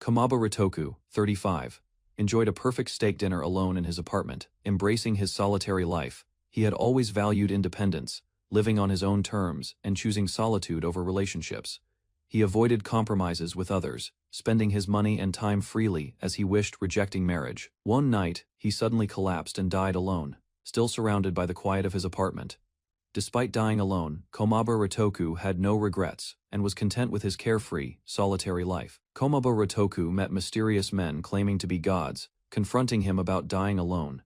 Komaba Ritoku, 35, enjoyed a perfect steak dinner alone in his apartment, embracing his solitary life. He had always valued independence, living on his own terms and choosing solitude over relationships. He avoided compromises with others, spending his money and time freely as he wished, rejecting marriage. One night, he suddenly collapsed and died alone, still surrounded by the quiet of his apartment. Despite dying alone, Komaba Ritoku had no regrets and was content with his carefree, solitary life. Komaba Ritoku met mysterious men claiming to be gods, confronting him about dying alone.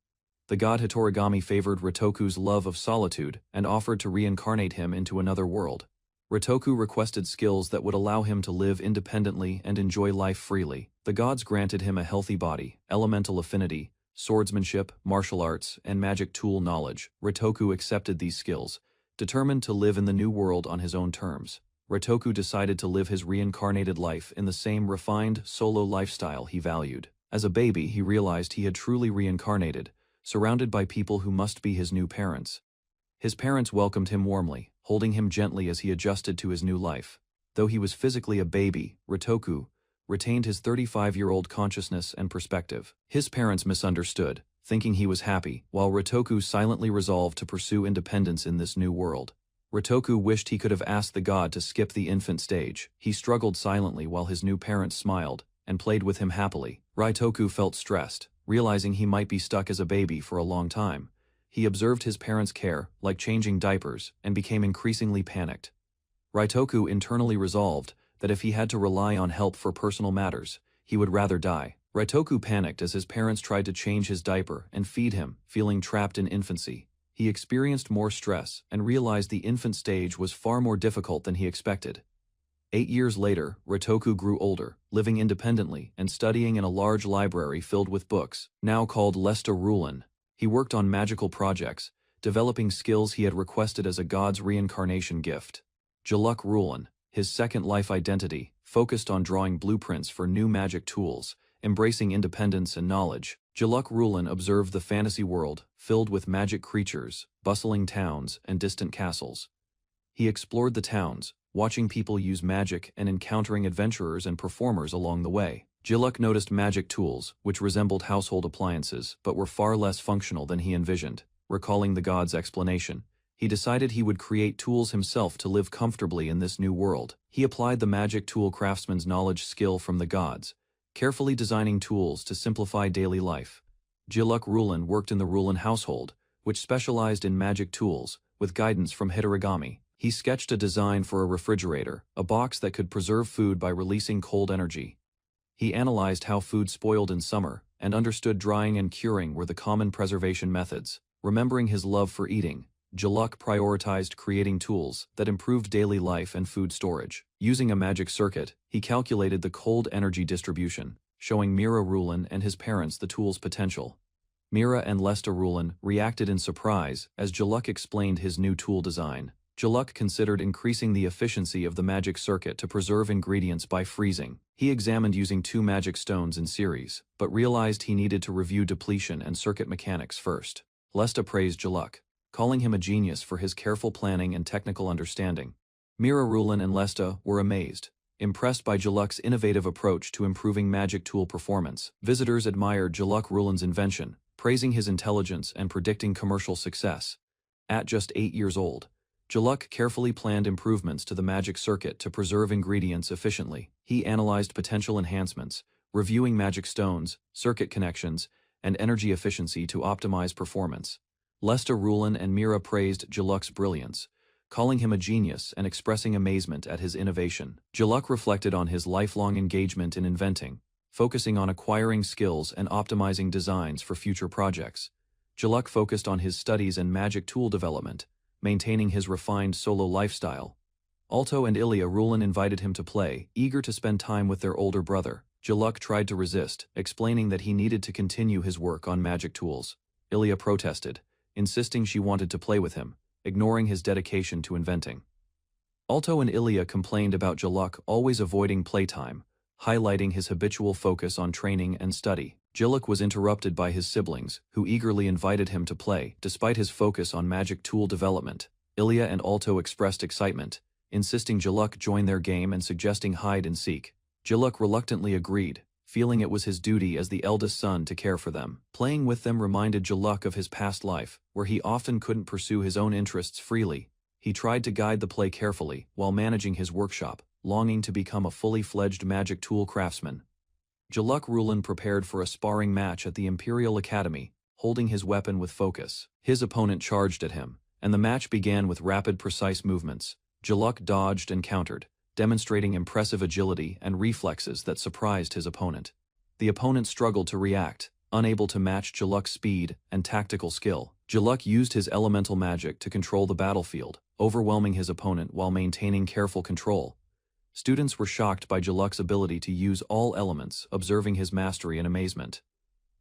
The god Hitorigami favored Ritoku's love of solitude and offered to reincarnate him into another world. Ritoku requested skills that would allow him to live independently and enjoy life freely. The gods granted him a healthy body, elemental affinity, swordsmanship, martial arts, and magic tool knowledge. Ritoku accepted these skills, determined to live in the new world on his own terms. Ritoku decided to live his reincarnated life in the same refined, solo lifestyle he valued. As a baby, he realized he had truly reincarnated, surrounded by people who must be his new parents. His parents welcomed him warmly, holding him gently as he adjusted to his new life. Though he was physically a baby, Ritoku retained his 35-year-old consciousness and perspective. His parents misunderstood, thinking he was happy, while Ritoku silently resolved to pursue independence in this new world. Ritoku wished he could have asked the god to skip the infant stage. He struggled silently while his new parents smiled and played with him happily. Ritoku felt stressed, realizing he might be stuck as a baby for a long time. He observed his parents' care, like changing diapers, and became increasingly panicked. Ritoku internally resolved that if he had to rely on help for personal matters, he would rather die. Ritoku panicked as his parents tried to change his diaper and feed him, feeling trapped in infancy. He experienced more stress and realized the infant stage was far more difficult than he expected. 8 years later, Ritoku grew older, living independently and studying in a large library filled with books, now called Lesta Rulen. He worked on magical projects, developing skills he had requested as a god's reincarnation gift. Jaluk Rulen, his second life identity, focused on drawing blueprints for new magic tools, embracing independence and knowledge. Jaluk Rulen observed the fantasy world, filled with magic creatures, bustling towns, and distant castles. He explored the towns, watching people use magic and encountering adventurers and performers along the way. Jaluk noticed magic tools, which resembled household appliances but were far less functional than he envisioned. Recalling the god's explanation, he decided he would create tools himself to live comfortably in this new world. He applied the magic tool craftsman's knowledge skill from the gods, carefully designing tools to simplify daily life. Jaluk Rulen worked in the Rulen household, which specialized in magic tools, with guidance from Hitorigami. He sketched a design for a refrigerator, a box that could preserve food by releasing cold energy. He analyzed how food spoiled in summer, and understood drying and curing were the common preservation methods. Remembering his love for eating, Jaluk prioritized creating tools that improved daily life and food storage. Using a magic circuit, he calculated the cold energy distribution, showing Mira Rulen and his parents the tool's potential. Mira and Lesta Rulen reacted in surprise as Jaluk explained his new tool design. Jaluk considered increasing the efficiency of the magic circuit to preserve ingredients by freezing. He examined using 2 magic stones in series, but realized he needed to review depletion and circuit mechanics first. Lesta praised Jaluk, calling him a genius for his careful planning and technical understanding. Mira Rulen and Lesta were amazed, impressed by Jaluk's innovative approach to improving magic tool performance. Visitors admired Jaluk Rulen's invention, praising his intelligence and predicting commercial success. At just 8 years old, Jaluk carefully planned improvements to the magic circuit to preserve ingredients efficiently. He analyzed potential enhancements, reviewing magic stones, circuit connections, and energy efficiency to optimize performance. Lesta Rulen and Mira praised Jaluk's brilliance, calling him a genius and expressing amazement at his innovation. Jaluk reflected on his lifelong engagement in inventing, focusing on acquiring skills and optimizing designs for future projects. Jaluk focused on his studies and magic tool development, maintaining his refined solo lifestyle. Alto and Ilya Rulen invited him to play, eager to spend time with their older brother. Jaluk tried to resist, explaining that he needed to continue his work on magic tools. Ilya protested, insisting she wanted to play with him, ignoring his dedication to inventing. Alto and Ilya complained about Jaluk always avoiding playtime, highlighting his habitual focus on training and study. Jaluk was interrupted by his siblings, who eagerly invited him to play. Despite his focus on magic tool development, Ilya and Alto expressed excitement, insisting Jaluk join their game and suggesting hide and seek. Jaluk reluctantly agreed, feeling it was his duty as the eldest son to care for them. Playing with them reminded Jaluk of his past life, where he often couldn't pursue his own interests freely. He tried to guide the play carefully while managing his workshop, longing to become a fully fledged magic tool craftsman. Jaluk Rulin prepared for a sparring match at the Imperial Academy, holding his weapon with focus. His opponent charged at him, and the match began with rapid, precise movements. Jaluk dodged and countered, demonstrating impressive agility and reflexes that surprised his opponent. The opponent struggled to react, unable to match Jaluk's speed and tactical skill. Jaluk used his elemental magic to control the battlefield, overwhelming his opponent while maintaining careful control. Students were shocked by Jaluk's ability to use all elements, observing his mastery in amazement.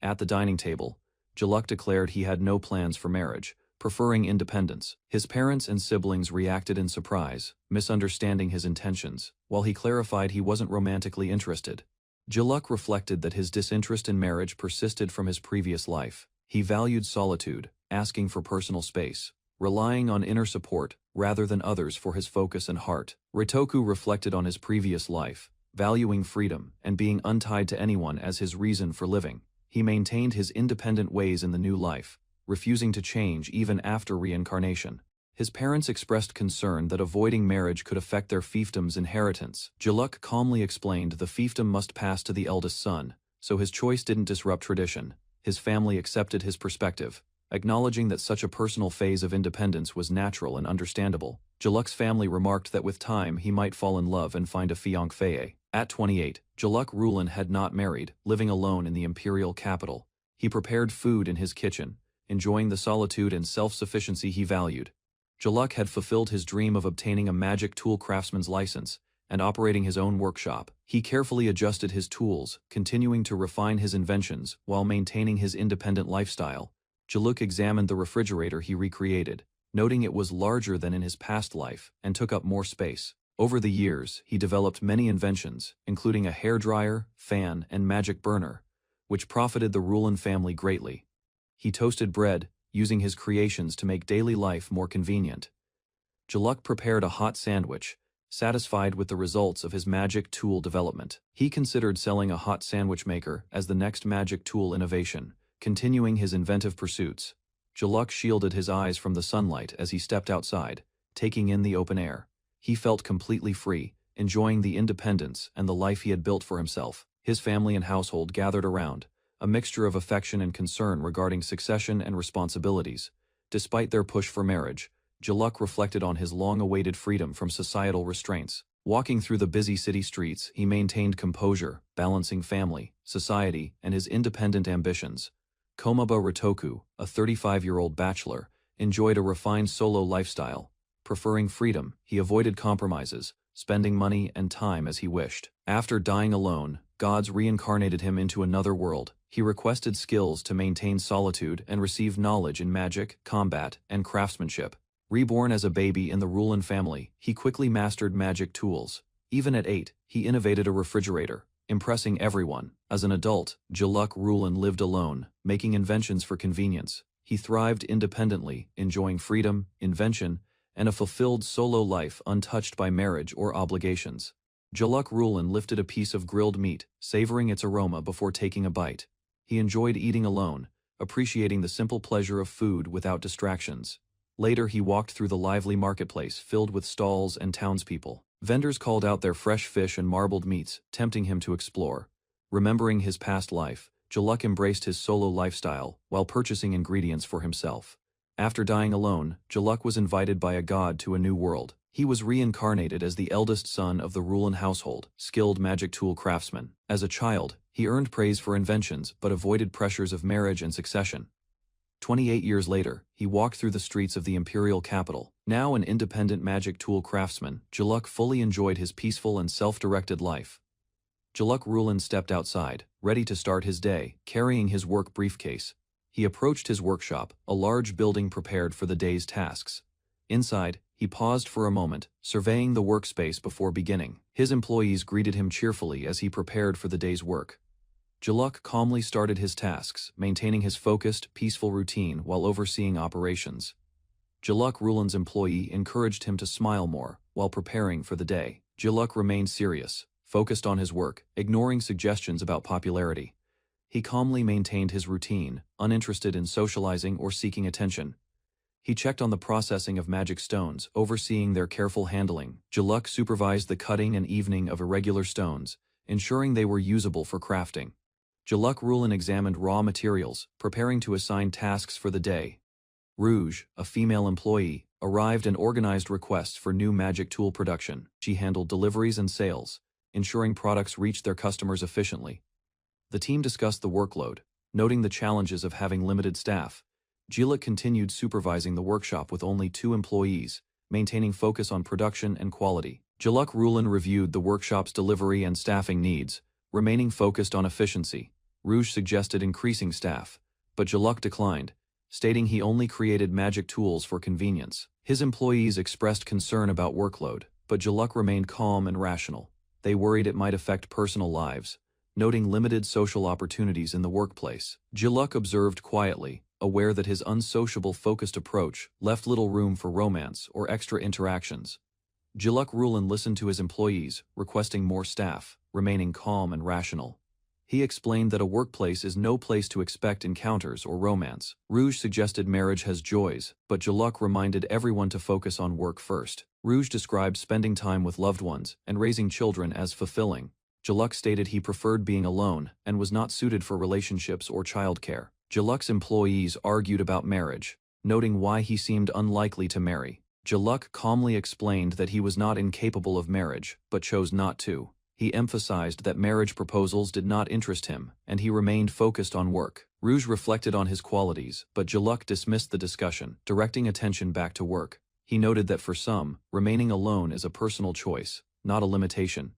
At the dining table, Jaluk declared he had no plans for marriage, preferring independence. His parents and siblings reacted in surprise, misunderstanding his intentions, while he clarified he wasn't romantically interested. Jaluk reflected that his disinterest in marriage persisted from his previous life. He valued solitude, asking for personal space, relying on inner support rather than others for his focus and heart. Ritoku reflected on his previous life, valuing freedom and being untied to anyone as his reason for living. He maintained his independent ways in the new life, refusing to change even after reincarnation. His parents expressed concern that avoiding marriage could affect their fiefdom's inheritance. Jaluk calmly explained the fiefdom must pass to the eldest son, so his choice didn't disrupt tradition. His family accepted his perspective, acknowledging that such a personal phase of independence was natural and understandable. Jaluk's family remarked that with time he might fall in love and find a fiancée. At 28, Jaluk Rulin had not married, living alone in the imperial capital. He prepared food in his kitchen, enjoying the solitude and self-sufficiency he valued. Jaluk had fulfilled his dream of obtaining a magic tool craftsman's license and operating his own workshop. He carefully adjusted his tools, continuing to refine his inventions while maintaining his independent lifestyle. Jaluk examined the refrigerator he recreated, noting it was larger than in his past life and took up more space. Over the years, he developed many inventions, including a hairdryer, fan, and magic burner, which profited the Rulin family greatly. He toasted bread, using his creations to make daily life more convenient. Jaluk prepared a hot sandwich, satisfied with the results of his magic tool development. He considered selling a hot sandwich maker as the next magic tool innovation, continuing his inventive pursuits. Jaluk shielded his eyes from the sunlight as he stepped outside, taking in the open air. He felt completely free, enjoying the independence and the life he had built for himself. His family and household gathered around, a mixture of affection and concern regarding succession and responsibilities. Despite their push for marriage, Jaluk reflected on his long-awaited freedom from societal restraints. Walking through the busy city streets, he maintained composure, balancing family, society, and his independent ambitions. Komaba Ritoku, a 35-year-old bachelor, enjoyed a refined solo lifestyle. Preferring freedom, he avoided compromises, spending money and time as he wished. After dying alone, gods reincarnated him into another world. He requested skills to maintain solitude and received knowledge in magic, combat, and craftsmanship. Reborn as a baby in the Rulin family, he quickly mastered magic tools. Even at 8, he innovated a refrigerator, impressing everyone. As an adult, Jaluk Rulin lived alone, making inventions for convenience. He thrived independently, enjoying freedom, invention, and a fulfilled solo life untouched by marriage or obligations. Jaluk Rulin lifted a piece of grilled meat, savoring its aroma before taking a bite. He enjoyed eating alone, appreciating the simple pleasure of food without distractions. Later he walked through the lively marketplace filled with stalls and townspeople. Vendors called out their fresh fish and marbled meats, tempting him to explore. Remembering his past life, Jaluk embraced his solo lifestyle while purchasing ingredients for himself. After dying alone, Jaluk was invited by a god to a new world. He was reincarnated as the eldest son of the Rulin household, skilled magic tool craftsman. As a child, he earned praise for inventions but avoided pressures of marriage and succession. 28 years later, he walked through the streets of the imperial capital. Now an independent magic tool craftsman, Jaluk fully enjoyed his peaceful and self-directed life. Jaluk Rulin stepped outside, ready to start his day, carrying his work briefcase. He approached his workshop, a large building prepared for the day's tasks. Inside, he paused for a moment, surveying the workspace before beginning. His employees greeted him cheerfully as he prepared for the day's work. Jaluk calmly started his tasks, maintaining his focused, peaceful routine while overseeing operations. Jaluk Rulin's employee encouraged him to smile more while preparing for the day. Jaluk remained serious, focused on his work, ignoring suggestions about popularity. He calmly maintained his routine, uninterested in socializing or seeking attention. He checked on the processing of magic stones, overseeing their careful handling. Jaluk supervised the cutting and evening of irregular stones, ensuring they were usable for crafting. Jaluk Rulin examined raw materials, preparing to assign tasks for the day. Rouge, a female employee, arrived and organized requests for new magic tool production. She handled deliveries and sales, ensuring products reached their customers efficiently. The team discussed the workload, noting the challenges of having limited staff. Jaluk continued supervising the workshop with only 2 employees, maintaining focus on production and quality. Jaluk Rulin reviewed the workshop's delivery and staffing needs, remaining focused on efficiency. Rouge suggested increasing staff, but Jaluk declined, stating he only created magic tools for convenience. His employees expressed concern about workload, but Jaluk remained calm and rational. They worried it might affect personal lives, noting limited social opportunities in the workplace. Jaluk observed quietly, aware that his unsociable, focused approach left little room for romance or extra interactions. Jaluk Rulin listened to his employees, requesting more staff, remaining calm and rational. He explained that a workplace is no place to expect encounters or romance. Rouge suggested marriage has joys, but Jaluk reminded everyone to focus on work first. Rouge described spending time with loved ones and raising children as fulfilling. Jaluk stated he preferred being alone and was not suited for relationships or childcare. Jaluk's employees argued about marriage, noting why he seemed unlikely to marry. Jaluk calmly explained that he was not incapable of marriage, but chose not to. He emphasized that marriage proposals did not interest him, and he remained focused on work. Rouge reflected on his qualities, but Jaluk dismissed the discussion, directing attention back to work. He noted that for some, remaining alone is a personal choice, not a limitation.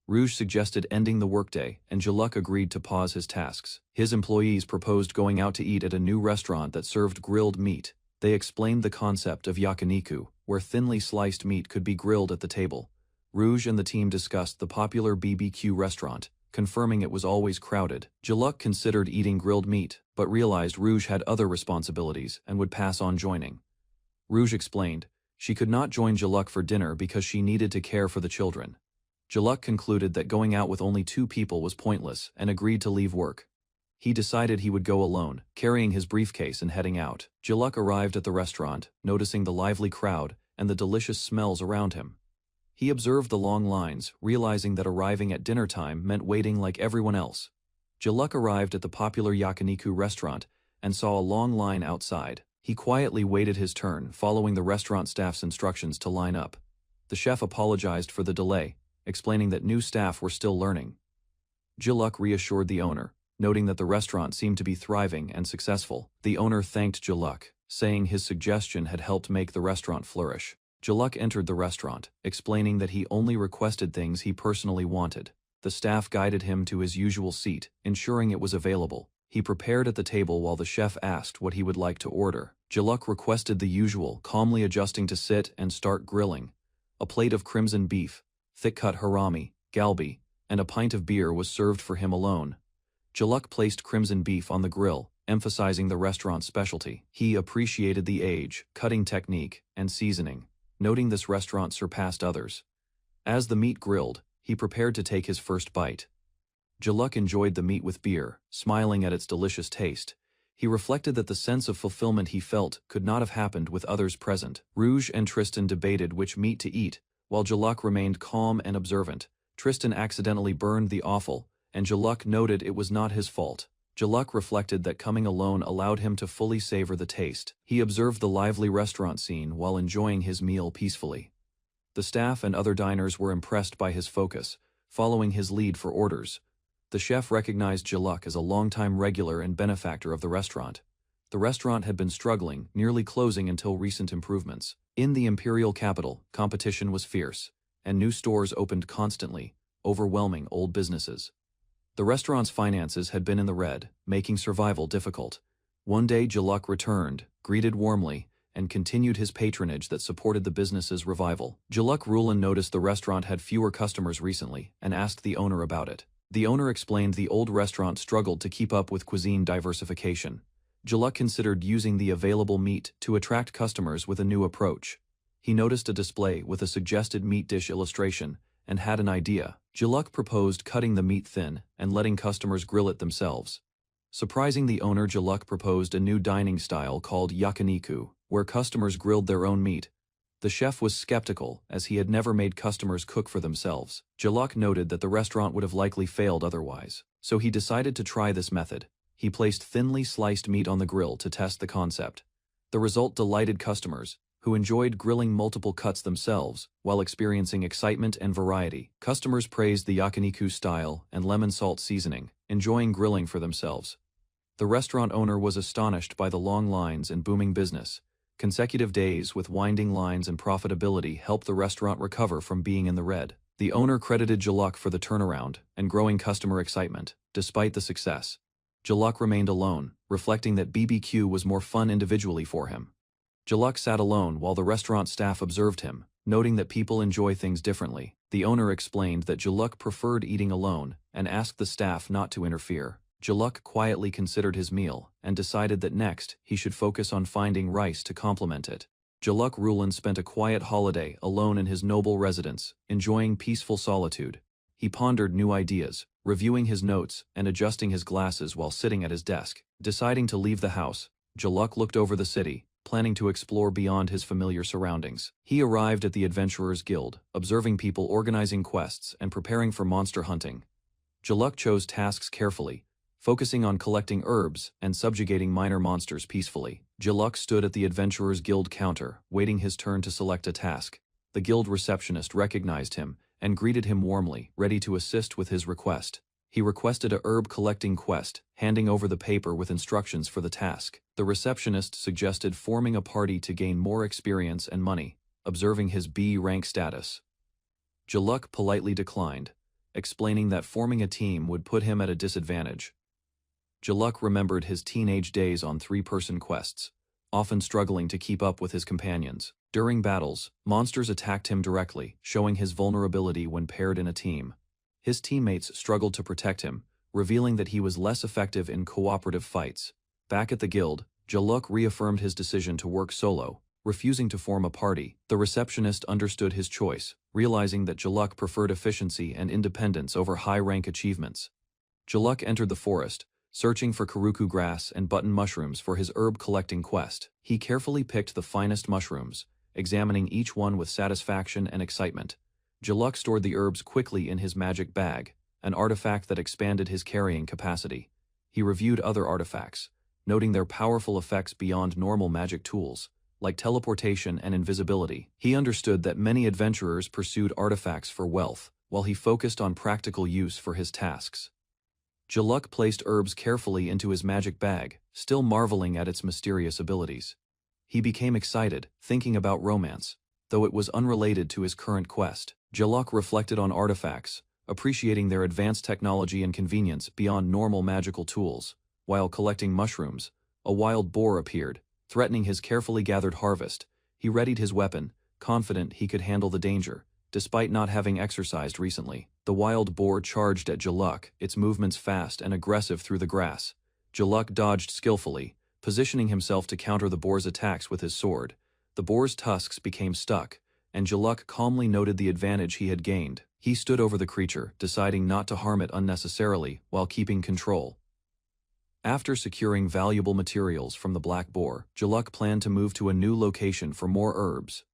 Rouge suggested ending the workday, and Jaluk agreed to pause his tasks. His employees proposed going out to eat at a new restaurant that served grilled meat. They explained the concept of yakiniku, where thinly sliced meat could be grilled at the table. Rouge and the team discussed the popular BBQ restaurant, confirming it was always crowded. Jaluk considered eating grilled meat, but realized Rouge had other responsibilities and would pass on joining. Rouge explained she could not join Jaluk for dinner because she needed to care for the children. Jaluk concluded that going out with only 2 people was pointless and agreed to leave work. He decided he would go alone, carrying his briefcase and heading out. Jaluk arrived at the restaurant, noticing the lively crowd and the delicious smells around him. He observed the long lines, realizing that arriving at dinner time meant waiting like everyone else. Jaluk arrived at the popular yakiniku restaurant and saw a long line outside. He quietly waited his turn, following the restaurant staff's instructions to line up. The chef apologized for the delay, explaining that new staff were still learning. Jaluk reassured the owner, noting that the restaurant seemed to be thriving and successful. The owner thanked Jaluk, saying his suggestion had helped make the restaurant flourish. Jaluk entered the restaurant, explaining that he only requested things he personally wanted. The staff guided him to his usual seat, ensuring it was available. He prepared at the table while the chef asked what he would like to order. Jaluk requested the usual, calmly adjusting to sit and start grilling. A plate of crimson beef, thick-cut harami, galbi, and a pint of beer was served for him alone. Jaluk placed crimson beef on the grill, emphasizing the restaurant's specialty. He appreciated the age, cutting technique, and seasoning, noting this restaurant surpassed others. As the meat grilled, he prepared to take his first bite. Jaluk enjoyed the meat with beer, smiling at its delicious taste. He reflected that the sense of fulfillment he felt could not have happened with others present. Rouge and Tristan debated which meat to eat, while Jaluk remained calm and observant. Tristan accidentally burned the offal, and Jaluk noted it was not his fault. Jaluk reflected that coming alone allowed him to fully savor the taste. He observed the lively restaurant scene while enjoying his meal peacefully. The staff and other diners were impressed by his focus, following his lead for orders. The chef recognized Jaluk as a longtime regular and benefactor of the restaurant. The restaurant had been struggling, nearly closing until recent improvements. In the imperial capital, competition was fierce, and new stores opened constantly, overwhelming old businesses. The restaurant's finances had been in the red, making survival difficult. One day Jaluk returned, greeted warmly, and continued his patronage that supported the business's revival. Jaluk Rulin noticed the restaurant had fewer customers recently and asked the owner about it. The owner explained the old restaurant struggled to keep up with cuisine diversification. Jaluk considered using the available meat to attract customers with a new approach. He noticed a display with a suggested meat dish illustration and had an idea. Jaluk proposed cutting the meat thin and letting customers grill it themselves. Surprising the owner, Jaluk proposed a new dining style called yakiniku, where customers grilled their own meat. The chef was skeptical, as he had never made customers cook for themselves. Jaluk noted that the restaurant would have likely failed otherwise, so he decided to try this method. He placed thinly sliced meat on the grill to test the concept. The result delighted customers, who enjoyed grilling multiple cuts themselves while experiencing excitement and variety. Customers praised the yakiniku style and lemon salt seasoning, enjoying grilling for themselves. The restaurant owner was astonished by the long lines and booming business. Consecutive days with winding lines and profitability helped the restaurant recover from being in the red. The owner credited Jaluk for the turnaround and growing customer excitement. Despite the success, Jaluk remained alone, reflecting that BBQ was more fun individually for him. Jaluk sat alone while the restaurant staff observed him, noting that people enjoy things differently. The owner explained that Jaluk preferred eating alone and asked the staff not to interfere. Jaluk quietly considered his meal and decided that next he should focus on finding rice to complement it. Jaluk Rulan spent a quiet holiday alone in his noble residence, enjoying peaceful solitude. He pondered new ideas, reviewing his notes and adjusting his glasses while sitting at his desk. Deciding to leave the house, Jaluk looked over the city, planning to explore beyond his familiar surroundings. He arrived at the Adventurers Guild, observing people organizing quests and preparing for monster hunting. Jaluk chose tasks carefully, focusing on collecting herbs and subjugating minor monsters peacefully. Jaluk stood at the Adventurers Guild counter, waiting his turn to select a task. The guild receptionist recognized him and greeted him warmly, ready to assist with his request. He requested a herb collecting quest, handing over the paper with instructions for the task. The receptionist suggested forming a party to gain more experience and money, observing his B rank status. Jaluk politely declined, explaining that forming a team would put him at a disadvantage. Jaluk remembered his teenage days on three-person quests, often struggling to keep up with his companions. During battles, monsters attacked him directly, showing his vulnerability when paired in a team. His teammates struggled to protect him, revealing that he was less effective in cooperative fights. Back at the guild, Jaluk reaffirmed his decision to work solo, refusing to form a party. The receptionist understood his choice, realizing that Jaluk preferred efficiency and independence over high-rank achievements. Jaluk entered the forest, searching for karuku grass and button mushrooms for his herb-collecting quest. He carefully picked the finest mushrooms, examining each one with satisfaction and excitement. Jaluk stored the herbs quickly in his magic bag, an artifact that expanded his carrying capacity. He reviewed other artifacts, noting their powerful effects beyond normal magic tools, like teleportation and invisibility. He understood that many adventurers pursued artifacts for wealth, while he focused on practical use for his tasks. Jaluk placed herbs carefully into his magic bag, still marveling at its mysterious abilities. He became excited, thinking about romance, though it was unrelated to his current quest. Jaluk reflected on artifacts, appreciating their advanced technology and convenience beyond normal magical tools. While collecting mushrooms, a wild boar appeared, threatening his carefully gathered harvest. He readied his weapon, confident he could handle the danger, despite not having exercised recently. The wild boar charged at Jaluk, its movements fast and aggressive through the grass. Jaluk dodged skillfully, positioning himself to counter the boar's attacks with his sword. The boar's tusks became stuck, and Jaluk calmly noted the advantage he had gained. He stood over the creature, deciding not to harm it unnecessarily while keeping control. After securing valuable materials from the black boar, Jaluk planned to move to a new location for more herbs.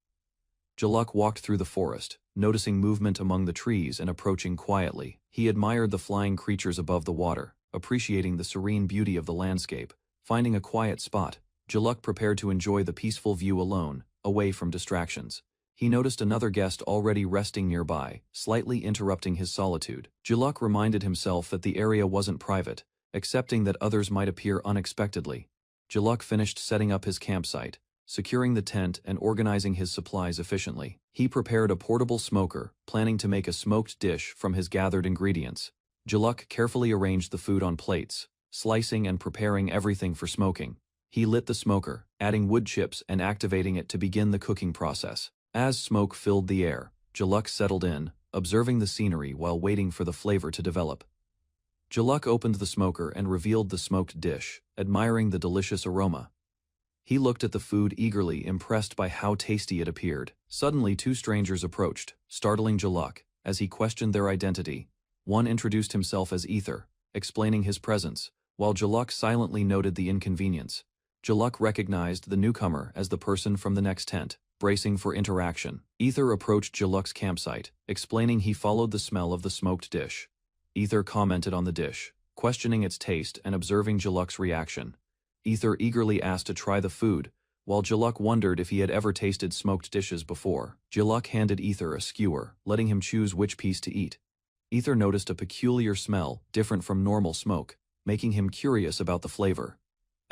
Jaluk walked through the forest, noticing movement among the trees and approaching quietly. He admired the flying creatures above the water, appreciating the serene beauty of the landscape. Finding a quiet spot, Jaluk prepared to enjoy the peaceful view alone, away from distractions. He noticed another guest already resting nearby, slightly interrupting his solitude. Jaluk reminded himself that the area wasn't private, accepting that others might appear unexpectedly. Jaluk finished setting up his campsite, securing the tent and organizing his supplies efficiently. He prepared a portable smoker, planning to make a smoked dish from his gathered ingredients. Jaluk carefully arranged the food on plates, slicing and preparing everything for smoking. He lit the smoker, adding wood chips and activating it to begin the cooking process. As smoke filled the air, Jaluk settled in, observing the scenery while waiting for the flavor to develop. Jaluk opened the smoker and revealed the smoked dish, admiring the delicious aroma. He looked at the food eagerly, impressed by how tasty it appeared. Suddenly, two strangers approached, startling Jaluk. as he questioned their identity. One introduced himself as Ether, explaining his presence, while Jaluk silently noted the inconvenience. Jaluk recognized the newcomer as the person from the next tent, bracing for interaction. Ether approached Jaluk's campsite, explaining he followed the smell of the smoked dish. Ether commented on the dish, questioning its taste and observing Jaluk's reaction. Ether eagerly asked to try the food, while Jaluk wondered if he had ever tasted smoked dishes before. Jaluk handed Ether a skewer, letting him choose which piece to eat. Ether noticed a peculiar smell, different from normal smoke, making him curious about the flavor.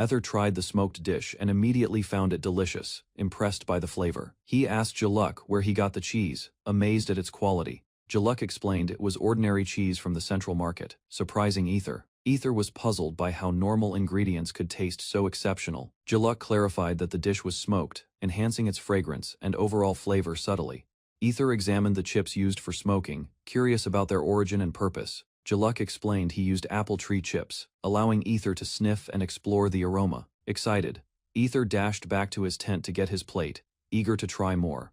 Ether tried the smoked dish and immediately found it delicious, impressed by the flavor. He asked Jaluk where he got the cheese, amazed at its quality. Jaluk explained it was ordinary cheese from the central market, surprising Ether. Ether was puzzled by how normal ingredients could taste so exceptional. Jaluk clarified that the dish was smoked, enhancing its fragrance and overall flavor subtly. Ether examined the chips used for smoking, curious about their origin and purpose. Jaluk explained he used apple tree chips, allowing Ether to sniff and explore the aroma. Excited, Ether dashed back to his tent to get his plate, eager to try more.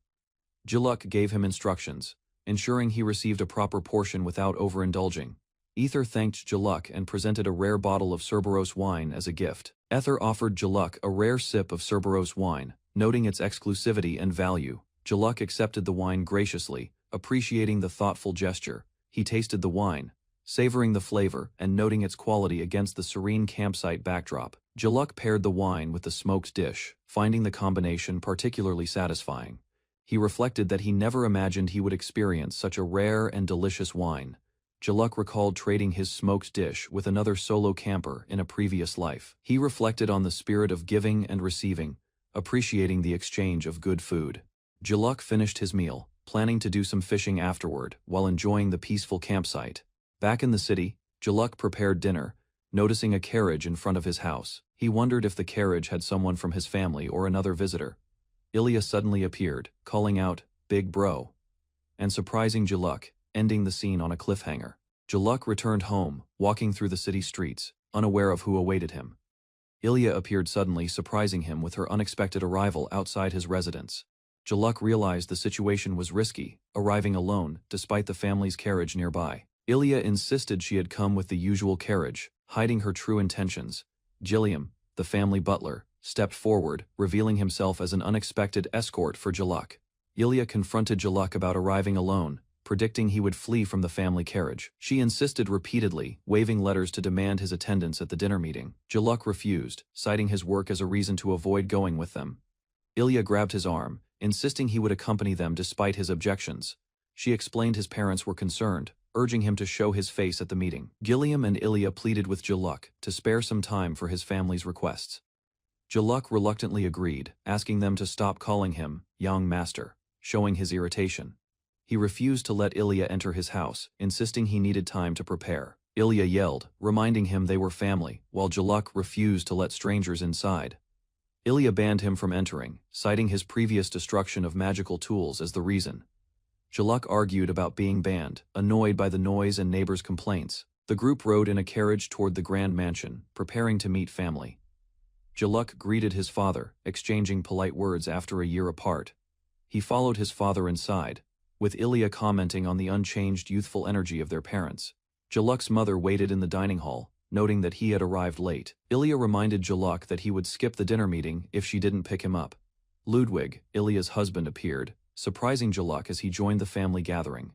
Jaluk gave him instructions, ensuring he received a proper portion without overindulging. Ether thanked Jaluk and presented a rare bottle of Cerberus wine as a gift. Ether offered Jaluk a rare sip of Cerberus wine, noting its exclusivity and value. Jaluk accepted the wine graciously, appreciating the thoughtful gesture. He tasted the wine, savoring the flavor and noting its quality against the serene campsite backdrop. Jaluk paired the wine with the smoked dish, finding the combination particularly satisfying. He reflected that he never imagined he would experience such a rare and delicious wine. Jaluk recalled trading his smoked dish with another solo camper in a previous life. He reflected on the spirit of giving and receiving, appreciating the exchange of good food. Jaluk finished his meal, planning to do some fishing afterward while enjoying the peaceful campsite. Back in the city, Jaluk prepared dinner, noticing a carriage in front of his house. He wondered if the carriage had someone from his family or another visitor. Ilya suddenly appeared, calling out, "Big bro," and surprising Jaluk, ending the scene on a cliffhanger. Jaluk returned home, walking through the city streets, unaware of who awaited him. Ilya appeared suddenly, surprising him with her unexpected arrival outside his residence. Jaluk realized the situation was risky, arriving alone, despite the family's carriage nearby. Ilya insisted she had come with the usual carriage, hiding her true intentions. Gilliam, the family butler, stepped forward, revealing himself as an unexpected escort for Jaluk. Ilya confronted Jaluk about arriving alone, predicting he would flee from the family carriage. She insisted repeatedly, waving letters to demand his attendance at the dinner meeting. Jaluk refused, citing his work as a reason to avoid going with them. Ilya grabbed his arm, insisting he would accompany them despite his objections. She explained his parents were concerned, urging him to show his face at the meeting. Gilliam and Ilya pleaded with Jaluk to spare some time for his family's requests. Jaluk reluctantly agreed, asking them to stop calling him young master, showing his irritation. He refused to let Ilya enter his house, insisting he needed time to prepare. Ilya yelled, reminding him they were family, while Jaluk refused to let strangers inside. Ilya banned him from entering, citing his previous destruction of magical tools as the reason. Jaluk argued about being banned, annoyed by the noise and neighbors' complaints. The group rode in a carriage toward the grand mansion, preparing to meet family. Jaluk greeted his father, exchanging polite words after a year apart. He followed his father inside, with Ilya commenting on the unchanged youthful energy of their parents. Jaluk's mother waited in the dining hall, noting that he had arrived late. Ilya reminded Jaluk that he would skip the dinner meeting if she didn't pick him up. Ludwig, Ilya's husband, appeared, surprising Jaluk as he joined the family gathering.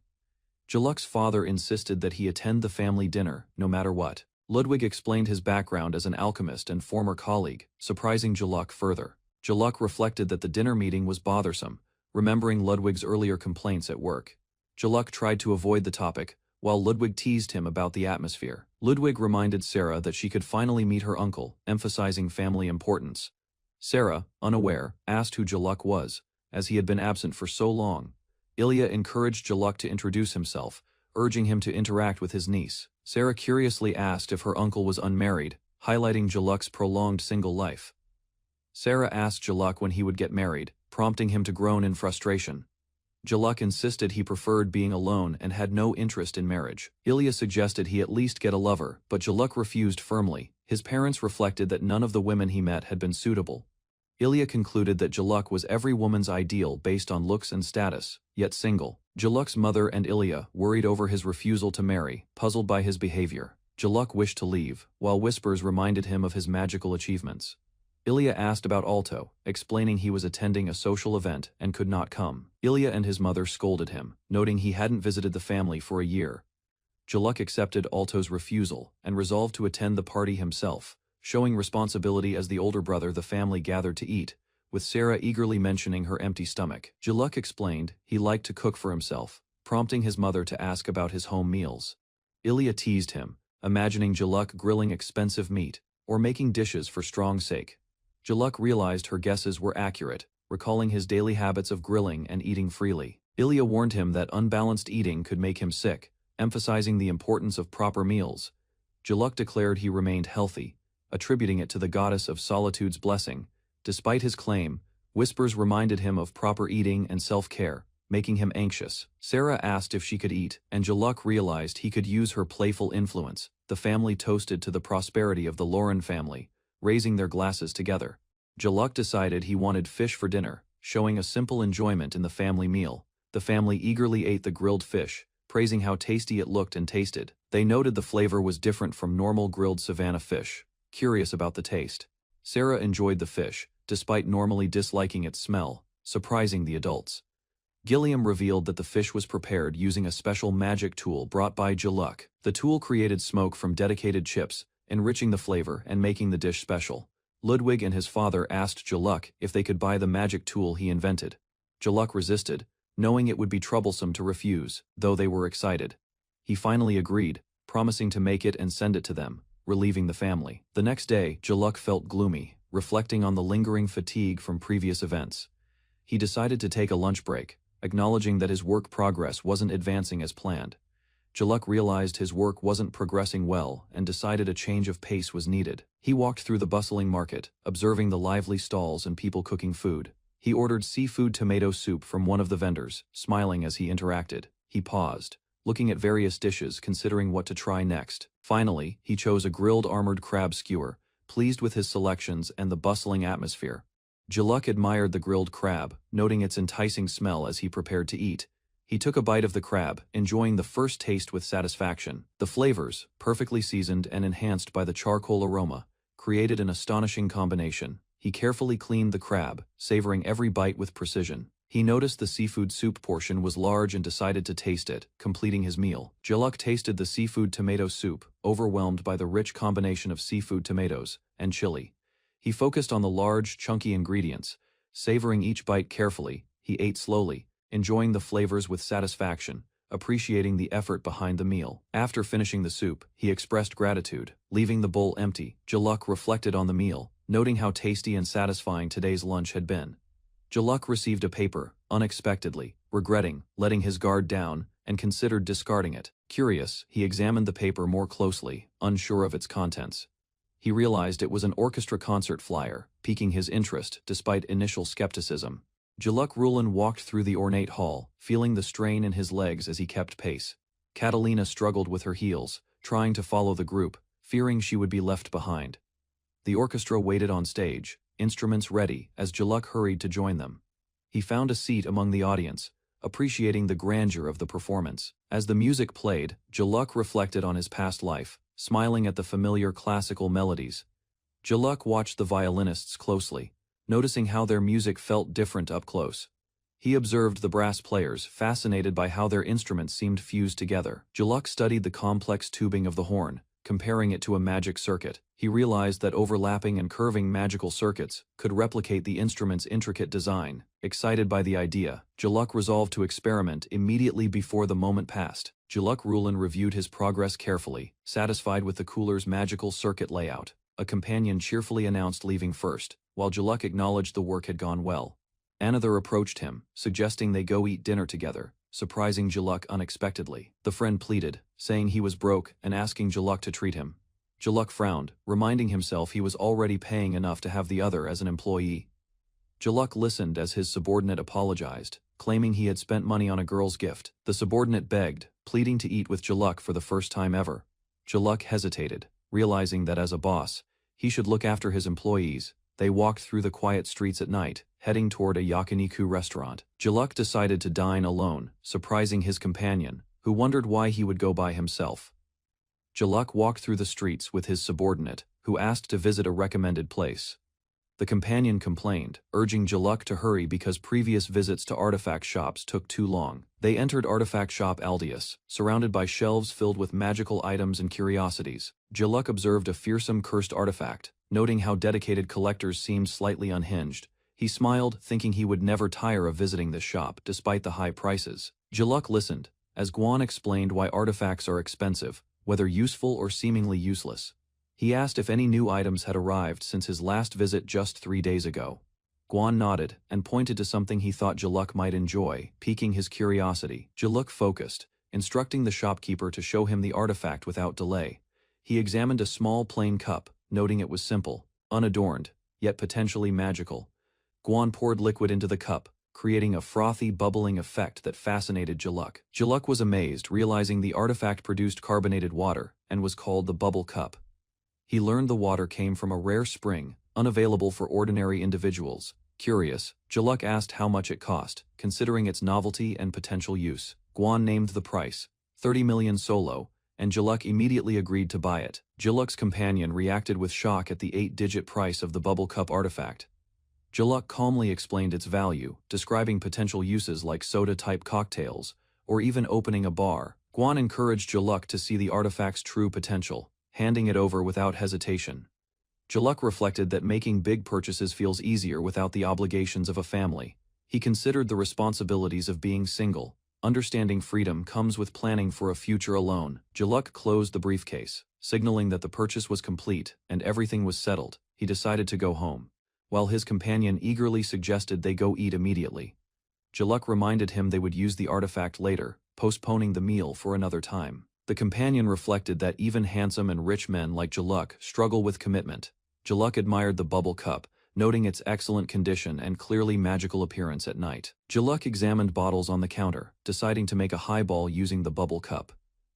Jaluk's father insisted that he attend the family dinner, no matter what. Ludwig explained his background as an alchemist and former colleague, surprising Jaluk further. Jaluk reflected that the dinner meeting was bothersome, remembering Ludwig's earlier complaints at work. Jaluk tried to avoid the topic, while Ludwig teased him about the atmosphere. Ludwig reminded Sarah that she could finally meet her uncle, emphasizing family importance. Sarah, unaware, asked who Jaluk was, as he had been absent for so long. Ilya encouraged Jaluk to introduce himself, urging him to interact with his niece. Sarah curiously asked if her uncle was unmarried, highlighting Jaluk's prolonged single life. Sarah asked Jaluk when he would get married, prompting him to groan in frustration. Jaluk insisted he preferred being alone and had no interest in marriage. Ilya suggested he at least get a lover, but Jaluk refused firmly. His parents reflected that none of the women he met had been suitable. Ilya concluded that Jaluk was every woman's ideal based on looks and status, yet single. Jaluk's mother and Ilya worried over his refusal to marry, puzzled by his behavior. Jaluk wished to leave, while whispers reminded him of his magical achievements. Ilya asked about Alto, explaining he was attending a social event and could not come. Ilya and his mother scolded him, noting he hadn't visited the family for a year. Jaluk accepted Alto's refusal and resolved to attend the party himself, showing responsibility as the older brother. The family gathered to eat, with Sarah eagerly mentioning her empty stomach. Jaluk explained he liked to cook for himself, prompting his mother to ask about his home meals. Ilya teased him, imagining Jaluk grilling expensive meat or making dishes for Strong's sake. Jaluk realized her guesses were accurate, recalling his daily habits of grilling and eating freely. Ilya warned him that unbalanced eating could make him sick, emphasizing the importance of proper meals. Jaluk declared he remained healthy, attributing it to the goddess of solitude's blessing. Despite his claim, whispers reminded him of proper eating and self-care, making him anxious. Sarah asked if she could eat, and Jaluk realized he could use her playful influence. The family toasted to the prosperity of the Lauren family, raising their glasses together. Jaluk decided he wanted fish for dinner, showing a simple enjoyment in the family meal. The family eagerly ate the grilled fish, praising how tasty it looked and tasted. They noted the flavor was different from normal grilled savanna fish, curious about the taste. Sarah enjoyed the fish, despite normally disliking its smell, surprising the adults. Gilliam revealed that the fish was prepared using a special magic tool brought by Jaluk. The tool created smoke from dedicated chips, enriching the flavor and making the dish special. Ludwig and his father asked Jaluk if they could buy the magic tool he invented. Jaluk resisted, knowing it would be troublesome to refuse, though they were excited. He finally agreed, promising to make it and send it to them, relieving the family. The next day, Jaluk felt gloomy, reflecting on the lingering fatigue from previous events. He decided to take a lunch break, acknowledging that his work progress wasn't advancing as planned. Jaluk realized his work wasn't progressing well and decided a change of pace was needed. He walked through the bustling market, observing the lively stalls and people cooking food. He ordered seafood tomato soup from one of the vendors, smiling as he interacted. He paused, looking at various dishes, considering what to try next. Finally, he chose a grilled armored crab skewer, pleased with his selections and the bustling atmosphere. Jaluk admired the grilled crab, noting its enticing smell as he prepared to eat. He took a bite of the crab, enjoying the first taste with satisfaction. The flavors, perfectly seasoned and enhanced by the charcoal aroma, created an astonishing combination. He carefully cleaned the crab, savoring every bite with precision. He noticed the seafood soup portion was large and decided to taste it, completing his meal. Jaluk tasted the seafood tomato soup, overwhelmed by the rich combination of seafood tomatoes and chili. He focused on the large, chunky ingredients. Savoring each bite carefully, he ate slowly, enjoying the flavors with satisfaction, appreciating the effort behind the meal. After finishing the soup, he expressed gratitude, leaving the bowl empty. Jaluk reflected on the meal, noting how tasty and satisfying today's lunch had been. Jaluk received a paper, unexpectedly, regretting letting his guard down, and considered discarding it. Curious, he examined the paper more closely, unsure of its contents. He realized it was an orchestra concert flyer, piquing his interest despite initial skepticism. Jaluk Rulin walked through the ornate hall, feeling the strain in his legs as he kept pace. Catalina struggled with her heels, trying to follow the group, fearing she would be left behind. The orchestra waited on stage, instruments ready, as Jaluk hurried to join them. He found a seat among the audience, appreciating the grandeur of the performance. As the music played, Jaluk reflected on his past life, smiling at the familiar classical melodies. Jaluk watched the violinists closely, noticing how their music felt different up close. He observed the brass players, fascinated by how their instruments seemed fused together. Jaluk studied the complex tubing of the horn, comparing it to a magic circuit. He realized that overlapping and curving magical circuits could replicate the instrument's intricate design. Excited by the idea, Jaluk resolved to experiment immediately before the moment passed. Jaluk Rulin reviewed his progress carefully, satisfied with the cooler's magical circuit layout. A companion cheerfully announced leaving first, while Jaluk acknowledged the work had gone well. Another approached him, suggesting they go eat dinner together, surprising Jaluk unexpectedly. The friend pleaded, saying he was broke and asking Jaluk to treat him. Jaluk frowned, reminding himself he was already paying enough to have the other as an employee. Jaluk listened as his subordinate apologized, claiming he had spent money on a girl's gift. The subordinate begged, pleading to eat with Jaluk for the first time ever. Jaluk hesitated, realizing that as a boss, he should look after his employees. They walked through the quiet streets at night, heading toward a yakiniku restaurant. Jaluk decided to dine alone, surprising his companion, who wondered why he would go by himself. Jaluk walked through the streets with his subordinate, who asked to visit a recommended place. The companion complained, urging Jaluk to hurry because previous visits to artifact shops took too long. They entered artifact shop Aldius, surrounded by shelves filled with magical items and curiosities. Jaluk observed a fearsome cursed artifact, noting how dedicated collectors seemed slightly unhinged. He smiled, thinking he would never tire of visiting this shop despite the high prices. Jaluk listened, as Guan explained why artifacts are expensive, whether useful or seemingly useless. He asked if any new items had arrived since his last visit just 3 days ago. Guan nodded and pointed to something he thought Jaluk might enjoy, piquing his curiosity. Jaluk focused, instructing the shopkeeper to show him the artifact without delay. He examined a small plain cup, noting it was simple, unadorned, yet potentially magical. Guan poured liquid into the cup, creating a frothy, bubbling effect that fascinated Jaluk. Jaluk was amazed, realizing the artifact produced carbonated water and was called the bubble cup. He learned the water came from a rare spring, unavailable for ordinary individuals. Curious, Jaluk asked how much it cost, considering its novelty and potential use. Guan named the price, 30 million solo, and Jaluk immediately agreed to buy it. Jaluk's companion reacted with shock at the 8-digit price of the bubble cup artifact. Jaluk calmly explained its value, describing potential uses like soda-type cocktails, or even opening a bar. Guan encouraged Jaluk to see the artifact's true potential, handing it over without hesitation. Jaluk reflected that making big purchases feels easier without the obligations of a family. He considered the responsibilities of being single. Understanding freedom comes with planning for a future alone. Jaluk closed the briefcase, signaling that the purchase was complete and everything was settled. He decided to go home, while his companion eagerly suggested they go eat immediately. Jaluk reminded him they would use the artifact later, postponing the meal for another time. The companion reflected that even handsome and rich men like Jaluk struggle with commitment. Jaluk admired the bubble cup, noting its excellent condition and clearly magical appearance at night. Jaluk examined bottles on the counter, deciding to make a highball using the bubble cup.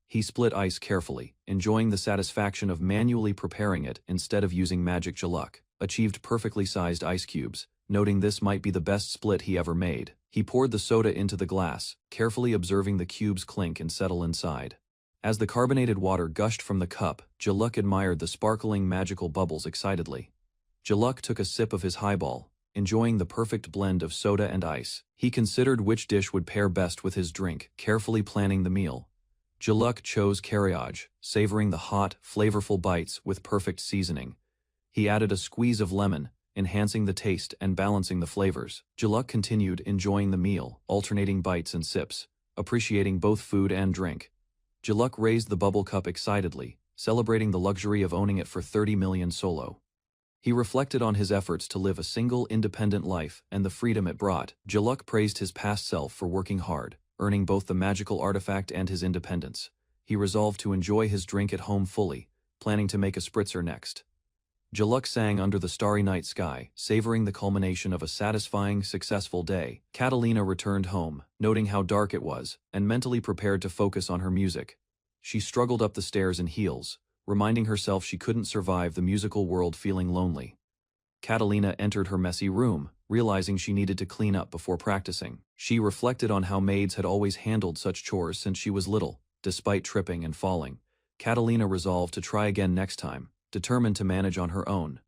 He split ice carefully, enjoying the satisfaction of manually preparing it instead of using magic. Jaluk achieved perfectly sized ice cubes, noting this might be the best split he ever made. He poured the soda into the glass, carefully observing the cubes clink and settle inside. As the carbonated water gushed from the cup, Jaluk admired the sparkling magical bubbles excitedly. Jaluk took a sip of his highball, enjoying the perfect blend of soda and ice. He considered which dish would pair best with his drink, carefully planning the meal. Jaluk chose carriage, savoring the hot, flavorful bites with perfect seasoning. He added a squeeze of lemon, enhancing the taste and balancing the flavors. Jaluk continued enjoying the meal, alternating bites and sips, appreciating both food and drink. Jaluk raised the bubble cup excitedly, celebrating the luxury of owning it for 30 million solo. He reflected on his efforts to live a single, independent life and the freedom it brought. Jaluk praised his past self for working hard, earning both the magical artifact and his independence. He resolved to enjoy his drink at home fully, planning to make a spritzer next. Jaluk sang under the starry night sky, savoring the culmination of a satisfying, successful day. Catalina returned home, noting how dark it was, and mentally prepared to focus on her music. She struggled up the stairs in heels, reminding herself she couldn't survive the musical world feeling lonely. Catalina entered her messy room, realizing she needed to clean up before practicing. She reflected on how maids had always handled such chores since she was little, despite tripping and falling. Catalina resolved to try again next time, determined to manage on her own.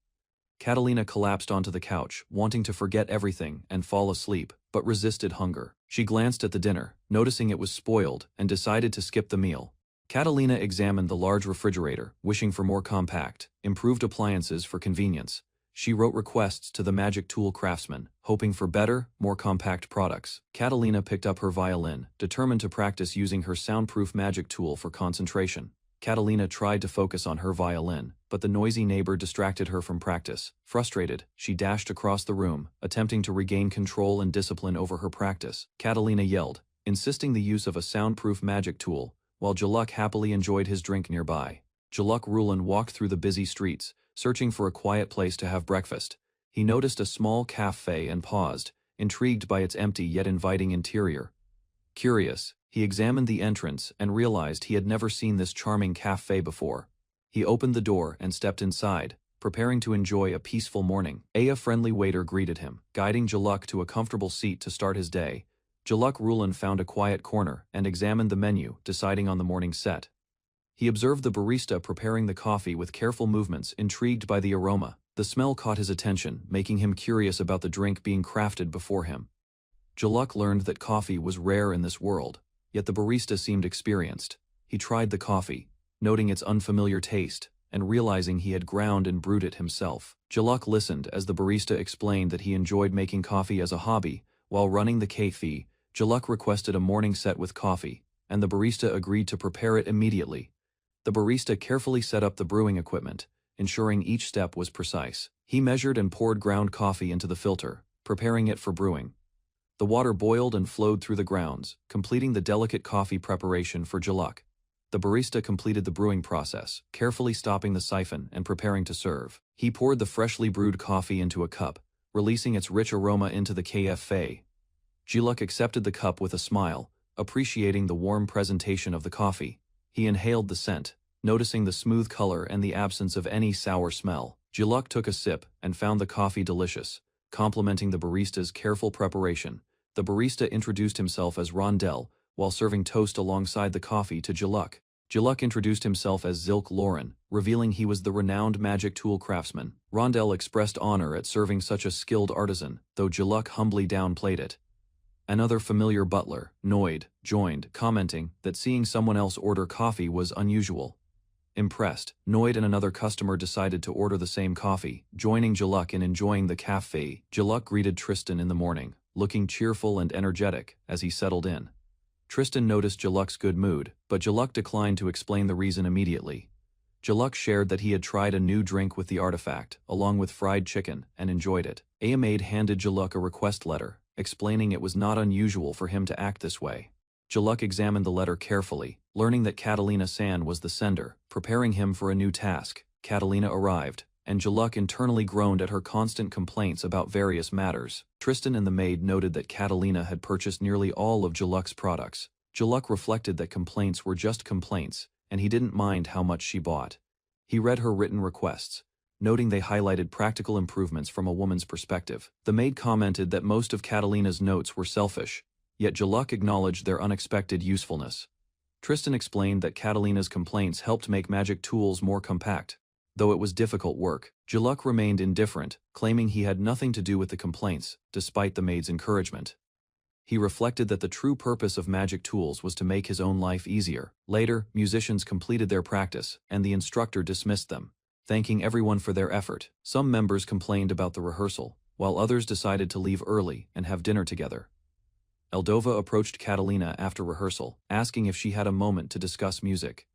Catalina collapsed onto the couch, wanting to forget everything and fall asleep, but resisted hunger. She glanced at the dinner, noticing it was spoiled, and decided to skip the meal. Catalina examined the large refrigerator, wishing for more compact, improved appliances for convenience. She wrote requests to the magic tool craftsman, hoping for better, more compact products. Catalina picked up her violin, determined to practice using her soundproof magic tool for concentration. Catalina tried to focus on her violin, but the noisy neighbor distracted her from practice. Frustrated, she dashed across the room, attempting to regain control and discipline over her practice. Catalina yelled, insisting the use of a soundproof magic tool, while Jaluk happily enjoyed his drink nearby. Jaluk Rulin walked through the busy streets, searching for a quiet place to have breakfast. He noticed a small cafe and paused, intrigued by its empty yet inviting interior. Curious, he examined the entrance and realized he had never seen this charming cafe before. He opened the door and stepped inside, preparing to enjoy a peaceful morning. A friendly waiter greeted him, guiding Jaluk to a comfortable seat to start his day. Jaluk Rulan found a quiet corner and examined the menu, deciding on the morning set. He observed the barista preparing the coffee with careful movements, intrigued by the aroma. The smell caught his attention, making him curious about the drink being crafted before him. Jaluk learned that coffee was rare in this world, yet the barista seemed experienced. He tried the coffee, noting its unfamiliar taste, and realizing he had ground and brewed it himself. Jaluk listened as the barista explained that he enjoyed making coffee as a hobby. While running the cafe, Jaluk requested a morning set with coffee, and the barista agreed to prepare it immediately. The barista carefully set up the brewing equipment, ensuring each step was precise. He measured and poured ground coffee into the filter, preparing it for brewing. The water boiled and flowed through the grounds, completing the delicate coffee preparation for Jaluk. The barista completed the brewing process, carefully stopping the siphon and preparing to serve. He poured the freshly brewed coffee into a cup, releasing its rich aroma into the cafe. Jaluk accepted the cup with a smile, appreciating the warm presentation of the coffee. He inhaled the scent, noticing the smooth color and the absence of any sour smell. Jaluk took a sip and found the coffee delicious, complimenting the barista's careful preparation. The barista introduced himself as Rondell, while serving toast alongside the coffee to Jaluk. Jaluk introduced himself as Zilk Lauren, revealing he was the renowned magic tool craftsman. Rondell expressed honor at serving such a skilled artisan, though Jaluk humbly downplayed it. Another familiar butler, Noid, joined, commenting that seeing someone else order coffee was unusual. Impressed, Noid and another customer decided to order the same coffee, joining Jaluk in enjoying the cafe. Jaluk greeted Tristan in the morning, looking cheerful and energetic as he settled in. Tristan noticed Jaluk's good mood, but Jaluk declined to explain the reason immediately. Jaluk shared that he had tried a new drink with the artifact, along with fried chicken, and enjoyed it. Maid handed Jaluk a request letter, explaining it was not unusual for him to act this way. Jaluk examined the letter carefully, learning that Catalina-san was the sender, preparing him for a new task. Catalina arrived, and Jaluk internally groaned at her constant complaints about various matters. Tristan and the maid noted that Catalina had purchased nearly all of Jaluk's products. Jaluk reflected that complaints were just complaints, and he didn't mind how much she bought. He read her written requests, noting they highlighted practical improvements from a woman's perspective. The maid commented that most of Catalina's notes were selfish, yet Jaluk acknowledged their unexpected usefulness. Tristan explained that Catalina's complaints helped make magic tools more compact. Though it was difficult work, Jaluk remained indifferent, claiming he had nothing to do with the complaints, despite the maid's encouragement. He reflected that the true purpose of magic tools was to make his own life easier. Later, musicians completed their practice, and the instructor dismissed them, thanking everyone for their effort. Some members complained about the rehearsal, while others decided to leave early and have dinner together. Eldova approached Catalina after rehearsal, asking if she had a moment to discuss music.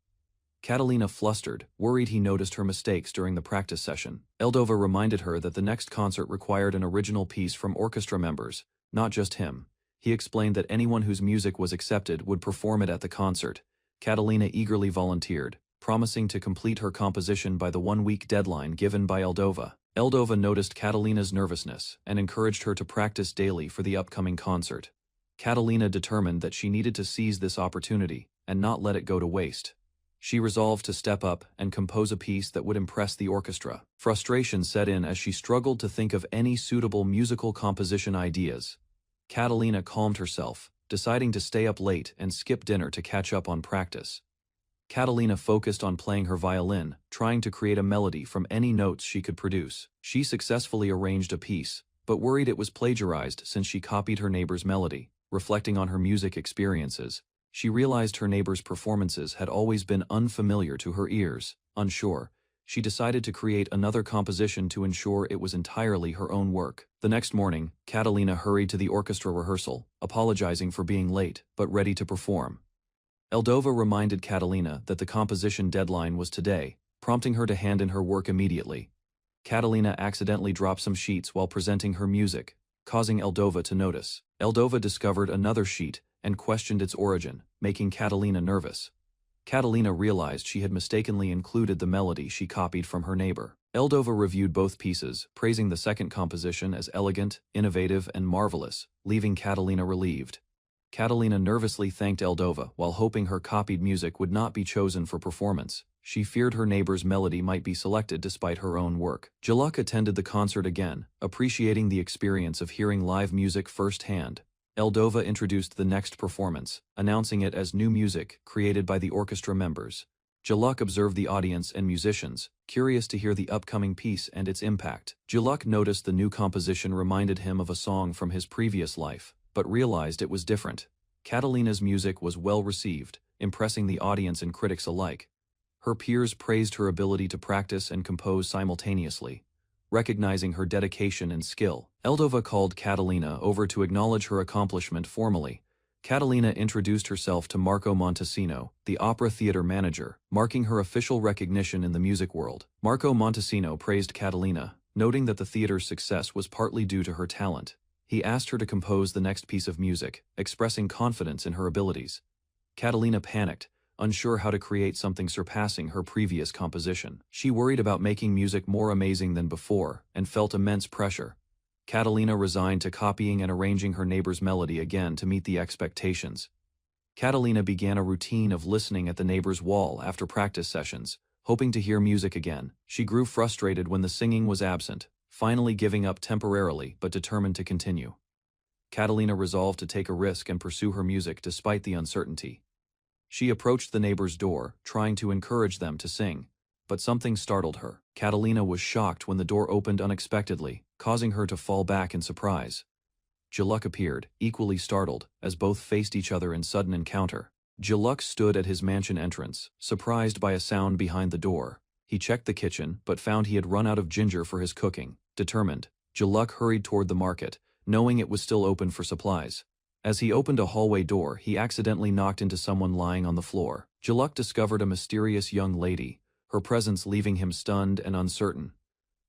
Catalina flustered, worried he noticed her mistakes during the practice session. Eldova reminded her that the next concert required an original piece from orchestra members, not just him. He explained that anyone whose music was accepted would perform it at the concert. Catalina eagerly volunteered, promising to complete her composition by the one-week deadline given by Eldova. Eldova noticed Catalina's nervousness and encouraged her to practice daily for the upcoming concert. Catalina determined that she needed to seize this opportunity and not let it go to waste. She resolved to step up and compose a piece that would impress the orchestra. Frustration set in as she struggled to think of any suitable musical composition ideas. Catalina calmed herself, deciding to stay up late and skip dinner to catch up on practice. Catalina focused on playing her violin, trying to create a melody from any notes she could produce. She successfully arranged a piece, but worried it was plagiarized since she copied her neighbor's melody. Reflecting on her music experiences, she realized her neighbor's performances had always been unfamiliar to her ears. Unsure, she decided to create another composition to ensure it was entirely her own work. The next morning, Catalina hurried to the orchestra rehearsal, apologizing for being late, but ready to perform. Eldova reminded Catalina that the composition deadline was today, prompting her to hand in her work immediately. Catalina accidentally dropped some sheets while presenting her music, causing Eldova to notice. Eldova discovered another sheet and questioned its origin, making Catalina nervous. Catalina realized she had mistakenly included the melody she copied from her neighbor. Eldova reviewed both pieces, praising the second composition as elegant, innovative, and marvelous, leaving Catalina relieved. Catalina nervously thanked Eldova while hoping her copied music would not be chosen for performance. She feared her neighbor's melody might be selected despite her own work. Jaluk attended the concert again, appreciating the experience of hearing live music firsthand. Eldova introduced the next performance, announcing it as new music created by the orchestra members. Jaluk observed the audience and musicians, curious to hear the upcoming piece and its impact. Jaluk noticed the new composition reminded him of a song from his previous life, but realized it was different. Catalina's music was well received, impressing the audience and critics alike. Her peers praised her ability to practice and compose simultaneously, recognizing her dedication and skill. Eldova called Catalina over to acknowledge her accomplishment formally. Catalina introduced herself to Marco Montesino, the opera theater manager, marking her official recognition in the music world. Marco Montesino praised Catalina, noting that the theater's success was partly due to her talent. He asked her to compose the next piece of music, expressing confidence in her abilities. Catalina panicked, unsure how to create something surpassing her previous composition. She worried about making music more amazing than before, and felt immense pressure. Catalina resigned to copying and arranging her neighbor's melody again to meet the expectations. Catalina began a routine of listening at the neighbor's wall after practice sessions, hoping to hear music again. She grew frustrated when the singing was absent, finally giving up temporarily but determined to continue. Catalina resolved to take a risk and pursue her music despite the uncertainty. She approached the neighbor's door, trying to encourage them to sing, but something startled her. Catalina was shocked when the door opened unexpectedly, causing her to fall back in surprise. Jaluk appeared, equally startled, as both faced each other in sudden encounter. Jaluk stood at his mansion entrance, surprised by a sound behind the door. He checked the kitchen, but found he had run out of ginger for his cooking. Determined, Jaluk hurried toward the market, knowing it was still open for supplies. As he opened a hallway door, he accidentally knocked into someone lying on the floor. Jaluk discovered a mysterious young lady, her presence leaving him stunned and uncertain.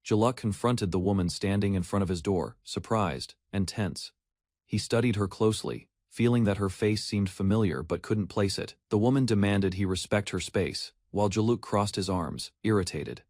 Jaluk confronted the woman standing in front of his door, surprised and tense. He studied her closely, feeling that her face seemed familiar but couldn't place it. The woman demanded he respect her space, while Jaluk crossed his arms, irritated.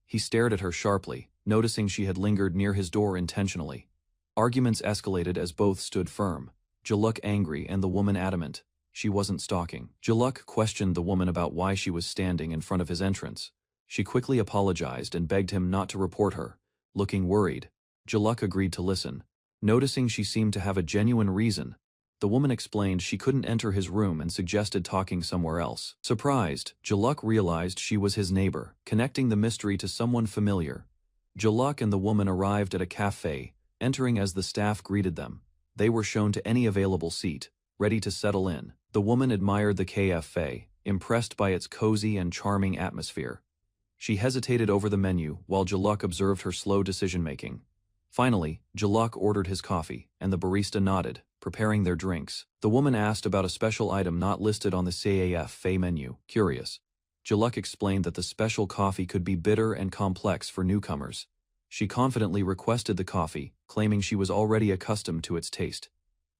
He stared at her sharply, noticing she had lingered near his door intentionally. Arguments escalated as both stood firm, Jaluk angry and the woman adamant she wasn't stalking. Jaluk questioned the woman about why she was standing in front of his entrance. She quickly apologized and begged him not to report her. Looking worried, Jaluk agreed to listen. Noticing she seemed to have a genuine reason, the woman explained she couldn't enter his room and suggested talking somewhere else. Surprised, Jaluk realized she was his neighbor, connecting the mystery to someone familiar. Jaluk and the woman arrived at a cafe, entering as the staff greeted them. They were shown to any available seat, ready to settle in. The woman admired the cafe, impressed by its cozy and charming atmosphere. She hesitated over the menu while Jaluk observed her slow decision-making. Finally, Jaluk ordered his coffee, and the barista nodded, preparing their drinks. The woman asked about a special item not listed on the cafe menu. Curious, Jaluk explained that the special coffee could be bitter and complex for newcomers. She confidently requested the coffee, claiming she was already accustomed to its taste.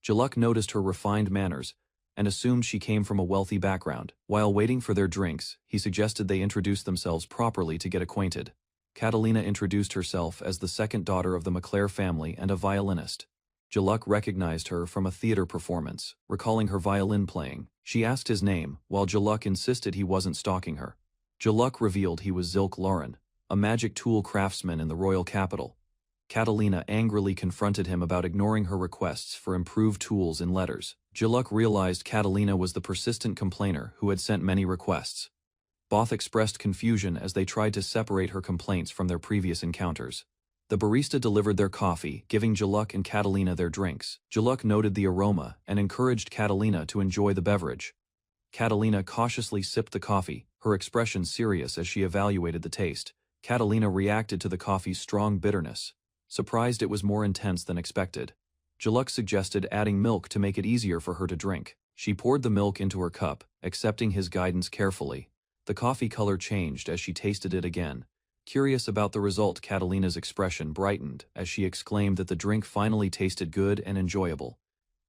Jaluk noticed her refined manners and assumed she came from a wealthy background. While waiting for their drinks, he suggested they introduce themselves properly to get acquainted. Catalina introduced herself as the second daughter of the McClare family and a violinist. Jaluk recognized her from a theater performance, recalling her violin playing. She asked his name, while Jaluk insisted he wasn't stalking her. Jaluk revealed he was Zilk Lauren, a magic tool craftsman in the royal capital. Catalina angrily confronted him about ignoring her requests for improved tools and letters. Jaluk realized Catalina was the persistent complainer who had sent many requests. Both expressed confusion as they tried to separate her complaints from their previous encounters. The barista delivered their coffee, giving Jaluk and Catalina their drinks. Jaluk noted the aroma and encouraged Catalina to enjoy the beverage. Catalina cautiously sipped the coffee, her expression serious as she evaluated the taste. Catalina reacted to the coffee's strong bitterness, surprised it was more intense than expected. Jaluk suggested adding milk to make it easier for her to drink. She poured the milk into her cup, accepting his guidance carefully. The coffee color changed as she tasted it again. Curious about the result, Catalina's expression brightened as she exclaimed that the drink finally tasted good and enjoyable.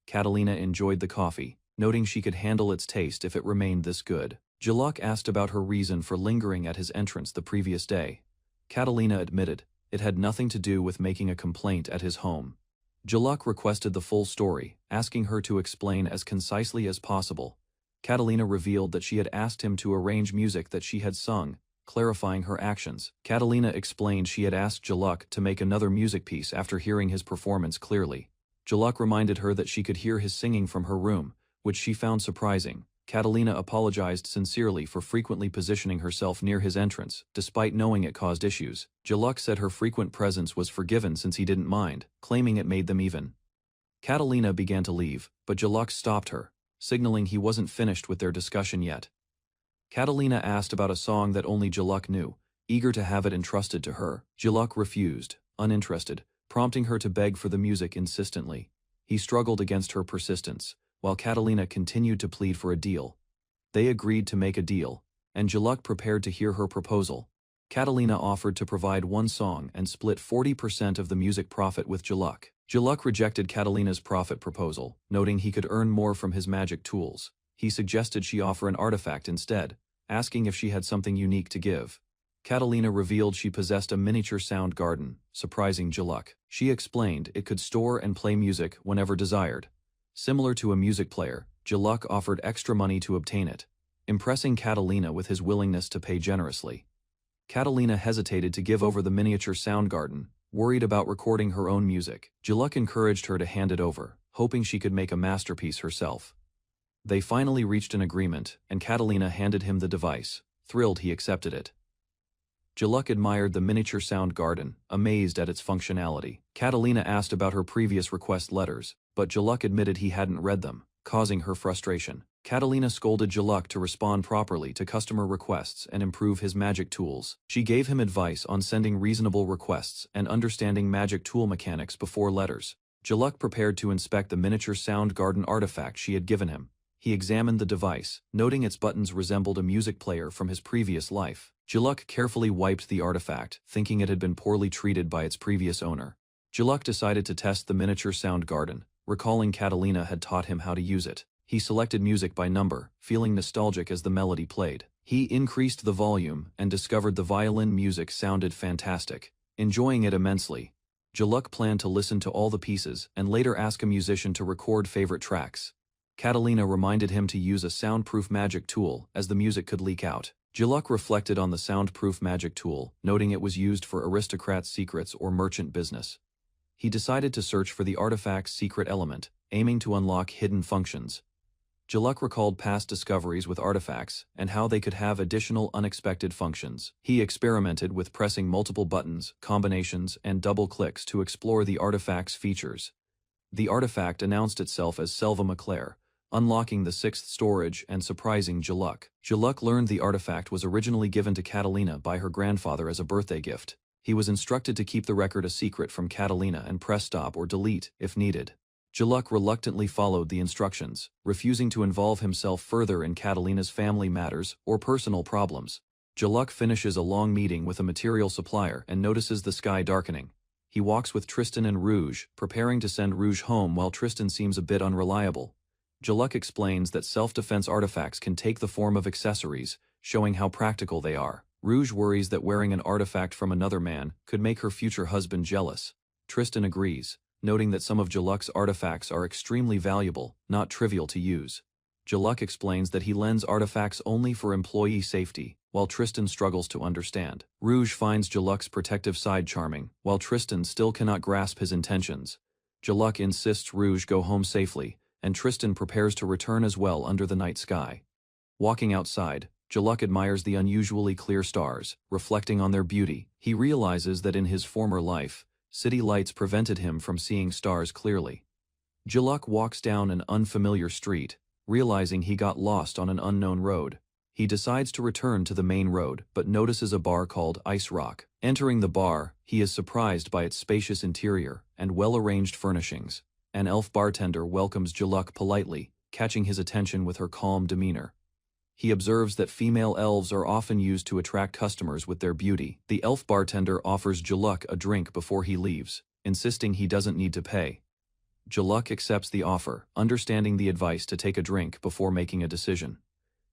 Catalina enjoyed the coffee, noting she could handle its taste if it remained this good. Jaluk asked about her reason for lingering at his entrance the previous day. Catalina admitted it had nothing to do with making a complaint at his home. Jaluk requested the full story, asking her to explain as concisely as possible. Catalina revealed that she had asked him to arrange music that she had sung, clarifying her actions. Catalina explained she had asked Jaluk to make another music piece after hearing his performance clearly. Jaluk reminded her that she could hear his singing from her room, which she found surprising. Catalina apologized sincerely for frequently positioning herself near his entrance, despite knowing it caused issues. Jaluk said her frequent presence was forgiven since he didn't mind, claiming it made them even. Catalina began to leave, but Jaluk stopped her, signaling he wasn't finished with their discussion yet. Catalina asked about a song that only Jaluk knew, eager to have it entrusted to her. Jaluk refused, uninterested, prompting her to beg for the music insistently. He struggled against her persistence, while Catalina continued to plead for a deal. They agreed to make a deal, and Jaluk prepared to hear her proposal. Catalina offered to provide one song and split 40% of the music profit with Jaluk. Jaluk rejected Catalina's profit proposal, noting he could earn more from his magic tools. He suggested she offer an artifact instead, asking if she had something unique to give. Catalina revealed she possessed a miniature sound garden, surprising Jaluk. She explained it could store and play music whenever desired. Similar to a music player, Jaluk offered extra money to obtain it, impressing Catalina with his willingness to pay generously. Catalina hesitated to give over the miniature sound garden, worried about recording her own music. Jaluk encouraged her to hand it over, hoping she could make a masterpiece herself. They finally reached an agreement, and Catalina handed him the device. Thrilled, he accepted it. Jaluk admired the miniature sound garden, amazed at its functionality. Catalina asked about her previous request letters, but Jaluk admitted he hadn't read them, causing her frustration. Catalina scolded Jaluk to respond properly to customer requests and improve his magic tools. She gave him advice on sending reasonable requests and understanding magic tool mechanics before letters. Jaluk prepared to inspect the miniature sound garden artifact she had given him. He examined the device, noting its buttons resembled a music player from his previous life. Jaluk carefully wiped the artifact, thinking it had been poorly treated by its previous owner. Jaluk decided to test the miniature sound garden, recalling Catalina had taught him how to use it. He selected music by number, feeling nostalgic as the melody played. He increased the volume and discovered the violin music sounded fantastic. Enjoying it immensely, Jaluk planned to listen to all the pieces and later ask a musician to record favorite tracks. Catalina reminded him to use a soundproof magic tool as the music could leak out. Jaluk reflected on the soundproof magic tool, noting it was used for aristocrats' secrets or merchant business. He decided to search for the artifact's secret element, aiming to unlock hidden functions. Jaluk recalled past discoveries with artifacts and how they could have additional unexpected functions. He experimented with pressing multiple buttons, combinations, and double clicks to explore the artifact's features. The artifact announced itself as Selva McClare, unlocking the sixth storage and surprising Jaluk. Jaluk learned the artifact was originally given to Catalina by her grandfather as a birthday gift. He was instructed to keep the record a secret from Catalina and press stop or delete if needed. Jaluk reluctantly followed the instructions, refusing to involve himself further in Catalina's family matters or personal problems. Jaluk finishes a long meeting with a material supplier and notices the sky darkening. He walks with Tristan and Rouge, preparing to send Rouge home while Tristan seems a bit unreliable. Jaluk explains that self-defense artifacts can take the form of accessories, showing how practical they are. Rouge worries that wearing an artifact from another man could make her future husband jealous. Tristan agrees, noting that some of Jaluk's artifacts are extremely valuable, not trivial to use. Jaluk explains that he lends artifacts only for employee safety, while Tristan struggles to understand. Rouge finds Jaluk's protective side charming, while Tristan still cannot grasp his intentions. Jaluk insists Rouge go home safely, and Tristan prepares to return as well under the night sky. Walking outside, Jaluk admires the unusually clear stars, reflecting on their beauty. He realizes that in his former life, city lights prevented him from seeing stars clearly. Jaluk walks down an unfamiliar street, realizing he got lost on an unknown road. He decides to return to the main road, but notices a bar called Ice Rock. Entering the bar, he is surprised by its spacious interior and well-arranged furnishings. An elf bartender welcomes Jaluk politely, catching his attention with her calm demeanor. He observes that female elves are often used to attract customers with their beauty. The elf bartender offers Jaluk a drink before he leaves, insisting he doesn't need to pay. Jaluk accepts the offer, understanding the advice to take a drink before making a decision.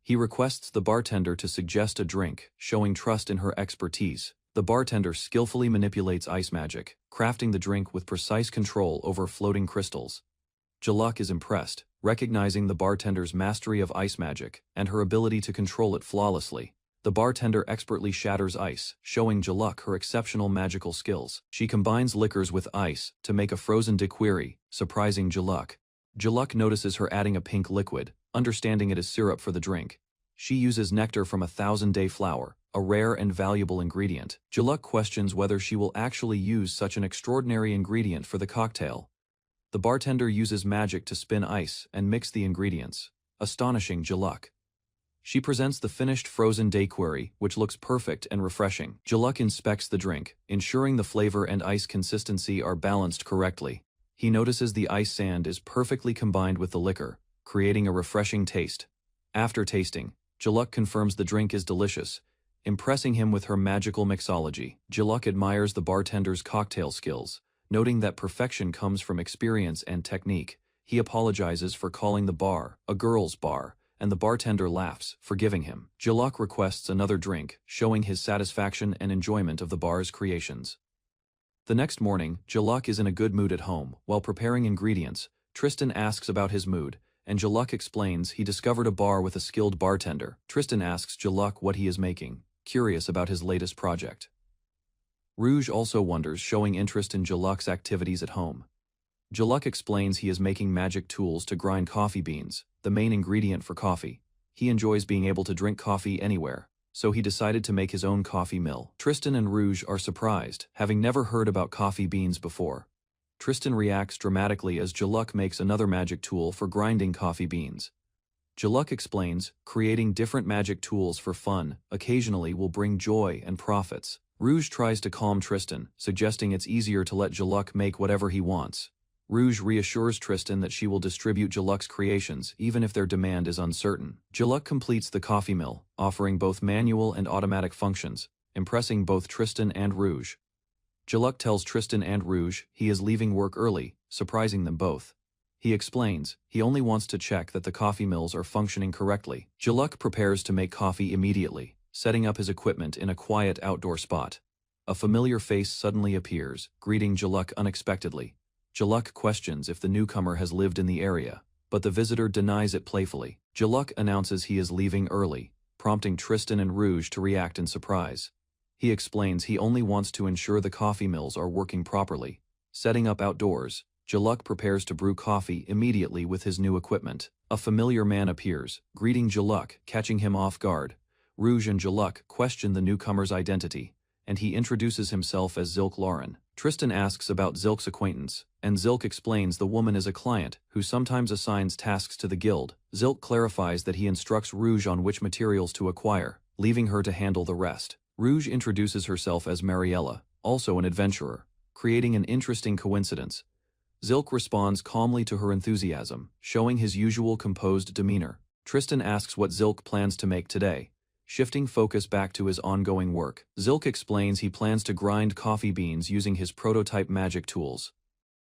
He requests the bartender to suggest a drink, showing trust in her expertise. The bartender skillfully manipulates ice magic, crafting the drink with precise control over floating crystals. Jaluk is impressed, recognizing the bartender's mastery of ice magic and her ability to control it flawlessly. The bartender expertly shatters ice, showing Jaluk her exceptional magical skills. She combines liquors with ice to make a frozen daiquiri, surprising Jaluk. Jaluk notices her adding a pink liquid, understanding it is syrup for the drink. She uses nectar from a 1000-day flower, a rare and valuable ingredient. Jaluk questions whether she will actually use such an extraordinary ingredient for the cocktail. The bartender uses magic to spin ice and mix the ingredients, astonishing Jaluk. She presents the finished frozen daiquiri, which looks perfect and refreshing. Jaluk inspects the drink, ensuring the flavor and ice consistency are balanced correctly. He notices the ice sand is perfectly combined with the liquor, creating a refreshing taste. After tasting, Jaluk confirms the drink is delicious, impressing him with her magical mixology. Jaluk admires the bartender's cocktail skills, noting that perfection comes from experience and technique. He apologizes for calling the bar a girl's bar, and the bartender laughs, forgiving him. Jaluk requests another drink, showing his satisfaction and enjoyment of the bar's creations. The next morning, Jaluk is in a good mood at home. While preparing ingredients, Tristan asks about his mood, and Jaluk explains he discovered a bar with a skilled bartender. Tristan asks Jaluk what he is making, curious about his latest project. Rouge also wonders, showing interest in Jaluk's activities at home. Jaluk explains he is making magic tools to grind coffee beans, the main ingredient for coffee. He enjoys being able to drink coffee anywhere, so he decided to make his own coffee mill. Tristan and Rouge are surprised, having never heard about coffee beans before. Tristan reacts dramatically as Jaluk makes another magic tool for grinding coffee beans. Jaluk explains, creating different magic tools for fun occasionally will bring joy and profits. Rouge tries to calm Tristan, suggesting it's easier to let Jaluk make whatever he wants. Rouge reassures Tristan that she will distribute Jaluk's creations even if their demand is uncertain. Jaluk completes the coffee mill, offering both manual and automatic functions, impressing both Tristan and Rouge. Jaluk tells Tristan and Rouge he is leaving work early, surprising them both. He explains he only wants to check that the coffee mills are functioning correctly. Jaluk prepares to make coffee immediately, setting up his equipment in a quiet outdoor spot. A familiar face suddenly appears, greeting Jaluk unexpectedly. Jaluk questions if the newcomer has lived in the area, but the visitor denies it playfully. Jaluk announces he is leaving early, prompting Tristan and Rouge to react in surprise. He explains he only wants to ensure the coffee mills are working properly. Setting up outdoors, Jaluk prepares to brew coffee immediately with his new equipment. A familiar man appears, greeting Jaluk, catching him off guard. Rouge and Jaluk question the newcomer's identity, and he introduces himself as Zilk Lauren. Tristan asks about Zilk's acquaintance, and Zilk explains the woman is a client who sometimes assigns tasks to the guild. Zilk clarifies that he instructs Rouge on which materials to acquire, leaving her to handle the rest. Rouge introduces herself as Mariella, also an adventurer, creating an interesting coincidence. Zilk responds calmly to her enthusiasm, showing his usual composed demeanor. Tristan asks what Zilk plans to make today, shifting focus back to his ongoing work. Zilk explains he plans to grind coffee beans using his prototype magic tools.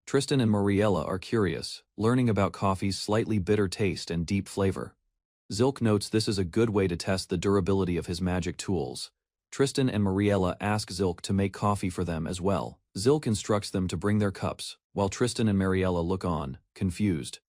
Tristan and Mariella are curious, learning about coffee's slightly bitter taste and deep flavor. Zilk notes this is a good way to test the durability of his magic tools. Tristan and Mariella ask Zilk to make coffee for them as well. Zilk instructs them to bring their cups, while Tristan and Mariella look on, confused.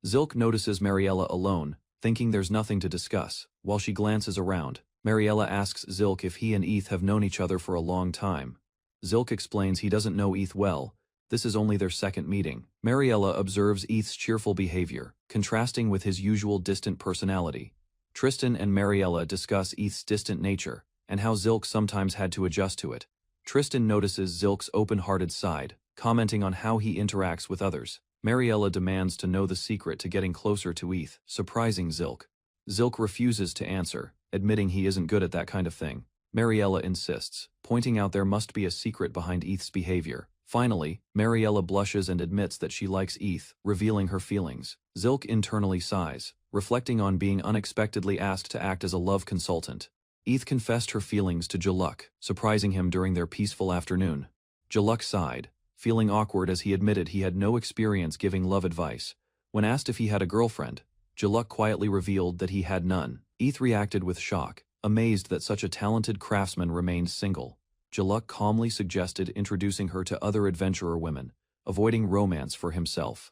Zilk notices Mariella alone, thinking there's nothing to discuss. While she glances around, Mariella asks Zilk if he and Eth have known each other for a long time. Zilk explains he doesn't know Eth well, this is only their second meeting. Mariella observes Eth's cheerful behavior, contrasting with his usual distant personality. Tristan and Mariella discuss Eth's distant nature, and how Zilk sometimes had to adjust to it. Tristan notices Zilk's open-hearted side, commenting on how he interacts with others. Mariella demands to know the secret to getting closer to Eth, surprising Zilk. Zilk refuses to answer, admitting he isn't good at that kind of thing. Mariella insists, pointing out there must be a secret behind Eth's behavior. Finally, Mariella blushes and admits that she likes Eth, revealing her feelings. Zilk internally sighs, reflecting on being unexpectedly asked to act as a love consultant. Eth confessed her feelings to Jaluk, surprising him during their peaceful afternoon. Jaluk sighed, feeling awkward as he admitted he had no experience giving love advice. When asked if he had a girlfriend, Jaluk quietly revealed that he had none. Eth reacted with shock, amazed that such a talented craftsman remained single. Jaluk calmly suggested introducing her to other adventurer women, avoiding romance for himself.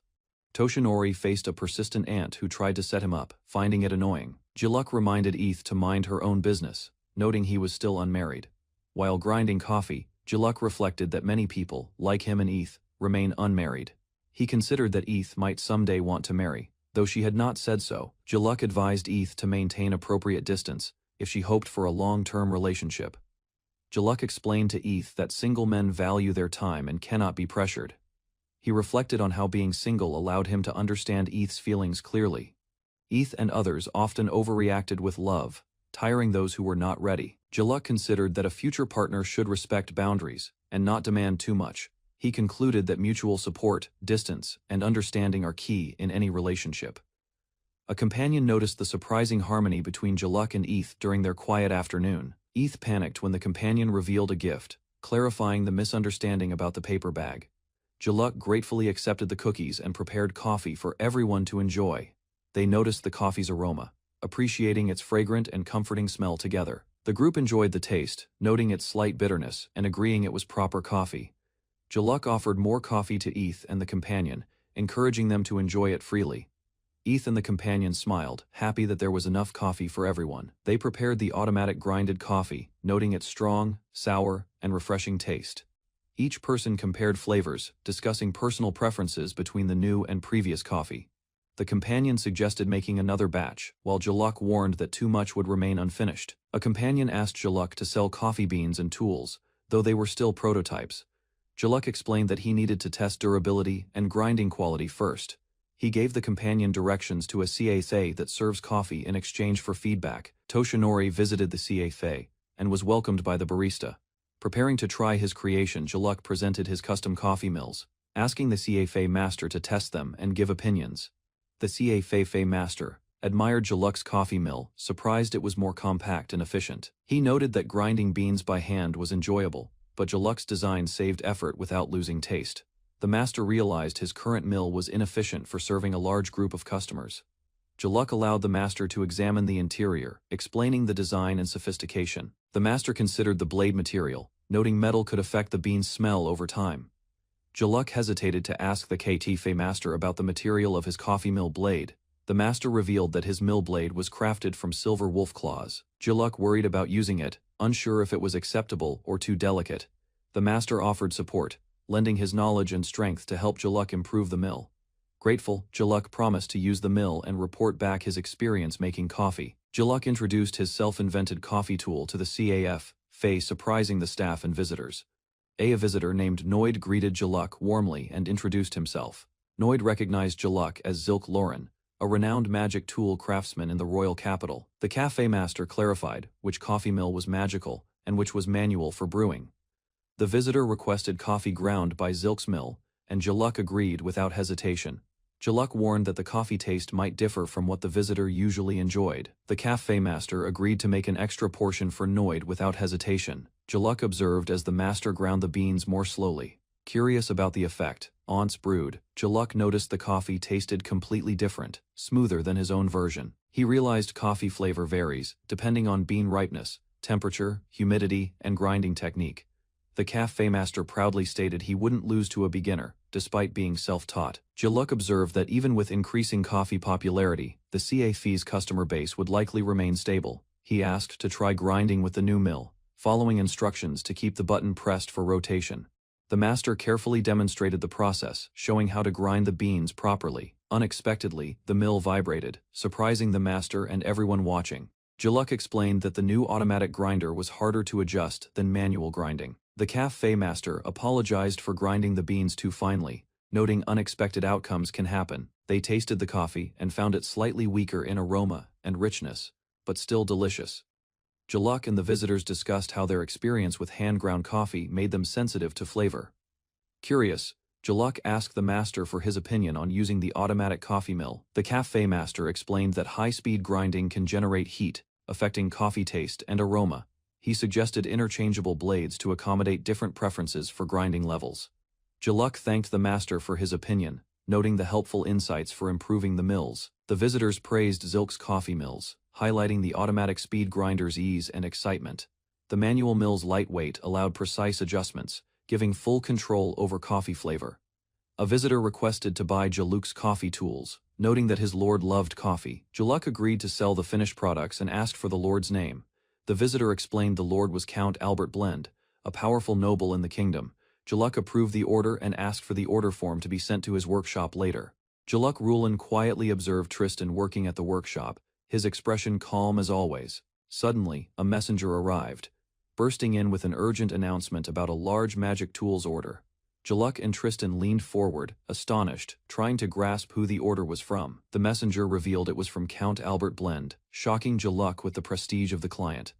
Toshinori faced a persistent aunt who tried to set him up, finding it annoying. Juluk reminded Eth to mind her own business, noting he was still unmarried. While grinding coffee, Juluk reflected that many people, like him and Eth, remain unmarried. He considered that Eth might someday want to marry. Though she had not said so, Juluk advised Eth to maintain appropriate distance if she hoped for a long-term relationship. Juluk explained to Eth that single men value their time and cannot be pressured. He reflected on how being single allowed him to understand Eth's feelings clearly. Eth and others often overreacted with love, tiring those who were not ready. Juluk considered that a future partner should respect boundaries and not demand too much. He concluded that mutual support, distance, and understanding are key in any relationship. A companion noticed the surprising harmony between Juluk and Eth during their quiet afternoon. Eth panicked when the companion revealed a gift, clarifying the misunderstanding about the paper bag. Juluk gratefully accepted the cookies and prepared coffee for everyone to enjoy. They noticed the coffee's aroma, appreciating its fragrant and comforting smell together. The group enjoyed the taste, noting its slight bitterness and agreeing it was proper coffee. Juluk offered more coffee to Eth and the companion, encouraging them to enjoy it freely. Eth and the companion smiled, happy that there was enough coffee for everyone. They prepared the automatic grinded coffee, noting its strong, sour, and refreshing taste. Each person compared flavors, discussing personal preferences between the new and previous coffee. The companion suggested making another batch, while Juluk warned that too much would remain unfinished. A companion asked Juluk to sell coffee beans and tools, though they were still prototypes. Juluk explained that he needed to test durability and grinding quality first. He gave the companion directions to a cafe that serves coffee in exchange for feedback. Toshinori visited the cafe and was welcomed by the barista. Preparing to try his creation, Juluk presented his custom coffee mills, asking the cafe master to test them and give opinions. The cafe master admired Juluk's coffee mill, surprised it was more compact and efficient. He noted that grinding beans by hand was enjoyable, but Juluk's design saved effort without losing taste. The master realized his current mill was inefficient for serving a large group of customers. Juluk allowed the master to examine the interior, explaining the design and sophistication. The master considered the blade material, noting metal could affect the bean's smell over time. Juluk hesitated to ask the cafe master about the material of his coffee mill blade. The master revealed that his mill blade was crafted from silver wolf claws. Juluk worried about using it, unsure if it was acceptable or too delicate. The master offered support, lending his knowledge and strength to help Juluk improve the mill. Grateful, Juluk promised to use the mill and report back his experience making coffee. Juluk introduced his self-invented coffee tool to the cafe, surprising the staff and visitors. A visitor named Noid greeted Juluk warmly and introduced himself. Noid recognized Juluk as Zilk Loren, a renowned magic tool craftsman in the royal capital. The cafe master clarified which coffee mill was magical and which was manual for brewing. The visitor requested coffee ground by Zilk's mill, and Juluk agreed without hesitation. Juluk warned that the coffee taste might differ from what the visitor usually enjoyed. The cafe master agreed to make an extra portion for Noid without hesitation. Juluk observed as the master ground the beans more slowly. Curious about the effect, once brewed, Juluk noticed the coffee tasted completely different, smoother than his own version. He realized coffee flavor varies, depending on bean ripeness, temperature, humidity, and grinding technique. The cafe master proudly stated he wouldn't lose to a beginner, despite being self-taught. Juluk observed that even with increasing coffee popularity, the cafe's customer base would likely remain stable. He asked to try grinding with the new mill, following instructions to keep the button pressed for rotation. The master carefully demonstrated the process, showing how to grind the beans properly. Unexpectedly, the mill vibrated, surprising the master and everyone watching. Juluk explained that the new automatic grinder was harder to adjust than manual grinding. The cafe master apologized for grinding the beans too finely, noting unexpected outcomes can happen. They tasted the coffee and found it slightly weaker in aroma and richness, but still delicious. Juluk and the visitors discussed how their experience with hand-ground coffee made them sensitive to flavor. Curious, Juluk asked the master for his opinion on using the automatic coffee mill. The cafe master explained that high-speed grinding can generate heat, affecting coffee taste and aroma. He suggested interchangeable blades to accommodate different preferences for grinding levels. Juluk thanked the master for his opinion, noting the helpful insights for improving the mills. The visitors praised Zilk's coffee mills, highlighting the automatic speed grinder's ease and excitement. The manual mill's lightweight allowed precise adjustments, giving full control over coffee flavor. A visitor requested to buy Jaluk's coffee tools, noting that his lord loved coffee. Jaluk agreed to sell the finished products and asked for the lord's name. The visitor explained the lord was Count Albert Blend, a powerful noble in the kingdom. Jaluk approved the order and asked for the order form to be sent to his workshop later. Jaluk Rulin quietly observed Tristan working at the workshop, his expression calm as always. Suddenly, a messenger arrived, bursting in with an urgent announcement about a large magic tools order. Jaluk and Tristan leaned forward, astonished, trying to grasp who the order was from. The messenger revealed it was from Count Albert Blend, shocking Jaluk with the prestige of the client.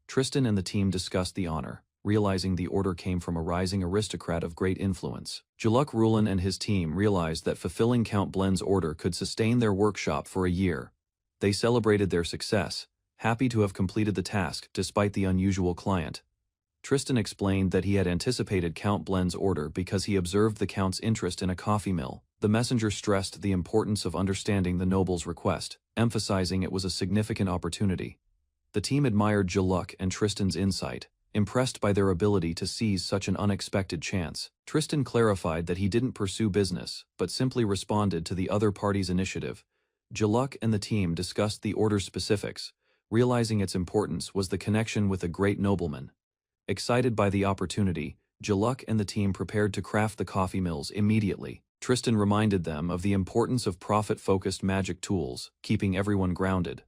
Tristan and the team discussed the honor, realizing the order came from a rising aristocrat of great influence. Jaluk Rulin and his team realized that fulfilling Count Blend's order could sustain their workshop for a year. They celebrated their success, happy to have completed the task despite the unusual client. Tristan explained that he had anticipated Count Blend's order because he observed the Count's interest in a coffee mill. The messenger stressed the importance of understanding the noble's request, emphasizing it was a significant opportunity. The team admired Jaluk and Tristan's insight, impressed by their ability to seize such an unexpected chance. Tristan clarified that he didn't pursue business, but simply responded to the other party's initiative. Jaluk and the team discussed the order's specifics, realizing its importance was the connection with a great nobleman. Excited by the opportunity, Jaluk and the team prepared to craft the coffee mills immediately. Tristan reminded them of the importance of profit-focused magic tools, keeping everyone grounded.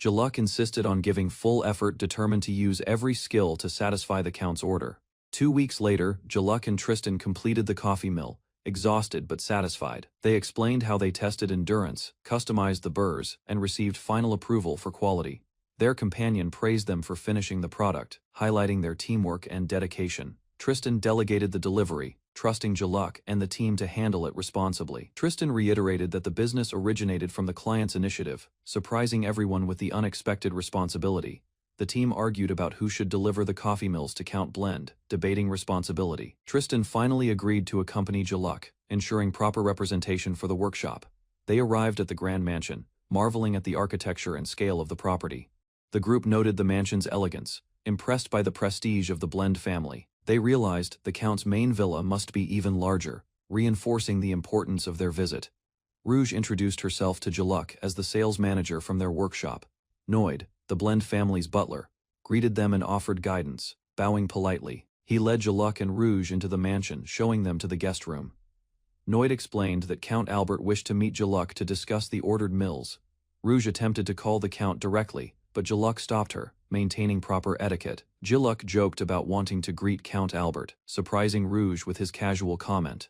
Jaluk insisted on giving full effort, determined to use every skill to satisfy the Count's order. 2 weeks later, Jaluk and Tristan completed the coffee mill, exhausted but satisfied. They explained how they tested endurance, customized the burrs, and received final approval for quality. Their companion praised them for finishing the product, highlighting their teamwork and dedication. Tristan delegated the delivery, trusting Jaluk and the team to handle it responsibly. Tristan reiterated that the business originated from the client's initiative, surprising everyone with the unexpected responsibility. The team argued about who should deliver the coffee mills to Count Blend, debating responsibility. Tristan finally agreed to accompany Jaluk, ensuring proper representation for the workshop. They arrived at the grand mansion, marveling at the architecture and scale of the property. The group noted the mansion's elegance, impressed by the prestige of the Blend family. They realized the Count's main villa must be even larger, reinforcing the importance of their visit. Rouge introduced herself to Jaluk as the sales manager from their workshop. Noid, the Blend family's butler, greeted them and offered guidance, bowing politely. He led Jaluk and Rouge into the mansion, showing them to the guest room. Noid explained that Count Albert wished to meet Jaluk to discuss the ordered mills. Rouge attempted to call the Count directly, but Jaluk stopped her, maintaining proper etiquette. Jaluk joked about wanting to greet Count Albert, surprising Rouge with his casual comment.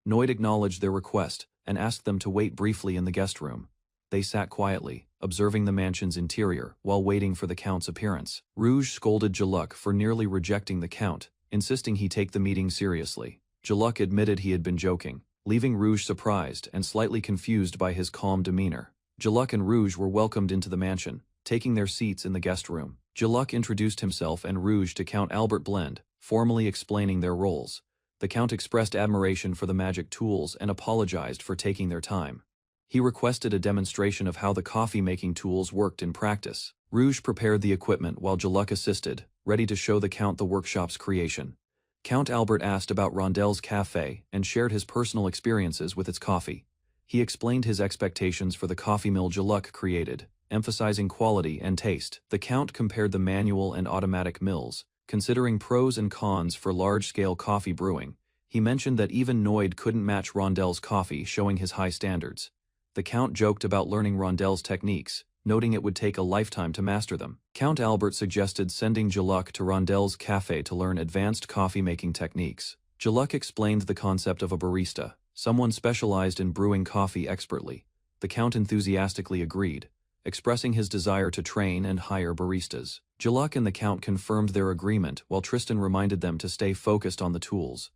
Noid acknowledged their request and asked them to wait briefly in the guest room. They sat quietly, observing the mansion's interior while waiting for the Count's appearance. Rouge scolded Jaluk for nearly rejecting the Count, insisting he take the meeting seriously. Jaluk admitted he had been joking, leaving Rouge surprised and slightly confused by his calm demeanor. Jaluk and Rouge were welcomed into the mansion, taking their seats in the guest room. Jaluk introduced himself and Rouge to Count Albert Blend, formally explaining their roles. The Count expressed admiration for the magic tools and apologized for taking their time. He requested a demonstration of how the coffee-making tools worked in practice. Rouge prepared the equipment while Jaluk assisted, ready to show the Count the workshop's creation. Count Albert asked about Rondel's cafe and shared his personal experiences with its coffee. He explained his expectations for the coffee mill Jaluk created, emphasizing quality and taste. The Count compared the manual and automatic mills, considering pros and cons for large-scale coffee brewing. He mentioned that even Noid couldn't match Rondel's coffee, showing his high standards. The Count joked about learning Rondel's techniques, noting it would take a lifetime to master them. Count Albert suggested sending Jaluk to Rondel's cafe to learn advanced coffee-making techniques. Jaluk explained the concept of a barista, someone specialized in brewing coffee expertly. The Count enthusiastically agreed, expressing his desire to train and hire baristas. Jaluk and the Count confirmed their agreement while Tristan reminded them to stay focused on the tools.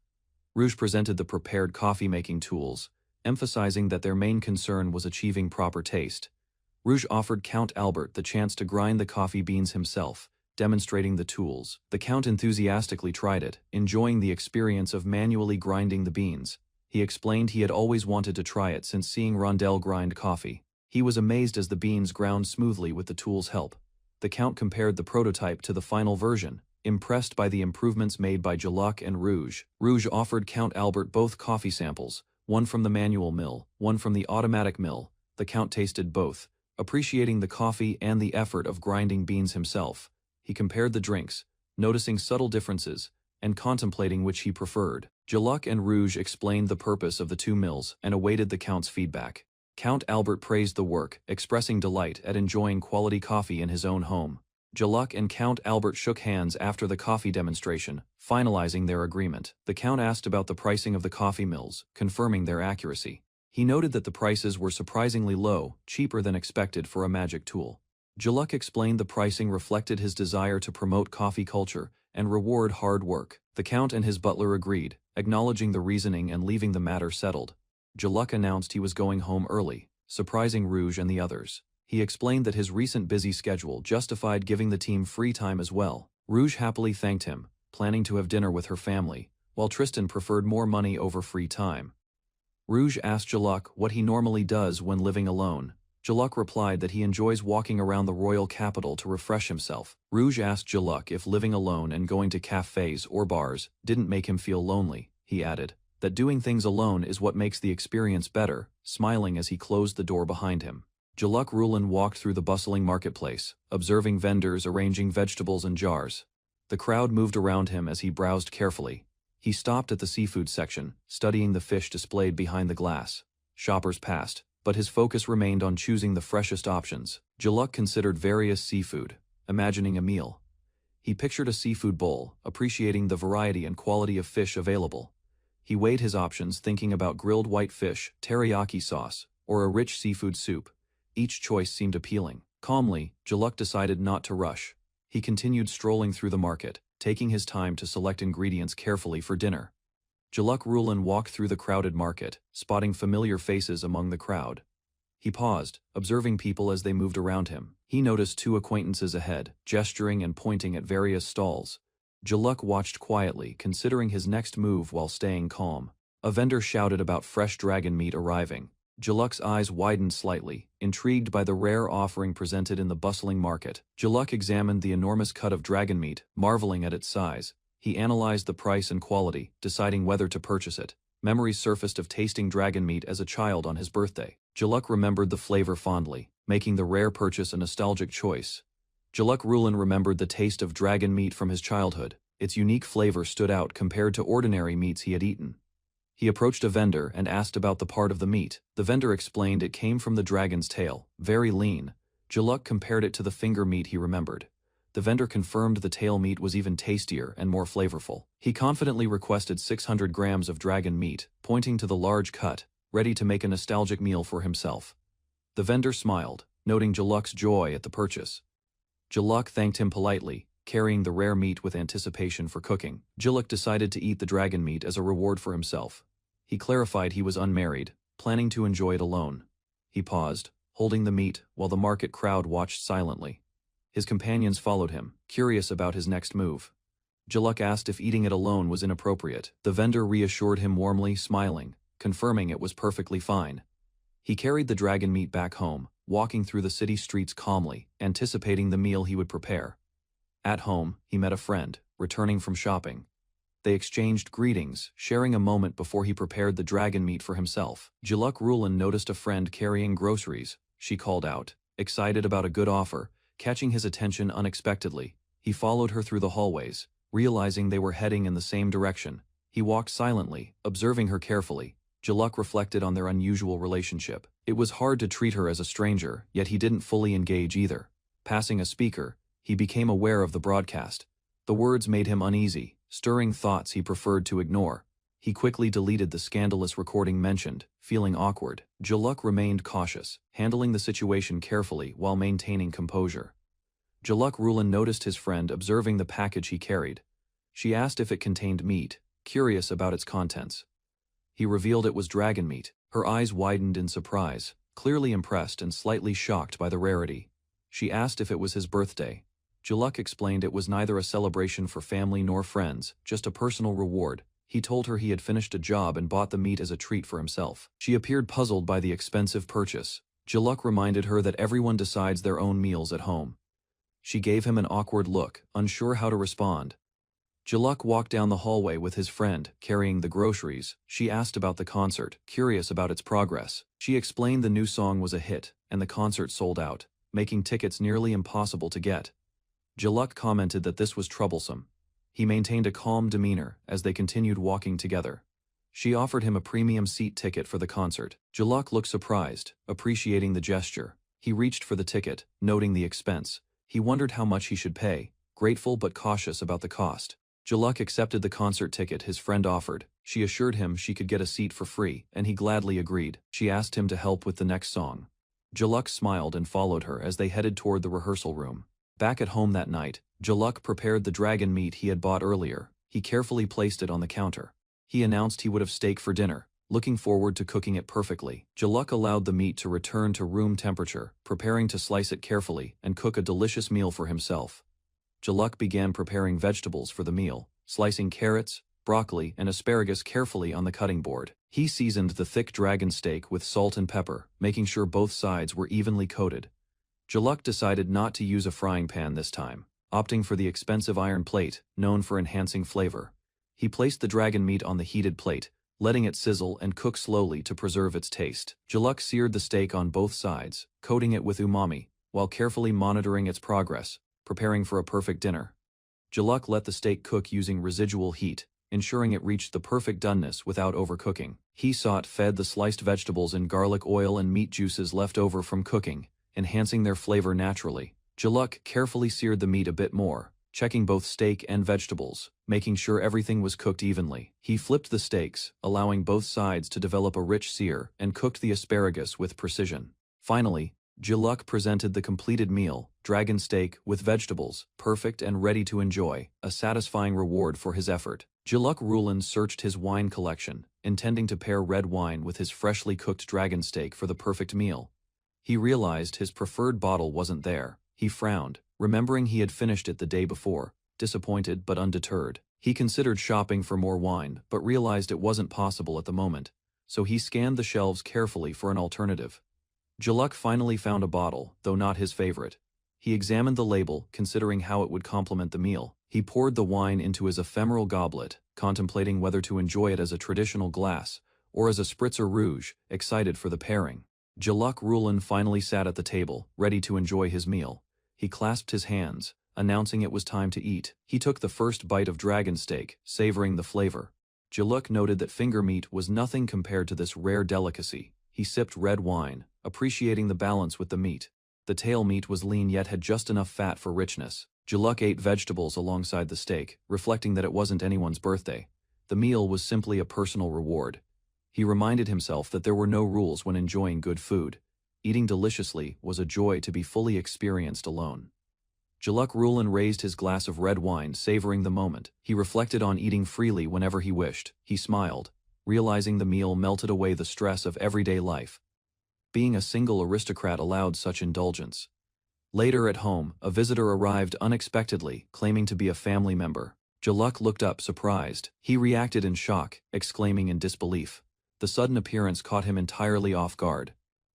Rouge presented the prepared coffee-making tools, emphasizing that their main concern was achieving proper taste. Rouge offered Count Albert the chance to grind the coffee beans himself, demonstrating the tools. The Count enthusiastically tried it, enjoying the experience of manually grinding the beans. He explained he had always wanted to try it since seeing Rondel grind coffee. He was amazed as the beans ground smoothly with the tool's help. The Count compared the prototype to the final version, impressed by the improvements made by Jaluk and Rouge. Rouge offered Count Albert both coffee samples, one from the manual mill, one from the automatic mill. The Count tasted both, appreciating the coffee and the effort of grinding beans himself. He compared the drinks, noticing subtle differences, and contemplating which he preferred. Jaluk and Rouge explained the purpose of the two mills and awaited the Count's feedback. Count Albert praised the work, expressing delight at enjoying quality coffee in his own home. Jaluk and Count Albert shook hands after the coffee demonstration, finalizing their agreement. The Count asked about the pricing of the coffee mills, confirming their accuracy. He noted that the prices were surprisingly low, cheaper than expected for a magic tool. Jaluk explained the pricing reflected his desire to promote coffee culture and reward hard work. The Count and his butler agreed, acknowledging the reasoning and leaving the matter settled. Jaluk announced he was going home early, surprising Rouge and the others. He explained that his recent busy schedule justified giving the team free time as well. Rouge happily thanked him, planning to have dinner with her family, while Tristan preferred more money over free time. Rouge asked Jaluk what he normally does when living alone. Jaluk replied that he enjoys walking around the royal capital to refresh himself. Rouge asked Jaluk if living alone and going to cafes or bars didn't make him feel lonely. He added that doing things alone is what makes the experience better, smiling as he closed the door behind him. Jaluk Rulin walked through the bustling marketplace, observing vendors arranging vegetables in jars. The crowd moved around him as he browsed carefully. He stopped at the seafood section, studying the fish displayed behind the glass. Shoppers passed, but his focus remained on choosing the freshest options. Jaluk considered various seafood, imagining a meal. He pictured a seafood bowl, appreciating the variety and quality of fish available. He weighed his options, thinking about grilled white fish, teriyaki sauce, or a rich seafood soup. Each choice seemed appealing. Calmly, Jaluk decided not to rush. He continued strolling through the market, taking his time to select ingredients carefully for dinner. Jaluk Rulin walked through the crowded market, spotting familiar faces among the crowd. He paused, observing people as they moved around him. He noticed two acquaintances ahead, gesturing and pointing at various stalls. Jaluk watched quietly, considering his next move while staying calm. A vendor shouted about fresh dragon meat arriving. Jaluk's eyes widened slightly, intrigued by the rare offering presented in the bustling market. Jaluk examined the enormous cut of dragon meat, marveling at its size. He analyzed the price and quality, deciding whether to purchase it. Memories surfaced of tasting dragon meat as a child on his birthday. Jaluk remembered the flavor fondly, making the rare purchase a nostalgic choice. Jaluk Rulin remembered the taste of dragon meat from his childhood. Its unique flavor stood out compared to ordinary meats he had eaten. He approached a vendor and asked about the part of the meat. The vendor explained it came from the dragon's tail, very lean. Jaluk compared it to the finger meat he remembered. The vendor confirmed the tail meat was even tastier and more flavorful. He confidently requested 600 grams of dragon meat, pointing to the large cut, ready to make a nostalgic meal for himself. The vendor smiled, noting Jaluk's joy at the purchase. Jaluk thanked him politely, carrying the rare meat with anticipation for cooking. Jaluk decided to eat the dragon meat as a reward for himself. He clarified he was unmarried, planning to enjoy it alone. He paused, holding the meat, while the market crowd watched silently. His companions followed him, curious about his next move. Jaluk asked if eating it alone was inappropriate. The vendor reassured him warmly, smiling, confirming it was perfectly fine. He carried the dragon meat back home, walking through the city streets calmly, anticipating the meal he would prepare. At home, he met a friend, returning from shopping. They exchanged greetings, sharing a moment before he prepared the dragon meat for himself. Jaluk Rulin noticed a friend carrying groceries. She called out, excited about a good offer, catching his attention unexpectedly. He followed her through the hallways, realizing they were heading in the same direction. He walked silently, observing her carefully. Jaluk reflected on their unusual relationship. It was hard to treat her as a stranger, yet he didn't fully engage either. Passing a speaker, he became aware of the broadcast. The words made him uneasy, stirring thoughts he preferred to ignore. He quickly deleted the scandalous recording mentioned, feeling awkward. Jaluk remained cautious, handling the situation carefully while maintaining composure. Jaluk Rulin noticed his friend observing the package he carried. She asked if it contained meat, curious about its contents. He revealed it was dragon meat. Her eyes widened in surprise, clearly impressed and slightly shocked by the rarity. She asked if it was his birthday. Jaluk explained it was neither a celebration for family nor friends, just a personal reward. He told her he had finished a job and bought the meat as a treat for himself. She appeared puzzled by the expensive purchase. Jaluk reminded her that everyone decides their own meals at home. She gave him an awkward look, unsure how to respond. Jaluk walked down the hallway with his friend, carrying the groceries. She asked about the concert, curious about its progress. She explained the new song was a hit, and the concert sold out, making tickets nearly impossible to get. Jaluk commented that this was troublesome. He maintained a calm demeanor as they continued walking together. She offered him a premium seat ticket for the concert. Jaluk looked surprised, appreciating the gesture. He reached for the ticket, noting the expense. He wondered how much he should pay, grateful but cautious about the cost. Jaluk accepted the concert ticket his friend offered. She assured him she could get a seat for free, and he gladly agreed. She asked him to help with the next song. Jaluk smiled and followed her as they headed toward the rehearsal room. Back at home that night, Jaluk prepared the dragon meat he had bought earlier. He carefully placed it on the counter. He announced he would have steak for dinner, looking forward to cooking it perfectly. Jaluk allowed the meat to return to room temperature, preparing to slice it carefully and cook a delicious meal for himself. Jaluk began preparing vegetables for the meal, slicing carrots, broccoli, and asparagus carefully on the cutting board. He seasoned the thick dragon steak with salt and pepper, making sure both sides were evenly coated. Jaluk decided not to use a frying pan this time, opting for the expensive iron plate, known for enhancing flavor. He placed the dragon meat on the heated plate, letting it sizzle and cook slowly to preserve its taste. Jaluk seared the steak on both sides, coating it with umami, while carefully monitoring its progress, preparing for a perfect dinner. Jaluk let the steak cook using residual heat, ensuring it reached the perfect doneness without overcooking. He fed the sliced vegetables in garlic oil and meat juices left over from cooking, enhancing their flavor naturally. Jaluk carefully seared the meat a bit more, checking both steak and vegetables, making sure everything was cooked evenly. He flipped the steaks, allowing both sides to develop a rich sear, and cooked the asparagus with precision. Finally, Jaluk presented the completed meal, dragon steak with vegetables, perfect and ready to enjoy, a satisfying reward for his effort. Jaluk Rulan searched his wine collection, intending to pair red wine with his freshly cooked dragon steak for the perfect meal. He realized his preferred bottle wasn't there. He frowned, remembering he had finished it the day before, disappointed but undeterred. He considered shopping for more wine, but realized it wasn't possible at the moment, so he scanned the shelves carefully for an alternative. Jaluk finally found a bottle, though not his favorite. He examined the label, considering how it would complement the meal. He poured the wine into his ephemeral goblet, contemplating whether to enjoy it as a traditional glass, or as a spritzer rouge, excited for the pairing. Jaluk Rulan finally sat at the table, ready to enjoy his meal. He clasped his hands, announcing it was time to eat. He took the first bite of dragon steak, savoring the flavor. Jaluk noted that finger meat was nothing compared to this rare delicacy. He sipped red wine, appreciating the balance with the meat. The tail meat was lean yet had just enough fat for richness. Jaluk ate vegetables alongside the steak, reflecting that it wasn't anyone's birthday. The meal was simply a personal reward. He reminded himself that there were no rules when enjoying good food. Eating deliciously was a joy to be fully experienced alone. Jaluk Rulan raised his glass of red wine, savoring the moment. He reflected on eating freely whenever he wished. He smiled, realizing the meal melted away the stress of everyday life. Being a single aristocrat allowed such indulgence. Later at home, a visitor arrived unexpectedly, claiming to be a family member. Jaluk looked up, surprised. He reacted in shock, exclaiming in disbelief. The sudden appearance caught him entirely off guard.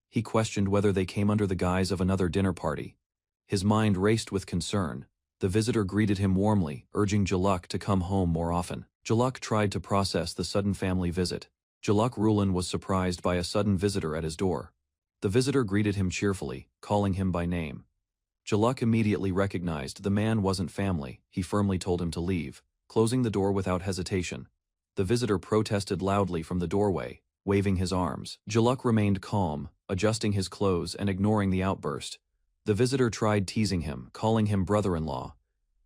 He questioned whether they came under the guise of another dinner party. His mind raced with concern. The visitor greeted him warmly, urging Jaluk to come home more often. Jaluk tried to process the sudden family visit. Jaluk Rulan was surprised by a sudden visitor at his door. The visitor greeted him cheerfully, calling him by name. Jaluk immediately recognized the man wasn't family. He firmly told him to leave, closing the door without hesitation. The visitor protested loudly from the doorway, waving his arms. Jaluk remained calm, adjusting his clothes and ignoring the outburst. The visitor tried teasing him, calling him brother-in-law.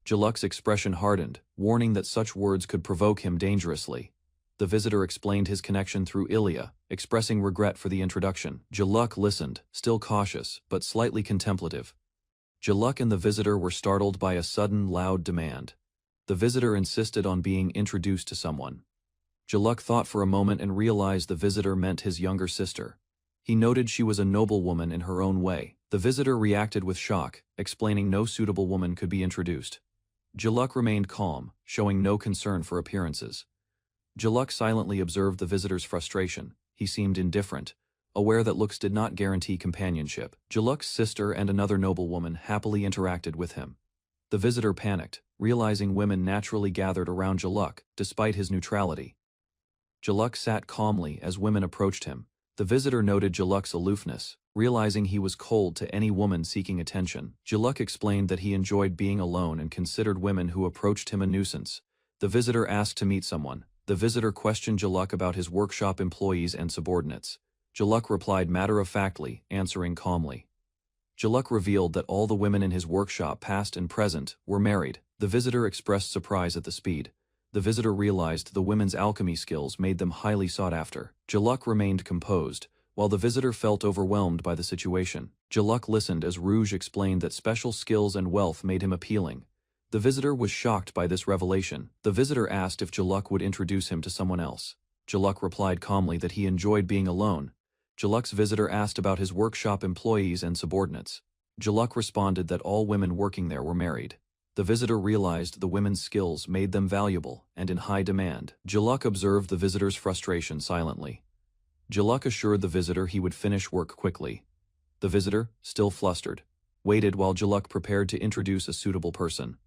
Jaluk's expression hardened, warning that such words could provoke him dangerously. The visitor explained his connection through Ilya, expressing regret for the introduction. Jaluk listened, still cautious, but slightly contemplative. Jaluk and the visitor were startled by a sudden, loud demand. The visitor insisted on being introduced to someone. Jaluk thought for a moment and realized the visitor meant his younger sister. He noted she was a noble woman in her own way. The visitor reacted with shock, explaining no suitable woman could be introduced. Jaluk remained calm, showing no concern for appearances. Jaluk silently observed the visitor's frustration. He seemed indifferent, aware that looks did not guarantee companionship. Jaluk's sister and another noblewoman happily interacted with him. The visitor panicked, realizing women naturally gathered around Jaluk, despite his neutrality. Jaluk sat calmly as women approached him. The visitor noted Jaluk's aloofness, realizing he was cold to any woman seeking attention. Jaluk explained that he enjoyed being alone and considered women who approached him a nuisance. The visitor asked to meet someone. The visitor questioned Jaluk about his workshop employees and subordinates. Jaluk replied matter-of-factly, answering calmly. Jaluk revealed that all the women in his workshop, past and present, were married. The visitor expressed surprise at the speed. The visitor realized the women's alchemy skills made them highly sought after. Jaluk remained composed, while the visitor felt overwhelmed by the situation. Jaluk listened as Rouge explained that special skills and wealth made him appealing. The visitor was shocked by this revelation. The visitor asked if Jaluk would introduce him to someone else. Jaluk replied calmly that he enjoyed being alone. Jaluk's visitor asked about his workshop employees and subordinates. Jaluk responded that all women working there were married. The visitor realized the women's skills made them valuable and in high demand. Jaluk observed the visitor's frustration silently. Jaluk assured the visitor he would finish work quickly. The visitor, still flustered, waited while Jaluk prepared to introduce a suitable person.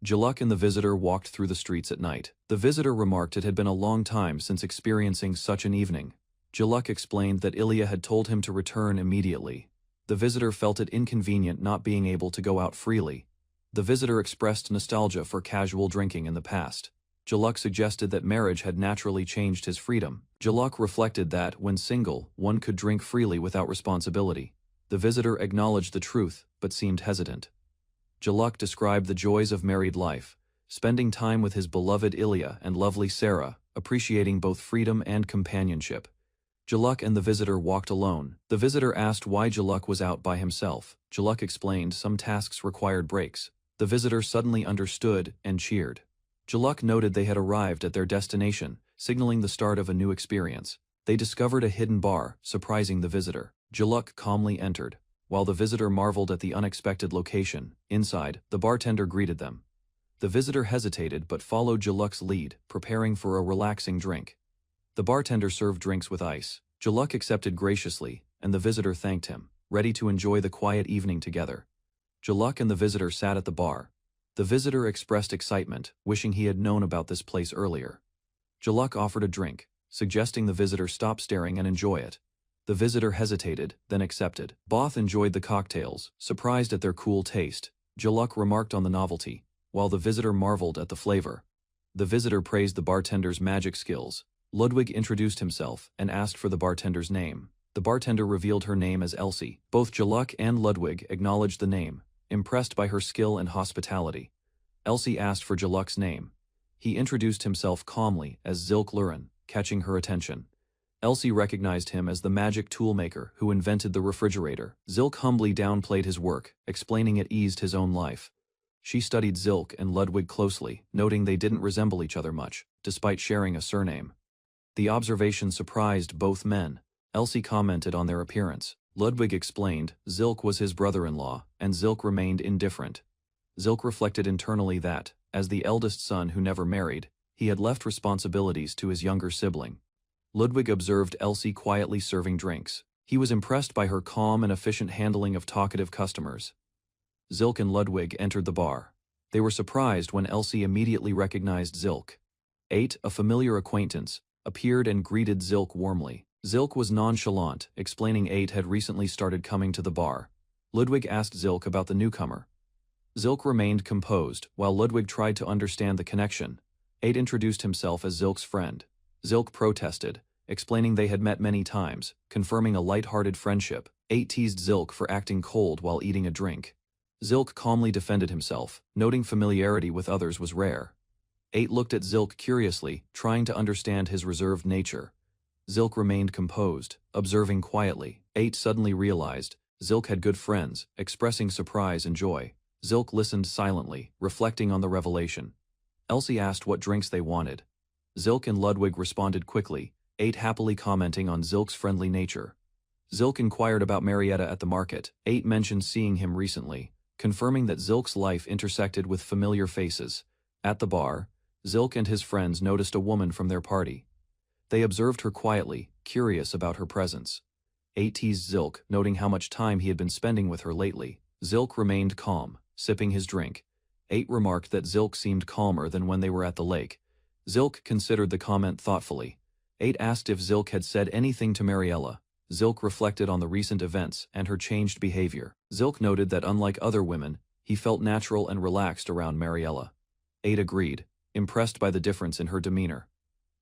Jaluk and the visitor walked through the streets at night. The visitor remarked it had been a long time since experiencing such an evening. Jaluk explained that Ilya had told him to return immediately. The visitor felt it inconvenient not being able to go out freely. The visitor expressed nostalgia for casual drinking in the past. Jaluk suggested that marriage had naturally changed his freedom. Jaluk reflected that, when single, one could drink freely without responsibility. The visitor acknowledged the truth, but seemed hesitant. Jaluk described the joys of married life, spending time with his beloved Ilya and lovely Sarah, appreciating both freedom and companionship. Jaluk and the visitor walked alone. The visitor asked why Jaluk was out by himself. Jaluk explained some tasks required breaks. The visitor suddenly understood and cheered. Jaluk noted they had arrived at their destination, signaling the start of a new experience. They discovered a hidden bar, surprising the visitor. Jaluk calmly entered. While the visitor marveled at the unexpected location, inside, the bartender greeted them. The visitor hesitated but followed Jaluk's lead, preparing for a relaxing drink. The bartender served drinks with ice. Jaluk accepted graciously, and the visitor thanked him, ready to enjoy the quiet evening together. Jaluk and the visitor sat at the bar. The visitor expressed excitement, wishing he had known about this place earlier. Jaluk offered a drink, suggesting the visitor stop staring and enjoy it. The visitor hesitated, then accepted. Both enjoyed the cocktails, surprised at their cool taste. Jaluk remarked on the novelty, while the visitor marveled at the flavor. The visitor praised the bartender's magic skills. Ludwig introduced himself and asked for the bartender's name. The bartender revealed her name as Elsie. Both Jaluk and Ludwig acknowledged the name, impressed by her skill and hospitality. Elsie asked for Jaluk's name. He introduced himself calmly as Zilk Lurin, catching her attention. Elsie recognized him as the magic toolmaker who invented the refrigerator. Zilk humbly downplayed his work, explaining it eased his own life. She studied Zilk and Ludwig closely, noting they didn't resemble each other much, despite sharing a surname. The observation surprised both men. Elsie commented on their appearance. Ludwig explained Zilk was his brother-in-law, and Zilk remained indifferent. Zilk reflected internally that, as the eldest son who never married, he had left responsibilities to his younger sibling. Ludwig observed Elsie quietly serving drinks. He was impressed by her calm and efficient handling of talkative customers. Zilk and Ludwig entered the bar. They were surprised when Elsie immediately recognized Zilk. 8, a familiar acquaintance, appeared and greeted Zilk warmly. Zilk was nonchalant, explaining 8 had recently started coming to the bar. Ludwig asked Zilk about the newcomer. Zilk remained composed, while Ludwig tried to understand the connection. 8 introduced himself as Zilk's friend. Zilk protested, explaining they had met many times, confirming a light-hearted friendship. 8 teased Zilk for acting cold while eating a drink. Zilk calmly defended himself, noting familiarity with others was rare. 8 looked at Zilk curiously, trying to understand his reserved nature. Zilk remained composed, observing quietly. 8 suddenly realized Zilk had good friends, expressing surprise and joy. Zilk listened silently, reflecting on the revelation. Elsie asked what drinks they wanted. Zilk and Ludwig responded quickly, 8 happily commenting on Zilk's friendly nature. Zilk inquired about Marietta at the market. 8 mentioned seeing him recently, confirming that Zilk's life intersected with familiar faces. At the bar, Zilk and his friends noticed a woman from their party. They observed her quietly, curious about her presence. 8 teased Zilk, noting how much time he had been spending with her lately. Zilk remained calm, sipping his drink. 8 remarked that Zilk seemed calmer than when they were at the lake. Zilk considered the comment thoughtfully. 8 asked if Zilk had said anything to Mariella. Zilk reflected on the recent events and her changed behavior. Zilk noted that unlike other women, he felt natural and relaxed around Mariella. 8 agreed, impressed by the difference in her demeanor.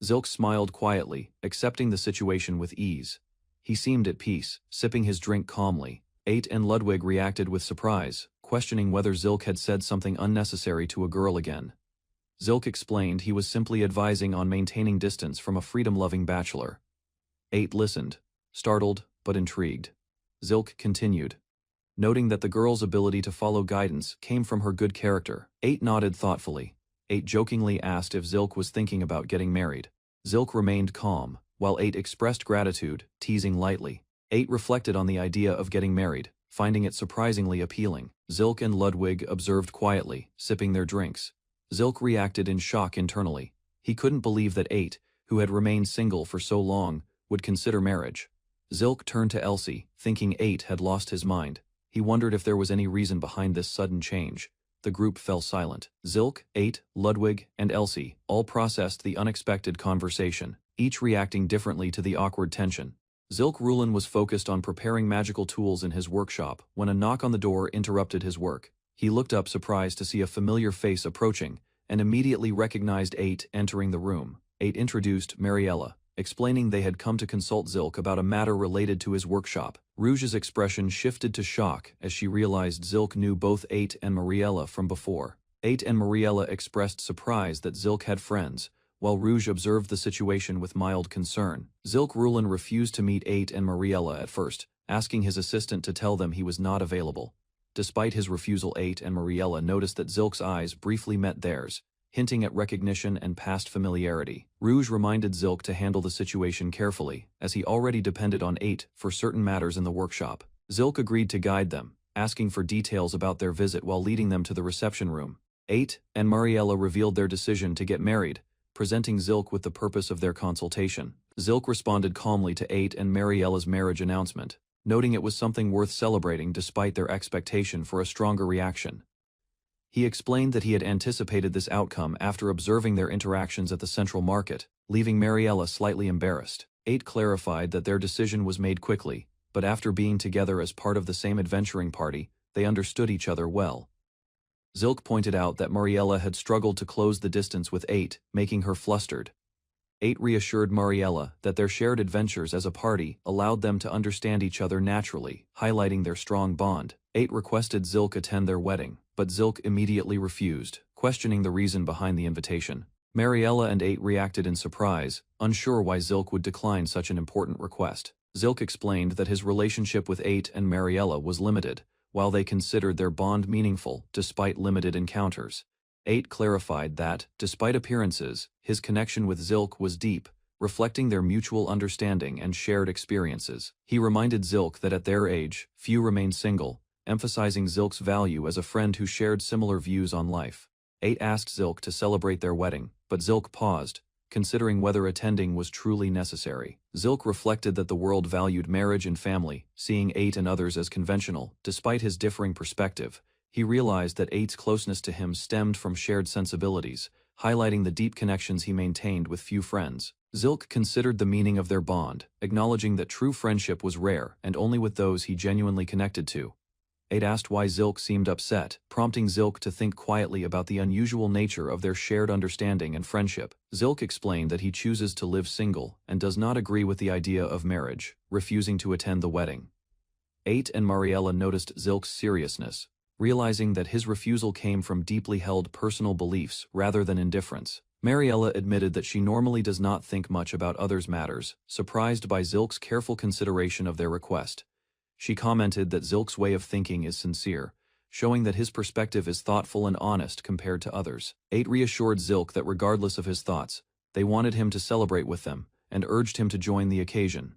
Zilk smiled quietly, accepting the situation with ease. He seemed at peace, sipping his drink calmly. 8 and Ludwig reacted with surprise, questioning whether Zilk had said something unnecessary to a girl again. Zilk explained he was simply advising on maintaining distance from a freedom-loving bachelor. 8 listened, startled but intrigued. Zilk continued, noting that the girl's ability to follow guidance came from her good character. 8 nodded thoughtfully. 8 jokingly asked if Zilk was thinking about getting married. Zilk remained calm, while 8 expressed gratitude, teasing lightly. 8 reflected on the idea of getting married, finding it surprisingly appealing. Zilk and Ludwig observed quietly, sipping their drinks. Zilk reacted in shock internally. He couldn't believe that 8, who had remained single for so long, would consider marriage. Zilk turned to Elsie, thinking 8 had lost his mind. He wondered if there was any reason behind this sudden change. The group fell silent. Zilk, 8, Ludwig, and Elsie all processed the unexpected conversation, each reacting differently to the awkward tension. Zilk Rulin was focused on preparing magical tools in his workshop when a knock on the door interrupted his work. He looked up surprised to see a familiar face approaching, and immediately recognized 8 entering the room. 8 introduced Mariella, explaining they had come to consult Zilk about a matter related to his workshop. Rouge's expression shifted to shock as she realized Zilk knew both 8 and Mariella from before. 8 and Mariella expressed surprise that Zilk had friends, while Rouge observed the situation with mild concern. Zilk Rulin refused to meet 8 and Mariella at first, asking his assistant to tell them he was not available. Despite his refusal, 8 and Mariella noticed that Zilk's eyes briefly met theirs, hinting at recognition and past familiarity. Rouge reminded Zilk to handle the situation carefully, as he already depended on 8 for certain matters in the workshop. Zilk agreed to guide them, asking for details about their visit while leading them to the reception room. 8 and Mariella revealed their decision to get married, presenting Zilk with the purpose of their consultation. Zilk responded calmly to 8 and Mariella's marriage announcement, noting it was something worth celebrating despite their expectation for a stronger reaction. He explained that he had anticipated this outcome after observing their interactions at the central market, leaving Mariella slightly embarrassed. 8 clarified that their decision was made quickly, but after being together as part of the same adventuring party, they understood each other well. Zilk pointed out that Mariella had struggled to close the distance with 8, making her flustered. 8 reassured Mariella that their shared adventures as a party allowed them to understand each other naturally, highlighting their strong bond. 8 requested Zilk attend their wedding, but Zilk immediately refused, questioning the reason behind the invitation. Mariella and 8 reacted in surprise, unsure why Zilk would decline such an important request. Zilk explained that his relationship with 8 and Mariella was limited, while they considered their bond meaningful despite limited encounters. 8 clarified that, despite appearances, his connection with Zilk was deep, reflecting their mutual understanding and shared experiences. He reminded Zilk that at their age, few remain single, emphasizing Zilk's value as a friend who shared similar views on life. 8 asked Zilk to celebrate their wedding, but Zilk paused, considering whether attending was truly necessary. Zilk reflected that the world valued marriage and family, seeing 8 and others as conventional. Despite his differing perspective, he realized that 8's closeness to him stemmed from shared sensibilities, highlighting the deep connections he maintained with few friends. Zilk considered the meaning of their bond, acknowledging that true friendship was rare and only with those he genuinely connected to. 8 asked why Zilk seemed upset, prompting Zilk to think quietly about the unusual nature of their shared understanding and friendship. Zilk explained that he chooses to live single and does not agree with the idea of marriage, refusing to attend the wedding. 8 and Mariella noticed Zilk's seriousness, realizing that his refusal came from deeply held personal beliefs rather than indifference. Mariella admitted that she normally does not think much about others' matters, surprised by Zilk's careful consideration of their request. She commented that Zilk's way of thinking is sincere, showing that his perspective is thoughtful and honest compared to others. 8 reassured Zilk that regardless of his thoughts, they wanted him to celebrate with them, and urged him to join the occasion.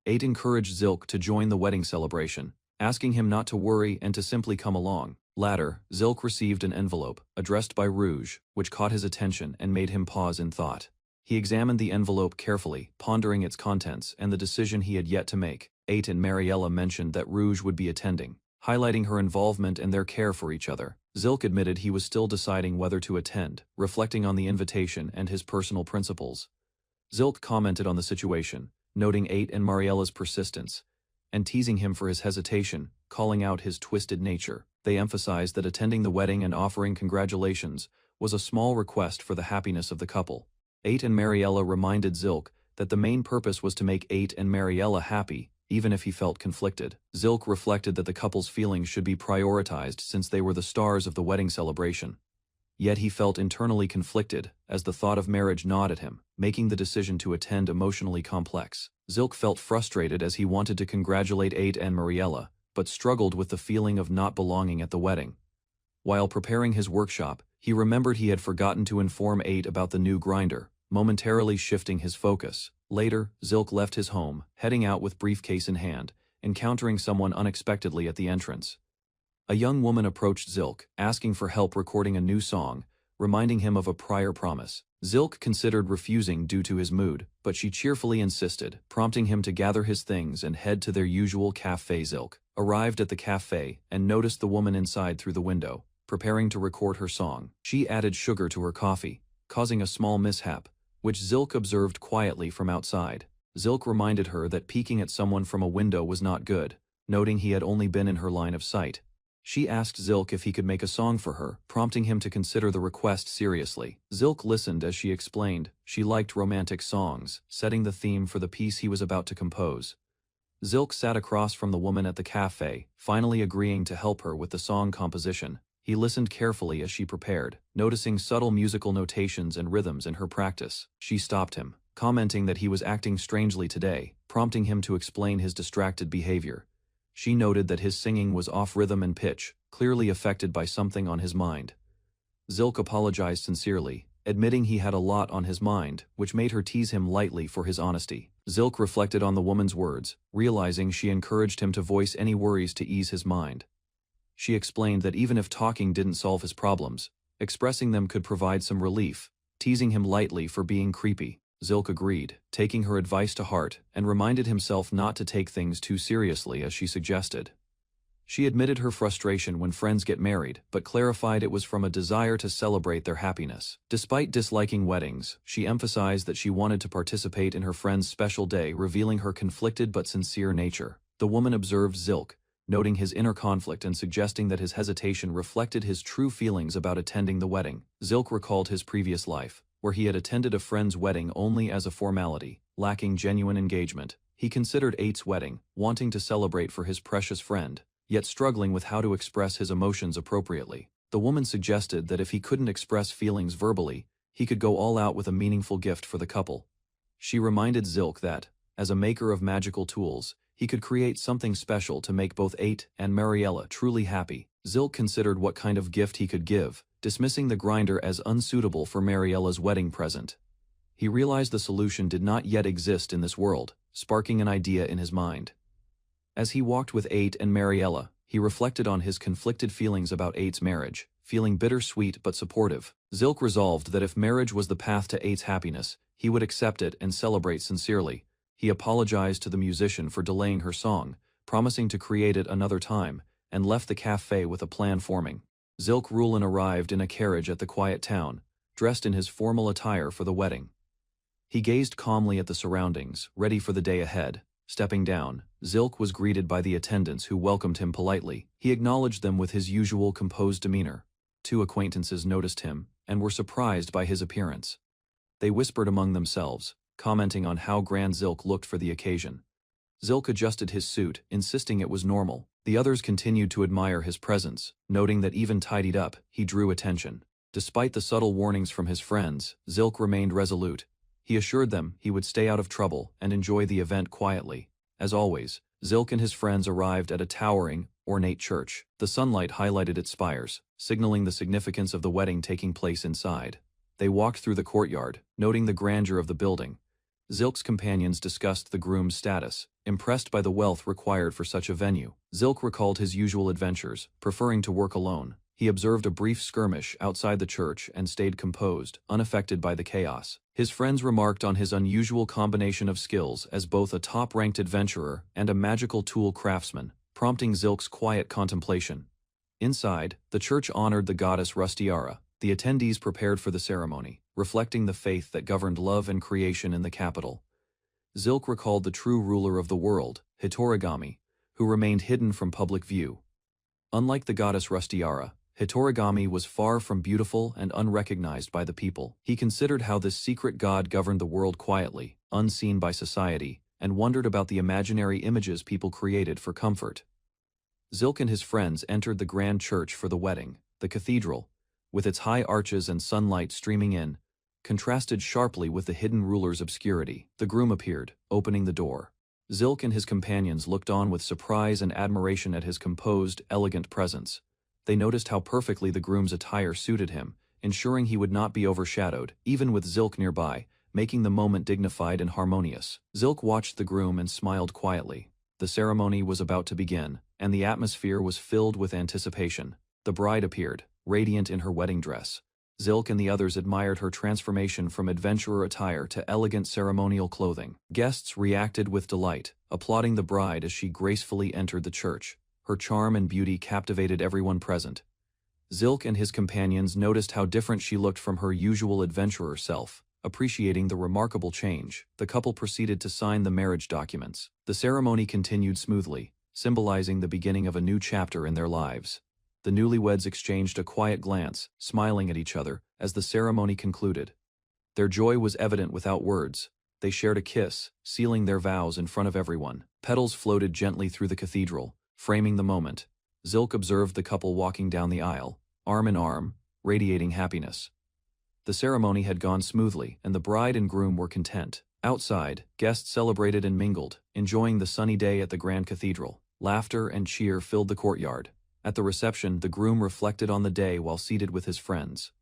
8 encouraged Zilk to join the wedding celebration, asking him not to worry and to simply come along. Later, Zilk received an envelope, addressed by Rouge, which caught his attention and made him pause in thought. He examined the envelope carefully, pondering its contents and the decision he had yet to make. 8 and Mariella mentioned that Rouge would be attending, highlighting her involvement and their care for each other. Zilk admitted he was still deciding whether to attend, reflecting on the invitation and his personal principles. Zilk commented on the situation, noting Ate and Mariella's persistence, and teasing him for his hesitation, calling out his twisted nature. They emphasized that attending the wedding and offering congratulations was a small request for the happiness of the couple. Ate and Mariella reminded Zilk that the main purpose was to make Ate and Mariella happy, even if he felt conflicted. Zilk reflected that the couple's feelings should be prioritized since they were the stars of the wedding celebration. Yet he felt internally conflicted, as the thought of marriage gnawed at him, making the decision to attend emotionally complex. Zilk felt frustrated as he wanted to congratulate Ate and Mariella, but struggled with the feeling of not belonging at the wedding. While preparing his workshop, he remembered he had forgotten to inform Ate about the new grinder, momentarily shifting his focus. Later, Zilk left his home, heading out with briefcase in hand, encountering someone unexpectedly at the entrance. A young woman approached Zilk, asking for help recording a new song, reminding him of a prior promise. Zilk considered refusing due to his mood, but she cheerfully insisted, prompting him to gather his things and head to their usual café. Zilk arrived at the café and noticed the woman inside through the window, preparing to record her song. She added sugar to her coffee, causing a small mishap, which Zilk observed quietly from outside. Zilk reminded her that peeking at someone from a window was not good, noting he had only been in her line of sight. She asked Zilk if he could make a song for her, prompting him to consider the request seriously. Zilk listened as she explained she liked romantic songs, setting the theme for the piece he was about to compose. Zilk sat across from the woman at the cafe, finally agreeing to help her with the song composition. He listened carefully as she prepared, noticing subtle musical notations and rhythms in her practice. She stopped him, commenting that he was acting strangely today, prompting him to explain his distracted behavior. She noted that his singing was off rhythm and pitch, clearly affected by something on his mind. Zilk apologized sincerely, admitting he had a lot on his mind, which made her tease him lightly for his honesty. Zilk reflected on the woman's words, realizing she encouraged him to voice any worries to ease his mind. She explained that even if talking didn't solve his problems, expressing them could provide some relief, teasing him lightly for being creepy. Zilk agreed, taking her advice to heart, and reminded himself not to take things too seriously as she suggested. She admitted her frustration when friends get married, but clarified it was from a desire to celebrate their happiness. Despite disliking weddings, she emphasized that she wanted to participate in her friend's special day, revealing her conflicted but sincere nature. The woman observed Zilk, noting his inner conflict and suggesting that his hesitation reflected his true feelings about attending the wedding. Zilk recalled his previous life, where he had attended a friend's wedding only as a formality, lacking genuine engagement. He considered Ate's wedding, wanting to celebrate for his precious friend, yet struggling with how to express his emotions appropriately. The woman suggested that if he couldn't express feelings verbally, he could go all out with a meaningful gift for the couple. She reminded Zilk that, as a maker of magical tools, he could create something special to make both Ate and Mariella truly happy. Zilk considered what kind of gift he could give, dismissing the grinder as unsuitable for Mariella's wedding present. He realized the solution did not yet exist in this world, sparking an idea in his mind. As he walked with Ate and Mariella, he reflected on his conflicted feelings about Ate's marriage, feeling bittersweet but supportive. Zilk resolved that if marriage was the path to Ate's happiness, he would accept it and celebrate sincerely. He apologized to the musician for delaying her song, promising to create it another time, and left the cafe with a plan forming. Zilk Rulin arrived in a carriage at the quiet town, dressed in his formal attire for the wedding. He gazed calmly at the surroundings, ready for the day ahead. Stepping down, Zilk was greeted by the attendants who welcomed him politely. He acknowledged them with his usual composed demeanor. Two acquaintances noticed him, and were surprised by his appearance. They whispered among themselves, commenting on how grand Zilk looked for the occasion. Zilk adjusted his suit, insisting it was normal. The others continued to admire his presence, noting that even tidied up, he drew attention. Despite the subtle warnings from his friends, Zilk remained resolute. He assured them he would stay out of trouble and enjoy the event quietly. As always, Zilk and his friends arrived at a towering, ornate church. The sunlight highlighted its spires, signaling the significance of the wedding taking place inside. They walked through the courtyard, noting the grandeur of the building. Zilk's companions discussed the groom's status, impressed by the wealth required for such a venue. Zilk recalled his usual adventures, preferring to work alone. He observed a brief skirmish outside the church and stayed composed, unaffected by the chaos. His friends remarked on his unusual combination of skills as both a top-ranked adventurer and a magical tool craftsman, prompting Zilk's quiet contemplation. Inside, the church honored the goddess Rustiara. The attendees prepared for the ceremony, reflecting the faith that governed love and creation in the capital. Zilk recalled the true ruler of the world, Hitorigami, who remained hidden from public view. Unlike the goddess Rustiara, Hitorigami was far from beautiful and unrecognized by the people. He considered how this secret god governed the world quietly, unseen by society, and wondered about the imaginary images people created for comfort. Zilk and his friends entered the grand church for the wedding. The cathedral, with its high arches and sunlight streaming in, contrasted sharply with the hidden ruler's obscurity. The groom appeared, opening the door. Zilk and his companions looked on with surprise and admiration at his composed, elegant presence. They noticed how perfectly the groom's attire suited him, ensuring he would not be overshadowed, even with Zilk nearby, making the moment dignified and harmonious. Zilk watched the groom and smiled quietly. The ceremony was about to begin, and the atmosphere was filled with anticipation. The bride appeared, radiant in her wedding dress. Zilk and the others admired her transformation from adventurer attire to elegant ceremonial clothing. Guests reacted with delight, applauding the bride as she gracefully entered the church. Her charm and beauty captivated everyone present. Zilk and his companions noticed how different she looked from her usual adventurer self. Appreciating the remarkable change, the couple proceeded to sign the marriage documents. The ceremony continued smoothly, symbolizing the beginning of a new chapter in their lives. The newlyweds exchanged a quiet glance, smiling at each other, as the ceremony concluded. Their joy was evident without words. They shared a kiss, sealing their vows in front of everyone. Petals floated gently through the cathedral, framing the moment. Zilk observed the couple walking down the aisle, arm in arm, radiating happiness. The ceremony had gone smoothly, and the bride and groom were content. Outside, guests celebrated and mingled, enjoying the sunny day at the grand cathedral. Laughter and cheer filled the courtyard. At the reception, the groom reflected on the day while seated with his friends.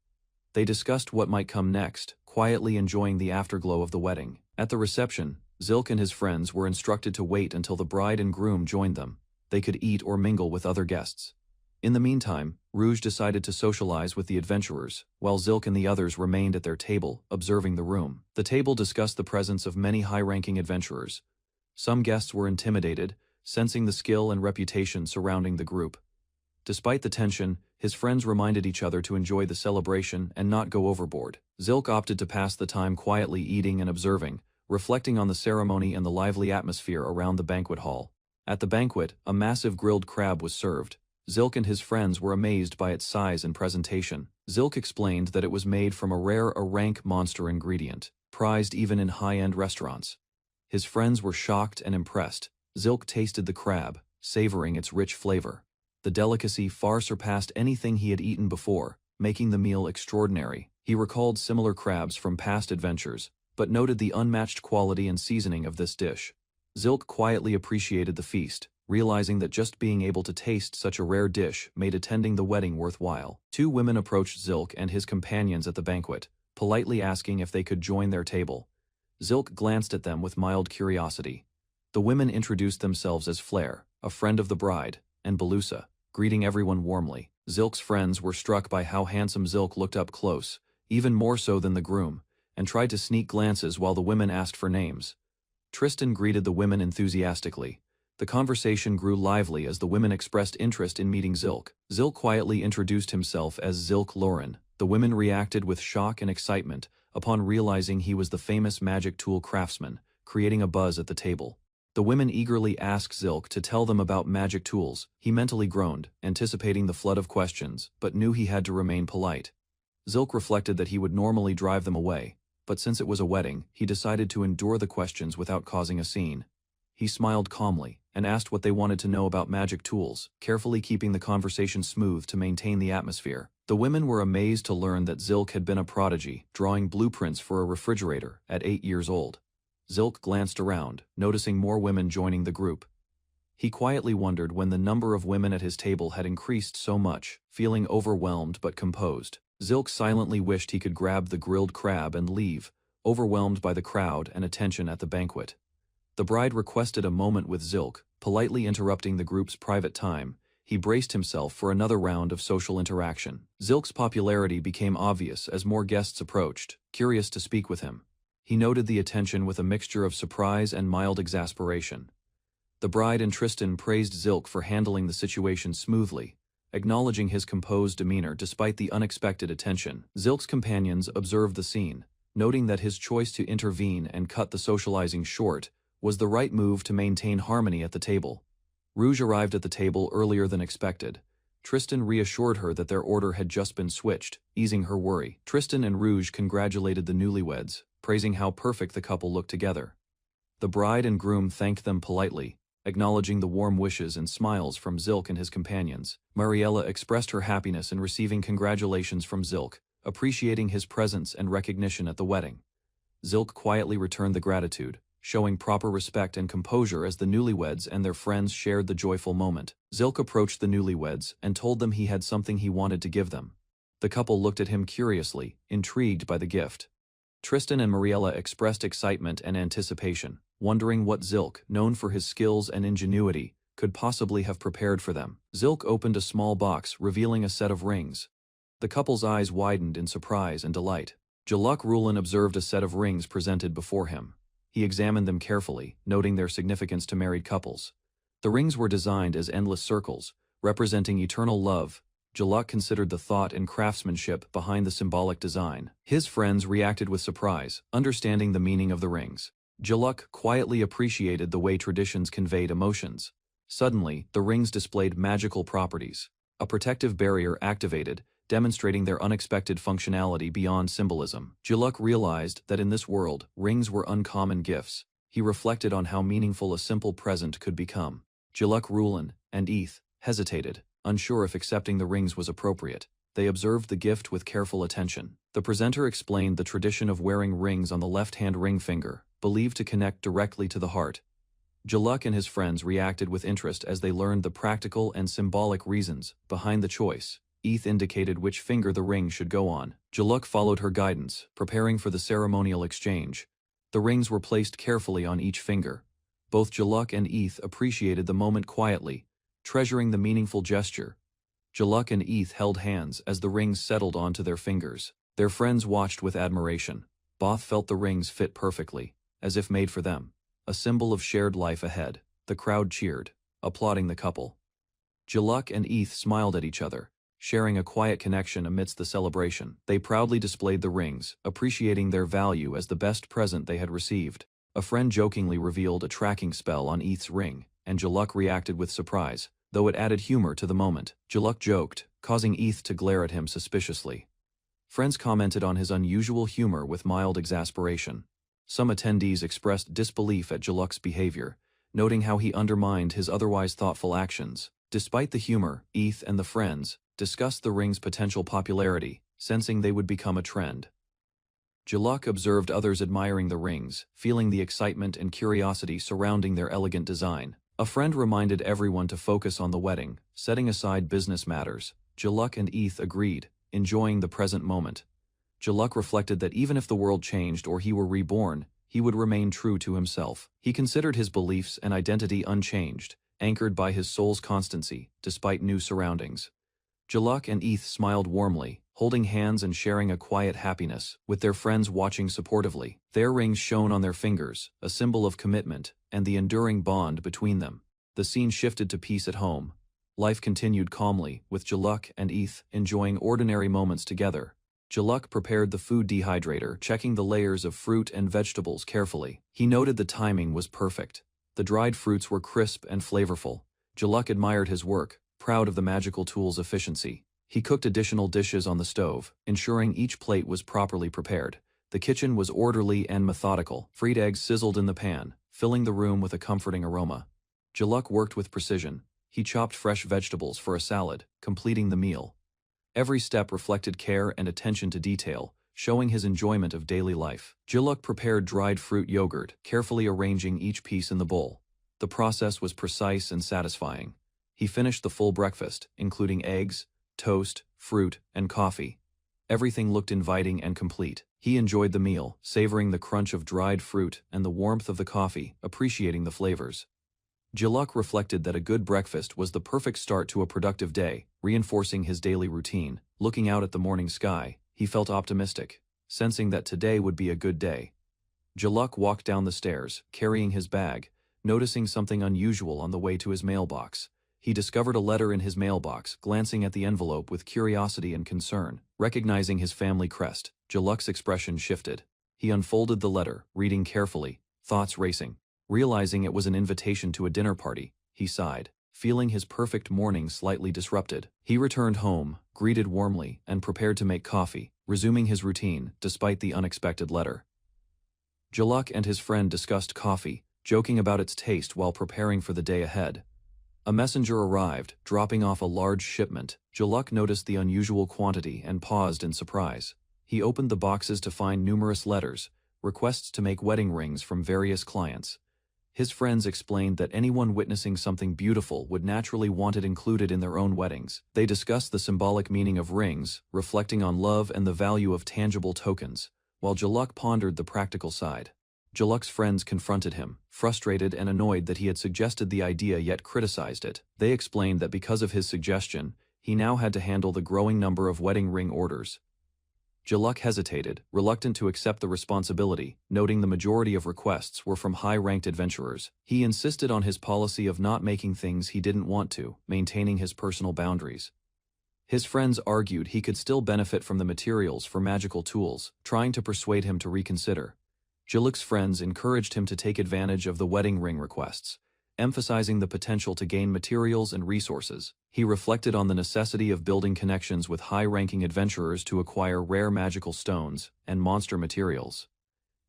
They discussed what might come next, quietly enjoying the afterglow of the wedding. At the reception, Zilk and his friends were instructed to wait until the bride and groom joined them. They could eat or mingle with other guests. In the meantime, Rouge decided to socialize with the adventurers, while Zilk and the others remained at their table, observing the room. The table discussed the presence of many high-ranking adventurers. Some guests were intimidated, sensing the skill and reputation surrounding the group. Despite the tension, his friends reminded each other to enjoy the celebration and not go overboard. Zilk opted to pass the time quietly eating and observing, reflecting on the ceremony and the lively atmosphere around the banquet hall. At the banquet, a massive grilled crab was served. Zilk and his friends were amazed by its size and presentation. Zilk explained that it was made from a rare rank monster ingredient, prized even in high-end restaurants. His friends were shocked and impressed. Zilk tasted the crab, savoring its rich flavor. The delicacy far surpassed anything he had eaten before, making the meal extraordinary. He recalled similar crabs from past adventures, but noted the unmatched quality and seasoning of this dish. Zilk quietly appreciated the feast, realizing that just being able to taste such a rare dish made attending the wedding worthwhile. Two women approached Zilk and his companions at the banquet, politely asking if they could join their table. Zilk glanced at them with mild curiosity. The women introduced themselves as Flair, a friend of the bride, and Belusa, greeting everyone warmly. Zilk's friends were struck by how handsome Zilk looked up close, even more so than the groom, and tried to sneak glances while the women asked for names. Tristan greeted the women enthusiastically. The conversation grew lively as the women expressed interest in meeting Zilk. Zilk quietly introduced himself as Zilk Lauren. The women reacted with shock and excitement upon realizing he was the famous magic tool craftsman, creating a buzz at the table. The women eagerly asked Zilk to tell them about magic tools. He mentally groaned, anticipating the flood of questions, but knew he had to remain polite. Zilk reflected that he would normally drive them away, but since it was a wedding, he decided to endure the questions without causing a scene. He smiled calmly and asked what they wanted to know about magic tools, carefully keeping the conversation smooth to maintain the atmosphere. The women were amazed to learn that Zilk had been a prodigy, drawing blueprints for a refrigerator at 8 years old. Zilk glanced around, noticing more women joining the group. He quietly wondered when the number of women at his table had increased so much, feeling overwhelmed but composed. Zilk silently wished he could grab the grilled crab and leave, overwhelmed by the crowd and attention at the banquet. The bride requested a moment with Zilk, politely interrupting the group's private time. He braced himself for another round of social interaction. Zilk's popularity became obvious as more guests approached, curious to speak with him. He noted the attention with a mixture of surprise and mild exasperation. The bride and Tristan praised Zilk for handling the situation smoothly, acknowledging his composed demeanor despite the unexpected attention. Zilk's companions observed the scene, noting that his choice to intervene and cut the socializing short was the right move to maintain harmony at the table. Rouge arrived at the table earlier than expected. Tristan reassured her that their order had just been switched, easing her worry. Tristan and Rouge congratulated the newlyweds, praising how perfect the couple looked together. The bride and groom thanked them politely, acknowledging the warm wishes and smiles from Zilk and his companions. Mariella expressed her happiness in receiving congratulations from Zilk, appreciating his presence and recognition at the wedding. Zilk quietly returned the gratitude, showing proper respect and composure as the newlyweds and their friends shared the joyful moment. Zilk approached the newlyweds and told them he had something he wanted to give them. The couple looked at him curiously, intrigued by the gift. Tristan and Mariella expressed excitement and anticipation, wondering what Zilk, known for his skills and ingenuity, could possibly have prepared for them. Zilk opened a small box, revealing a set of rings. The couple's eyes widened in surprise and delight. Jaluk Rulin observed a set of rings presented before him. He examined them carefully, noting their significance to married couples. The rings were designed as endless circles, representing eternal love. Jaluk considered the thought and craftsmanship behind the symbolic design. His friends reacted with surprise, understanding the meaning of the rings. Jaluk quietly appreciated the way traditions conveyed emotions. Suddenly, the rings displayed magical properties. A protective barrier activated, demonstrating their unexpected functionality beyond symbolism. Jaluk realized that in this world, rings were uncommon gifts. He reflected on how meaningful a simple present could become. Jaluk Rulin and Eth hesitated, unsure if accepting the rings was appropriate. They observed the gift with careful attention. The presenter explained the tradition of wearing rings on the left-hand ring finger, believed to connect directly to the heart. Jaluk and his friends reacted with interest as they learned the practical and symbolic reasons behind the choice. Eth indicated which finger the ring should go on. Jaluk followed her guidance, preparing for the ceremonial exchange. The rings were placed carefully on each finger. Both Jaluk and Eth appreciated the moment quietly, treasuring the meaningful gesture. Jaluk and Eth held hands as the rings settled onto their fingers. Their friends watched with admiration. Both felt the rings fit perfectly, as if made for them, a symbol of shared life ahead. The crowd cheered, applauding the couple. Jaluk and Eth smiled at each other, sharing a quiet connection amidst the celebration. They proudly displayed the rings, appreciating their value as the best present they had received. A friend jokingly revealed a tracking spell on Eth's ring, and Jaluk reacted with surprise, though it added humor to the moment. Jaluk joked, causing Eth to glare at him suspiciously. Friends commented on his unusual humor with mild exasperation. Some attendees expressed disbelief at Jaluk's behavior, noting how he undermined his otherwise thoughtful actions. Despite the humor, Eth and the friends discussed the ring's potential popularity, sensing they would become a trend. Jaluk observed others admiring the rings, feeling the excitement and curiosity surrounding their elegant design. A friend reminded everyone to focus on the wedding, setting aside business matters. Jaluk and Eth agreed, enjoying the present moment. Jaluk reflected that even if the world changed or he were reborn, he would remain true to himself. He considered his beliefs and identity unchanged, anchored by his soul's constancy, despite new surroundings. Jaluk and Eth smiled warmly, holding hands and sharing a quiet happiness, with their friends watching supportively. Their rings shone on their fingers, a symbol of commitment and the enduring bond between them. The scene shifted to peace at home. Life continued calmly, with Jaluk and Eth enjoying ordinary moments together. Jaluk prepared the food dehydrator, checking the layers of fruit and vegetables carefully. He noted the timing was perfect. The dried fruits were crisp and flavorful. Jaluk admired his work, proud of the magical tool's efficiency. He cooked additional dishes on the stove, ensuring each plate was properly prepared. The kitchen was orderly and methodical. Fried eggs sizzled in the pan, filling the room with a comforting aroma. Jaluk worked with precision. He chopped fresh vegetables for a salad, completing the meal. Every step reflected care and attention to detail, showing his enjoyment of daily life. Jaluk prepared dried fruit yogurt, carefully arranging each piece in the bowl. The process was precise and satisfying. He finished the full breakfast, including eggs, toast, fruit, and coffee. Everything looked inviting and complete. He enjoyed the meal, savoring the crunch of dried fruit and the warmth of the coffee, appreciating the flavors. Jaluk reflected that a good breakfast was the perfect start to a productive day, reinforcing his daily routine. Looking out at the morning sky, he felt optimistic, sensing that today would be a good day. Jaluk walked down the stairs, carrying his bag, noticing something unusual on the way to his mailbox. He discovered a letter in his mailbox, glancing at the envelope with curiosity and concern. Recognizing his family crest, Jaluk's expression shifted. He unfolded the letter, reading carefully, thoughts racing. Realizing it was an invitation to a dinner party, he sighed, feeling his perfect morning slightly disrupted. He returned home, greeted warmly, and prepared to make coffee, resuming his routine despite the unexpected letter. Jaluk and his friend discussed coffee, joking about its taste while preparing for the day ahead. A messenger arrived, dropping off a large shipment. Jaluk noticed the unusual quantity and paused in surprise. He opened the boxes to find numerous letters, requests to make wedding rings from various clients. His friends explained that anyone witnessing something beautiful would naturally want it included in their own weddings. They discussed the symbolic meaning of rings, reflecting on love and the value of tangible tokens, while Jaluk pondered the practical side. Jaluk's friends confronted him, frustrated and annoyed that he had suggested the idea yet criticized it. They explained that because of his suggestion, he now had to handle the growing number of wedding ring orders. Jaluk hesitated, reluctant to accept the responsibility, noting the majority of requests were from high-ranked adventurers. He insisted on his policy of not making things he didn't want to, maintaining his personal boundaries. His friends argued he could still benefit from the materials for magical tools, trying to persuade him to reconsider. Jaluk's friends encouraged him to take advantage of the wedding ring requests, emphasizing the potential to gain materials and resources. He reflected on the necessity of building connections with high-ranking adventurers to acquire rare magical stones and monster materials.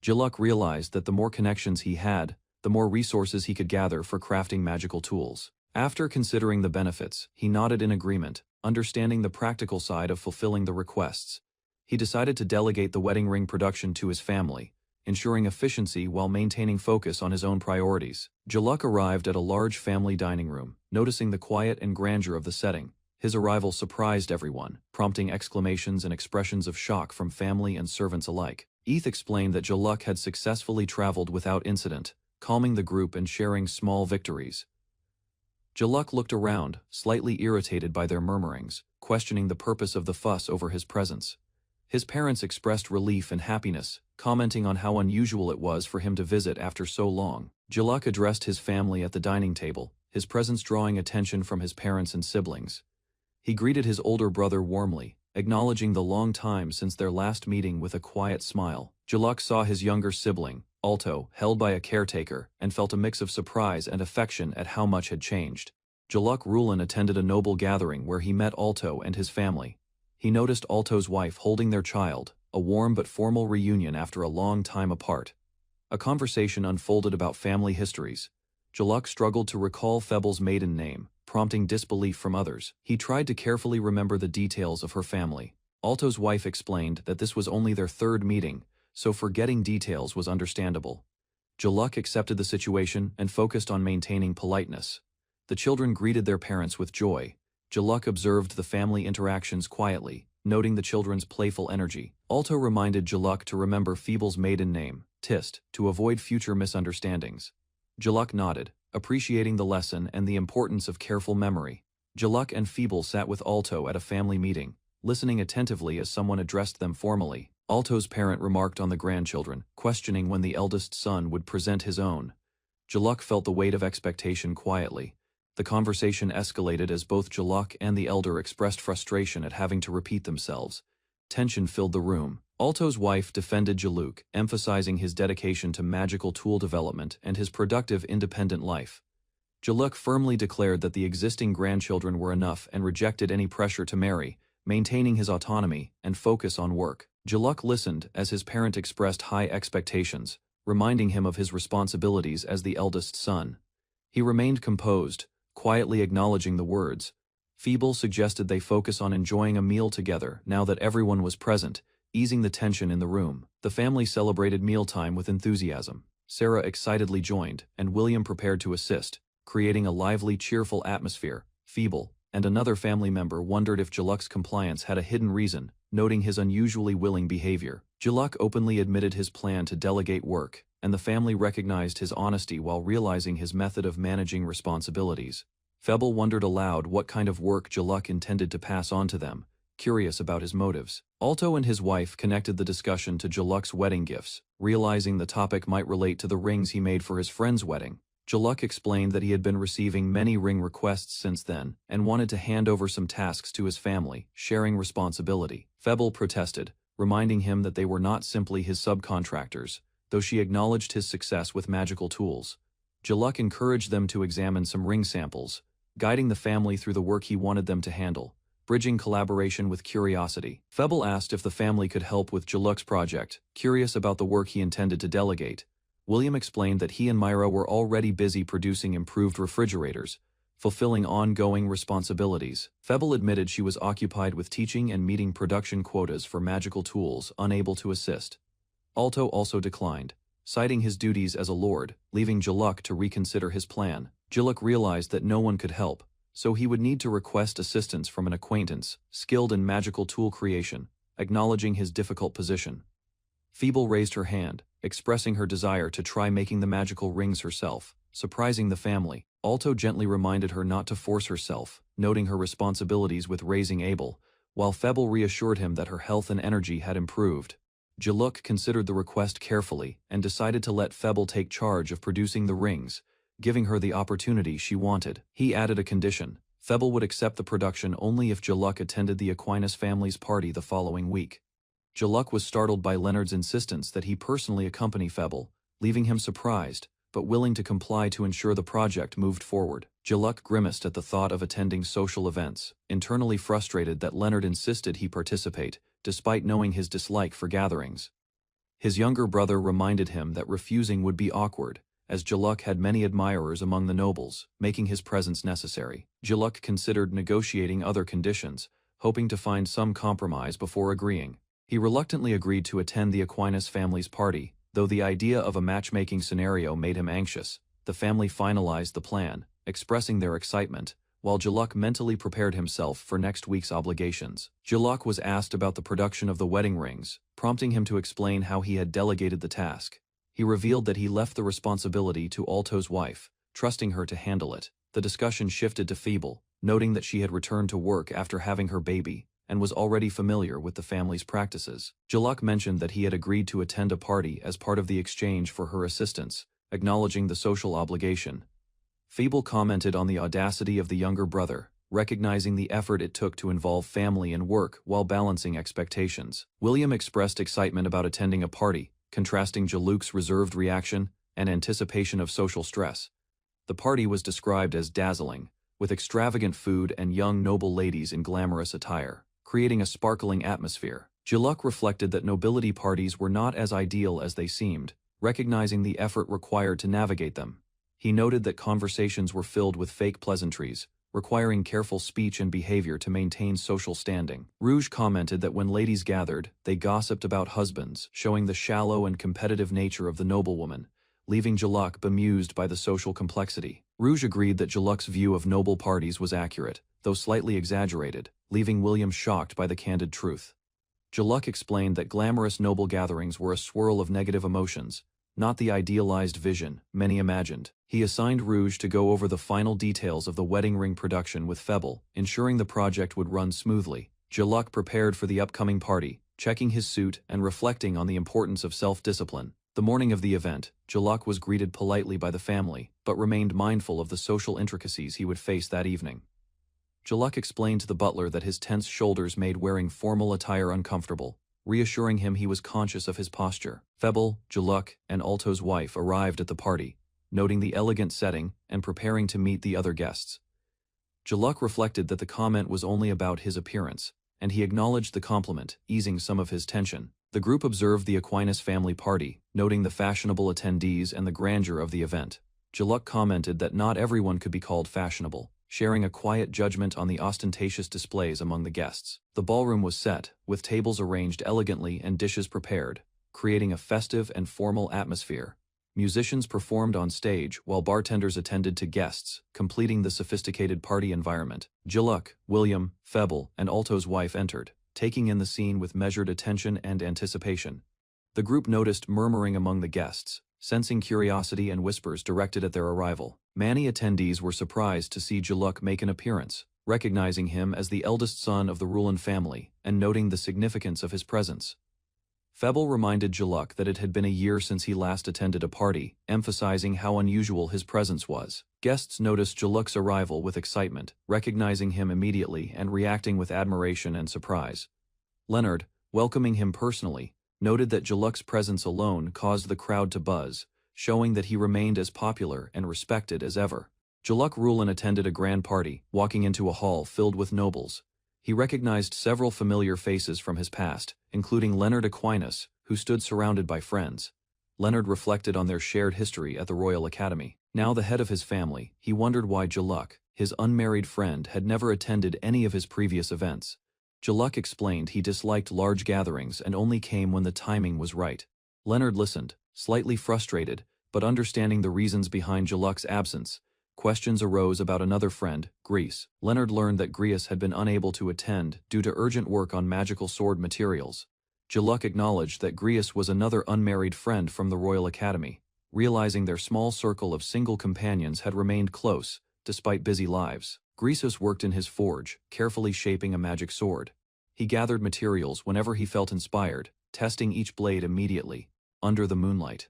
Jaluk realized that the more connections he had, the more resources he could gather for crafting magical tools. After considering the benefits, he nodded in agreement, understanding the practical side of fulfilling the requests. He decided to delegate the wedding ring production to his family, ensuring efficiency while maintaining focus on his own priorities. Jaluk arrived at a large family dining room, noticing the quiet and grandeur of the setting. His arrival surprised everyone, prompting exclamations and expressions of shock from family and servants alike. Eth explained that Jaluk had successfully traveled without incident, calming the group and sharing small victories. Jaluk looked around, slightly irritated by their murmurings, questioning the purpose of the fuss over his presence. His parents expressed relief and happiness, commenting on how unusual it was for him to visit after so long. Jaluk addressed his family at the dining table, his presence drawing attention from his parents and siblings. He greeted his older brother warmly, acknowledging the long time since their last meeting with a quiet smile. Jaluk saw his younger sibling, Alto, held by a caretaker, and felt a mix of surprise and affection at how much had changed. Jaluk Rulin attended a noble gathering where he met Alto and his family. He noticed Alto's wife holding their child, a warm but formal reunion after a long time apart. A conversation unfolded about family histories. Jaluk struggled to recall Feble's maiden name, prompting disbelief from others. He tried to carefully remember the details of her family. Alto's wife explained that this was only their third meeting, so forgetting details was understandable. Jaluk accepted the situation and focused on maintaining politeness. The children greeted their parents with joy. Jaluk observed the family interactions quietly, noting the children's playful energy. Alto reminded Jaluk to remember Feble's maiden name, Tist, to avoid future misunderstandings. Jaluk nodded, appreciating the lesson and the importance of careful memory. Jaluk and Feble sat with Alto at a family meeting, listening attentively as someone addressed them formally. Alto's parent remarked on the grandchildren, questioning when the eldest son would present his own. Jaluk felt the weight of expectation quietly. The conversation escalated as both Jaluk and the elder expressed frustration at having to repeat themselves. Tension filled the room. Alto's wife defended Jaluk, emphasizing his dedication to magical tool development and his productive independent life. Jaluk firmly declared that the existing grandchildren were enough and rejected any pressure to marry, maintaining his autonomy and focus on work. Jaluk listened as his parent expressed high expectations, reminding him of his responsibilities as the eldest son. He remained composed, quietly acknowledging the words. Feble suggested they focus on enjoying a meal together now that everyone was present, easing the tension in the room. The family celebrated mealtime with enthusiasm. Sarah excitedly joined, and William prepared to assist, creating a lively, cheerful atmosphere. Feble and another family member wondered if Jaluk's compliance had a hidden reason, noting his unusually willing behavior. Jaluk openly admitted his plan to delegate work, and the family recognized his honesty while realizing his method of managing responsibilities. Feble wondered aloud what kind of work Jaluk intended to pass on to them, curious about his motives. Alto and his wife connected the discussion to Jaluk's wedding gifts, realizing the topic might relate to the rings he made for his friend's wedding. Jaluk explained that he had been receiving many ring requests since then and wanted to hand over some tasks to his family, sharing responsibility. Febble protested, reminding him that they were not simply his subcontractors, though she acknowledged his success with magical tools. Jaluk encouraged them to examine some ring samples, guiding the family through the work he wanted them to handle, bridging collaboration with curiosity. Febble asked if the family could help with Jaluk's project, curious about the work he intended to delegate. William explained that he and Myra were already busy producing improved refrigerators, fulfilling ongoing responsibilities. Febble admitted she was occupied with teaching and meeting production quotas for magical tools, unable to assist. Alto also declined, citing his duties as a lord, leaving Jaluk to reconsider his plan. Jaluk realized that no one could help, so he would need to request assistance from an acquaintance, skilled in magical tool creation, acknowledging his difficult position. Feeble raised her hand, expressing her desire to try making the magical rings herself, surprising the family. Alto gently reminded her not to force herself, noting her responsibilities with raising Abel, while Febble reassured him that her health and energy had improved. Jaluk considered the request carefully and decided to let Febble take charge of producing the rings, giving her the opportunity she wanted. He added a condition: Febble would accept the production only if Jaluk attended the Aquinas family's party the following week. Jaluk was startled by Leonard's insistence that he personally accompany Febble, leaving him surprised, but willing to comply to ensure the project moved forward. Jaluk grimaced at the thought of attending social events, internally frustrated that Leonard insisted he participate, despite knowing his dislike for gatherings. His younger brother reminded him that refusing would be awkward, as Jaluk had many admirers among the nobles, making his presence necessary. Jaluk considered negotiating other conditions, hoping to find some compromise before agreeing. He reluctantly agreed to attend the Aquinas family's party, though the idea of a matchmaking scenario made him anxious. The family finalized the plan, expressing their excitement, while Jaluk mentally prepared himself for next week's obligations. Jaluk was asked about the production of the wedding rings, prompting him to explain how he had delegated the task. He revealed that he left the responsibility to Alto's wife, trusting her to handle it. The discussion shifted to Feeble, noting that she had returned to work after having her baby, and was already familiar with the family's practices. Jaluk mentioned that he had agreed to attend a party as part of the exchange for her assistance, acknowledging the social obligation. Feeble commented on the audacity of the younger brother, recognizing the effort it took to involve family and work while balancing expectations. William expressed excitement about attending a party, contrasting Jaluk's reserved reaction and anticipation of social stress. The party was described as dazzling, with extravagant food and young noble ladies in glamorous attire, creating a sparkling atmosphere. Jaluk reflected that nobility parties were not as ideal as they seemed, recognizing the effort required to navigate them. He noted that conversations were filled with fake pleasantries, requiring careful speech and behavior to maintain social standing. Rouge commented that when ladies gathered, they gossiped about husbands, showing the shallow and competitive nature of the noblewoman, leaving Jaluk bemused by the social complexity. Rouge agreed that Jaluk's view of noble parties was accurate, though slightly exaggerated, leaving William shocked by the candid truth. Jaluk explained that glamorous noble gatherings were a swirl of negative emotions, not the idealized vision many imagined. He assigned Rouge to go over the final details of the wedding ring production with Febble, ensuring the project would run smoothly. Jaluk prepared for the upcoming party, checking his suit and reflecting on the importance of self-discipline. The morning of the event, Jaluk was greeted politely by the family, but remained mindful of the social intricacies he would face that evening. Jaluk explained to the butler that his tense shoulders made wearing formal attire uncomfortable, reassuring him he was conscious of his posture. Febble, Jaluk, and Alto's wife arrived at the party, noting the elegant setting and preparing to meet the other guests. Jaluk reflected that the comment was only about his appearance, and he acknowledged the compliment, easing some of his tension. The group observed the Aquinas family party, noting the fashionable attendees and the grandeur of the event. Jaluk commented that not everyone could be called fashionable, sharing a quiet judgment on the ostentatious displays among the guests. The ballroom was set, with tables arranged elegantly and dishes prepared, creating a festive and formal atmosphere. Musicians performed on stage while bartenders attended to guests, completing the sophisticated party environment. Jaluk, William, Febble, and Alto's wife entered, taking in the scene with measured attention and anticipation. The group noticed murmuring among the guests, sensing curiosity and whispers directed at their arrival. Many attendees were surprised to see Jaluk make an appearance, recognizing him as the eldest son of the Rulin family and noting the significance of his presence. Febble reminded Jaluk that it had been a year since he last attended a party, emphasizing how unusual his presence was. Guests noticed Jaluk's arrival with excitement, recognizing him immediately and reacting with admiration and surprise. Leonard, welcoming him personally, noted that Jaluk's presence alone caused the crowd to buzz, showing that he remained as popular and respected as ever. Jaluk Rulin attended a grand party, walking into a hall filled with nobles. He recognized several familiar faces from his past, including Leonard Aquinas, who stood surrounded by friends. Leonard reflected on their shared history at the Royal Academy. Now the head of his family, he wondered why Jaluk, his unmarried friend, had never attended any of his previous events. Jaluk explained he disliked large gatherings and only came when the timing was right. Leonard listened, slightly frustrated, but understanding the reasons behind Jaluk's absence. Questions arose about another friend, Grease. Leonard learned that Grease had been unable to attend due to urgent work on magical sword materials. Jaluk acknowledged that Grease was another unmarried friend from the Royal Academy, realizing their small circle of single companions had remained close, despite busy lives. Greasus worked in his forge, carefully shaping a magic sword. He gathered materials whenever he felt inspired, testing each blade immediately, under the moonlight.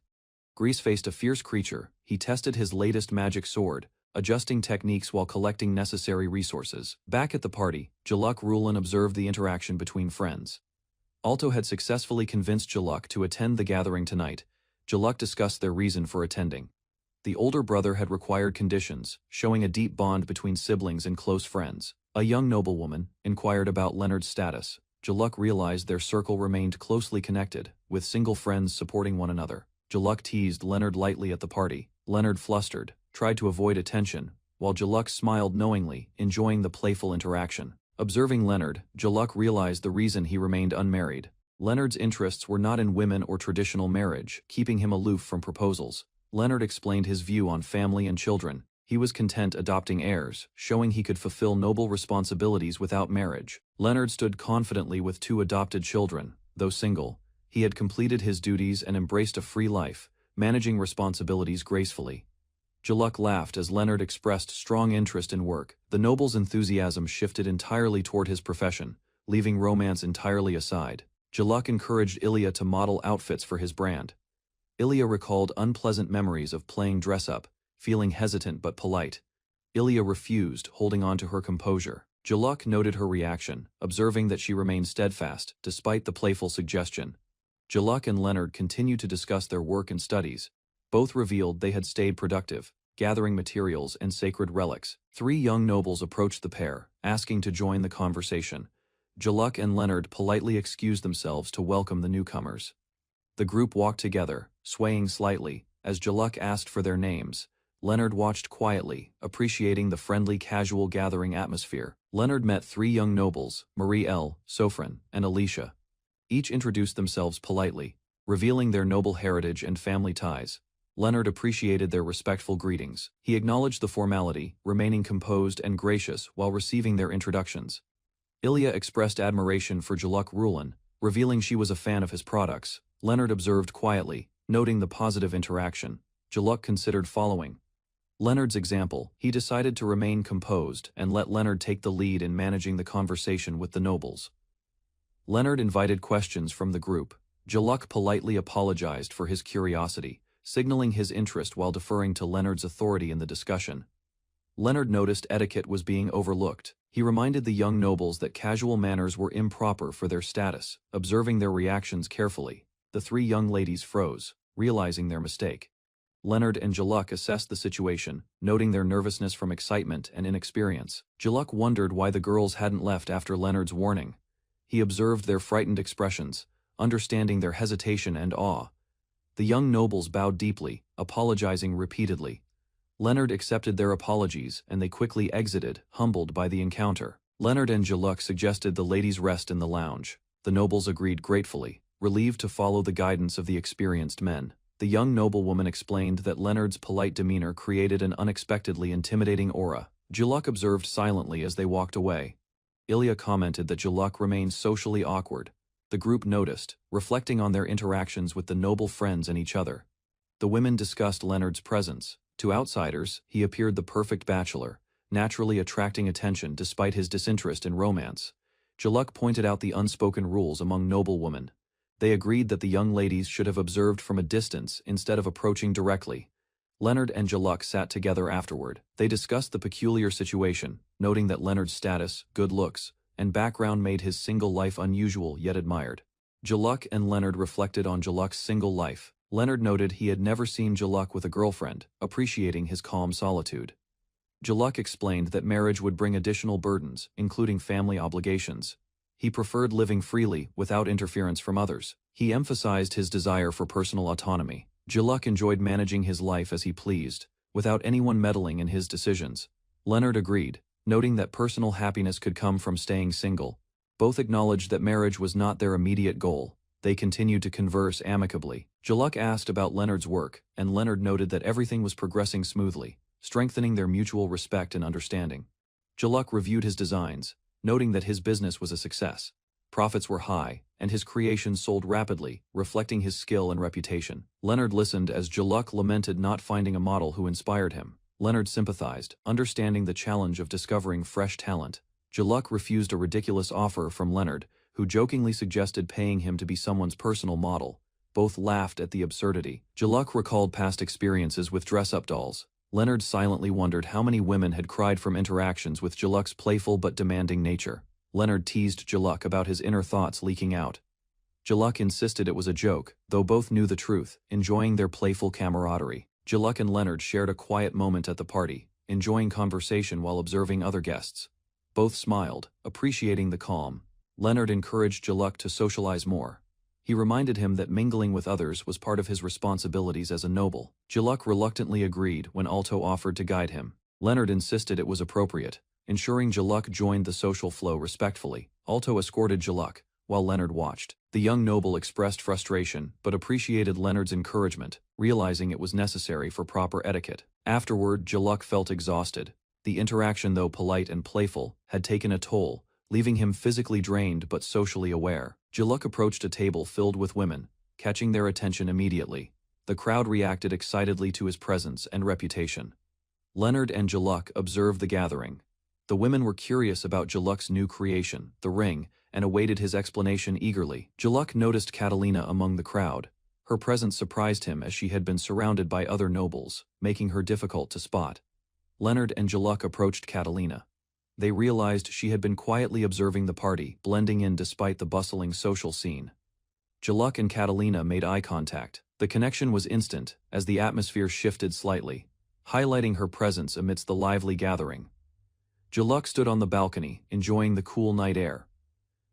Grease faced a fierce creature. He tested his latest magic sword, adjusting techniques while collecting necessary resources. Back at the party, Jaluk Rulin observed the interaction between friends. Alto had successfully convinced Jaluk to attend the gathering tonight. Jaluk discussed their reason for attending. The older brother had required conditions, showing a deep bond between siblings and close friends. A young noblewoman inquired about Leonard's status. Jaluk realized their circle remained closely connected, with single friends supporting one another. Jaluk teased Leonard lightly at the party. Leonard flustered, tried to avoid attention, while Jaluk smiled knowingly, enjoying the playful interaction. Observing Leonard, Jaluk realized the reason he remained unmarried. Leonard's interests were not in women or traditional marriage, keeping him aloof from proposals. Leonard explained his view on family and children. He was content adopting heirs, showing he could fulfill noble responsibilities without marriage. Leonard stood confidently with 2 adopted children. Though single, he had completed his duties and embraced a free life, managing responsibilities gracefully. Jaluk laughed as Leonard expressed strong interest in work. The noble's enthusiasm shifted entirely toward his profession, leaving romance entirely aside. Jaluk encouraged Ilya to model outfits for his brand. Ilya recalled unpleasant memories of playing dress-up, feeling hesitant but polite. Ilya refused, holding on to her composure. Jaluk noted her reaction, observing that she remained steadfast, despite the playful suggestion. Jaluk and Leonard continued to discuss their work and studies. Both revealed they had stayed productive, gathering materials and sacred relics. 3 young nobles approached the pair, asking to join the conversation. Jaluk and Leonard politely excused themselves to welcome the newcomers. The group walked together, swaying slightly, as Jaluk asked for their names. Leonard watched quietly, appreciating the friendly casual gathering atmosphere. Leonard met 3 young nobles, Marie L., Sofran, and Alicia. Each introduced themselves politely, revealing their noble heritage and family ties. Leonard appreciated their respectful greetings. He acknowledged the formality, remaining composed and gracious while receiving their introductions. Ilya expressed admiration for Jaluk Rulin, revealing she was a fan of his products. Leonard observed quietly, noting the positive interaction. Jaluk considered following Leonard's example. He decided to remain composed and let Leonard take the lead in managing the conversation with the nobles. Leonard invited questions from the group. Jaluk politely apologized for his curiosity, signaling his interest while deferring to Leonard's authority in the discussion. Leonard noticed etiquette was being overlooked. He reminded the young nobles that casual manners were improper for their status. Observing their reactions carefully, the 3 young ladies froze, realizing their mistake. Leonard and Jaluk assessed the situation, noting their nervousness from excitement and inexperience. Jaluk wondered why the girls hadn't left after Leonard's warning. He observed their frightened expressions, understanding their hesitation and awe. The young nobles bowed deeply, apologizing repeatedly. Leonard accepted their apologies and they quickly exited, humbled by the encounter. Leonard and Jaluk suggested the ladies rest in the lounge. The nobles agreed gratefully, relieved to follow the guidance of the experienced men. The young noblewoman explained that Leonard's polite demeanor created an unexpectedly intimidating aura. Jaluk observed silently as they walked away. Ilya commented that Jaluk remained socially awkward. The group noticed, reflecting on their interactions with the noble friends and each other. The women discussed Leonard's presence. To outsiders, he appeared the perfect bachelor, naturally attracting attention despite his disinterest in romance. Jaluk pointed out the unspoken rules among noblewomen. They agreed that the young ladies should have observed from a distance instead of approaching directly. Leonard and Jaluk sat together afterward. They discussed the peculiar situation, noting that Leonard's status, good looks, and background made his single life unusual yet admired. Jaluk and Leonard reflected on Jaluk's single life. Leonard noted he had never seen Jaluk with a girlfriend, appreciating his calm solitude. Jaluk explained that marriage would bring additional burdens, including family obligations. He preferred living freely, without interference from others. He emphasized his desire for personal autonomy. Jaluk enjoyed managing his life as he pleased, without anyone meddling in his decisions. Leonard agreed, noting that personal happiness could come from staying single. Both acknowledged that marriage was not their immediate goal. They continued to converse amicably. Jaluk asked about Leonard's work, and Leonard noted that everything was progressing smoothly, strengthening their mutual respect and understanding. Jaluk reviewed his designs, noting that his business was a success. Profits were high, and his creations sold rapidly, reflecting his skill and reputation. Leonard listened as Jaluk lamented not finding a model who inspired him. Leonard sympathized, understanding the challenge of discovering fresh talent. Jaluk refused a ridiculous offer from Leonard, who jokingly suggested paying him to be someone's personal model. Both laughed at the absurdity. Jaluk recalled past experiences with dress-up dolls. Leonard silently wondered how many women had cried from interactions with Jaluk's playful but demanding nature. Leonard teased Jaluk about his inner thoughts leaking out. Jaluk insisted it was a joke, though both knew the truth, enjoying their playful camaraderie. Jaluk and Leonard shared a quiet moment at the party, enjoying conversation while observing other guests. Both smiled, appreciating the calm. Leonard encouraged Jaluk to socialize more. He reminded him that mingling with others was part of his responsibilities as a noble. Jaluk reluctantly agreed when Alto offered to guide him. Leonard insisted it was appropriate, ensuring Jaluk joined the social flow respectfully. Alto escorted Jaluk, while Leonard watched. The young noble expressed frustration, but appreciated Leonard's encouragement, realizing it was necessary for proper etiquette. Afterward, Jaluk felt exhausted. The interaction, though polite and playful, had taken a toll, leaving him physically drained but socially aware. Jaluk approached a table filled with women, catching their attention immediately. The crowd reacted excitedly to his presence and reputation. Leonard and Jaluk observed the gathering. The women were curious about Jaluk's new creation, the ring, and awaited his explanation eagerly. Jaluk noticed Catalina among the crowd. Her presence surprised him as she had been surrounded by other nobles, making her difficult to spot. Leonard and Jaluk approached Catalina. They realized she had been quietly observing the party, blending in despite the bustling social scene. Jaluk and Catalina made eye contact. The connection was instant, as the atmosphere shifted slightly, highlighting her presence amidst the lively gathering. Jaluk stood on the balcony, enjoying the cool night air.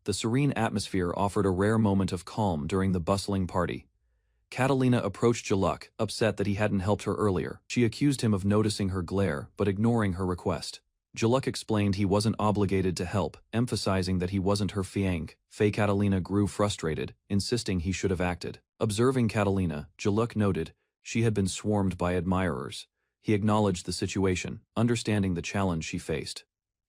The serene atmosphere offered a rare moment of calm during the bustling party. Catalina approached Jaluk, upset that he hadn't helped her earlier. She accused him of noticing her glare, but ignoring her request. Jaluk explained he wasn't obligated to help, emphasizing that he wasn't her fiancé. Catalina grew frustrated, insisting he should have acted. Observing Catalina, Jaluk noted she had been swarmed by admirers. He acknowledged the situation, understanding the challenge she faced.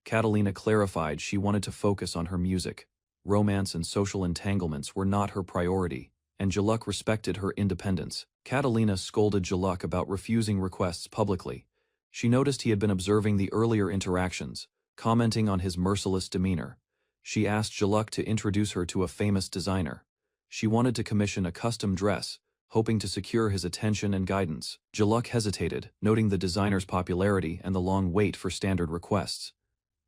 Catalina clarified she wanted to focus on her music. Romance and social entanglements were not her priority, and Jaluk respected her independence. Catalina scolded Jaluk about refusing requests publicly. She noticed he had been observing the earlier interactions, commenting on his merciless demeanor. She asked Jaluk to introduce her to a famous designer. She wanted to commission a custom dress, hoping to secure his attention and guidance. Jaluk hesitated, noting the designer's popularity and the long wait for standard requests.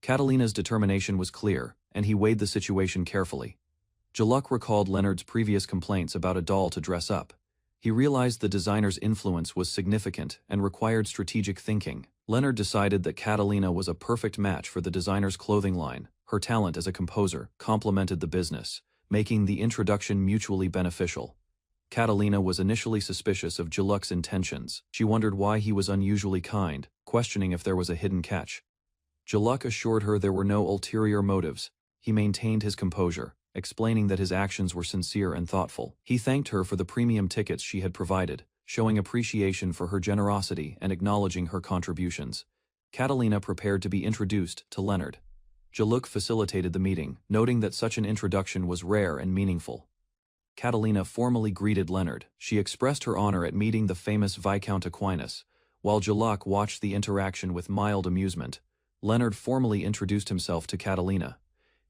Catalina's determination was clear, and he weighed the situation carefully. Jaluk recalled Leonard's previous complaints about a doll to dress up. He realized the designer's influence was significant and required strategic thinking. Leonard decided that Catalina was a perfect match for the designer's clothing line. Her talent as a composer complemented the business, making the introduction mutually beneficial. Catalina was initially suspicious of Jaluk's intentions. She wondered why he was unusually kind, questioning if there was a hidden catch. Jaluk assured her there were no ulterior motives. He maintained his composure, explaining that his actions were sincere and thoughtful. He thanked her for the premium tickets she had provided, showing appreciation for her generosity and acknowledging her contributions. Catalina prepared to be introduced to Leonard. Jaluk facilitated the meeting, noting that such an introduction was rare and meaningful. Catalina formally greeted Leonard. She expressed her honor at meeting the famous Viscount Aquinas. While Jaluk watched the interaction with mild amusement, Leonard formally introduced himself to Catalina.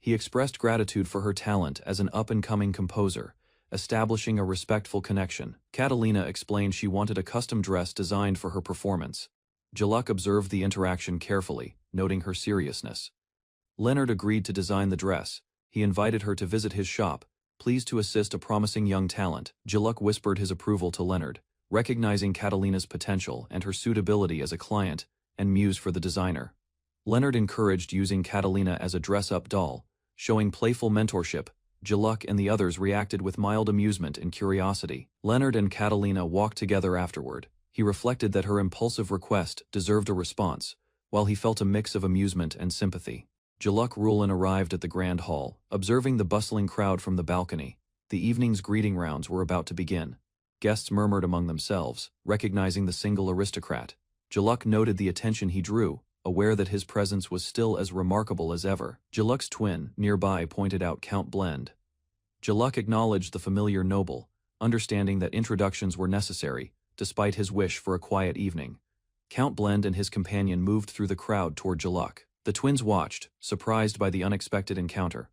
He expressed gratitude for her talent as an up-and-coming composer, establishing a respectful connection. Catalina explained she wanted a custom dress designed for her performance. Jaluk observed the interaction carefully, noting her seriousness. Leonard agreed to design the dress. He invited her to visit his shop, pleased to assist a promising young talent. Jaluk whispered his approval to Leonard, recognizing Catalina's potential and her suitability as a client and muse for the designer. Leonard encouraged using Catalina as a dress-up doll, showing playful mentorship. Jaluk and the others reacted with mild amusement and curiosity. Leonard and Catalina walked together afterward. He reflected that her impulsive request deserved a response, while he felt a mix of amusement and sympathy. Jaluk Rulin arrived at the grand hall, observing the bustling crowd from the balcony. The evening's greeting rounds were about to begin. Guests murmured among themselves, recognizing the single aristocrat. Jaluk noted the attention he drew, aware that his presence was still as remarkable as ever. Jaluk's twin, nearby, pointed out Count Blend. Jaluk acknowledged the familiar noble, understanding that introductions were necessary, despite his wish for a quiet evening. Count Blend and his companion moved through the crowd toward Jaluk. The twins watched, surprised by the unexpected encounter.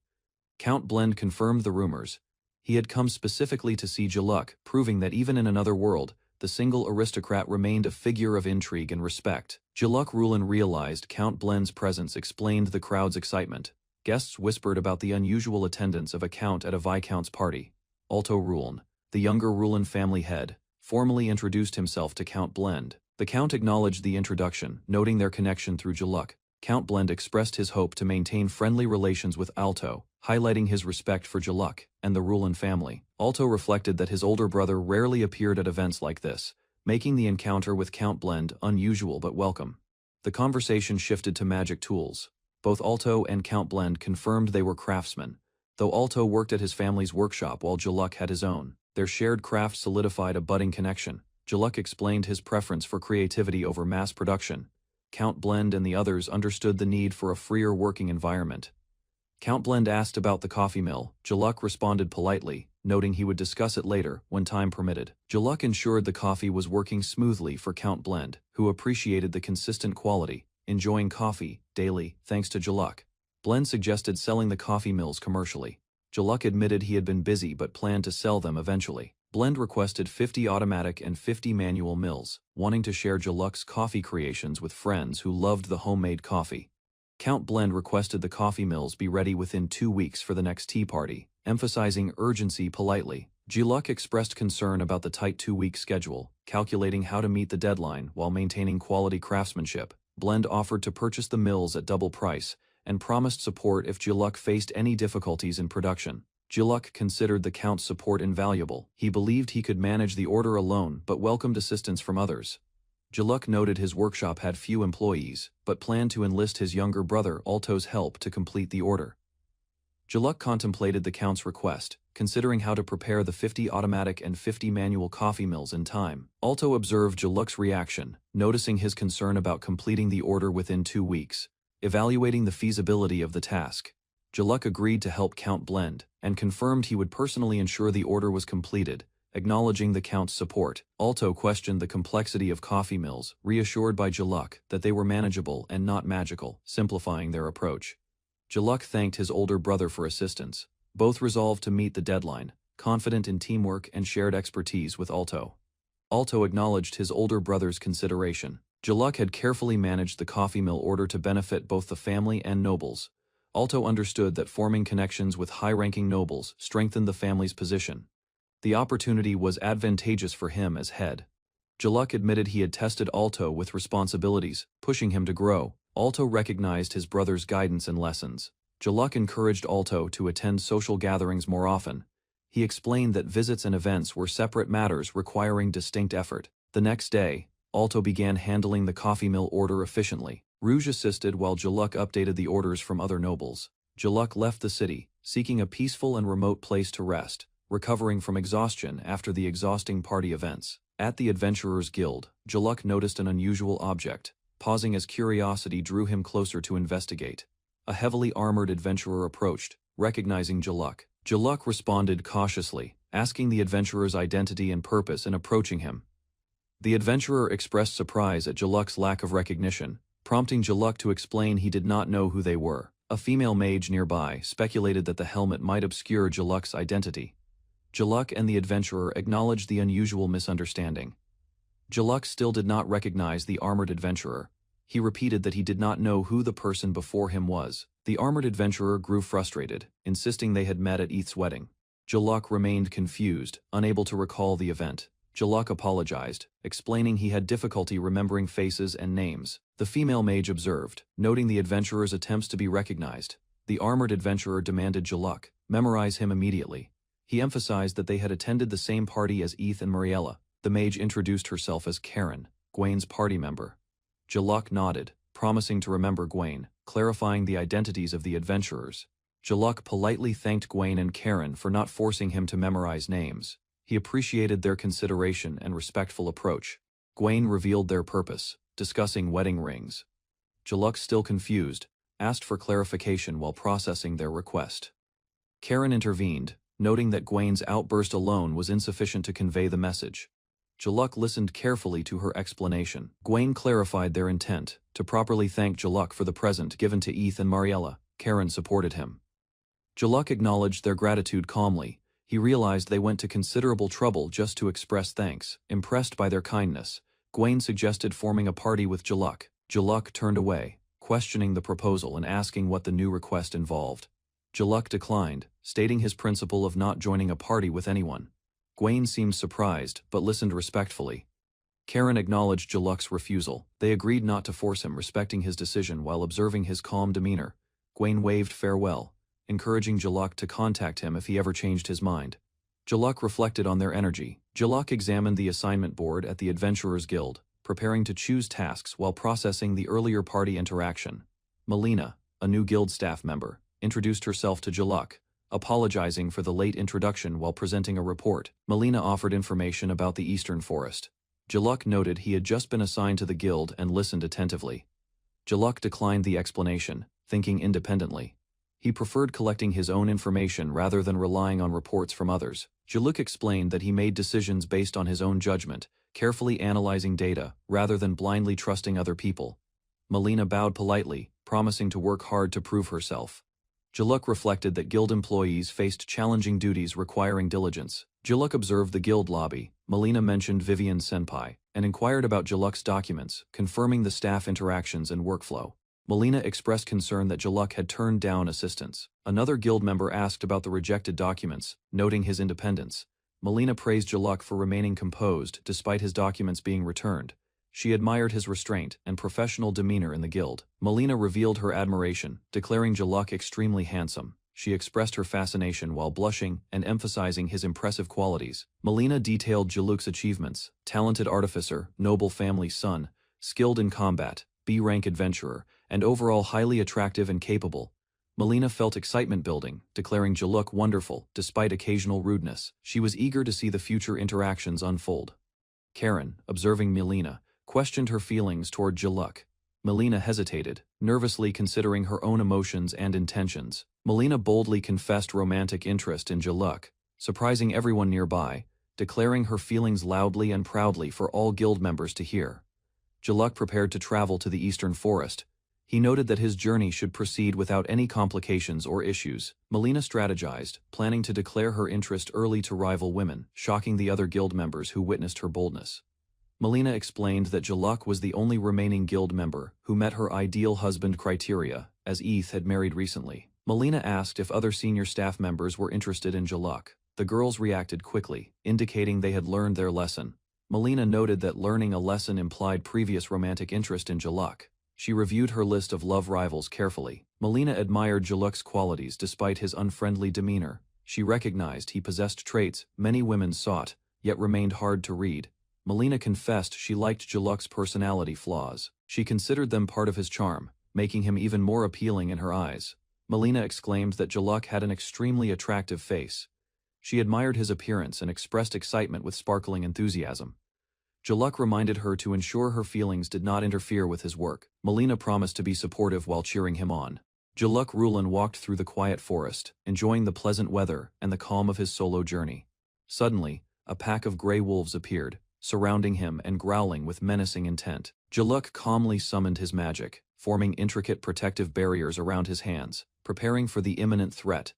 Count Blend confirmed the rumors. He had come specifically to see Jaluk, proving that even in another world, the single aristocrat remained a figure of intrigue and respect. Jaluk Rulin realized Count Blend's presence explained the crowd's excitement. Guests whispered about the unusual attendance of a count at a viscount's party. Alto Rulin, the younger Rulin family head, formally introduced himself to Count Blend. The count acknowledged the introduction, noting their connection through Jaluk. Count Blend expressed his hope to maintain friendly relations with Alto, highlighting his respect for Jaluk and the Rulin family. Alto reflected that his older brother rarely appeared at events like this, making the encounter with Count Blend unusual but welcome. The conversation shifted to magic tools. Both Alto and Count Blend confirmed they were craftsmen, though Alto worked at his family's workshop while Jaluk had his own. Their shared craft solidified a budding connection. Jaluk explained his preference for creativity over mass production. Count Blend and the others understood the need for a freer working environment. Count Blend asked about the coffee mill. Jaluk responded politely, noting he would discuss it later, when time permitted. Jaluk ensured the coffee was working smoothly for Count Blend, who appreciated the consistent quality, enjoying coffee daily thanks to Jaluk. Blend suggested selling the coffee mills commercially. Jaluk admitted he had been busy but planned to sell them eventually. Blend requested 50 automatic and 50 manual mills, wanting to share Jaluk's coffee creations with friends who loved the homemade coffee. Count Blend requested the coffee mills be ready within 2 weeks for the next tea party, emphasizing urgency politely. Jaluk expressed concern about the tight 2-week schedule, calculating how to meet the deadline while maintaining quality craftsmanship. Blend offered to purchase the mills at double price, and promised support if Jaluk faced any difficulties in production. Jaluk considered the Count's support invaluable. He believed he could manage the order alone but welcomed assistance from others. Jaluk noted his workshop had few employees, but planned to enlist his younger brother Alto's help to complete the order. Jaluk contemplated the Count's request, considering how to prepare the 50 automatic and 50 manual coffee mills in time. Alto observed Jaluk's reaction, noticing his concern about completing the order within 2 weeks. Evaluating the feasibility of the task, Jaluk agreed to help Count Blend, and confirmed he would personally ensure the order was completed, acknowledging the Count's support. Alto questioned the complexity of coffee mills, reassured by Jaluk that they were manageable and not magical, simplifying their approach. Jaluk thanked his older brother for assistance. Both resolved to meet the deadline, confident in teamwork and shared expertise with Alto. Alto acknowledged his older brother's consideration. Jaluk had carefully managed the coffee mill order to benefit both the family and nobles. Alto understood that forming connections with high-ranking nobles strengthened the family's position. The opportunity was advantageous for him as head. Jaluk admitted he had tested Alto with responsibilities, pushing him to grow. Alto recognized his brother's guidance and lessons. Jaluk encouraged Alto to attend social gatherings more often. He explained that visits and events were separate matters requiring distinct effort. The next day, Alto began handling the coffee mill order efficiently. Rouge assisted while Jaluk updated the orders from other nobles. Jaluk left the city, seeking a peaceful and remote place to rest, recovering from exhaustion after the exhausting party events. At the Adventurers Guild, Jaluk noticed an unusual object. Pausing as curiosity drew him closer to investigate. A heavily armored adventurer approached, recognizing Jaluk. Jaluk responded cautiously, asking the adventurer's identity and purpose in approaching him. The adventurer expressed surprise at Jaluk's lack of recognition, prompting Jaluk to explain he did not know who they were. A female mage nearby speculated that the helmet might obscure Jaluk's identity. Jaluk and the adventurer acknowledged the unusual misunderstanding. Jaluk still did not recognize the armored adventurer. He repeated that he did not know who the person before him was. The armored adventurer grew frustrated, insisting they had met at Eth's wedding. Jaluk remained confused, unable to recall the event. Jaluk apologized, explaining he had difficulty remembering faces and names. The female mage observed, noting the adventurer's attempts to be recognized. The armored adventurer demanded Jaluk memorize him immediately. He emphasized that they had attended the same party as Eth and Mariella. The mage introduced herself as Karen, Gwain's party member. Jaluk nodded, promising to remember Gwain, clarifying the identities of the adventurers. Jaluk politely thanked Gwain and Karen for not forcing him to memorize names. He appreciated their consideration and respectful approach. Gwain revealed their purpose, discussing wedding rings. Jaluk, still confused, asked for clarification while processing their request. Karen intervened, noting that Gwain's outburst alone was insufficient to convey the message. Jaluk listened carefully to her explanation. Gwain clarified their intent, to properly thank Jaluk for the present given to Eth and Mariella. Karen supported him. Jaluk acknowledged their gratitude calmly. He realized they went to considerable trouble just to express thanks. Impressed by their kindness, Gwain suggested forming a party with Jaluk. Jaluk turned away, questioning the proposal and asking what the new request involved. Jaluk declined, stating his principle of not joining a party with anyone. Gwain seemed surprised, but listened respectfully. Karen acknowledged Jaluk's refusal. They agreed not to force him, respecting his decision while observing his calm demeanor. Gwain waved farewell, encouraging Jaluk to contact him if he ever changed his mind. Jaluk reflected on their energy. Jaluk examined the assignment board at the Adventurers Guild, preparing to choose tasks while processing the earlier party interaction. Melina, a new guild staff member, introduced herself to Jaluk, apologizing for the late introduction while presenting a report. Melina offered information about the Eastern Forest. Jaluk noted he had just been assigned to the guild and listened attentively. Jaluk declined the explanation, thinking independently. He preferred collecting his own information rather than relying on reports from others. Jaluk explained that he made decisions based on his own judgment, carefully analyzing data rather than blindly trusting other people. Melina bowed politely, promising to work hard to prove herself. Jaluk reflected that guild employees faced challenging duties requiring diligence. Jaluk observed the guild lobby. Melina mentioned Vivian Senpai, and inquired about Jaluk's documents, confirming the staff interactions and workflow. Melina expressed concern that Jaluk had turned down assistance. Another guild member asked about the rejected documents, noting his independence. Melina praised Jaluk for remaining composed despite his documents being returned. She admired his restraint and professional demeanor in the guild. Melina revealed her admiration, declaring Jaluk extremely handsome. She expressed her fascination while blushing and emphasizing his impressive qualities. Melina detailed Jaluk's achievements: talented artificer, noble family son, skilled in combat, B-rank adventurer, and overall highly attractive and capable. Melina felt excitement building, declaring Jaluk wonderful despite occasional rudeness. She was eager to see the future interactions unfold. Karen, observing Melina, questioned her feelings toward Jaluk. Melina hesitated, nervously considering her own emotions and intentions. Melina boldly confessed romantic interest in Jaluk, surprising everyone nearby, declaring her feelings loudly and proudly for all guild members to hear. Jaluk prepared to travel to the Eastern Forest. He noted that his journey should proceed without any complications or issues. Melina strategized, planning to declare her interest early to rival women, shocking the other guild members who witnessed her boldness. Melina explained that Jaluk was the only remaining guild member who met her ideal husband criteria, as Eth had married recently. Melina asked if other senior staff members were interested in Jaluk. The girls reacted quickly, indicating they had learned their lesson. Melina noted that learning a lesson implied previous romantic interest in Jaluk. She reviewed her list of love rivals carefully. Melina admired Jaluk's qualities despite his unfriendly demeanor. She recognized he possessed traits many women sought, yet remained hard to read. Melina confessed she liked Jaluk's personality flaws. She considered them part of his charm, making him even more appealing in her eyes. Melina exclaimed that Jaluk had an extremely attractive face. She admired his appearance and expressed excitement with sparkling enthusiasm. Jaluk reminded her to ensure her feelings did not interfere with his work. Melina promised to be supportive while cheering him on. Jaluk Rulin walked through the quiet forest, enjoying the pleasant weather and the calm of his solo journey. Suddenly, a pack of gray wolves appeared, surrounding him and growling with menacing intent. Jaluk calmly summoned his magic, forming intricate protective barriers around his hands, preparing for the imminent threat.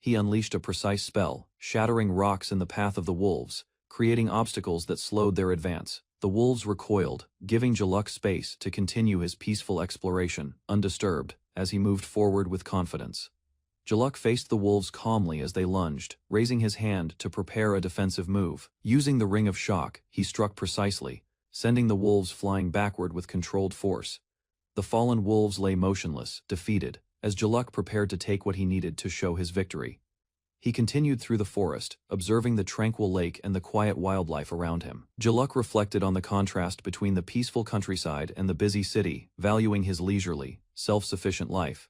He unleashed a precise spell, shattering rocks in the path of the wolves, creating obstacles that slowed their advance. The wolves recoiled, giving Jaluk space to continue his peaceful exploration, undisturbed, as he moved forward with confidence. Jaluk faced the wolves calmly as they lunged, raising his hand to prepare a defensive move. Using the Ring of Shock, he struck precisely, sending the wolves flying backward with controlled force. The fallen wolves lay motionless, defeated, as Jaluk prepared to take what he needed to show his victory. He continued through the forest, observing the tranquil lake and the quiet wildlife around him. Jaluk reflected on the contrast between the peaceful countryside and the busy city, valuing his leisurely, self-sufficient life.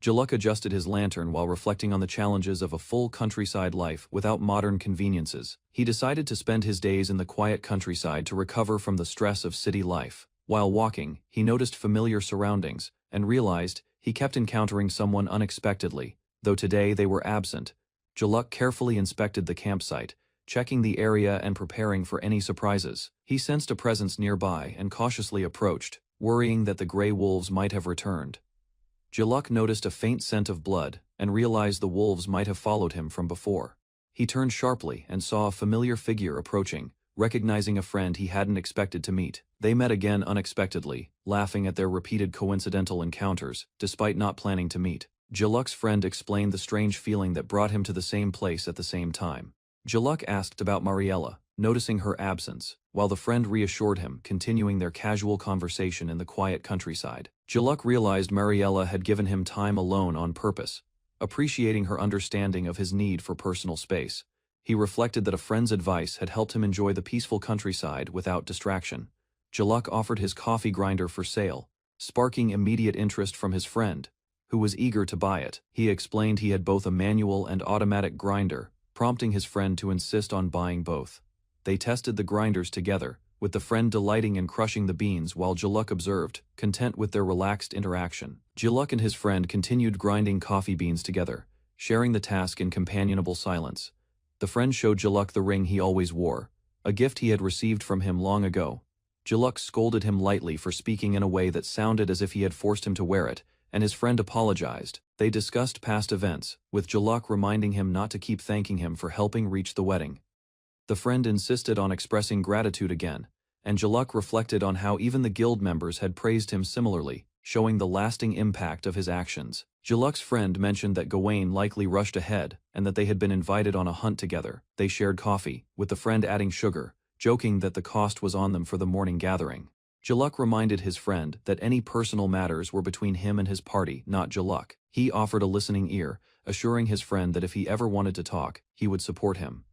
Jaluk adjusted his lantern while reflecting on the challenges of a full countryside life without modern conveniences. He decided to spend his days in the quiet countryside to recover from the stress of city life. While walking, he noticed familiar surroundings and realized he kept encountering someone unexpectedly, though today they were absent. Jaluk carefully inspected the campsite, checking the area and preparing for any surprises. He sensed a presence nearby and cautiously approached, worrying that the gray wolves might have returned. Jaluk noticed a faint scent of blood and realized the wolves might have followed him from before. He turned sharply and saw a familiar figure approaching, recognizing a friend he hadn't expected to meet. They met again unexpectedly, laughing at their repeated coincidental encounters, despite not planning to meet. Jaluk's friend explained the strange feeling that brought him to the same place at the same time. Jaluk asked about Mariella, noticing her absence, while the friend reassured him, continuing their casual conversation in the quiet countryside. Jaluk realized Mariella had given him time alone on purpose, appreciating her understanding of his need for personal space. He reflected that a friend's advice had helped him enjoy the peaceful countryside without distraction. Jaluk offered his coffee grinder for sale, sparking immediate interest from his friend, who was eager to buy it. He explained he had both a manual and automatic grinder, prompting his friend to insist on buying both. They tested the grinders together, with the friend delighting in crushing the beans while Jaluk observed, content with their relaxed interaction. Jaluk and his friend continued grinding coffee beans together, sharing the task in companionable silence. The friend showed Jaluk the ring he always wore, a gift he had received from him long ago. Jaluk scolded him lightly for speaking in a way that sounded as if he had forced him to wear it, and his friend apologized. They discussed past events, with Jaluk reminding him not to keep thanking him for helping reach the wedding. The friend insisted on expressing gratitude again, and Jaluk reflected on how even the guild members had praised him similarly, showing the lasting impact of his actions. Jaluk's friend mentioned that Gawain likely rushed ahead and that they had been invited on a hunt together. They shared coffee, with the friend adding sugar, joking that the cost was on them for the morning gathering. Jaluk reminded his friend that any personal matters were between him and his party, not Jaluk. He offered a listening ear, assuring his friend that if he ever wanted to talk, he would support him.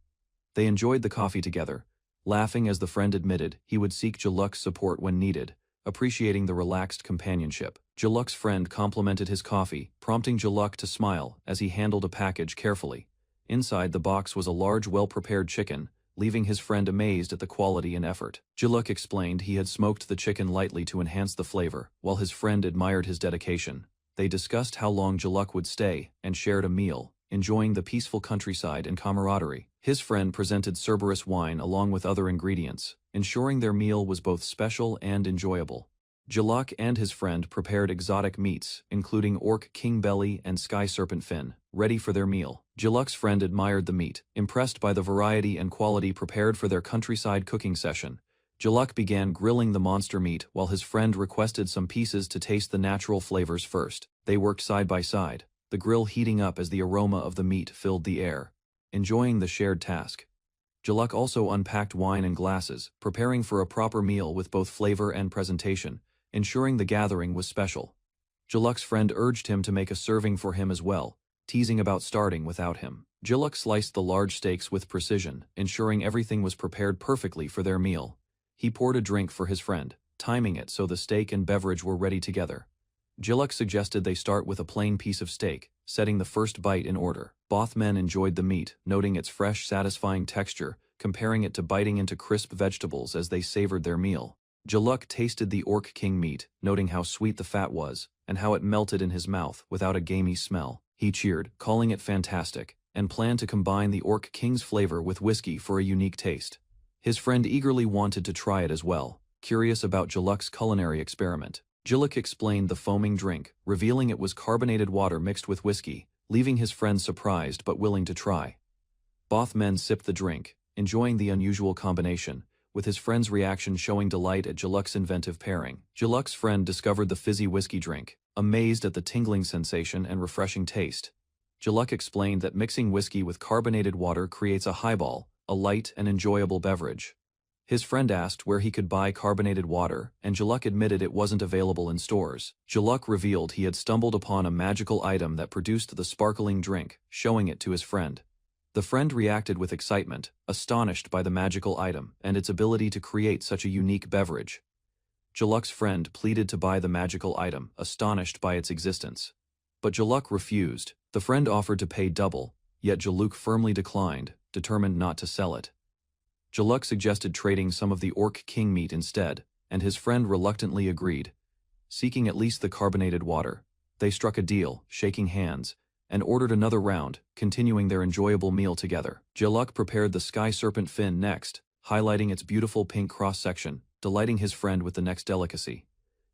They enjoyed the coffee together, laughing as the friend admitted he would seek Jaluk's support when needed, appreciating the relaxed companionship. Jaluk's friend complimented his coffee, prompting Jaluk to smile as he handled a package carefully. Inside the box was a large, well-prepared chicken, leaving his friend amazed at the quality and effort. Jaluk explained he had smoked the chicken lightly to enhance the flavor, while his friend admired his dedication. They discussed how long Jaluk would stay and shared a meal, enjoying the peaceful countryside and camaraderie. His friend presented Cerberus wine along with other ingredients, ensuring their meal was both special and enjoyable. Jaluk and his friend prepared exotic meats, including orc king belly and sky serpent fin, ready for their meal. Jaluk's friend admired the meat, impressed by the variety and quality prepared for their countryside cooking session. Jaluk began grilling the monster meat while his friend requested some pieces to taste the natural flavors first. They worked side by side, the grill heating up as the aroma of the meat filled the air. Enjoying the shared task, Jaluk also unpacked wine and glasses, preparing for a proper meal with both flavor and presentation, ensuring the gathering was special. Jaluk's friend urged him to make a serving for him as well, teasing about starting without him. Jaluk sliced the large steaks with precision, ensuring everything was prepared perfectly for their meal. He poured a drink for his friend, timing it so the steak and beverage were ready together. Jaluk suggested they start with a plain piece of steak, setting the first bite in order. Both men enjoyed the meat, noting its fresh, satisfying texture, comparing it to biting into crisp vegetables as they savored their meal. Jaluk tasted the orc king meat, noting how sweet the fat was, and how it melted in his mouth without a gamey smell. He cheered, calling it fantastic, and planned to combine the orc king's flavor with whiskey for a unique taste. His friend eagerly wanted to try it as well, curious about Jaluk's culinary experiment. Jaluk explained the foaming drink, revealing it was carbonated water mixed with whiskey, leaving his friend surprised but willing to try. Both men sipped the drink, enjoying the unusual combination, with his friend's reaction showing delight at Jaluk's inventive pairing. Jaluk's friend discovered the fizzy whiskey drink, amazed at the tingling sensation and refreshing taste. Jaluk explained that mixing whiskey with carbonated water creates a highball, a light and enjoyable beverage. His friend asked where he could buy carbonated water, and Jaluk admitted it wasn't available in stores. Jaluk revealed he had stumbled upon a magical item that produced the sparkling drink, showing it to his friend. The friend reacted with excitement, astonished by the magical item and its ability to create such a unique beverage. Jaluk's friend pleaded to buy the magical item, astonished by its existence. But Jaluk refused. The friend offered to pay double, yet Jaluk firmly declined, determined not to sell it. Jaluk suggested trading some of the Orc King meat instead, and his friend reluctantly agreed. Seeking at least the carbonated water, they struck a deal, shaking hands, and ordered another round, continuing their enjoyable meal together. Jaluk prepared the sky serpent fin next, highlighting its beautiful pink cross-section, delighting his friend with the next delicacy.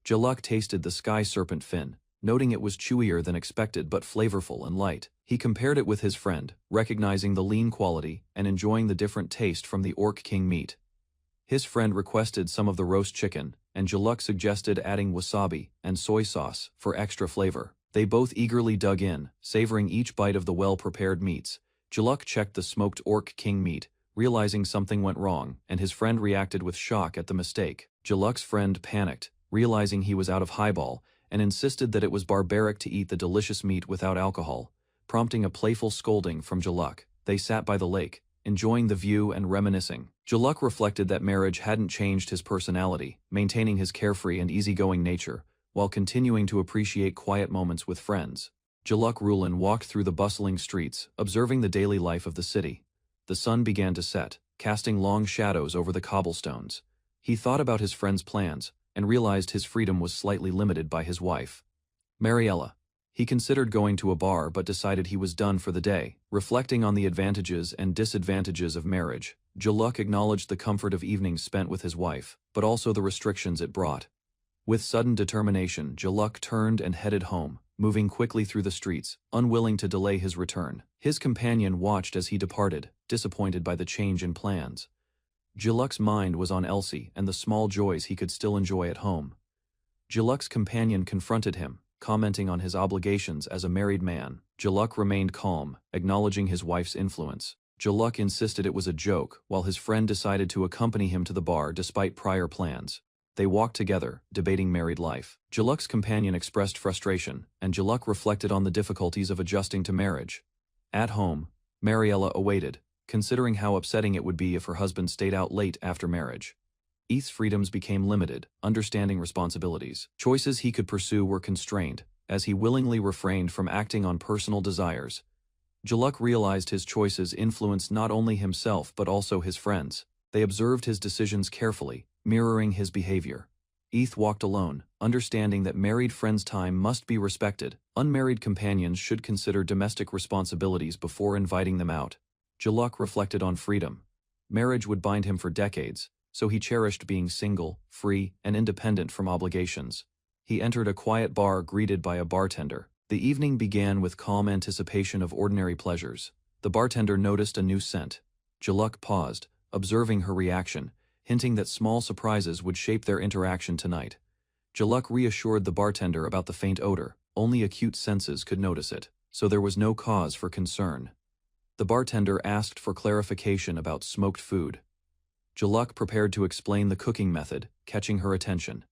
Jaluk tasted the sky serpent fin, noting it was chewier than expected but flavorful and light. He compared it with his friend, recognizing the lean quality and enjoying the different taste from the Orc King meat. His friend requested some of the roast chicken, and Jaluk suggested adding wasabi and soy sauce for extra flavor. They both eagerly dug in, savoring each bite of the well-prepared meats. Jaluk checked the smoked Orc King meat, realizing something went wrong, and his friend reacted with shock at the mistake. Jaluk's friend panicked, realizing he was out of highball, and insisted that it was barbaric to eat the delicious meat without alcohol, prompting a playful scolding from Jaluk. They sat by the lake, enjoying the view and reminiscing. Jaluk reflected that marriage hadn't changed his personality, maintaining his carefree and easygoing nature, while continuing to appreciate quiet moments with friends. Jaluk Rulin walked through the bustling streets, observing the daily life of the city. The sun began to set, casting long shadows over the cobblestones. He thought about his friend's plans, and realized his freedom was slightly limited by his wife, Mariella. He considered going to a bar but decided he was done for the day. Reflecting on the advantages and disadvantages of marriage, Jaluk acknowledged the comfort of evenings spent with his wife, but also the restrictions it brought. With sudden determination, Jaluk turned and headed home, moving quickly through the streets, unwilling to delay his return. His companion watched as he departed, disappointed by the change in plans. Jaluk's mind was on Elsie and the small joys he could still enjoy at home. Jaluk's companion confronted him, commenting on his obligations as a married man. Jaluk remained calm, acknowledging his wife's influence. Jaluk insisted it was a joke, while his friend decided to accompany him to the bar despite prior plans. They walked together, debating married life. Jaluk's companion expressed frustration, and Jaluk reflected on the difficulties of adjusting to marriage. At home, Mariella awaited, considering how upsetting it would be if her husband stayed out late after marriage. Eth's freedoms became limited, understanding responsibilities. Choices he could pursue were constrained, as he willingly refrained from acting on personal desires. Jaluk realized his choices influenced not only himself but also his friends. They observed his decisions carefully, mirroring his behavior. Eth walked alone, understanding that married friends' time must be respected. Unmarried companions should consider domestic responsibilities before inviting them out. Jaluk reflected on freedom. Marriage would bind him for decades, so he cherished being single, free, and independent from obligations. He entered a quiet bar greeted by a bartender. The evening began with calm anticipation of ordinary pleasures. The bartender noticed a new scent. Jaluk paused, observing her reaction, hinting that small surprises would shape their interaction tonight. Jaluk reassured the bartender about the faint odor. Only acute senses could notice it, so there was no cause for concern. The bartender asked for clarification about smoked food. Jaluk prepared to explain the cooking method, catching her attention.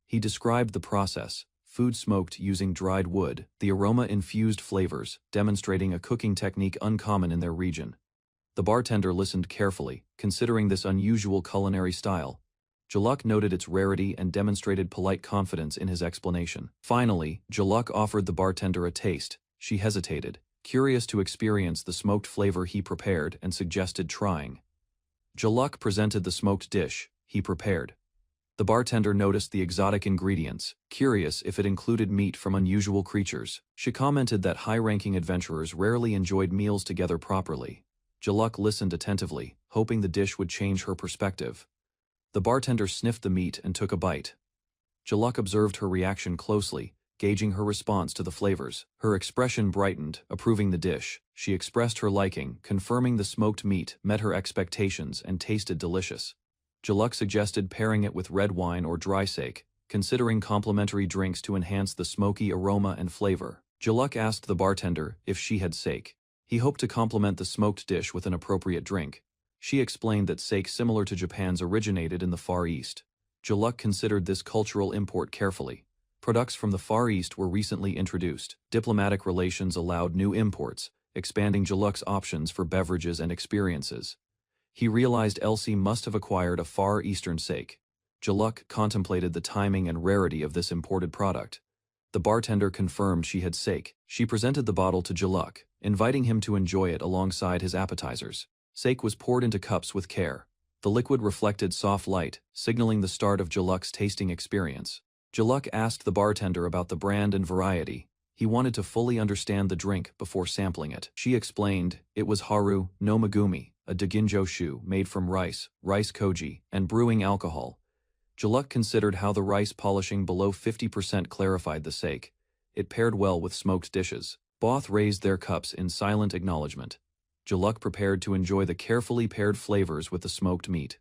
He described the process: food smoked using dried wood, the aroma-infused flavors, demonstrating a cooking technique uncommon in their region. The bartender listened carefully, considering this unusual culinary style. Jaluk noted its rarity and demonstrated polite confidence in his explanation. Finally, Jaluk offered the bartender a taste. She hesitated, curious to experience the smoked flavor he prepared, and suggested trying. Jaluk presented the smoked dish he prepared. The bartender noticed the exotic ingredients, curious if it included meat from unusual creatures. She commented that high-ranking adventurers rarely enjoyed meals together properly. Jaluk listened attentively, hoping the dish would change her perspective. The bartender sniffed the meat and took a bite. Jaluk observed her reaction closely, gauging her response to the flavors. Her expression brightened, approving the dish. She expressed her liking, confirming the smoked meat met her expectations and tasted delicious. Jaluk suggested pairing it with red wine or dry sake, considering complementary drinks to enhance the smoky aroma and flavor. Jaluk asked the bartender if she had sake. He hoped to complement the smoked dish with an appropriate drink. She explained that sake similar to Japan's originated in the Far East. Jaluk considered this cultural import carefully. Products from the Far East were recently introduced. Diplomatic relations allowed new imports, expanding Jaluk's options for beverages and experiences. He realized Elsie must have acquired a Far Eastern sake. Jaluk contemplated the timing and rarity of this imported product. The bartender confirmed she had sake. She presented the bottle to Jaluk, inviting him to enjoy it alongside his appetizers. Sake was poured into cups with care. The liquid reflected soft light, signaling the start of Jaluk's tasting experience. Jaluk asked the bartender about the brand and variety. He wanted to fully understand the drink before sampling it. She explained it was Haru no Megumi, a daginjo shu made from rice koji, and brewing alcohol. Jaluk considered how the rice polishing below 50% clarified the sake. It paired well with smoked dishes. Both raised their cups in silent acknowledgement. Jaluk prepared to enjoy the carefully paired flavors with the smoked meat.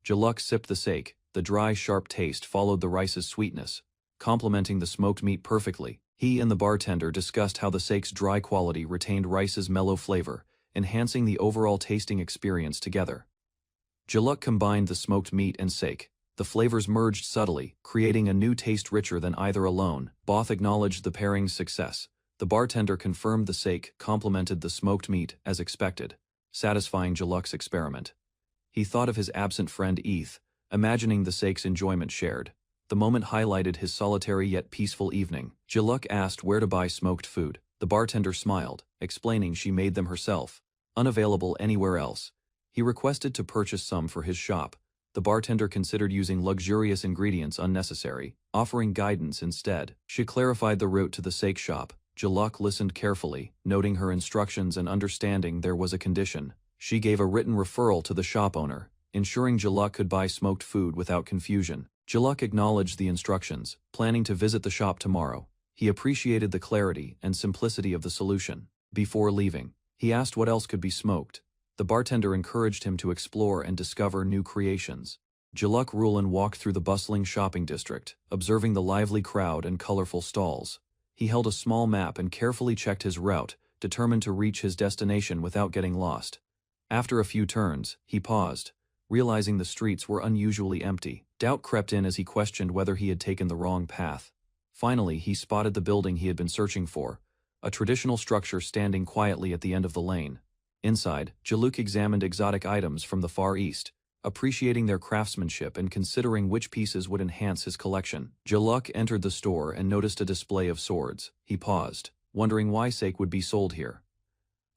Jaluk sipped the sake. The dry, sharp taste followed the rice's sweetness, complementing the smoked meat perfectly. He and the bartender discussed how the sake's dry quality retained rice's mellow flavor, enhancing the overall tasting experience together. Jaluk combined the smoked meat and sake. The flavors merged subtly, creating a new taste richer than either alone. Both acknowledged the pairing's success. The bartender confirmed the sake complemented the smoked meat as expected, satisfying Jaluk's experiment. He thought of his absent friend Eth, imagining the sake's enjoyment shared. The moment highlighted his solitary yet peaceful evening. Jaluk asked where to buy smoked food. The bartender smiled, explaining she made them herself, unavailable anywhere else. He requested to purchase some for his shop. The bartender considered using luxurious ingredients unnecessary, offering guidance instead. She clarified the route to the sake shop. Jaluk listened carefully, noting her instructions and understanding there was a condition. She gave a written referral to the shop owner, ensuring Jaluk could buy smoked food without confusion. Jaluk acknowledged the instructions, planning to visit the shop tomorrow. He appreciated the clarity and simplicity of the solution. Before leaving, he asked what else could be smoked. The bartender encouraged him to explore and discover new creations. Jaluk Rulin walked through the bustling shopping district, observing the lively crowd and colorful stalls. He held a small map and carefully checked his route, determined to reach his destination without getting lost. After a few turns, he paused, realizing the streets were unusually empty. Doubt crept in as he questioned whether he had taken the wrong path. Finally, he spotted the building he had been searching for, a traditional structure standing quietly at the end of the lane. Inside, Jaluk examined exotic items from the Far East, appreciating their craftsmanship and considering which pieces would enhance his collection. Jaluk entered the store and noticed a display of swords. He paused, wondering why sake would be sold here.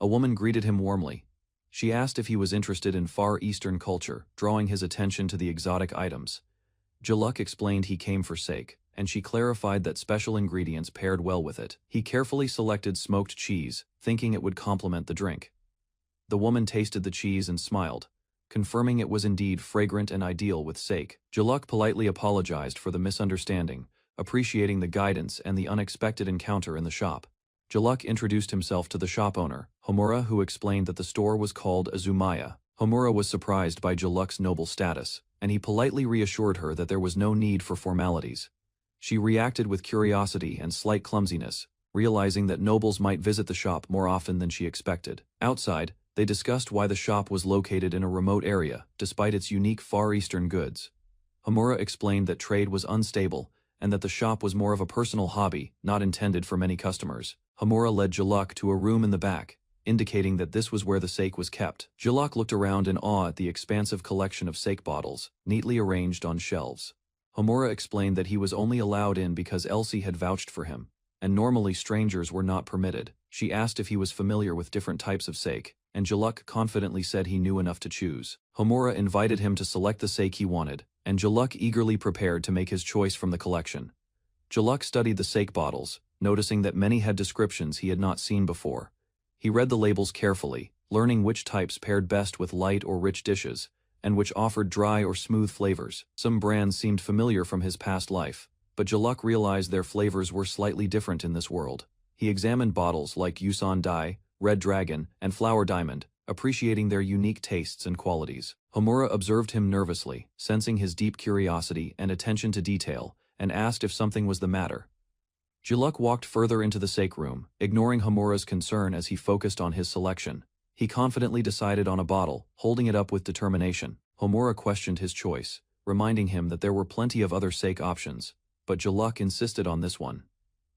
A woman greeted him warmly. She asked if he was interested in Far Eastern culture, drawing his attention to the exotic items. Jaluk explained he came for sake, and she clarified that special ingredients paired well with it. He carefully selected smoked cheese, thinking it would complement the drink. The woman tasted the cheese and smiled, confirming it was indeed fragrant and ideal with sake. Jaluk politely apologized for the misunderstanding, appreciating the guidance and the unexpected encounter in the shop. Jaluk introduced himself to the shop owner, Homura, who explained that the store was called Azumaya. Homura was surprised by Jaluk's noble status, and he politely reassured her that there was no need for formalities. She reacted with curiosity and slight clumsiness, realizing that nobles might visit the shop more often than she expected. Outside, they discussed why the shop was located in a remote area, despite its unique Far Eastern goods. Homura explained that trade was unstable, and that the shop was more of a personal hobby, not intended for many customers. Homura led Jaluk to a room in the back, indicating that this was where the sake was kept. Jaluk looked around in awe at the expansive collection of sake bottles, neatly arranged on shelves. Homura explained that he was only allowed in because Elsie had vouched for him, and normally strangers were not permitted. She asked if he was familiar with different types of sake, and Jaluk confidently said he knew enough to choose. Homura invited him to select the sake he wanted, and Jaluk eagerly prepared to make his choice from the collection. Jaluk studied the sake bottles, noticing that many had descriptions he had not seen before. He read the labels carefully, learning which types paired best with light or rich dishes, and which offered dry or smooth flavors. Some brands seemed familiar from his past life. But Jaluk realized their flavors were slightly different in this world. He examined bottles like Yusan Dai, Red Dragon, and Flower Diamond, appreciating their unique tastes and qualities. Homura observed him nervously, sensing his deep curiosity and attention to detail, and asked if something was the matter. Jaluk walked further into the sake room, ignoring Homura's concern as he focused on his selection. He confidently decided on a bottle, holding it up with determination. Homura questioned his choice, reminding him that there were plenty of other sake options, but Jaluk insisted on this one.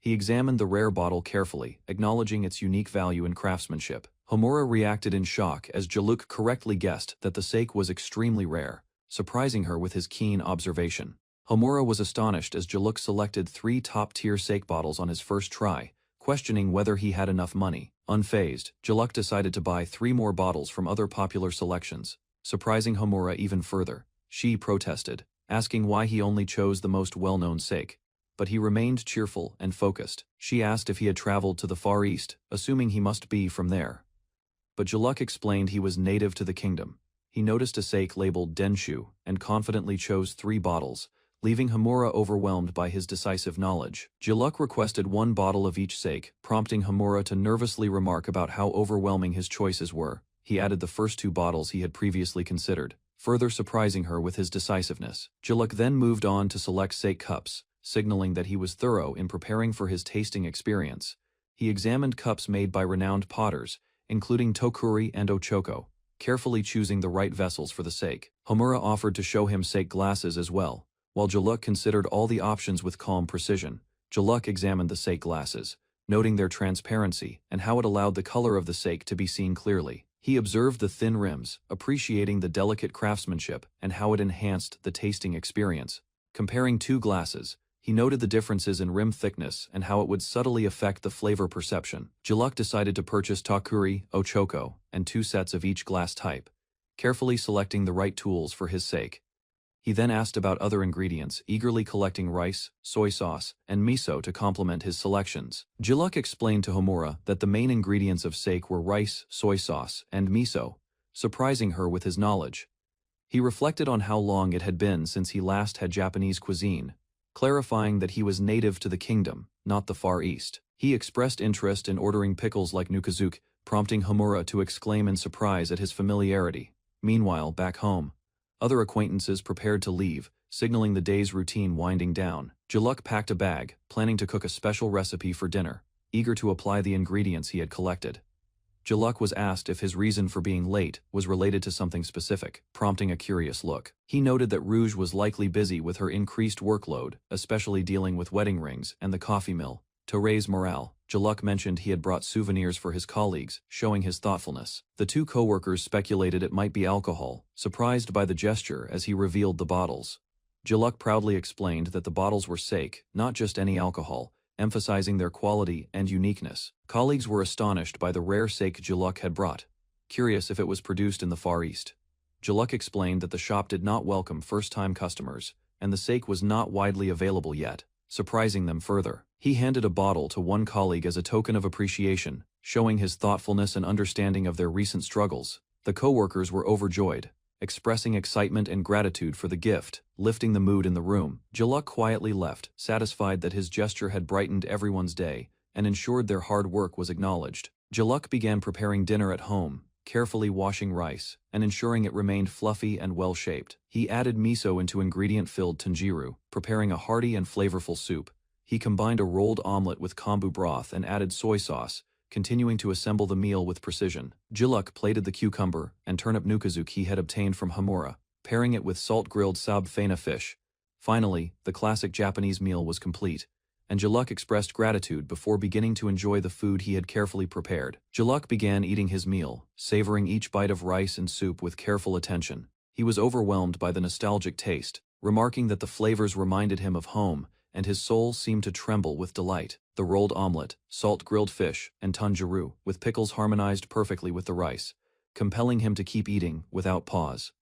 He examined the rare bottle carefully, acknowledging its unique value and craftsmanship. Homura reacted in shock as Jaluk correctly guessed that the sake was extremely rare, surprising her with his keen observation. Homura was astonished as Jaluk selected 3 top-tier sake bottles on his first try, questioning whether he had enough money. Unfazed, Jaluk decided to buy 3 more bottles from other popular selections, surprising Homura even further. She protested, asking why he only chose the most well-known sake. But he remained cheerful and focused. She asked if he had traveled to the Far East, assuming he must be from there. But Jaluk explained he was native to the kingdom. He noticed a sake labeled Denshu and confidently chose 3 bottles, leaving Homura overwhelmed by his decisive knowledge. Jaluk requested 1 bottle of each sake, prompting Homura to nervously remark about how overwhelming his choices were. He added the first 2 bottles he had previously considered, further surprising her with his decisiveness. Jaluk then moved on to select sake cups, signaling that he was thorough in preparing for his tasting experience. He examined cups made by renowned potters, including Tokuri and Ochoko, carefully choosing the right vessels for the sake. Homura offered to show him sake glasses as well. While Jaluk considered all the options with calm precision, Jaluk examined the sake glasses, noting their transparency and how it allowed the color of the sake to be seen clearly. He observed the thin rims, appreciating the delicate craftsmanship and how it enhanced the tasting experience. Comparing 2 glasses, he noted the differences in rim thickness and how it would subtly affect the flavor perception. Jaluk decided to purchase Tokuri, Ochoko, and 2 sets of each glass type, carefully selecting the right tools for his sake. He then asked about other ingredients, eagerly collecting rice, soy sauce, and miso to complement his selections. Jaluk explained to Homura that the main ingredients of sake were rice, soy sauce, and miso, surprising her with his knowledge. He reflected on how long it had been since he last had Japanese cuisine, clarifying that he was native to the kingdom, not the Far East. He expressed interest in ordering pickles like nukazuke, prompting Homura to exclaim in surprise at his familiarity. Meanwhile, back home, other acquaintances prepared to leave, signaling the day's routine winding down. Jaluk packed a bag, planning to cook a special recipe for dinner, eager to apply the ingredients he had collected. Jaluk was asked if his reason for being late was related to something specific, prompting a curious look. He noted that Rouge was likely busy with her increased workload, especially dealing with wedding rings and the coffee mill. To raise morale, Jaluk mentioned he had brought souvenirs for his colleagues, showing his thoughtfulness. The 2 co-workers speculated it might be alcohol, surprised by the gesture as he revealed the bottles. Jaluk proudly explained that the bottles were sake, not just any alcohol, emphasizing their quality and uniqueness. Colleagues were astonished by the rare sake Jaluk had brought, curious if it was produced in the Far East. Jaluk explained that the shop did not welcome first-time customers, and the sake was not widely available yet, surprising them further. He handed a bottle to one colleague as a token of appreciation, showing his thoughtfulness and understanding of their recent struggles. The co-workers were overjoyed, expressing excitement and gratitude for the gift, lifting the mood in the room. Jaluk quietly left, satisfied that his gesture had brightened everyone's day and ensured their hard work was acknowledged. Jaluk began preparing dinner at home, carefully washing rice and ensuring it remained fluffy and well-shaped. He added miso into ingredient-filled tanjiru, preparing a hearty and flavorful soup. He combined a rolled omelet with kombu broth and added soy sauce, continuing to assemble the meal with precision. Jaluk plated the cucumber and turnip nukazuke he had obtained from Homura, pairing it with salt-grilled sabfena fish. Finally, the classic Japanese meal was complete, and Jaluk expressed gratitude before beginning to enjoy the food he had carefully prepared. Jaluk began eating his meal, savoring each bite of rice and soup with careful attention. He was overwhelmed by the nostalgic taste, remarking that the flavors reminded him of home, and his soul seemed to tremble with delight. The rolled omelet, salt-grilled fish, and tanjiru, with pickles harmonized perfectly with the rice, compelling him to keep eating without pause.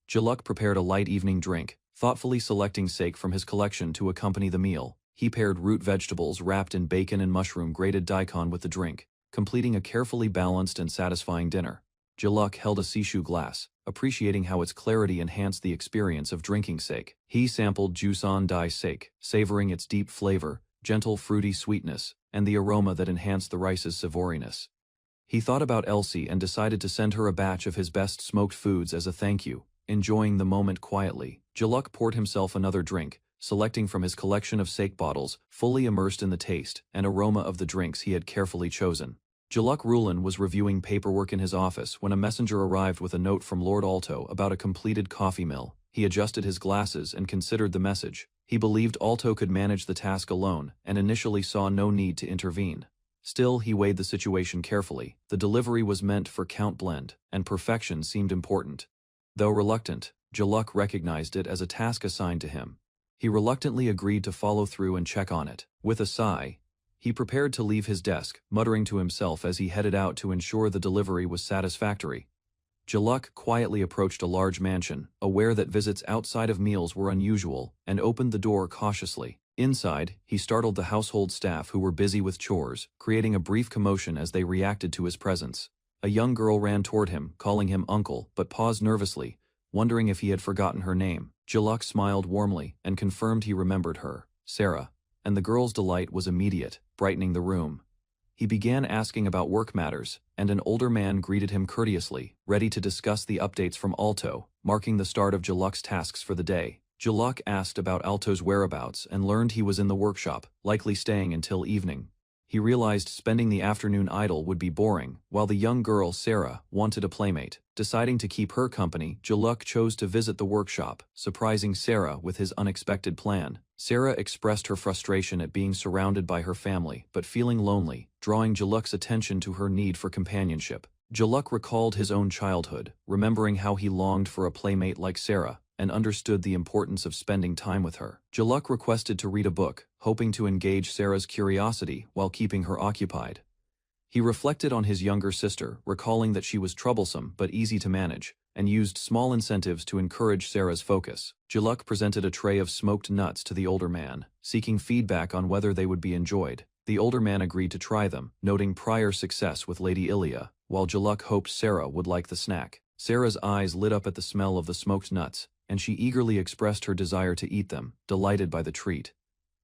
Jaluk prepared a light evening drink, thoughtfully selecting sake from his collection to accompany the meal. He paired root vegetables wrapped in bacon and mushroom grated daikon with the drink, completing a carefully balanced and satisfying dinner. Jaluk held a sishu glass, appreciating how its clarity enhanced the experience of drinking sake. He sampled Jusan Dai sake, savoring its deep flavor, gentle fruity sweetness, and the aroma that enhanced the rice's savouriness. He thought about Elsie and decided to send her a batch of his best smoked foods as a thank you. Enjoying the moment quietly, Jaluk poured himself another drink, selecting from his collection of sake bottles, fully immersed in the taste and aroma of the drinks he had carefully chosen. Jaluk Rulin was reviewing paperwork in his office when a messenger arrived with a note from Lord Alto about a completed coffee mill. He adjusted his glasses and considered the message. He believed Alto could manage the task alone and initially saw no need to intervene. Still, he weighed the situation carefully. The delivery was meant for Count Blend, and perfection seemed important. Though reluctant, Jaluk recognized it as a task assigned to him. He reluctantly agreed to follow through and check on it. With a sigh, he prepared to leave his desk, muttering to himself as he headed out to ensure the delivery was satisfactory. Jaluk quietly approached a large mansion, aware that visits outside of meals were unusual, and opened the door cautiously. Inside, he startled the household staff who were busy with chores, creating a brief commotion as they reacted to his presence. A young girl ran toward him, calling him uncle, but paused nervously, wondering if he had forgotten her name. Jaluk smiled warmly and confirmed he remembered her, Sarah, and the girl's delight was immediate, brightening the room. He began asking about work matters, and an older man greeted him courteously, ready to discuss the updates from Alto, marking the start of Jaluk's tasks for the day. Jaluk asked about Alto's whereabouts and learned he was in the workshop, likely staying until evening. He realized spending the afternoon idle would be boring, while the young girl, Sarah, wanted a playmate. Deciding to keep her company, Jaluk chose to visit the workshop, surprising Sarah with his unexpected plan. Sarah expressed her frustration at being surrounded by her family, but feeling lonely, drawing Jaluk's attention to her need for companionship. Jaluk recalled his own childhood, remembering how he longed for a playmate like Sarah, and understood the importance of spending time with her. Jaluk requested to read a book, hoping to engage Sarah's curiosity while keeping her occupied. He reflected on his younger sister, recalling that she was troublesome but easy to manage, and used small incentives to encourage Sarah's focus. Jaluk presented a tray of smoked nuts to the older man, seeking feedback on whether they would be enjoyed. The older man agreed to try them, noting prior success with Lady Ilya, while Jaluk hoped Sarah would like the snack. Sarah's eyes lit up at the smell of the smoked nuts, and she eagerly expressed her desire to eat them, delighted by the treat.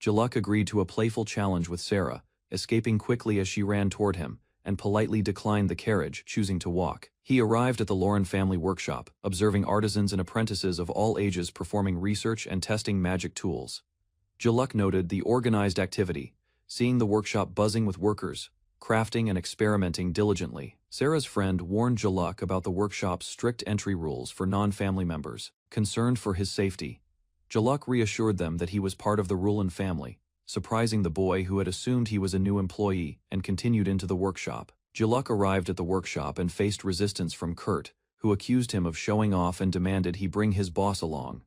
Jaluk agreed to a playful challenge with Sarah, escaping quickly as she ran toward him, and politely declined the carriage, choosing to walk. He arrived at the Lauren family workshop, observing artisans and apprentices of all ages performing research and testing magic tools. Jaluk noted the organized activity, seeing the workshop buzzing with workers, crafting and experimenting diligently. Sarah's friend warned Jaluk about the workshop's strict entry rules for non-family members. Concerned for his safety, Jaluk reassured them that he was part of the Rulin family, surprising the boy who had assumed he was a new employee and continued into the workshop. Jaluk arrived at the workshop and faced resistance from Kurt, who accused him of showing off and demanded he bring his boss along.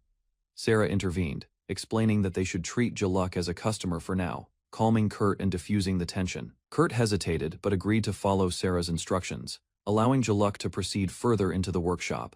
Sarah intervened, explaining that they should treat Jaluk as a customer for now, calming Kurt and diffusing the tension. Kurt hesitated but agreed to follow Sarah's instructions, allowing Jaluk to proceed further into the workshop.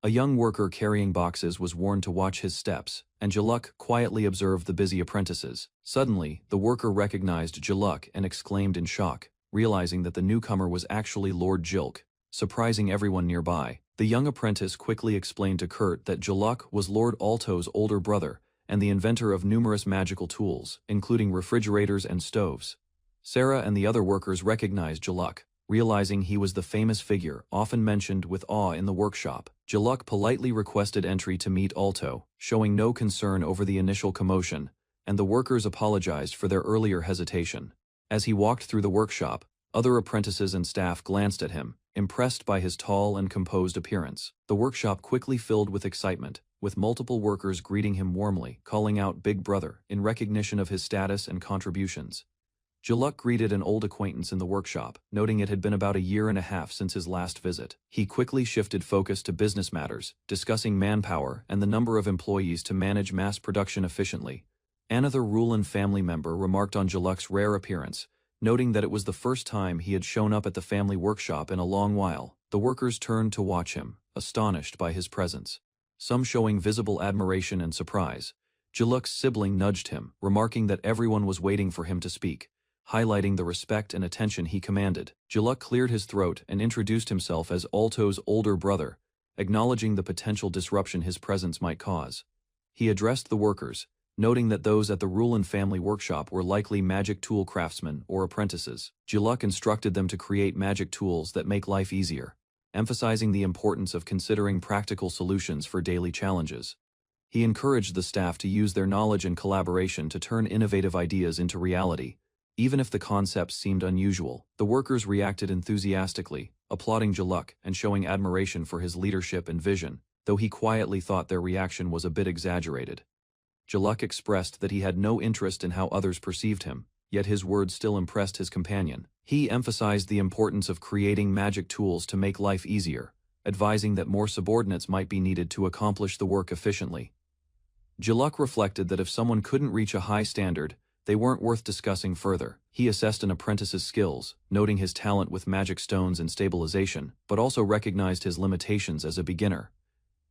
A young worker carrying boxes was warned to watch his steps, and Jaluk quietly observed the busy apprentices. Suddenly, the worker recognized Jaluk and exclaimed in shock, realizing that the newcomer was actually Lord Jilk, surprising everyone nearby. The young apprentice quickly explained to Kurt that Jaluk was Lord Alto's older brother and the inventor of numerous magical tools, including refrigerators and stoves. Sarah and the other workers recognized Jaluk, realizing he was the famous figure often mentioned with awe in the workshop. Jaluk politely requested entry to meet Alto, showing no concern over the initial commotion, and the workers apologized for their earlier hesitation. As he walked through the workshop, other apprentices and staff glanced at him, impressed by his tall and composed appearance. The workshop quickly filled with excitement, with multiple workers greeting him warmly, calling out Big Brother in recognition of his status and contributions. Jaluk greeted an old acquaintance in the workshop, noting it had been about a year and a half since his last visit. He quickly shifted focus to business matters, discussing manpower and the number of employees to manage mass production efficiently. Another Rulin family member remarked on Jaluk's rare appearance, noting that it was the first time he had shown up at the family workshop in a long while. The workers turned to watch him, astonished by his presence, some showing visible admiration and surprise. Jaluk's sibling nudged him, remarking that everyone was waiting for him to speak, highlighting the respect and attention he commanded. Jaluk cleared his throat and introduced himself as Alto's older brother, acknowledging the potential disruption his presence might cause. He addressed the workers, noting that those at the Rulin family workshop were likely magic tool craftsmen or apprentices. Jaluk instructed them to create magic tools that make life easier, emphasizing the importance of considering practical solutions for daily challenges. He encouraged the staff to use their knowledge and collaboration to turn innovative ideas into reality, even if the concepts seemed unusual. The workers reacted enthusiastically, applauding Jaluk and showing admiration for his leadership and vision, though he quietly thought their reaction was a bit exaggerated. Jaluk expressed that he had no interest in how others perceived him, yet his words still impressed his companion. He emphasized the importance of creating magic tools to make life easier, advising that more subordinates might be needed to accomplish the work efficiently. Jaluk reflected that if someone couldn't reach a high standard, they weren't worth discussing further. He assessed an apprentice's skills, noting his talent with magic stones and stabilization, but also recognized his limitations as a beginner.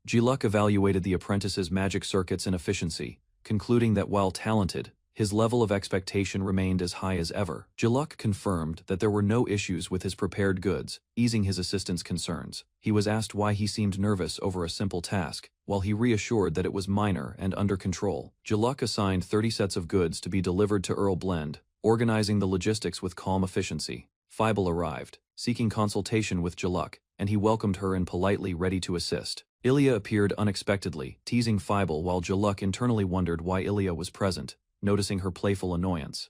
Jaluk evaluated the apprentice's magic circuits and efficiency, concluding that while talented, his level of expectation remained as high as ever. Jaluk confirmed that there were no issues with his prepared goods, easing his assistant's concerns. He was asked why he seemed nervous over a simple task, while he reassured that it was minor and under control. Jaluk assigned 30 sets of goods to be delivered to Earl Blend, organizing the logistics with calm efficiency. Fievel arrived, seeking consultation with Jaluk, and he welcomed her and politely ready to assist. Ilya appeared unexpectedly, teasing Fievel while Jaluk internally wondered why Ilya was present, noticing her playful annoyance.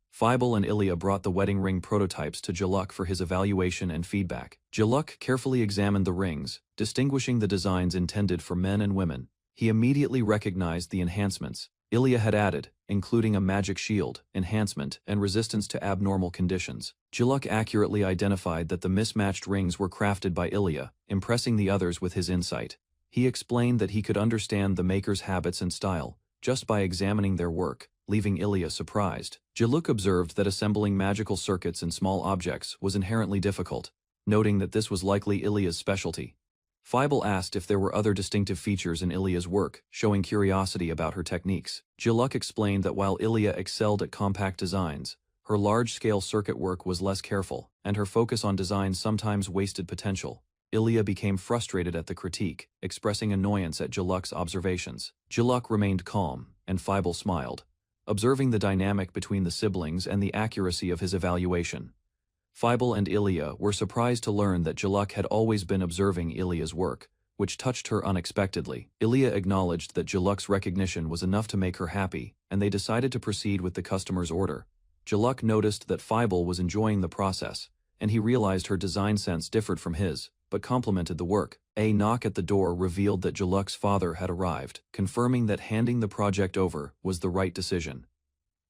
Fievel and Ilya brought the wedding ring prototypes to Jaluk for his evaluation and feedback. Jaluk carefully examined the rings, distinguishing the designs intended for men and women. He immediately recognized the enhancements Ilya had added, including a magic shield, enhancement, and resistance to abnormal conditions. Jaluk accurately identified that the mismatched rings were crafted by Ilya, impressing the others with his insight. He explained that he could understand the maker's habits and style, just by examining their work, leaving Ilya surprised. Jaluk observed that assembling magical circuits in small objects was inherently difficult, noting that this was likely Ilya's specialty. Fievel asked if there were other distinctive features in Ilya's work, showing curiosity about her techniques. Jaluk explained that while Ilya excelled at compact designs, her large-scale circuit work was less careful, and her focus on design sometimes wasted potential. Ilya became frustrated at the critique, expressing annoyance at Jaluk's observations. Jaluk remained calm, and Fievel smiled, observing the dynamic between the siblings and the accuracy of his evaluation. Fievel and Ilya were surprised to learn that Jaluk had always been observing Ilya's work, which touched her unexpectedly. Ilya acknowledged that Jaluk's recognition was enough to make her happy, and they decided to proceed with the customer's order. Jaluk noticed that Fievel was enjoying the process, and he realized her design sense differed from his, but complimented the work. A knock at the door revealed that Jaluk's father had arrived, confirming that handing the project over was the right decision.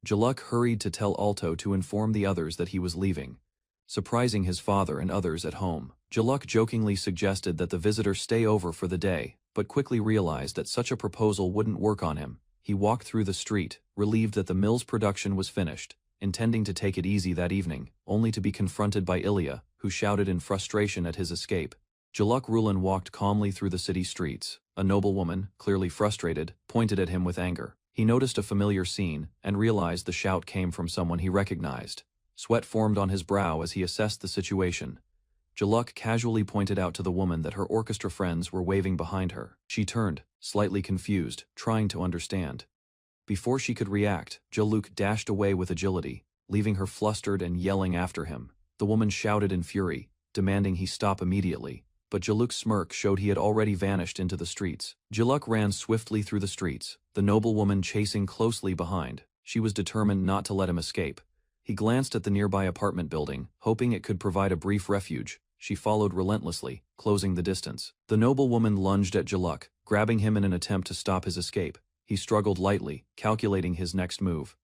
Jaluk hurried to tell Alto to inform the others that he was leaving, surprising his father and others at home. Jaluk jokingly suggested that the visitor stay over for the day, but quickly realized that such a proposal wouldn't work on him. He walked through the street, relieved that the mill's production was finished, intending to take it easy that evening, only to be confronted by Ilya, who shouted in frustration at his escape. Jaluk Rulin walked calmly through the city streets. A noblewoman, clearly frustrated, pointed at him with anger. He noticed a familiar scene, and realized the shout came from someone he recognized. Sweat formed on his brow as he assessed the situation. Jaluk casually pointed out to the woman that her orchestra friends were waving behind her. She turned, slightly confused, trying to understand. Before she could react, Jaluk dashed away with agility, leaving her flustered and yelling after him. The woman shouted in fury, demanding he stop immediately, but Jaluk's smirk showed he had already vanished into the streets. Jaluk ran swiftly through the streets, the noblewoman chasing closely behind. She was determined not to let him escape. He glanced at the nearby apartment building, hoping it could provide a brief refuge. She followed relentlessly, closing the distance. The noblewoman lunged at Jaluk, grabbing him in an attempt to stop his escape. He struggled lightly, calculating his next move.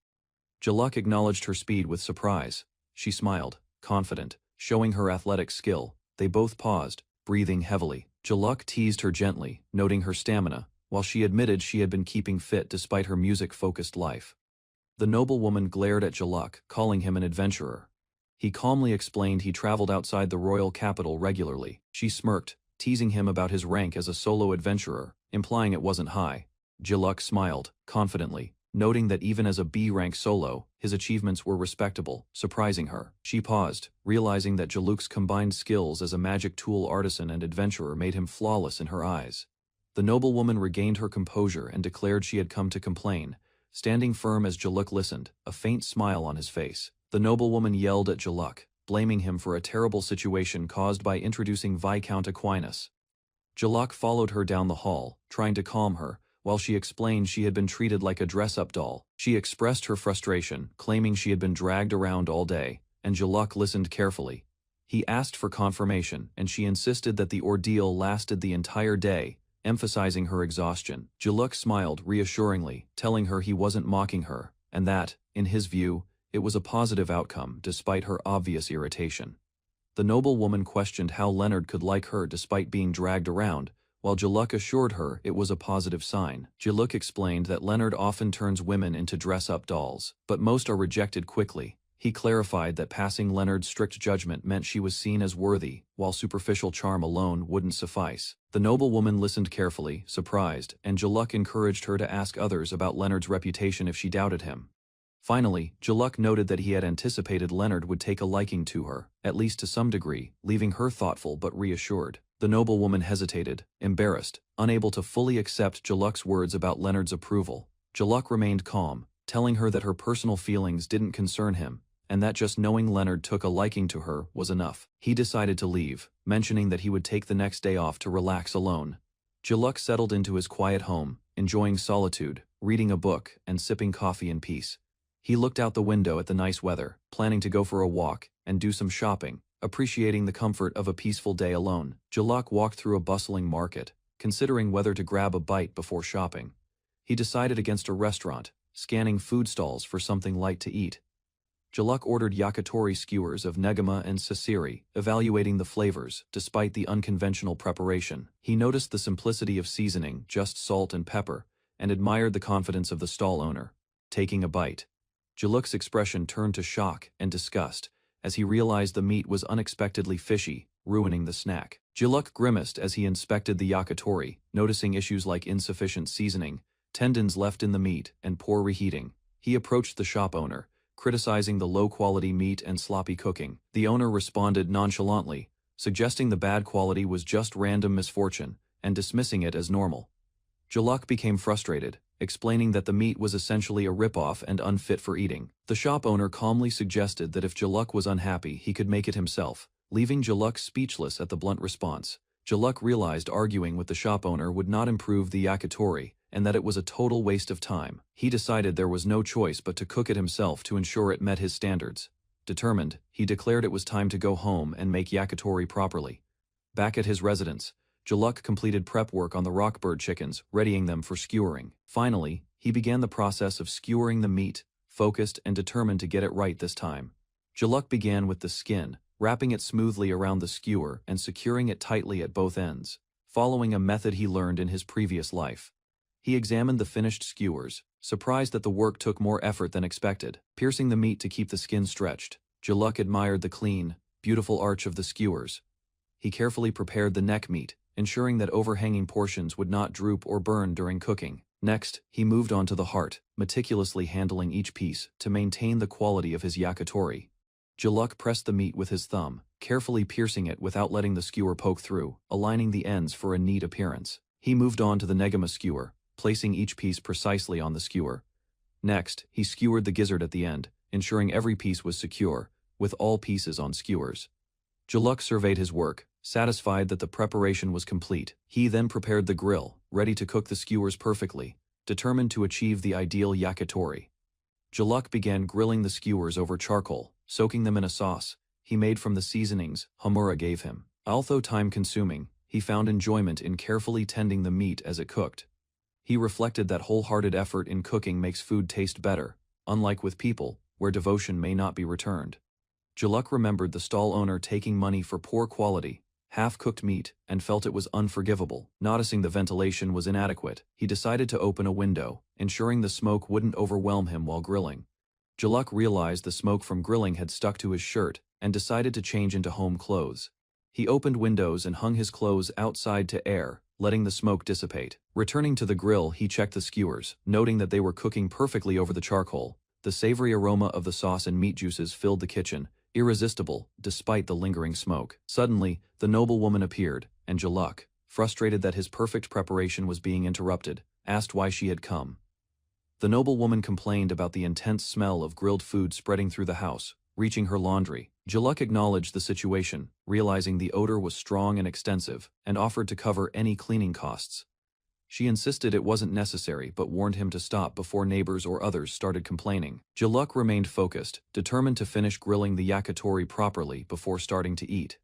Jaluk acknowledged her speed with surprise. She smiled, confident, showing her athletic skill. They both paused, breathing heavily. Jaluk teased her gently, noting her stamina, while she admitted she had been keeping fit despite her music-focused life. The noblewoman glared at Jaluk, calling him an adventurer. He calmly explained he traveled outside the royal capital regularly. She smirked, teasing him about his rank as a solo adventurer, implying it wasn't high. Jaluk smiled, confidently, noting that even as a B-rank solo, his achievements were respectable, surprising her. She paused, realizing that Jaluk's combined skills as a magic tool artisan and adventurer made him flawless in her eyes. The noblewoman regained her composure and declared she had come to complain, standing firm as Jaluk listened, a faint smile on his face. The noblewoman yelled at Jaluk, blaming him for a terrible situation caused by introducing Viscount Aquinas. Jaluk followed her down the hall, trying to calm her, while she explained she had been treated like a dress-up doll. She expressed her frustration, claiming she had been dragged around all day, and Jaluk listened carefully. He asked for confirmation, and she insisted that the ordeal lasted the entire day, emphasizing her exhaustion. Jaluk smiled reassuringly, telling her he wasn't mocking her, and that, in his view, it was a positive outcome despite her obvious irritation. The noblewoman questioned how Leonard could like her despite being dragged around, while Jaluk assured her it was a positive sign. Jaluk explained that Leonard often turns women into dress-up dolls, but most are rejected quickly. He clarified that passing Leonard's strict judgment meant she was seen as worthy, while superficial charm alone wouldn't suffice. The noblewoman listened carefully, surprised, and Jaluk encouraged her to ask others about Leonard's reputation if she doubted him. Finally, Jaluk noted that he had anticipated Leonard would take a liking to her, at least to some degree, leaving her thoughtful but reassured. The noblewoman hesitated, embarrassed, unable to fully accept Jaluk's words about Leonard's approval. Jaluk remained calm, telling her that her personal feelings didn't concern him, and that just knowing Leonard took a liking to her was enough. He decided to leave, mentioning that he would take the next day off to relax alone. Jaluk settled into his quiet home, enjoying solitude, reading a book, and sipping coffee in peace. He looked out the window at the nice weather, planning to go for a walk and do some shopping, appreciating the comfort of a peaceful day alone. Jaluk walked through a bustling market, considering whether to grab a bite before shopping. He decided against a restaurant, scanning food stalls for something light to eat. Jaluk ordered yakitori skewers of negama and sasiri, evaluating the flavors, despite the unconventional preparation. He noticed the simplicity of seasoning, just salt and pepper, and admired the confidence of the stall owner. Taking a bite, Jaluk's expression turned to shock and disgust, as he realized the meat was unexpectedly fishy, ruining the snack. Jaluk grimaced as he inspected the yakitori, noticing issues like insufficient seasoning, tendons left in the meat, and poor reheating. He approached the shop owner, criticizing the low-quality meat and sloppy cooking. The owner responded nonchalantly, suggesting the bad quality was just random misfortune, and dismissing it as normal. Jaluk became frustrated, explaining that the meat was essentially a rip-off and unfit for eating. The shop owner calmly suggested that if Jaluk was unhappy, he could make it himself, leaving Jaluk speechless at the blunt response. Jaluk realized arguing with the shop owner would not improve the yakitori, and that it was a total waste of time. He decided there was no choice but to cook it himself to ensure it met his standards. Determined, he declared it was time to go home and make yakitori properly. Back at his residence, Jaluk completed prep work on the rockbird chickens, readying them for skewering. Finally, he began the process of skewering the meat, focused and determined to get it right this time. Jaluk began with the skin, wrapping it smoothly around the skewer and securing it tightly at both ends, following a method he learned in his previous life. He examined the finished skewers, surprised that the work took more effort than expected. Piercing the meat to keep the skin stretched, Jaluk admired the clean, beautiful arch of the skewers. He carefully prepared the neck meat, ensuring that overhanging portions would not droop or burn during cooking. Next, he moved on to the heart, meticulously handling each piece to maintain the quality of his yakitori. Jaluk pressed the meat with his thumb, carefully piercing it without letting the skewer poke through, aligning the ends for a neat appearance. He moved on to the negama skewer, placing each piece precisely on the skewer. Next, he skewered the gizzard at the end, ensuring every piece was secure, with all pieces on skewers. Jaluk surveyed his work, satisfied that the preparation was complete. He then prepared the grill, ready to cook the skewers perfectly, determined to achieve the ideal yakitori. Jaluk began grilling the skewers over charcoal, soaking them in a sauce he made from the seasonings Hamura gave him. Although time-consuming, he found enjoyment in carefully tending the meat as it cooked. He reflected that wholehearted effort in cooking makes food taste better, unlike with people, where devotion may not be returned. Jaluk remembered the stall owner taking money for poor quality, half-cooked meat, and felt it was unforgivable. Noticing the ventilation was inadequate, he decided to open a window, ensuring the smoke wouldn't overwhelm him while grilling. Jaluk realized the smoke from grilling had stuck to his shirt, and decided to change into home clothes. He opened windows and hung his clothes outside to air, letting the smoke dissipate. Returning to the grill, he checked the skewers, noting that they were cooking perfectly over the charcoal. The savory aroma of the sauce and meat juices filled the kitchen, irresistible despite the lingering smoke. Suddenly, the noblewoman appeared, and Jaluk, frustrated that his perfect preparation was being interrupted, asked why she had come. The noblewoman complained about the intense smell of grilled food spreading through the house, reaching her laundry. Jaluk acknowledged the situation, realizing the odor was strong and extensive, and offered to cover any cleaning costs. She insisted it wasn't necessary but warned him to stop before neighbors or others started complaining. Jaluk remained focused, determined to finish grilling the yakitori properly before starting to eat.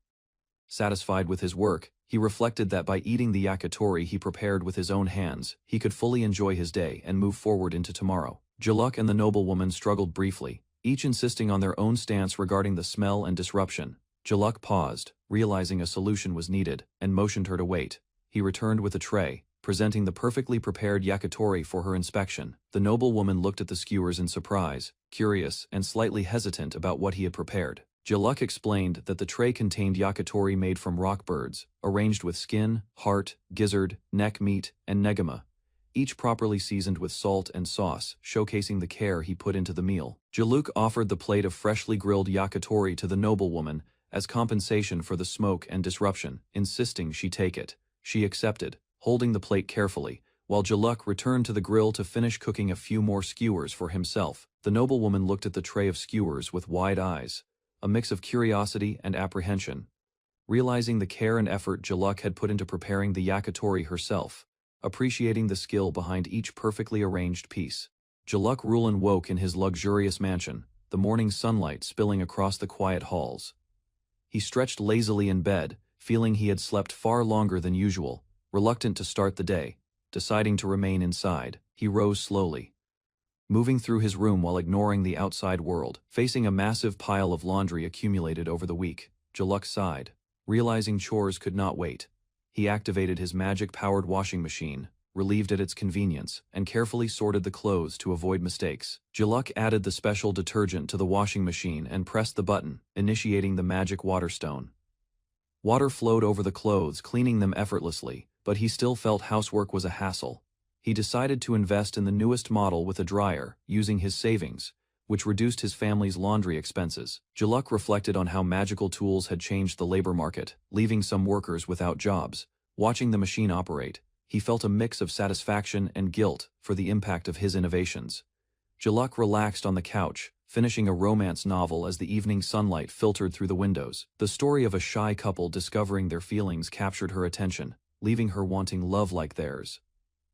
Satisfied with his work, he reflected that by eating the yakitori he prepared with his own hands, he could fully enjoy his day and move forward into tomorrow. Jaluk and the noblewoman struggled briefly, each insisting on their own stance regarding the smell and disruption. Jaluk paused, realizing a solution was needed, and motioned her to wait. He returned with a tray, presenting the perfectly prepared yakitori for her inspection. The noblewoman looked at the skewers in surprise, curious and slightly hesitant about what he had prepared. Jaluk explained that the tray contained yakitori made from rock birds, arranged with skin, heart, gizzard, neck meat, and negama, each properly seasoned with salt and sauce, showcasing the care he put into the meal. Jaluk offered the plate of freshly grilled yakitori to the noblewoman as compensation for the smoke and disruption, insisting she take it. She accepted, holding the plate carefully, while Jaluk returned to the grill to finish cooking a few more skewers for himself. The noblewoman looked at the tray of skewers with wide eyes, a mix of curiosity and apprehension. Realizing the care and effort Jaluk had put into preparing the yakitori herself, appreciating the skill behind each perfectly arranged piece. Jaluk Rulin woke in his luxurious mansion, the morning sunlight spilling across the quiet halls. He stretched lazily in bed, feeling he had slept far longer than usual. Reluctant to start the day, deciding to remain inside, he rose slowly, moving through his room while ignoring the outside world. Facing a massive pile of laundry accumulated over the week, Jaluk sighed, realizing chores could not wait. He activated his magic-powered washing machine, relieved at its convenience, and carefully sorted the clothes to avoid mistakes. Jaluk added the special detergent to the washing machine and pressed the button, initiating the magic water stone. Water flowed over the clothes, cleaning them effortlessly, but he still felt housework was a hassle. He decided to invest in the newest model with a dryer, using his savings, which reduced his family's laundry expenses. Jaluk reflected on how magical tools had changed the labor market, leaving some workers without jobs. Watching the machine operate, he felt a mix of satisfaction and guilt for the impact of his innovations. Jaluk relaxed on the couch, finishing a romance novel as the evening sunlight filtered through the windows. The story of a shy couple discovering their feelings captured her attention, leaving her wanting love like theirs.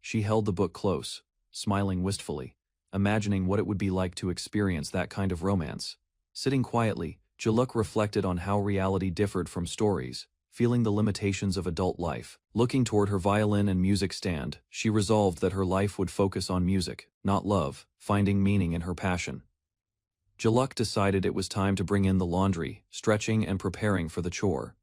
She held the book close, smiling wistfully, imagining what it would be like to experience that kind of romance. Sitting quietly, Jaluk reflected on how reality differed from stories, feeling the limitations of adult life. Looking toward her violin and music stand, she resolved that her life would focus on music, not love, finding meaning in her passion. Jaluk decided it was time to bring in the laundry, stretching and preparing for the chore.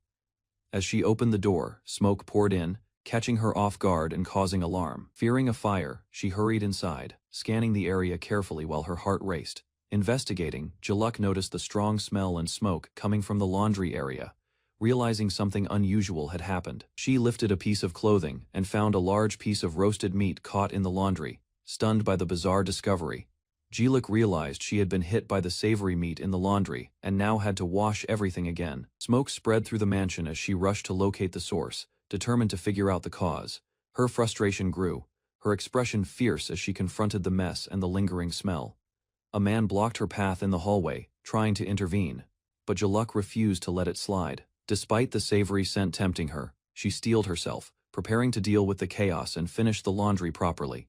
As she opened the door, smoke poured in, catching her off guard and causing alarm. Fearing a fire, she hurried inside, scanning the area carefully while her heart raced. Investigating, Jaluk noticed the strong smell and smoke coming from the laundry area. Realizing something unusual had happened, she lifted a piece of clothing and found a large piece of roasted meat caught in the laundry. Stunned by the bizarre discovery, Jaluk realized she had been hit by the savory meat in the laundry and now had to wash everything again. Smoke spread through the mansion as she rushed to locate the source, determined to figure out the cause. Her frustration grew, her expression fierce as she confronted the mess and the lingering smell. A man blocked her path in the hallway, trying to intervene, but Jaluk refused to let it slide. Despite the savory scent tempting her, she steeled herself, preparing to deal with the chaos and finish the laundry properly.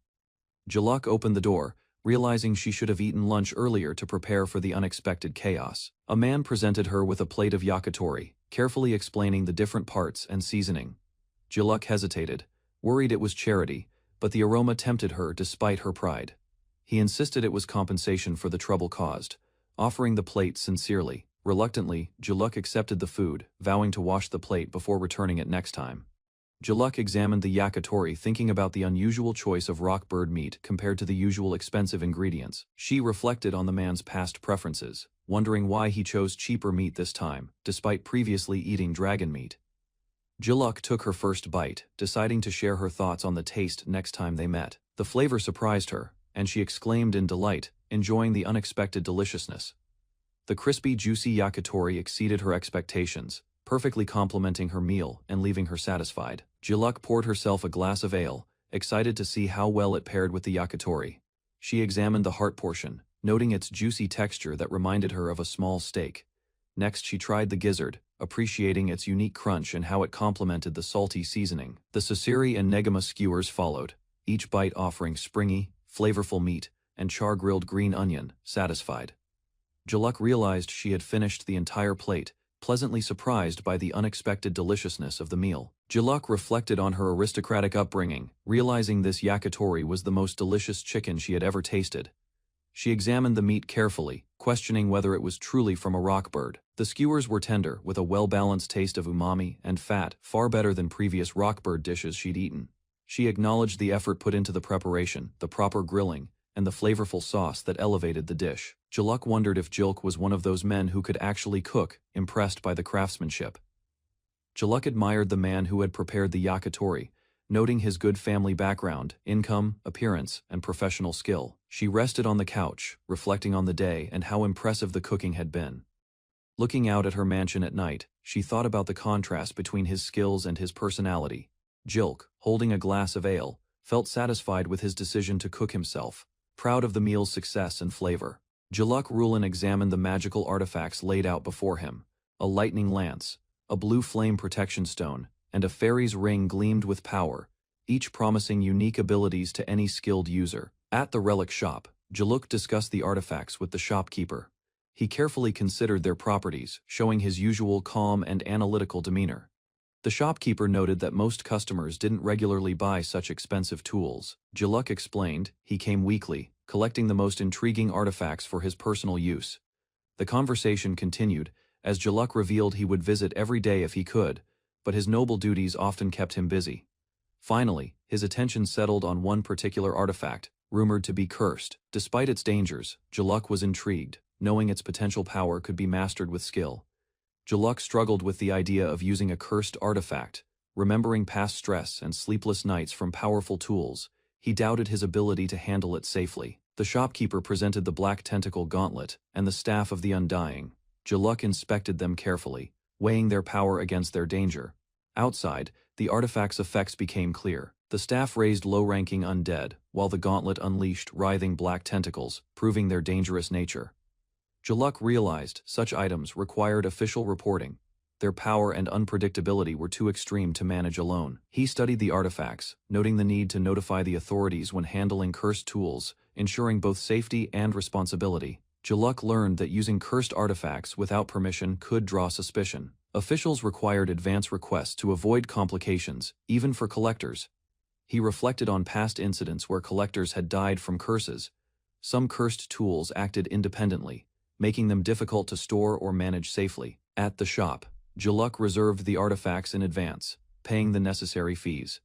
Jaluk opened the door, realizing she should have eaten lunch earlier to prepare for the unexpected chaos. A man presented her with a plate of yakitori, carefully explaining the different parts and seasoning. Jaluk hesitated, worried it was charity, but the aroma tempted her despite her pride. He insisted it was compensation for the trouble caused, offering the plate sincerely. Reluctantly, Jaluk accepted the food, vowing to wash the plate before returning it next time. Jaluk examined the yakitori, thinking about the unusual choice of rock bird meat compared to the usual expensive ingredients. She reflected on the man's past preferences, wondering why he chose cheaper meat this time, despite previously eating dragon meat. Jiluk took her first bite, deciding to share her thoughts on the taste next time they met. The flavor surprised her, and she exclaimed in delight, enjoying the unexpected deliciousness. The crispy, juicy yakitori exceeded her expectations, perfectly complementing her meal and leaving her satisfied. Jiluk poured herself a glass of ale, excited to see how well it paired with the yakitori. She examined the heart portion, noting its juicy texture that reminded her of a small steak. Next she tried the gizzard, appreciating its unique crunch and how it complemented the salty seasoning. The sasiri and negama skewers followed, each bite offering springy, flavorful meat and char-grilled green onion, satisfied. Jiluk realized she had finished the entire plate, pleasantly surprised by the unexpected deliciousness of the meal. Jiluk reflected on her aristocratic upbringing, realizing this yakitori was the most delicious chicken she had ever tasted. She examined the meat carefully, questioning whether it was truly from a rock bird. The skewers were tender, with a well-balanced taste of umami and fat, far better than previous rock bird dishes she'd eaten. She acknowledged the effort put into the preparation, the proper grilling, and the flavorful sauce that elevated the dish. Jiluk wondered if Jilk was one of those men who could actually cook, impressed by the craftsmanship. Jiluk admired the man who had prepared the yakitori, noting his good family background, income, appearance, and professional skill. She rested on the couch, reflecting on the day and how impressive the cooking had been. Looking out at her mansion at night, she thought about the contrast between his skills and his personality. Jilk, holding a glass of ale, felt satisfied with his decision to cook himself, proud of the meal's success and flavor. Jiluk Rulin examined the magical artifacts laid out before him. A lightning lance, a blue flame protection stone, and a fairy's ring gleamed with power, each promising unique abilities to any skilled user. At the relic shop, Jiluk discussed the artifacts with the shopkeeper. He carefully considered their properties, showing his usual calm and analytical demeanor. The shopkeeper noted that most customers didn't regularly buy such expensive tools. Jiluk explained he came weekly, collecting the most intriguing artifacts for his personal use. The conversation continued, as Jiluk revealed he would visit every day if he could, but his noble duties often kept him busy. Finally, his attention settled on one particular artifact, rumored to be cursed. Despite its dangers, Jiluk was intrigued, knowing its potential power could be mastered with skill. Jiluk struggled with the idea of using a cursed artifact. Remembering past stress and sleepless nights from powerful tools, he doubted his ability to handle it safely. The shopkeeper presented the black tentacle gauntlet and the staff of the Undying. Jiluk inspected them carefully, weighing their power against their danger. Outside, the artifact's effects became clear. The staff raised low-ranking undead, while the gauntlet unleashed writhing black tentacles, proving their dangerous nature. Jiluk realized such items required official reporting. Their power and unpredictability were too extreme to manage alone. He studied the artifacts, noting the need to notify the authorities when handling cursed tools, ensuring both safety and responsibility. Jiluk learned that using cursed artifacts without permission could draw suspicion. Officials required advance requests to avoid complications, even for collectors. He reflected on past incidents where collectors had died from curses. Some cursed tools acted independently, making them difficult to store or manage safely. At the shop, Jiluk reserved the artifacts in advance, paying the necessary fees.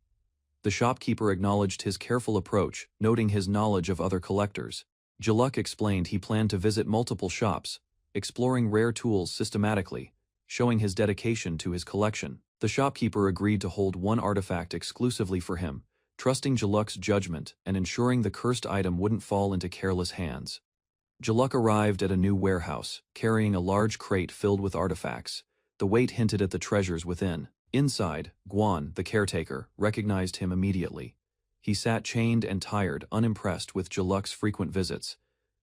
The shopkeeper acknowledged his careful approach, noting his knowledge of other collectors. Jiluk explained he planned to visit multiple shops, exploring rare tools systematically, showing his dedication to his collection. The shopkeeper agreed to hold one artifact exclusively for him, trusting Jiluk's judgment and ensuring the cursed item wouldn't fall into careless hands. Jiluk arrived at a new warehouse, carrying a large crate filled with artifacts. The weight hinted at the treasures within. Inside, Guan, the caretaker, recognized him immediately. He sat chained and tired, unimpressed with Jiluk's frequent visits.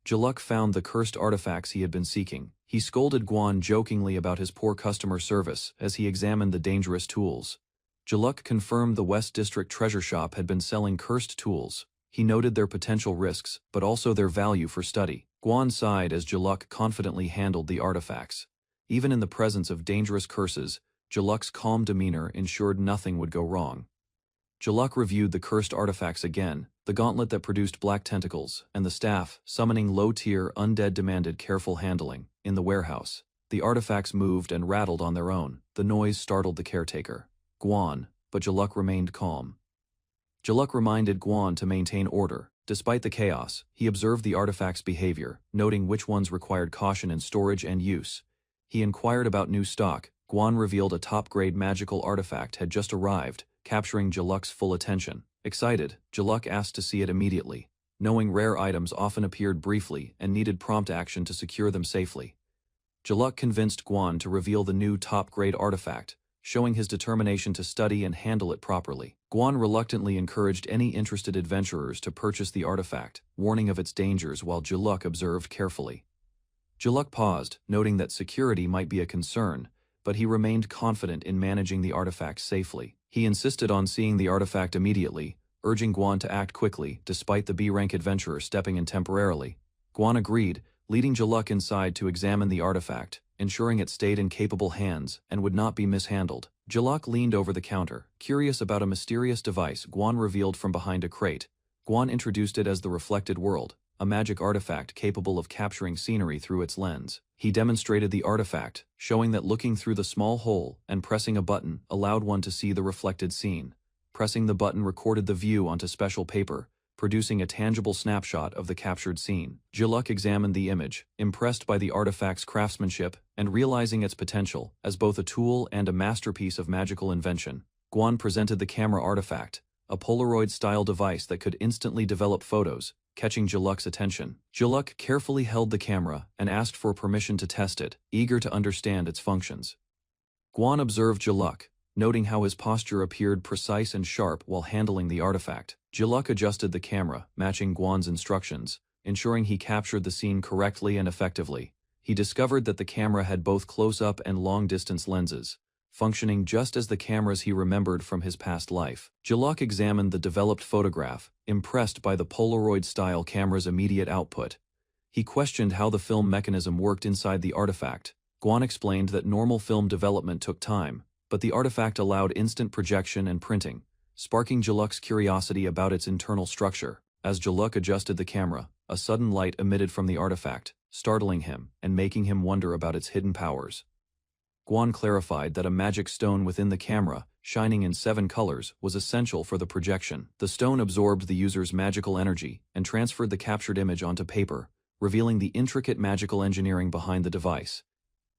Jiluk found the cursed artifacts he had been seeking. He scolded Guan jokingly about his poor customer service as he examined the dangerous tools. Jiluk confirmed the West District Treasure Shop had been selling cursed tools. He noted their potential risks, but also their value for study. Guan sighed as Jiluk confidently handled the artifacts. Even in the presence of dangerous curses, Jiluk's calm demeanor ensured nothing would go wrong. Jiluk reviewed the cursed artifacts again. The gauntlet that produced black tentacles, and the staff, summoning low-tier undead demanded careful handling. In the warehouse, the artifacts moved and rattled on their own. The noise startled the caretaker, Guan, but Jiluk remained calm. Jiluk reminded Guan to maintain order. Despite the chaos, he observed the artifacts' behavior, noting which ones required caution in storage and use. He inquired about new stock, Guan revealed a top-grade magical artifact had just arrived, capturing Jaluk's full attention. Excited, Jaluk asked to see it immediately, knowing rare items often appeared briefly and needed prompt action to secure them safely. Jaluk convinced Guan to reveal the new top-grade artifact, showing his determination to study and handle it properly. Guan reluctantly encouraged any interested adventurers to purchase the artifact, warning of its dangers while Jaluk observed carefully. Jaluk paused, noting that security might be a concern, but he remained confident in managing the artifact safely. He insisted on seeing the artifact immediately, urging Guan to act quickly despite the B-rank adventurer stepping in temporarily. Guan agreed, leading Jaluk inside to examine the artifact, ensuring it stayed in capable hands and would not be mishandled. Jaluk leaned over the counter, curious about a mysterious device Guan revealed from behind a crate. Guan introduced it as the Reflected World, a magic artifact capable of capturing scenery through its lens. He demonstrated the artifact, showing that looking through the small hole and pressing a button allowed one to see the reflected scene. Pressing the button recorded the view onto special paper, producing a tangible snapshot of the captured scene. Jaluk examined the image, impressed by the artifact's craftsmanship and realizing its potential as both a tool and a masterpiece of magical invention. Guan presented the camera artifact, a Polaroid-style device that could instantly develop photos, catching Jaluk's attention. Jaluk carefully held the camera and asked for permission to test it, eager to understand its functions. Guan observed Jaluk, noting how his posture appeared precise and sharp while handling the artifact. Jaluk adjusted the camera, matching Guan's instructions, ensuring he captured the scene correctly and effectively. He discovered that the camera had both close-up and long-distance lenses, functioning just as the cameras he remembered from his past life. Jaluk examined the developed photograph, impressed by the Polaroid-style camera's immediate output. He questioned how the film mechanism worked inside the artifact. Guan explained that normal film development took time, but the artifact allowed instant projection and printing, sparking Jaluk's curiosity about its internal structure. As Jaluk adjusted the camera, a sudden light emitted from the artifact, startling him and making him wonder about its hidden powers. Guan clarified that a magic stone within the camera, shining in 7 colors, was essential for the projection. The stone absorbed the user's magical energy and transferred the captured image onto paper, revealing the intricate magical engineering behind the device.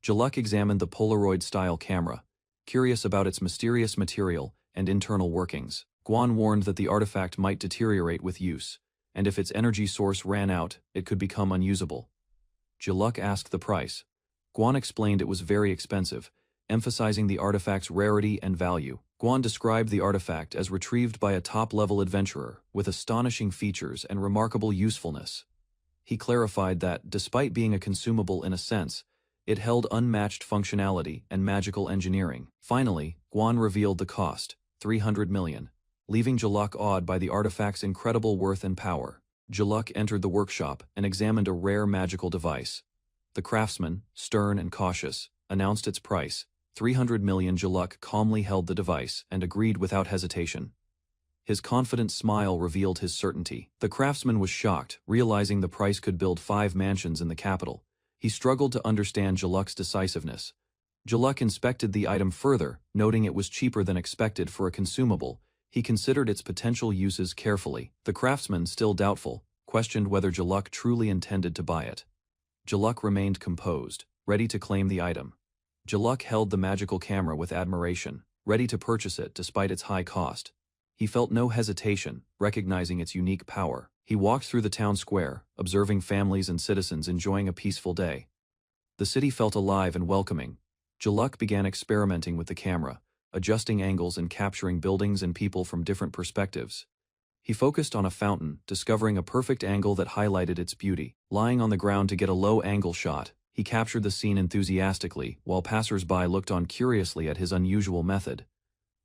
Jaluk examined the Polaroid-style camera, curious about its mysterious material and internal workings. Guan warned that the artifact might deteriorate with use, and if its energy source ran out, it could become unusable. Jaluk asked the price. Guan explained it was very expensive, emphasizing the artifact's rarity and value. Guan described the artifact as retrieved by a top-level adventurer with astonishing features and remarkable usefulness. He clarified that, despite being a consumable in a sense, it held unmatched functionality and magical engineering. Finally, Guan revealed the cost, 300 million, leaving Jaluk awed by the artifact's incredible worth and power. Jaluk entered the workshop and examined a rare magical device. The craftsman, stern and cautious, announced its price, 300 million. Jaluk calmly held the device and agreed without hesitation. His confident smile revealed his certainty. The craftsman was shocked, realizing the price could build 5 mansions in the capital. He struggled to understand Jaluk's decisiveness. Jaluk inspected the item further, noting it was cheaper than expected for a consumable. He considered its potential uses carefully. The craftsman, still doubtful, questioned whether Jaluk truly intended to buy it. Jaluk remained composed, ready to claim the item. Jaluk held the magical camera with admiration, ready to purchase it despite its high cost. He felt no hesitation, recognizing its unique power. He walked through the town square, observing families and citizens enjoying a peaceful day. The city felt alive and welcoming. Jaluk began experimenting with the camera, adjusting angles and capturing buildings and people from different perspectives. He focused on a fountain, discovering a perfect angle that highlighted its beauty. Lying on the ground to get a low-angle shot, he captured the scene enthusiastically, while passers-by looked on curiously at his unusual method.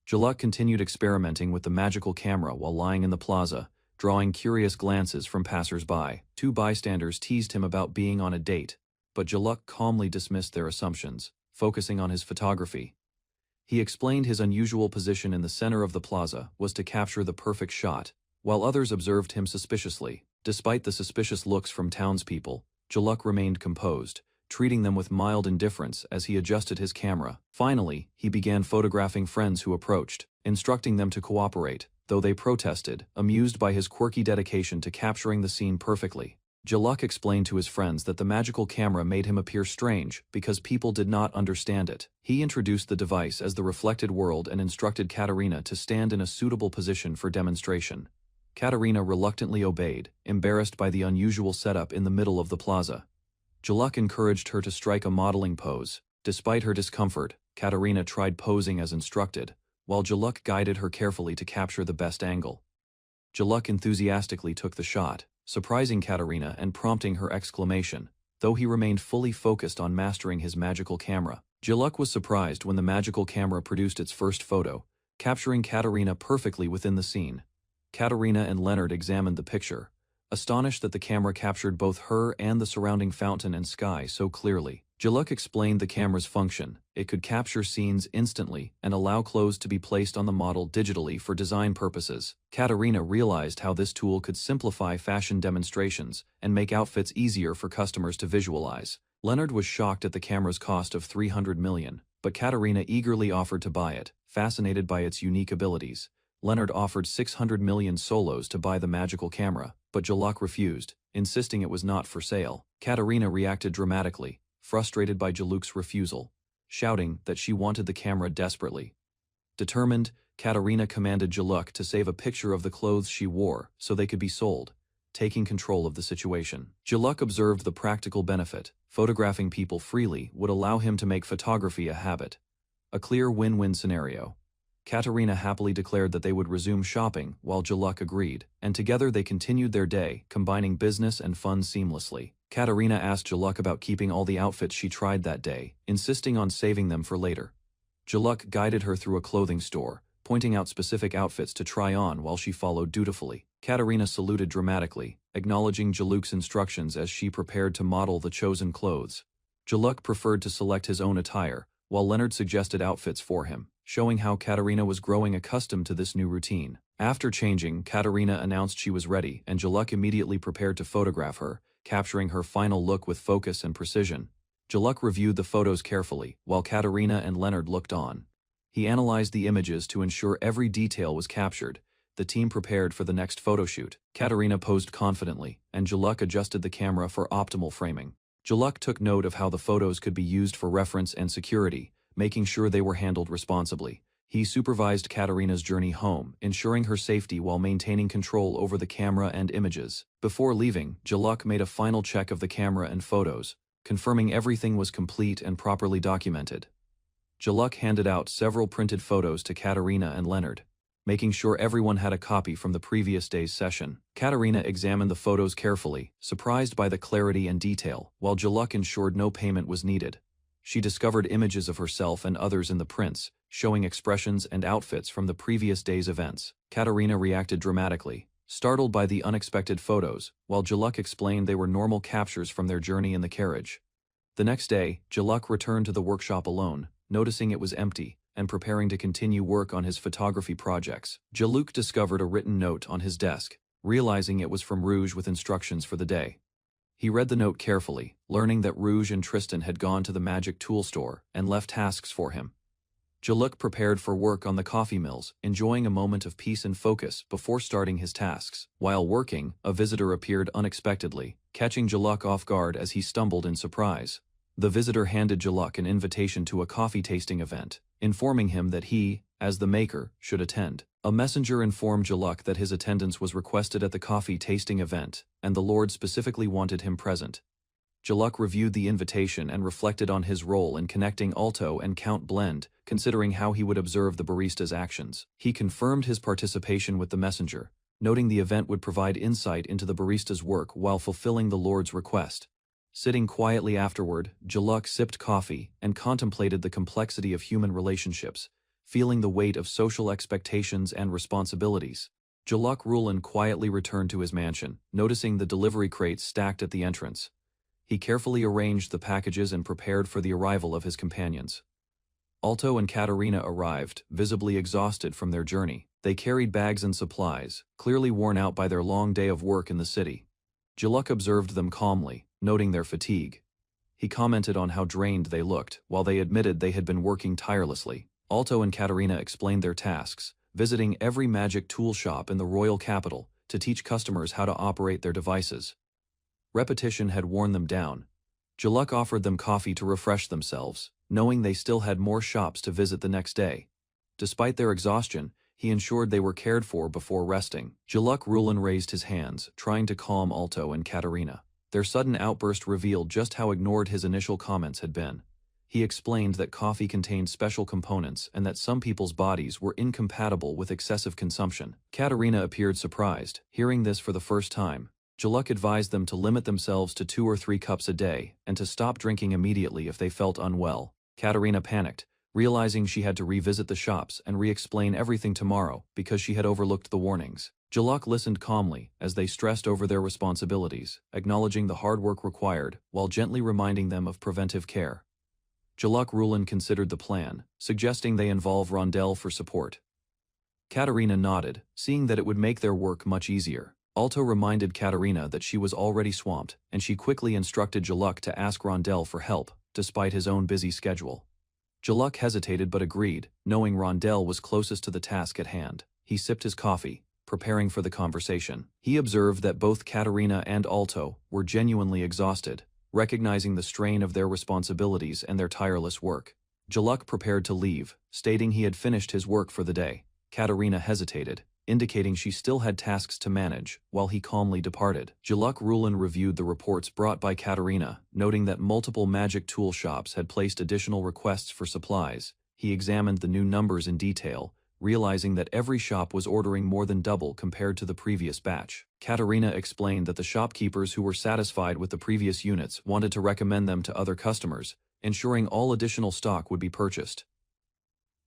Jaluk continued experimenting with the magical camera while lying in the plaza, drawing curious glances from passers-by. 2 bystanders teased him about being on a date, but Jaluk calmly dismissed their assumptions, focusing on his photography. He explained his unusual position in the center of the plaza was to capture the perfect shot, while others observed him suspiciously. Despite the suspicious looks from townspeople, Jaluk remained composed, treating them with mild indifference as he adjusted his camera. Finally, he began photographing friends who approached, instructing them to cooperate, though they protested, amused by his quirky dedication to capturing the scene perfectly. Jaluk explained to his friends that the magical camera made him appear strange because people did not understand it. He introduced the device as the reflected world and instructed Katerina to stand in a suitable position for demonstration. Katerina reluctantly obeyed, embarrassed by the unusual setup in the middle of the plaza. Jaluk encouraged her to strike a modeling pose. Despite her discomfort, Katerina tried posing as instructed, while Jaluk guided her carefully to capture the best angle. Jaluk enthusiastically took the shot, surprising Katerina and prompting her exclamation, though he remained fully focused on mastering his magical camera. Jaluk was surprised when the magical camera produced its first photo, capturing Katerina perfectly within the scene. Katerina and Leonard examined the picture, astonished that the camera captured both her and the surrounding fountain and sky so clearly. Jaluk explained the camera's function. It could capture scenes instantly and allow clothes to be placed on the model digitally for design purposes. Katerina realized how this tool could simplify fashion demonstrations and make outfits easier for customers to visualize. Leonard was shocked at the camera's cost of $300 million, but Katerina eagerly offered to buy it, fascinated by its unique abilities. Leonard offered 600 million solos to buy the magical camera, but Jaluk refused, insisting it was not for sale. Katerina reacted dramatically, frustrated by Jaluk's refusal, shouting that she wanted the camera desperately. Determined, Katerina commanded Jaluk to save a picture of the clothes she wore so they could be sold, taking control of the situation. Jaluk observed the practical benefit. Photographing people freely would allow him to make photography a habit. A clear win-win scenario. Katerina happily declared that they would resume shopping while Jaluk agreed, and together they continued their day, combining business and fun seamlessly. Katerina asked Jaluk about keeping all the outfits she tried that day, insisting on saving them for later. Jaluk guided her through a clothing store, pointing out specific outfits to try on while she followed dutifully. Katerina saluted dramatically, acknowledging Jaluk's instructions as she prepared to model the chosen clothes. Jaluk preferred to select his own attire, while Leonard suggested outfits for him, showing how Katerina was growing accustomed to this new routine. After changing, Katerina announced she was ready, and Jaluk immediately prepared to photograph her, capturing her final look with focus and precision. Jaluk reviewed the photos carefully, while Katerina and Leonard looked on. He analyzed the images to ensure every detail was captured. The team prepared for the next photoshoot. Katerina posed confidently, and Jaluk adjusted the camera for optimal framing. Jaluk took note of how the photos could be used for reference and security, making sure they were handled responsibly. He supervised Katerina's journey home, ensuring her safety while maintaining control over the camera and images. Before leaving, Jaluk made a final check of the camera and photos, confirming everything was complete and properly documented. Jaluk handed out several printed photos to Katerina and Leonard, making sure everyone had a copy from the previous day's session. Katerina examined the photos carefully, surprised by the clarity and detail, while Jaluk ensured no payment was needed. She discovered images of herself and others in the prints, showing expressions and outfits from the previous day's events. Katerina reacted dramatically, startled by the unexpected photos, while Jaluk explained they were normal captures from their journey in the carriage. The next day, Jaluk returned to the workshop alone, noticing it was empty, and preparing to continue work on his photography projects. Jaluk discovered a written note on his desk, realizing it was from Rouge with instructions for the day. He read the note carefully, learning that Rouge and Tristan had gone to the magic tool store and left tasks for him. Jaluk prepared for work on the coffee mills, enjoying a moment of peace and focus before starting his tasks. While working, a visitor appeared unexpectedly, catching Jaluk off guard as he stumbled in surprise. The visitor handed Jaluk an invitation to a coffee tasting event, informing him that he, as the maker, should attend. A messenger informed Jaluk that his attendance was requested at the coffee tasting event, and the Lord specifically wanted him present. Jaluk reviewed the invitation and reflected on his role in connecting Alto and Count Blend, considering how he would observe the barista's actions. He confirmed his participation with the messenger, noting the event would provide insight into the barista's work while fulfilling the Lord's request. Sitting quietly afterward, Jaluk sipped coffee and contemplated the complexity of human relationships, feeling the weight of social expectations and responsibilities. Jaluk Rulin quietly returned to his mansion, noticing the delivery crates stacked at the entrance. He carefully arranged the packages and prepared for the arrival of his companions. Alto and Katerina arrived, visibly exhausted from their journey. They carried bags and supplies, clearly worn out by their long day of work in the city. Jaluk observed them calmly, noting their fatigue. He commented on how drained they looked, while they admitted they had been working tirelessly. Alto and Katerina explained their tasks, visiting every magic tool shop in the royal capital to teach customers how to operate their devices. Repetition had worn them down. Jaluk offered them coffee to refresh themselves, knowing they still had more shops to visit the next day. Despite their exhaustion, he ensured they were cared for before resting. Jaluk Rulin raised his hands, trying to calm Alto and Katarina. Their sudden outburst revealed just how ignored his initial comments had been. He explained that coffee contained special components and that some people's bodies were incompatible with excessive consumption. Katarina appeared surprised, hearing this for the first time. Jaluk advised them to limit themselves to 2 or 3 cups a day and to stop drinking immediately if they felt unwell. Katarina panicked, realizing she had to revisit the shops and re-explain everything tomorrow because she had overlooked the warnings. Jaluk listened calmly as they stressed over their responsibilities, acknowledging the hard work required while gently reminding them of preventive care. Jaluk Rulin considered the plan, suggesting they involve Rondel for support. Katarina nodded, seeing that it would make their work much easier. Alto reminded Katarina that she was already swamped, and she quickly instructed Jaluk to ask Rondel for help, despite his own busy schedule. Jaluk hesitated but agreed, knowing Rondel was closest to the task at hand. He sipped his coffee, preparing for the conversation. He observed that both Katarina and Alto were genuinely exhausted, recognizing the strain of their responsibilities and their tireless work. Jaluk prepared to leave, stating he had finished his work for the day. Katarina hesitated, indicating she still had tasks to manage, while he calmly departed. Jaluk Rulin reviewed the reports brought by Katarina, noting that multiple magic tool shops had placed additional requests for supplies. He examined the new numbers in detail, realizing that every shop was ordering more than double compared to the previous batch. Katarina explained that the shopkeepers who were satisfied with the previous units wanted to recommend them to other customers, ensuring all additional stock would be purchased.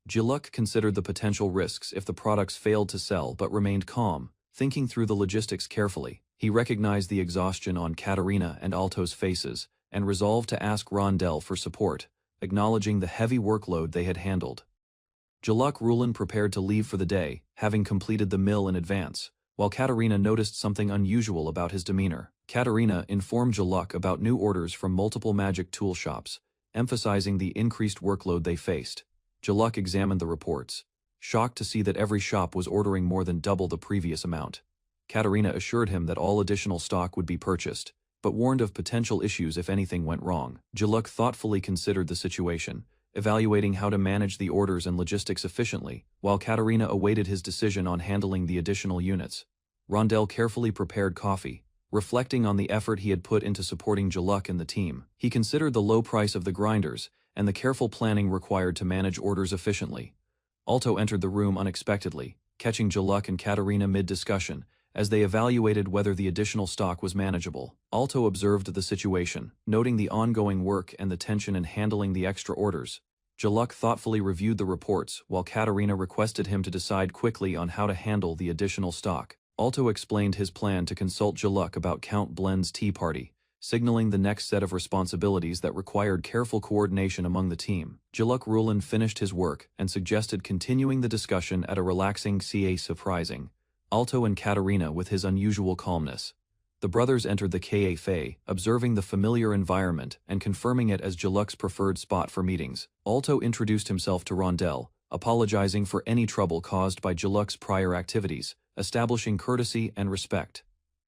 Jaluk considered the potential risks if the products failed to sell but remained calm, thinking through the logistics carefully. He recognized the exhaustion on Katarina and Alto's faces and resolved to ask Rondel for support, acknowledging the heavy workload they had handled. Jaluk Rulin prepared to leave for the day, having completed the mill in advance, while Katarina noticed something unusual about his demeanor. Katarina informed Jaluk about new orders from multiple magic tool shops, emphasizing the increased workload they faced. Jaluk examined the reports, shocked to see that every shop was ordering more than double the previous amount. Katarina assured him that all additional stock would be purchased, but warned of potential issues if anything went wrong. Jaluk thoughtfully considered the situation, evaluating how to manage the orders and logistics efficiently, while Katarina awaited his decision on handling the additional units. Rondel carefully prepared coffee, reflecting on the effort he had put into supporting Jaluk and the team. He considered the low price of the grinders and the careful planning required to manage orders efficiently. Alto entered the room unexpectedly, catching Jaluk and Katarina mid-discussion, as they evaluated whether the additional stock was manageable. Alto observed the situation, noting the ongoing work and the tension in handling the extra orders. Jaluk thoughtfully reviewed the reports, while Katarina requested him to decide quickly on how to handle the additional stock. Alto explained his plan to consult Jaluk about Count Blend's tea party, signaling the next set of responsibilities that required careful coordination among the team. Jaluk Rulin finished his work and suggested continuing the discussion at a relaxing CA surprising Alto and Katarina with his unusual calmness. The brothers entered the cafe, observing the familiar environment and confirming it as Jaluk's preferred spot for meetings. Alto introduced himself to Rondel, apologizing for any trouble caused by Jaluk's prior activities, establishing courtesy and respect.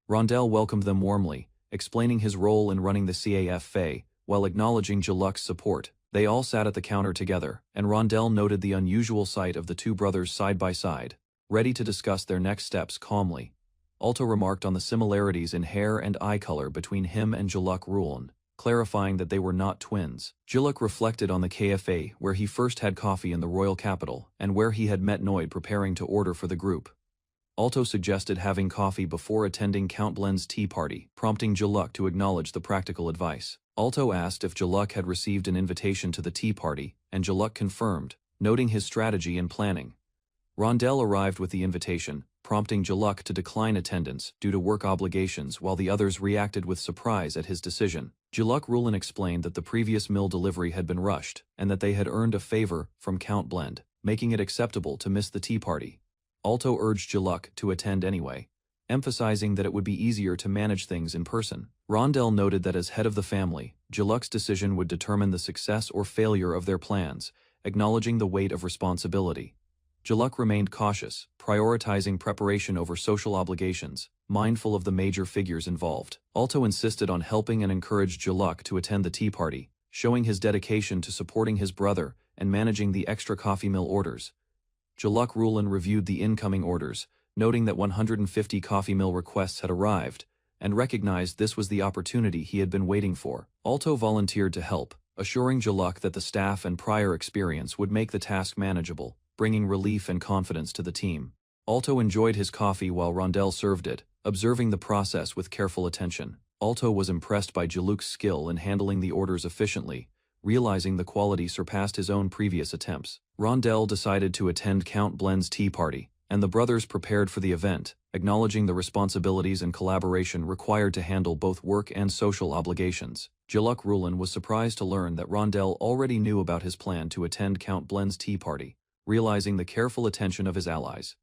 Rondel welcomed them warmly, explaining his role in running the cafe, while acknowledging Jaluk's support. They all sat at the counter together, and Rondel noted the unusual sight of the two brothers side by side, ready to discuss their next steps calmly. Alto remarked on the similarities in hair and eye color between him and Jaluk Rulin, clarifying that they were not twins. Jaluk reflected on the cafe where he first had coffee in the royal capital, and where he had met Noid preparing to order for the group. Alto suggested having coffee before attending Count Blend's tea party, prompting Jaluk to acknowledge the practical advice. Alto asked if Jaluk had received an invitation to the tea party, and Jaluk confirmed, noting his strategy and planning. Rondel arrived with the invitation, prompting Jaluk to decline attendance due to work obligations, while the others reacted with surprise at his decision. Jaluk Rulin explained that the previous mill delivery had been rushed, and that they had earned a favor from Count Blend, making it acceptable to miss the tea party. Alto urged Jaluk to attend anyway, emphasizing that it would be easier to manage things in person. Rondel noted that as head of the family, Jaluk's decision would determine the success or failure of their plans, acknowledging the weight of responsibility. Jaluk remained cautious, prioritizing preparation over social obligations, mindful of the major figures involved. Alto insisted on helping and encouraged Jaluk to attend the tea party, showing his dedication to supporting his brother and managing the extra coffee mill orders. Jaluk Rulin reviewed the incoming orders, noting that 150 coffee mill requests had arrived, and recognized this was the opportunity he had been waiting for. Alto volunteered to help, assuring Jaluk that the staff and prior experience would make the task manageable, bringing relief and confidence to the team. Alto enjoyed his coffee while Rondell served it, observing the process with careful attention. Alto was impressed by Jaluk's skill in handling the orders efficiently, realizing the quality surpassed his own previous attempts. Rondell decided to attend Count Blend's tea party, and the brothers prepared for the event, acknowledging the responsibilities and collaboration required to handle both work and social obligations. Jaluk Rulin was surprised to learn that Rondell already knew about his plan to attend Count Blend's tea party, realizing the careful attention of his allies.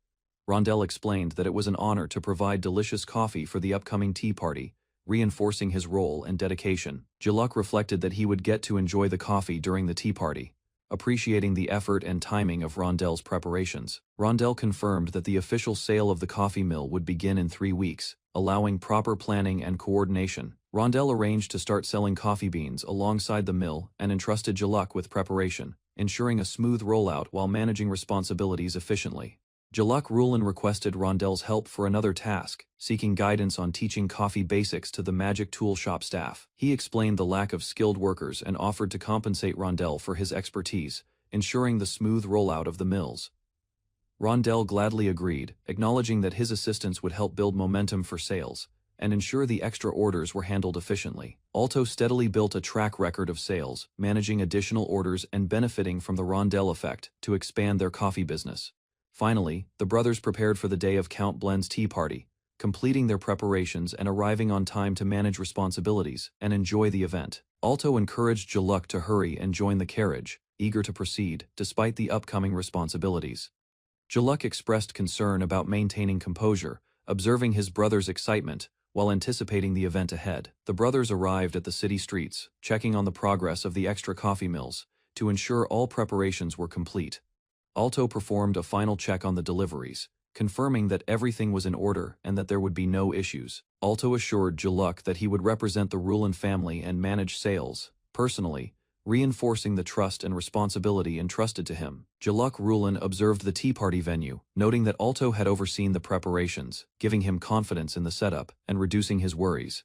Rondell explained that it was an honor to provide delicious coffee for the upcoming tea party, reinforcing his role and dedication. Jaluk reflected that he would get to enjoy the coffee during the tea party, appreciating the effort and timing of Rondell's preparations. Rondell confirmed that the official sale of the coffee mill would begin in 3 weeks, allowing proper planning and coordination. Rondell arranged to start selling coffee beans alongside the mill and entrusted Jaluk with preparation, ensuring a smooth rollout while managing responsibilities efficiently. Jaluk Rulin requested Rondell's help for another task, seeking guidance on teaching coffee basics to the magic tool shop staff. He explained the lack of skilled workers and offered to compensate Rondell for his expertise, ensuring the smooth rollout of the mills. Rondell gladly agreed, acknowledging that his assistance would help build momentum for sales and ensure the extra orders were handled efficiently. Alto steadily built a track record of sales, managing additional orders and benefiting from the Rondell effect to expand their coffee business. Finally, the brothers prepared for the day of Count Blend's tea party, completing their preparations and arriving on time to manage responsibilities and enjoy the event. Alto encouraged Jaluk to hurry and join the carriage, eager to proceed despite the upcoming responsibilities. Jaluk expressed concern about maintaining composure, observing his brother's excitement while anticipating the event ahead. The brothers arrived at the city streets, checking on the progress of the extra coffee mills to ensure all preparations were complete. Alto performed a final check on the deliveries, confirming that everything was in order and that there would be no issues. Alto assured Jaluk that he would represent the Rulin family and manage sales, personally, reinforcing the trust and responsibility entrusted to him. Jaluk Rulin observed the tea party venue, noting that Alto had overseen the preparations, giving him confidence in the setup and reducing his worries.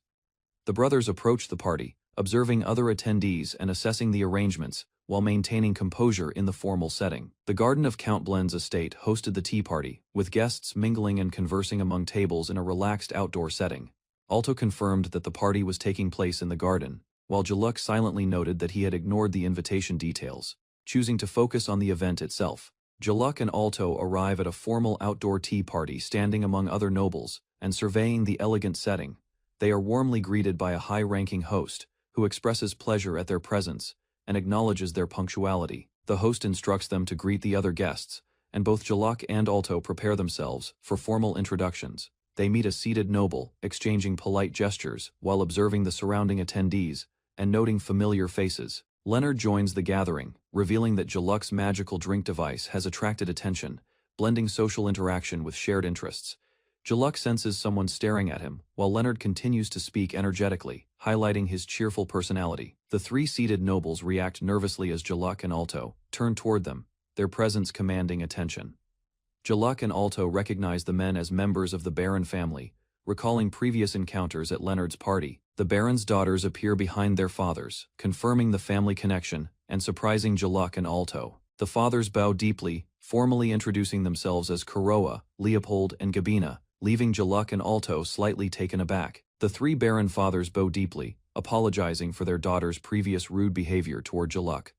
The brothers approached the party, observing other attendees and assessing the arrangements, while maintaining composure in the formal setting. The garden of Count Blend's estate hosted the tea party, with guests mingling and conversing among tables in a relaxed outdoor setting. Alto confirmed that the party was taking place in the garden, while Jaluk silently noted that he had ignored the invitation details, choosing to focus on the event itself. Jaluk and Alto arrive at a formal outdoor tea party standing among other nobles, and surveying the elegant setting. They are warmly greeted by a high-ranking host, who expresses pleasure at their presence and acknowledges their punctuality. The host instructs them to greet the other guests, and both Jaluk and Alto prepare themselves for formal introductions. They meet a seated noble, exchanging polite gestures while observing the surrounding attendees and noting familiar faces. Leonard joins the gathering, revealing that Jaluk's magical drink device has attracted attention, blending social interaction with shared interests. Jaluk senses someone staring at him, while Leonard continues to speak energetically, highlighting his cheerful personality. The three seated nobles react nervously as Jaluk and Alto turn toward them, their presence commanding attention. Jaluk and Alto recognize the men as members of the Baron family, recalling previous encounters at Leonard's party. The Baron's daughters appear behind their fathers, confirming the family connection and surprising Jaluk and Alto. The fathers bow deeply, formally introducing themselves as Kuroa, Leopold, and Gabina, leaving Jaluk and Alto slightly taken aback. The three Baron fathers bow deeply, apologizing for their daughter's previous rude behavior toward Jaluk.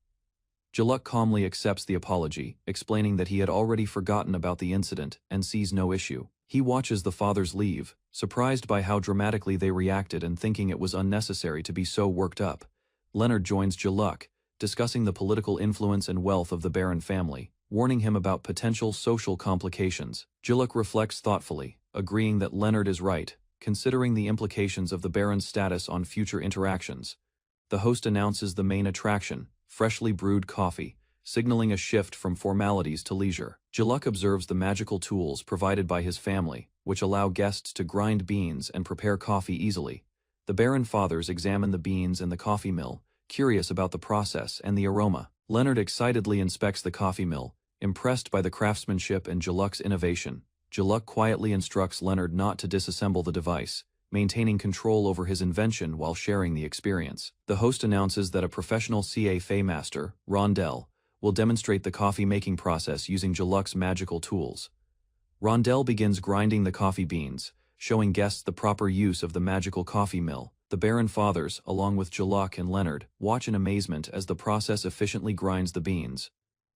Jaluk calmly accepts the apology, explaining that he had already forgotten about the incident and sees no issue. He watches the fathers leave, surprised by how dramatically they reacted and thinking it was unnecessary to be so worked up. Leonard joins Jaluk, discussing the political influence and wealth of the Baron family, warning him about potential social complications. Jaluk reflects thoughtfully, agreeing that Leonard is right, considering the implications of the Baron's status on future interactions. The host announces the main attraction, freshly brewed coffee, signaling a shift from formalities to leisure. Jaluk observes the magical tools provided by his family, which allow guests to grind beans and prepare coffee easily. The Baron fathers examine the beans in the coffee mill, curious about the process and the aroma. Leonard excitedly inspects the coffee mill, impressed by the craftsmanship and Jaluk's innovation. Jaluk quietly instructs Leonard not to disassemble the device, maintaining control over his invention while sharing the experience. The host announces that a professional CA master, Rondell, will demonstrate the coffee-making process using Jaluk's magical tools. Rondell begins grinding the coffee beans, showing guests the proper use of the magical coffee mill. The Baron fathers, along with Jaluk and Leonard, watch in amazement as the process efficiently grinds the beans.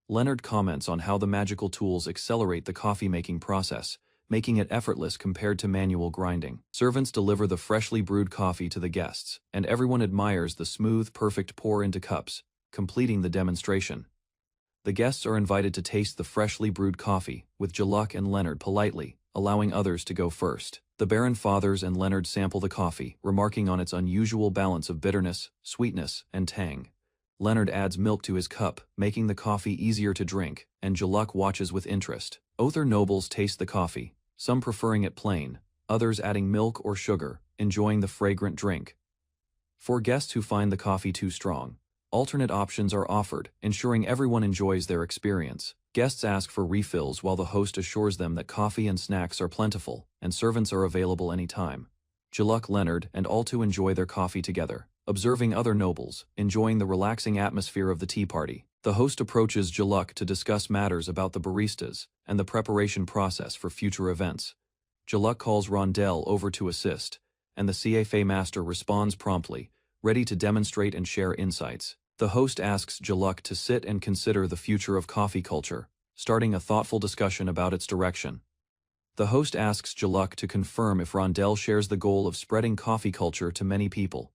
Leonard comments on how the magical tools accelerate the coffee-making process, making it effortless compared to manual grinding. Servants deliver the freshly brewed coffee to the guests, and everyone admires the smooth, perfect pour into cups, completing the demonstration. The guests are invited to taste the freshly brewed coffee, with Jaluk and Leonard politely, allowing others to go first. The Baron fathers and Leonard sample the coffee, remarking on its unusual balance of bitterness, sweetness, and tang. Leonard adds milk to his cup, making the coffee easier to drink, and Jaluk watches with interest. Other nobles taste the coffee, some preferring it plain, others adding milk or sugar, enjoying the fragrant drink. For guests who find the coffee too strong, alternate options are offered, ensuring everyone enjoys their experience. Guests ask for refills while the host assures them that coffee and snacks are plentiful, and servants are available anytime. Jaluk, Leonard, and all two enjoy their coffee together, observing other nobles, enjoying the relaxing atmosphere of the tea party. The host approaches Jaluk to discuss matters about the baristas and the preparation process for future events. Jaluk calls Rondell over to assist, and the CFA master responds promptly, ready to demonstrate and share insights. The host asks Jaluk to sit and consider the future of coffee culture, starting a thoughtful discussion about its direction. The host asks Jaluk to confirm if Rondell shares the goal of spreading coffee culture to many people.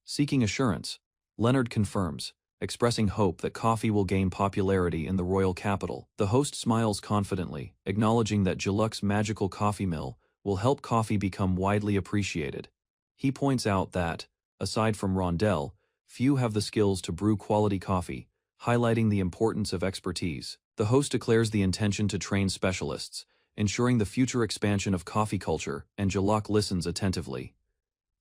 Seeking assurance, Leonard confirms, expressing hope that coffee will gain popularity in the royal capital. The host smiles confidently, acknowledging that Jaluk's magical coffee mill will help coffee become widely appreciated. He points out that, aside from Rondell, few have the skills to brew quality coffee, highlighting the importance of expertise. The host declares the intention to train specialists, ensuring the future expansion of coffee culture, and Jaluk listens attentively.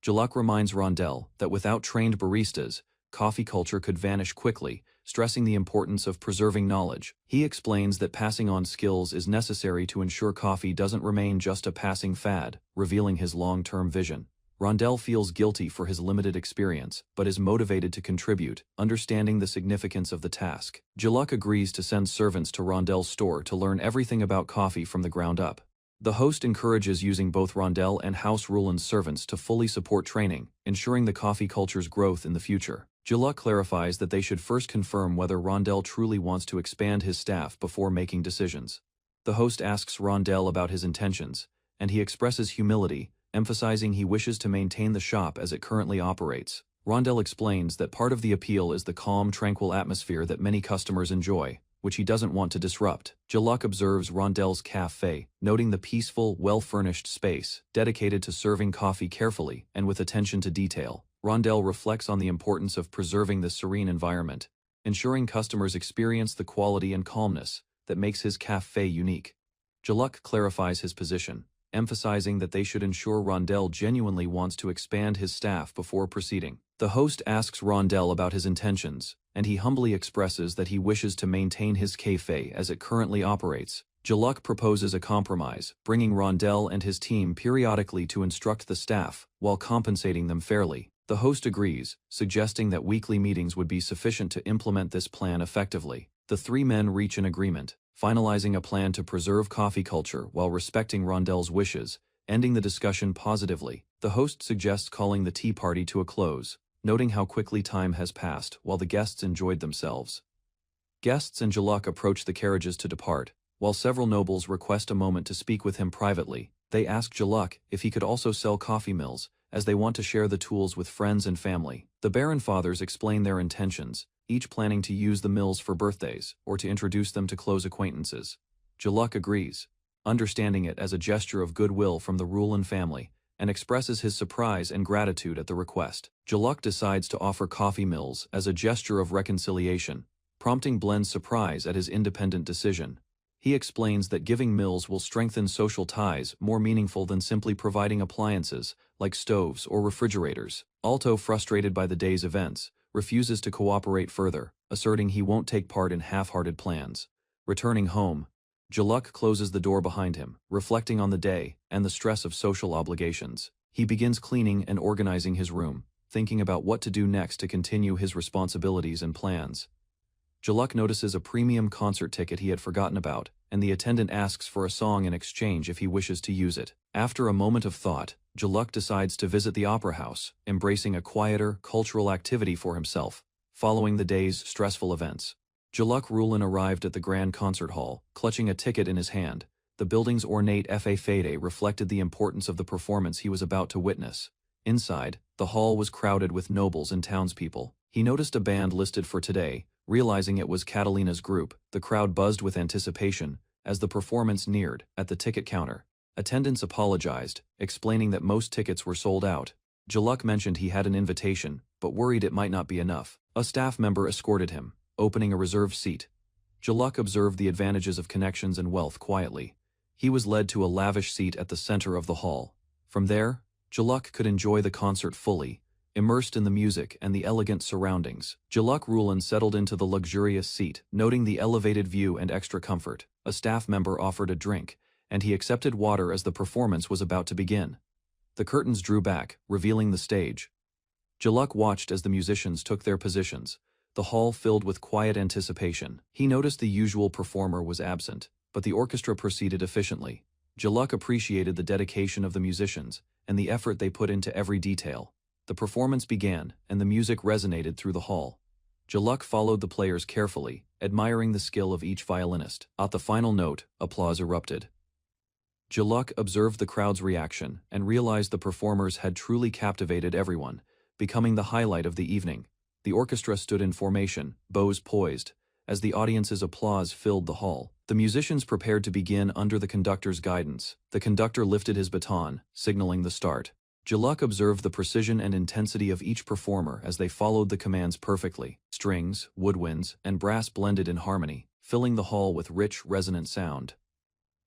Jaluk reminds Rondell that without trained baristas, coffee culture could vanish quickly, stressing the importance of preserving knowledge. He explains that passing on skills is necessary to ensure coffee doesn't remain just a passing fad, revealing his long-term vision. Rondell feels guilty for his limited experience, but is motivated to contribute, understanding the significance of the task. Jaluk agrees to send servants to Rondell's store to learn everything about coffee from the ground up. The host encourages using both Rondell and House Ruland's servants to fully support training, ensuring the coffee culture's growth in the future. Jaluk clarifies that they should first confirm whether Rondell truly wants to expand his staff before making decisions. The host asks Rondell about his intentions, and he expresses humility, emphasizing he wishes to maintain the shop as it currently operates. Rondell explains that part of the appeal is the calm, tranquil atmosphere that many customers enjoy, which he doesn't want to disrupt. Jaluk observes Rondell's cafe, noting the peaceful, well-furnished space, dedicated to serving coffee carefully and with attention to detail. Rondell reflects on the importance of preserving this serene environment, ensuring customers experience the quality and calmness that makes his cafe unique. Jaluk clarifies his position, emphasizing that they should ensure Rondell genuinely wants to expand his staff before proceeding. The host asks Rondell about his intentions, and he humbly expresses that he wishes to maintain his cafe as it currently operates. Jaluk proposes a compromise, bringing Rondell and his team periodically to instruct the staff, while compensating them fairly. The host agrees, suggesting that weekly meetings would be sufficient to implement this plan effectively. The three men reach an agreement, finalizing a plan to preserve coffee culture while respecting Rondell's wishes, ending the discussion positively. The host suggests calling the tea party to a close, noting how quickly time has passed while the guests enjoyed themselves. Guests and Jaluk approach the carriages to depart, while several nobles request a moment to speak with him privately. They ask Jaluk if he could also sell coffee mills, as they want to share the tools with friends and family. The Baron fathers explain their intentions, each planning to use the mills for birthdays or to introduce them to close acquaintances. Jaluk agrees, understanding it as a gesture of goodwill from the Ruland family, and expresses his surprise and gratitude at the request. Jaluk decides to offer coffee mills as a gesture of reconciliation, prompting Blen's surprise at his independent decision. He explains that giving meals will strengthen social ties more meaningful than simply providing appliances, like stoves or refrigerators. Alto, frustrated by the day's events, refuses to cooperate further, asserting he won't take part in half-hearted plans. Returning home, Jaluk closes the door behind him, reflecting on the day and the stress of social obligations. He begins cleaning and organizing his room, thinking about what to do next to continue his responsibilities and plans. Jaluk notices a premium concert ticket he had forgotten about, and the attendant asks for a song in exchange if he wishes to use it. After a moment of thought, Jaluk decides to visit the opera house, embracing a quieter, cultural activity for himself, following the day's stressful events. Jaluk Rulin arrived at the grand concert hall, clutching a ticket in his hand. The building's ornate fa fade reflected the importance of the performance he was about to witness. Inside, the hall was crowded with nobles and townspeople. He noticed a band listed for today. Realizing it was Catalina's group, the crowd buzzed with anticipation as the performance neared. At the ticket counter, attendants apologized, explaining that most tickets were sold out. Jaluk mentioned he had an invitation, but worried it might not be enough. A staff member escorted him, opening a reserved seat. Jaluk observed the advantages of connections and wealth quietly. He was led to a lavish seat at the center of the hall. From there, Jaluk could enjoy the concert fully, immersed in the music and the elegant surroundings. Jaluk Rulin settled into the luxurious seat, noting the elevated view and extra comfort. A staff member offered a drink, and he accepted water as the performance was about to begin. The curtains drew back, revealing the stage. Jaluk watched as the musicians took their positions, the hall filled with quiet anticipation. He noticed the usual performer was absent, but the orchestra proceeded efficiently. Jaluk appreciated the dedication of the musicians and the effort they put into every detail. The performance began, and the music resonated through the hall. Jaluk followed the players carefully, admiring the skill of each violinist. At the final note, applause erupted. Jaluk observed the crowd's reaction and realized the performers had truly captivated everyone, becoming the highlight of the evening. The orchestra stood in formation, bows poised, as the audience's applause filled the hall. The musicians prepared to begin under the conductor's guidance. The conductor lifted his baton, signaling the start. Jaluk observed the precision and intensity of each performer as they followed the commands perfectly. Strings, woodwinds, and brass blended in harmony, filling the hall with rich, resonant sound.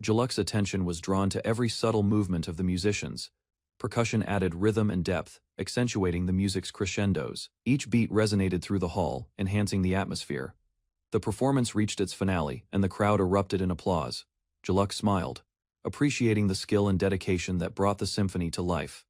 Jaluk's attention was drawn to every subtle movement of the musicians. Percussion added rhythm and depth, accentuating the music's crescendos. Each beat resonated through the hall, enhancing the atmosphere. The performance reached its finale, and the crowd erupted in applause. Jaluk smiled, appreciating the skill and dedication that brought the symphony to life.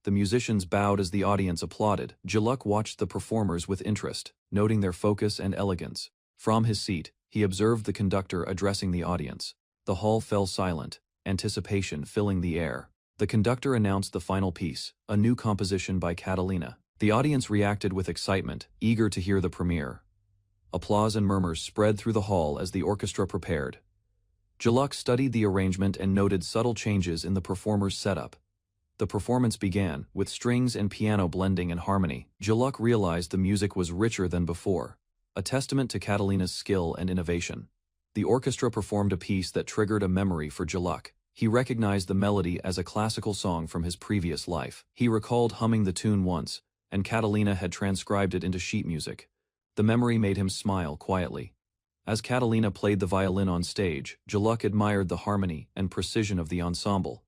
The musicians bowed as the audience applauded. Jaluk watched the performers with interest, noting their focus and elegance. From his seat, he observed the conductor addressing the audience. The hall fell silent, anticipation filling the air. The conductor announced the final piece, a new composition by Catalina. The audience reacted with excitement, eager to hear the premiere. Applause and murmurs spread through the hall as the orchestra prepared. Jaluk studied the arrangement and noted subtle changes in the performer's setup. The performance began, with strings and piano blending in harmony. Jaluk realized the music was richer than before, a testament to Catalina's skill and innovation. The orchestra performed a piece that triggered a memory for Jaluk. He recognized the melody as a classical song from his previous life. He recalled humming the tune once, and Catalina had transcribed it into sheet music. The memory made him smile quietly. As Catalina played the violin on stage, Jaluk admired the harmony and precision of the ensemble.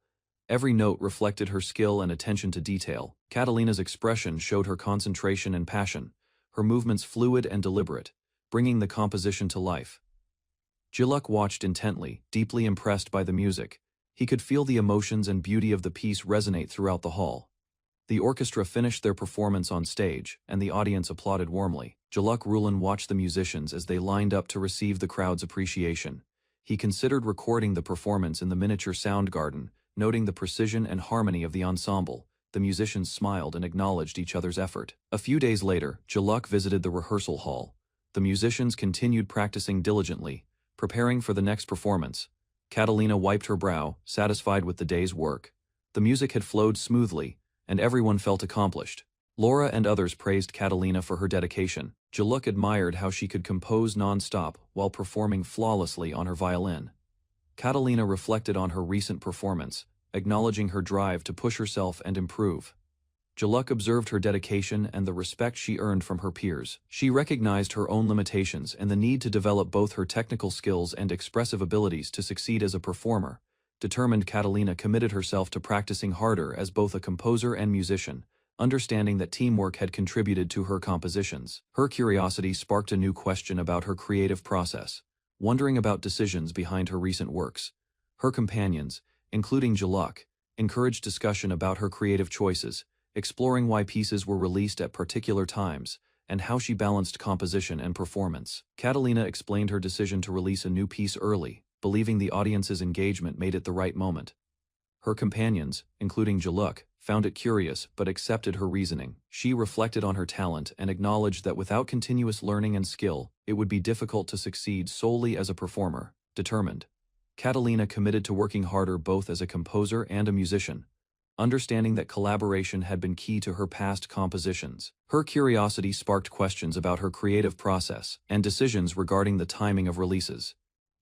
Every note reflected her skill and attention to detail. Catalina's expression showed her concentration and passion, her movements fluid and deliberate, bringing the composition to life. Jaluk watched intently, deeply impressed by the music. He could feel the emotions and beauty of the piece resonate throughout the hall. The orchestra finished their performance on stage, and the audience applauded warmly. Jaluk Rulin watched the musicians as they lined up to receive the crowd's appreciation. He considered recording the performance in the miniature sound garden, noting the precision and harmony of the ensemble. The musicians smiled and acknowledged each other's effort. A few days later, Jaluk visited the rehearsal hall. The musicians continued practicing diligently, preparing for the next performance. Catalina wiped her brow, satisfied with the day's work. The music had flowed smoothly, and everyone felt accomplished. Laura and others praised Catalina for her dedication. Jaluk admired how she could compose non-stop while performing flawlessly on her violin. Catalina reflected on her recent performance, acknowledging her drive to push herself and improve. Jaluk observed her dedication and the respect she earned from her peers. She recognized her own limitations and the need to develop both her technical skills and expressive abilities to succeed as a performer. Determined, Catalina committed herself to practicing harder as both a composer and musician, understanding that teamwork had contributed to her compositions. Her curiosity sparked a new question about her creative process, wondering about decisions behind her recent works. Her companions, including Jaluk, encouraged discussion about her creative choices, exploring why pieces were released at particular times, and how she balanced composition and performance. Catalina explained her decision to release a new piece early, believing the audience's engagement made it the right moment. Her companions, including Jaluk, found it curious but accepted her reasoning. She reflected on her talent and acknowledged that without continuous learning and skill, it would be difficult to succeed solely as a performer. Determined, Catalina committed to working harder both as a composer and a musician, understanding that collaboration had been key to her past compositions. Her curiosity sparked questions about her creative process and decisions regarding the timing of releases.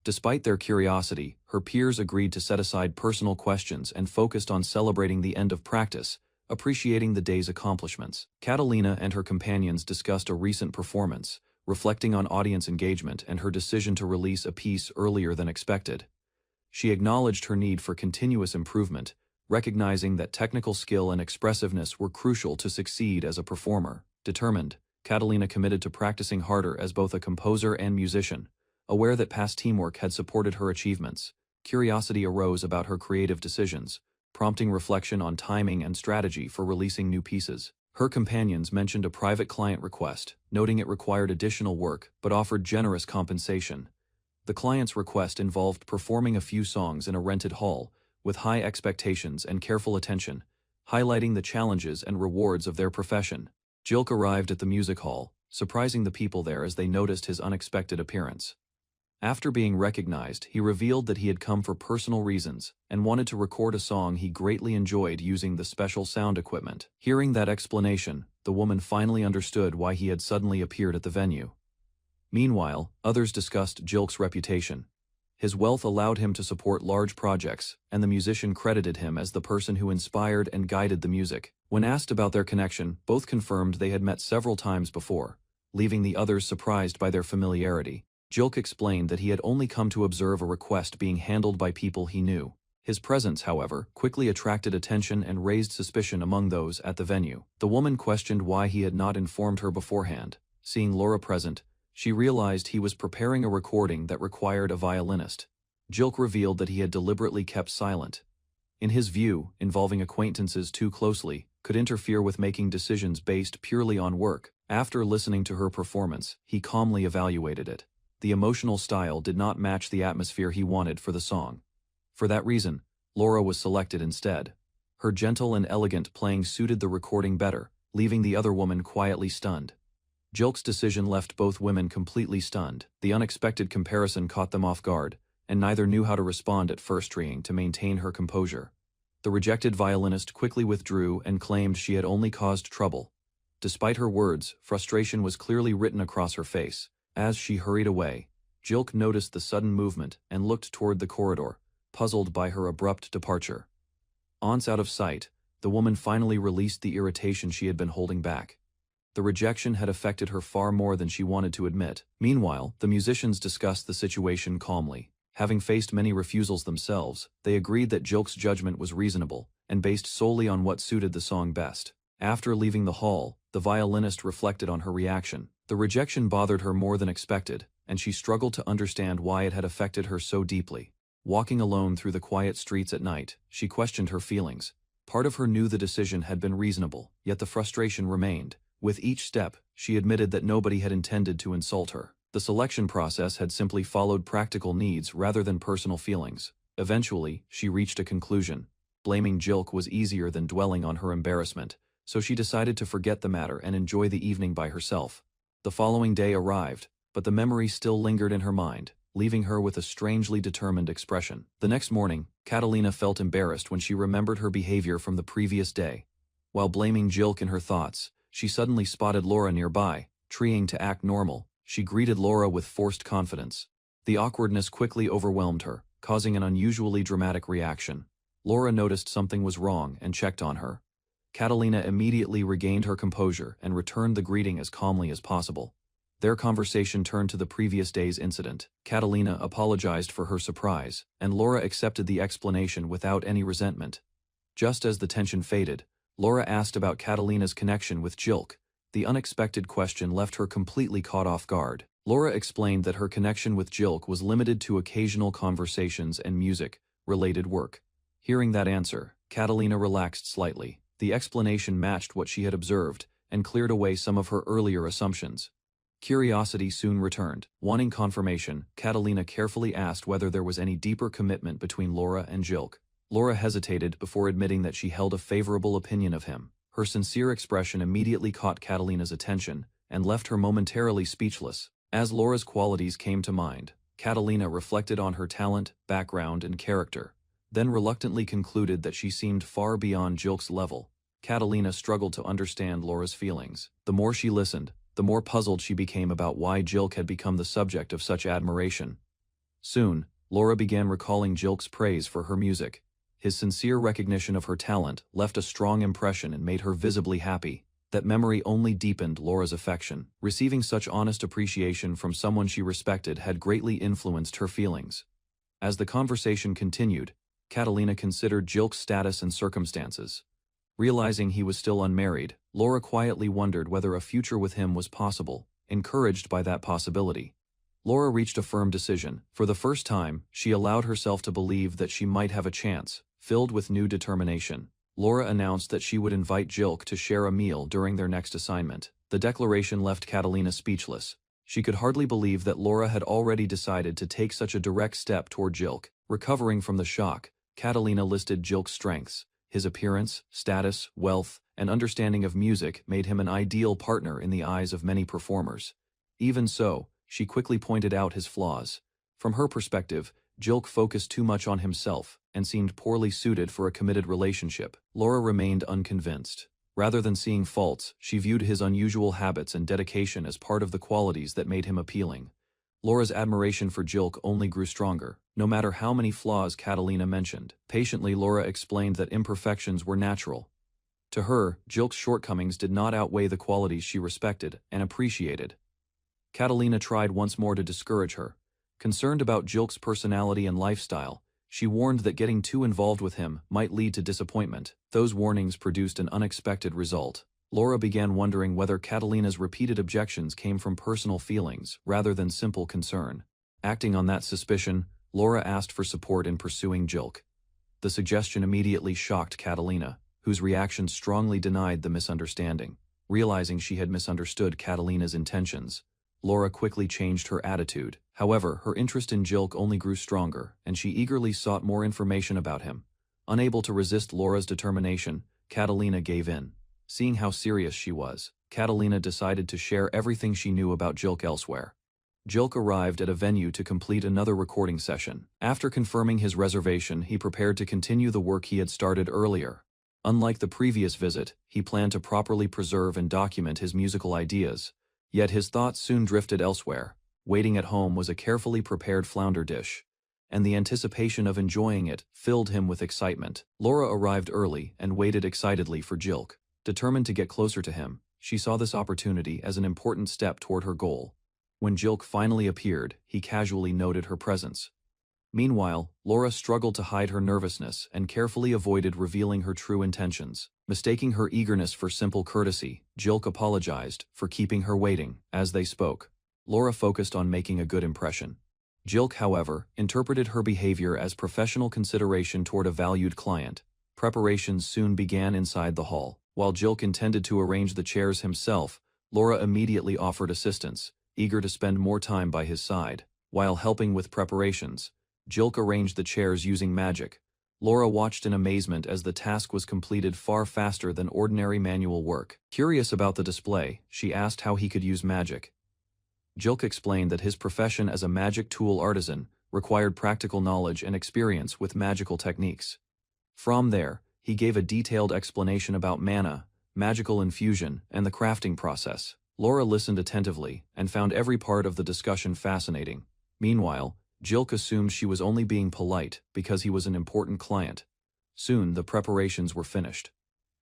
Despite their curiosity, her peers agreed to set aside personal questions and focused on celebrating the end of practice, appreciating the day's accomplishments. Catalina and her companions discussed a recent performance, reflecting on audience engagement and her decision to release a piece earlier than expected. She acknowledged her need for continuous improvement, recognizing that technical skill and expressiveness were crucial to succeed as a performer. Determined, Catalina committed to practicing harder as both a composer and musician, aware that past teamwork had supported her achievements. Curiosity arose about her creative decisions, prompting reflection on timing and strategy for releasing new pieces. Her companions mentioned a private client request, noting it required additional work but offered generous compensation. The client's request involved performing a few songs in a rented hall, with high expectations and careful attention, highlighting the challenges and rewards of their profession. Jaluk arrived at the music hall, surprising the people there as they noticed his unexpected appearance. After being recognized, he revealed that he had come for personal reasons and wanted to record a song he greatly enjoyed using the special sound equipment. Hearing that explanation, the woman finally understood why he had suddenly appeared at the venue. Meanwhile, others discussed Jaluk's reputation. His wealth allowed him to support large projects, and the musician credited him as the person who inspired and guided the music. When asked about their connection, both confirmed they had met several times before, leaving the others surprised by their familiarity. Jaluk explained that he had only come to observe a request being handled by people he knew. His presence, however, quickly attracted attention and raised suspicion among those at the venue. The woman questioned why he had not informed her beforehand. Seeing Laura present, she realized he was preparing a recording that required a violinist. Jaluk revealed that he had deliberately kept silent. In his view, involving acquaintances too closely could interfere with making decisions based purely on work. After listening to her performance, he calmly evaluated it. The emotional style did not match the atmosphere he wanted for the song. For that reason, Laura was selected instead. Her gentle and elegant playing suited the recording better, leaving the other woman quietly stunned. Jaluk's decision left both women completely stunned. The unexpected comparison caught them off guard, and neither knew how to respond at first, trying to maintain her composure. The rejected violinist quickly withdrew and claimed she had only caused trouble. Despite her words, frustration was clearly written across her face. As she hurried away, Jaluk noticed the sudden movement and looked toward the corridor, puzzled by her abrupt departure. Once out of sight, the woman finally released the irritation she had been holding back. The rejection had affected her far more than she wanted to admit. Meanwhile, the musicians discussed the situation calmly. Having faced many refusals themselves, they agreed that Jaluk's judgment was reasonable and based solely on what suited the song best. After leaving the hall, the violinist reflected on her reaction. The rejection bothered her more than expected, and she struggled to understand why it had affected her so deeply. Walking alone through the quiet streets at night, she questioned her feelings. Part of her knew the decision had been reasonable, yet the frustration remained. With each step, she admitted that nobody had intended to insult her. The selection process had simply followed practical needs rather than personal feelings. Eventually, she reached a conclusion. Blaming Jaluk was easier than dwelling on her embarrassment, so she decided to forget the matter and enjoy the evening by herself. The following day arrived, but the memory still lingered in her mind, leaving her with a strangely determined expression. The next morning, Catalina felt embarrassed when she remembered her behavior from the previous day. While blaming Jaluk in her thoughts, she suddenly spotted Laura nearby. Trying to act normal, she greeted Laura with forced confidence. The awkwardness quickly overwhelmed her, causing an unusually dramatic reaction. Laura noticed something was wrong and checked on her. Catalina immediately regained her composure and returned the greeting as calmly as possible. Their conversation turned to the previous day's incident. Catalina apologized for her surprise, and Laura accepted the explanation without any resentment. Just as the tension faded, Laura asked about Catalina's connection with Jilk. The unexpected question left her completely caught off guard. Laura explained that her connection with Jilk was limited to occasional conversations and music-related work. Hearing that answer, Catalina relaxed slightly. The explanation matched what she had observed and cleared away some of her earlier assumptions. Curiosity soon returned. Wanting confirmation, Catalina carefully asked whether there was any deeper commitment between Laura and Jilk. Laura hesitated before admitting that she held a favorable opinion of him. Her sincere expression immediately caught Catalina's attention and left her momentarily speechless. As Laura's qualities came to mind, Catalina reflected on her talent, background, and character, then reluctantly concluded that she seemed far beyond Jilk's level. Catalina struggled to understand Laura's feelings. The more she listened, the more puzzled she became about why Jilk had become the subject of such admiration. Soon, Laura began recalling Jilk's praise for her music. His sincere recognition of her talent left a strong impression and made her visibly happy. That memory only deepened Laura's affection. Receiving such honest appreciation from someone she respected had greatly influenced her feelings. As the conversation continued, Catalina considered Jilk's status and circumstances. Realizing he was still unmarried, Laura quietly wondered whether a future with him was possible. Encouraged by that possibility, Laura reached a firm decision. For the first time, she allowed herself to believe that she might have a chance. Filled with new determination, Laura announced that she would invite Jilk to share a meal during their next assignment. The declaration left Catalina speechless. She could hardly believe that Laura had already decided to take such a direct step toward Jilk. Recovering from the shock, Catalina listed Jilk's strengths. His appearance, status, wealth, and understanding of music made him an ideal partner in the eyes of many performers. Even so, she quickly pointed out his flaws. From her perspective, Jilk focused too much on himself and seemed poorly suited for a committed relationship. Laura remained unconvinced. Rather than seeing faults, she viewed his unusual habits and dedication as part of the qualities that made him appealing. Laura's admiration for Jilk only grew stronger, no matter how many flaws Catalina mentioned. Patiently, Laura explained that imperfections were natural. To her, Jilk's shortcomings did not outweigh the qualities she respected and appreciated. Catalina tried once more to discourage her. Concerned about Jilk's personality and lifestyle, she warned that getting too involved with him might lead to disappointment. Those warnings produced an unexpected result. Laura began wondering whether Catalina's repeated objections came from personal feelings rather than simple concern. Acting on that suspicion, Laura asked for support in pursuing Jilk. The suggestion immediately shocked Catalina, whose reaction strongly denied the misunderstanding. Realizing she had misunderstood Catalina's intentions, Laura quickly changed her attitude. However, her interest in Jilk only grew stronger, and she eagerly sought more information about him. Unable to resist Laura's determination, Catalina gave in. Seeing how serious she was, Catalina decided to share everything she knew about Jilk elsewhere. Jilk arrived at a venue to complete another recording session. After confirming his reservation, he prepared to continue the work he had started earlier. Unlike the previous visit, he planned to properly preserve and document his musical ideas. Yet his thoughts soon drifted elsewhere. Waiting at home was a carefully prepared flounder dish, and the anticipation of enjoying it filled him with excitement. Laura arrived early and waited excitedly for Jilk. Determined to get closer to him, she saw this opportunity as an important step toward her goal. When Jilk finally appeared, he casually noted her presence. Meanwhile, Laura struggled to hide her nervousness and carefully avoided revealing her true intentions. Mistaking her eagerness for simple courtesy, Jilk apologized for keeping her waiting. As they spoke, Laura focused on making a good impression. Jilk, however, interpreted her behavior as professional consideration toward a valued client. Preparations soon began inside the hall. While Jilk intended to arrange the chairs himself, Laura immediately offered assistance, eager to spend more time by his side. While helping with preparations, Jilk arranged the chairs using magic. Laura watched in amazement as the task was completed far faster than ordinary manual work. Curious about the display, she asked how he could use magic. Jilk explained that his profession as a magic tool artisan required practical knowledge and experience with magical techniques. From there, he gave a detailed explanation about mana, magical infusion, and the crafting process. Laura listened attentively and found every part of the discussion fascinating. Meanwhile, Jilk assumed she was only being polite because he was an important client. Soon, the preparations were finished.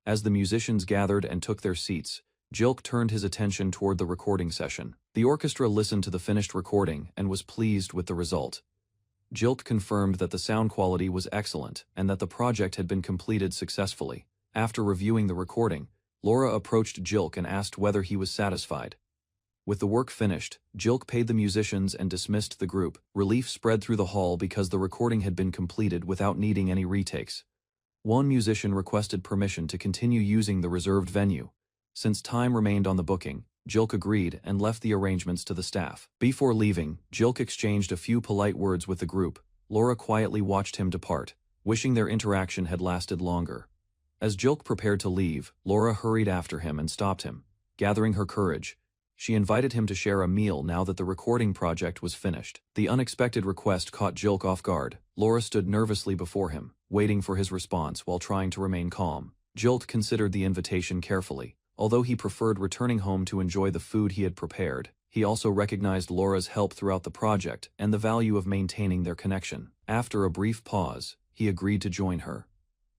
As the musicians gathered and took their seats, Jilk turned his attention toward the recording session. The orchestra listened to the finished recording and was pleased with the result. Jilk confirmed that the sound quality was excellent and that the project had been completed successfully. After reviewing the recording, Laura approached Jilk and asked whether he was satisfied. With the work finished, Jilk paid the musicians and dismissed the group. Relief spread through the hall because the recording had been completed without needing any retakes. One musician requested permission to continue using the reserved venue. Since time remained on the booking, Jilk agreed and left the arrangements to the staff. Before leaving, Jilk exchanged a few polite words with the group. Laura quietly watched him depart, wishing their interaction had lasted longer. As Jilk prepared to leave, Laura hurried after him and stopped him. Gathering her courage, she invited him to share a meal now that the recording project was finished. The unexpected request caught Jilk off guard. Laura stood nervously before him, waiting for his response while trying to remain calm. Jilk considered the invitation carefully. Although he preferred returning home to enjoy the food he had prepared, he also recognized Laura's help throughout the project and the value of maintaining their connection. After a brief pause, he agreed to join her.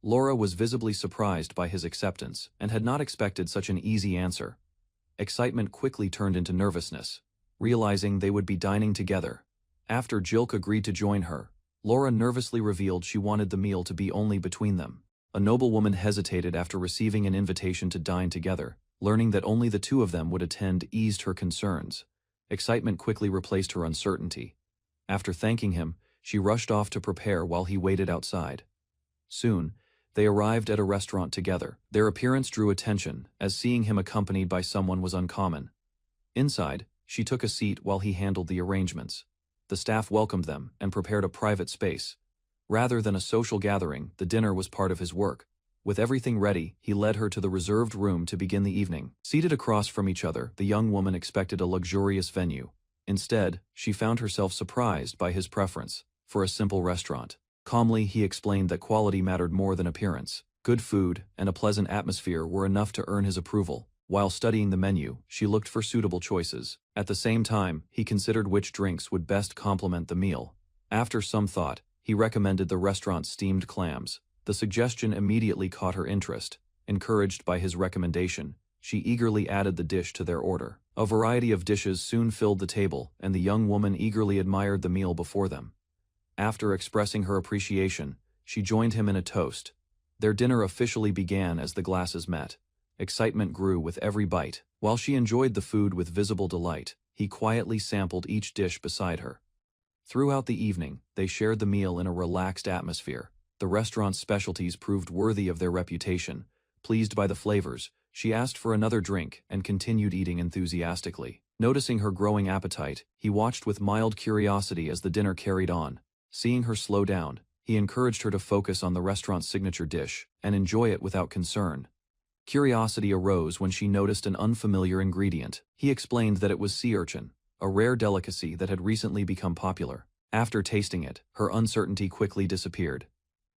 Laura was visibly surprised by his acceptance and had not expected such an easy answer. Excitement quickly turned into nervousness, realizing they would be dining together. After Jilk agreed to join her, Laura nervously revealed she wanted the meal to be only between them. A noblewoman hesitated after receiving an invitation to dine together. Learning that only the two of them would attend eased her concerns. Excitement quickly replaced her uncertainty. After thanking him, she rushed off to prepare while he waited outside. Soon, they arrived at a restaurant together. Their appearance drew attention, as seeing him accompanied by someone was uncommon. Inside, she took a seat while he handled the arrangements. The staff welcomed them and prepared a private space. Rather than a social gathering, the dinner was part of his work. With everything ready, he led her to the reserved room to begin the evening. Seated across from each other, the young woman expected a luxurious venue. Instead, she found herself surprised by his preference for a simple restaurant. Calmly, he explained that quality mattered more than appearance. Good food and a pleasant atmosphere were enough to earn his approval. While studying the menu, she looked for suitable choices. At the same time, he considered which drinks would best complement the meal. After some thought, he recommended the restaurant's steamed clams. The suggestion immediately caught her interest. Encouraged by his recommendation, she eagerly added the dish to their order. A variety of dishes soon filled the table, and the young woman eagerly admired the meal before them. After expressing her appreciation, she joined him in a toast. Their dinner officially began as the glasses met. Excitement grew with every bite. While she enjoyed the food with visible delight, he quietly sampled each dish beside her. Throughout the evening, they shared the meal in a relaxed atmosphere. The restaurant's specialties proved worthy of their reputation. Pleased by the flavors, she asked for another drink and continued eating enthusiastically. Noticing her growing appetite, he watched with mild curiosity as the dinner carried on. Seeing her slow down, he encouraged her to focus on the restaurant's signature dish and enjoy it without concern. Curiosity arose when she noticed an unfamiliar ingredient. He explained that it was sea urchin, a rare delicacy that had recently become popular. After tasting it, her uncertainty quickly disappeared.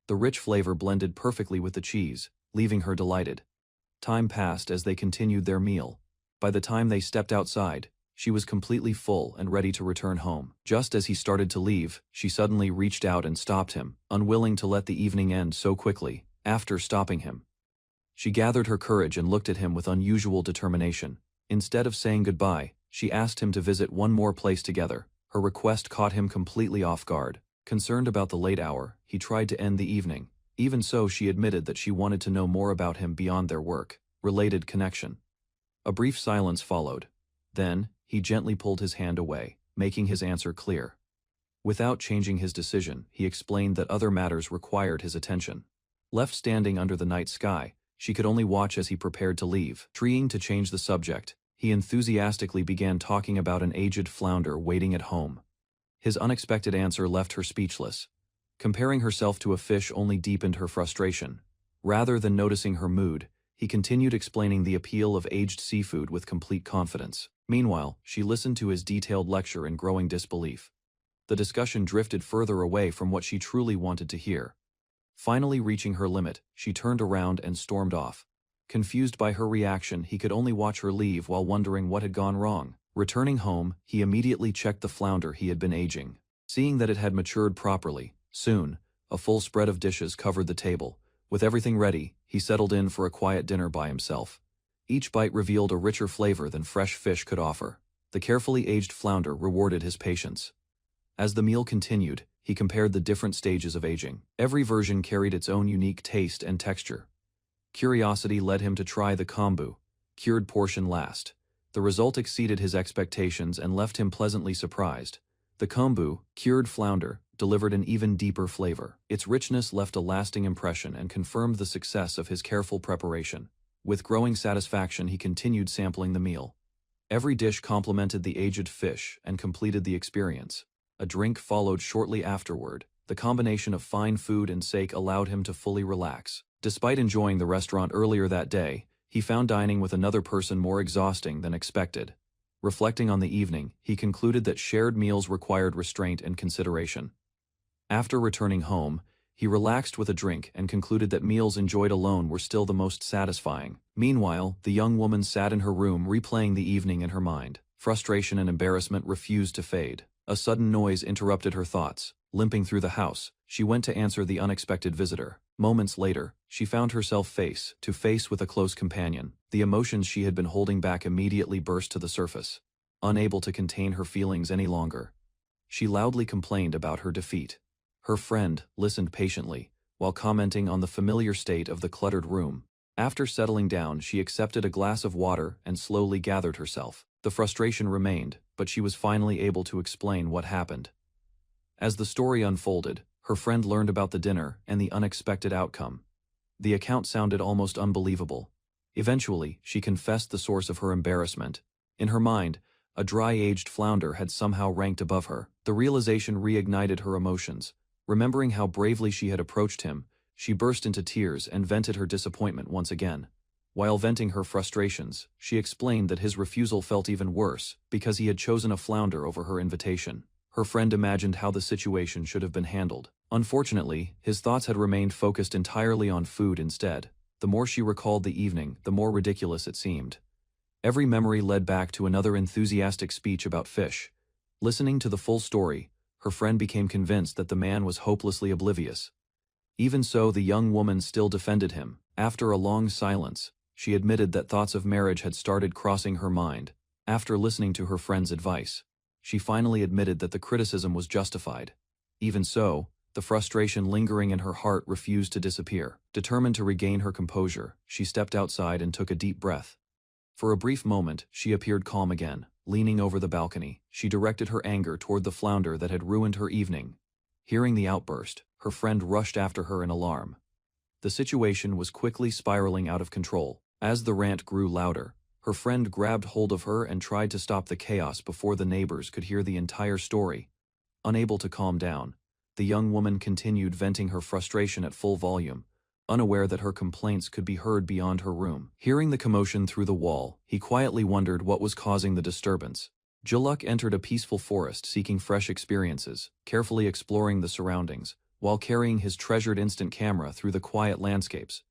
The rich flavor blended perfectly with the cheese, leaving her delighted. Time passed as they continued their meal. By the time they stepped outside, she was completely full and ready to return home. Just as he started to leave, she suddenly reached out and stopped him, unwilling to let the evening end so quickly. After stopping him, she gathered her courage and looked at him with unusual determination. Instead of saying goodbye, she asked him to visit one more place together. Her request caught him completely off guard. Concerned about the late hour, he tried to end the evening. Even so, she admitted that she wanted to know more about him beyond their work-related connection. A brief silence followed. Then, he gently pulled his hand away, making his answer clear. Without changing his decision, he explained that other matters required his attention. Left standing under the night sky, she could only watch as he prepared to leave. Trying to change the subject, he enthusiastically began talking about an aged flounder waiting at home. His unexpected answer left her speechless. Comparing herself to a fish only deepened her frustration. Rather than noticing her mood, he continued explaining the appeal of aged seafood with complete confidence. Meanwhile, she listened to his detailed lecture in growing disbelief. The discussion drifted further away from what she truly wanted to hear. Finally reaching her limit, she turned around and stormed off. Confused by her reaction, he could only watch her leave while wondering what had gone wrong. Returning home, he immediately checked the flounder he had been aging. Seeing that it had matured properly, soon, a full spread of dishes covered the table. With everything ready, he settled in for a quiet dinner by himself. Each bite revealed a richer flavor than fresh fish could offer. The carefully aged flounder rewarded his patience. As the meal continued, he compared the different stages of aging. Every version carried its own unique taste and texture. Curiosity led him to try the kombu, cured portion last. The result exceeded his expectations and left him pleasantly surprised. The kombu, cured flounder, delivered an even deeper flavor. Its richness left a lasting impression and confirmed the success of his careful preparation. With growing satisfaction, he continued sampling the meal. Every dish complemented the aged fish and completed the experience. A drink followed shortly afterward. The combination of fine food and sake allowed him to fully relax. Despite enjoying the restaurant earlier that day, he found dining with another person more exhausting than expected. Reflecting on the evening, he concluded that shared meals required restraint and consideration. After returning home, he relaxed with a drink and concluded that meals enjoyed alone were still the most satisfying. Meanwhile, the young woman sat in her room replaying the evening in her mind. Frustration and embarrassment refused to fade. A sudden noise interrupted her thoughts. Limping through the house, she went to answer the unexpected visitor. Moments later, she found herself face to face with a close companion. The emotions she had been holding back immediately burst to the surface. Unable to contain her feelings any longer, she loudly complained about her defeat. Her friend listened patiently, while commenting on the familiar state of the cluttered room. After settling down, she accepted a glass of water and slowly gathered herself. The frustration remained, but she was finally able to explain what happened. As the story unfolded, her friend learned about the dinner and the unexpected outcome. The account sounded almost unbelievable. Eventually, she confessed the source of her embarrassment. In her mind, a dry-aged flounder had somehow ranked above her. The realization reignited her emotions. Remembering how bravely she had approached him, she burst into tears and vented her disappointment once again. While venting her frustrations, she explained that his refusal felt even worse because he had chosen a flounder over her invitation. Her friend imagined how the situation should have been handled. Unfortunately, his thoughts had remained focused entirely on food instead. The more she recalled the evening, the more ridiculous it seemed. Every memory led back to another enthusiastic speech about fish. Listening to the full story, her friend became convinced that the man was hopelessly oblivious. Even so, the young woman still defended him. After a long silence, she admitted that thoughts of marriage had started crossing her mind. After listening to her friend's advice, she finally admitted that the criticism was justified. Even so, the frustration lingering in her heart refused to disappear. Determined to regain her composure, she stepped outside and took a deep breath. For a brief moment, she appeared calm again. Leaning over the balcony, she directed her anger toward the flounder that had ruined her evening. Hearing the outburst, her friend rushed after her in alarm. The situation was quickly spiraling out of control. As the rant grew louder, her friend grabbed hold of her and tried to stop the chaos before the neighbors could hear the entire story. Unable to calm down, the young woman continued venting her frustration at full volume, unaware that her complaints could be heard beyond her room. Hearing the commotion through the wall, he quietly wondered what was causing the disturbance. Juluk entered a peaceful forest seeking fresh experiences, carefully exploring the surroundings, while carrying his treasured instant camera through the quiet landscapes.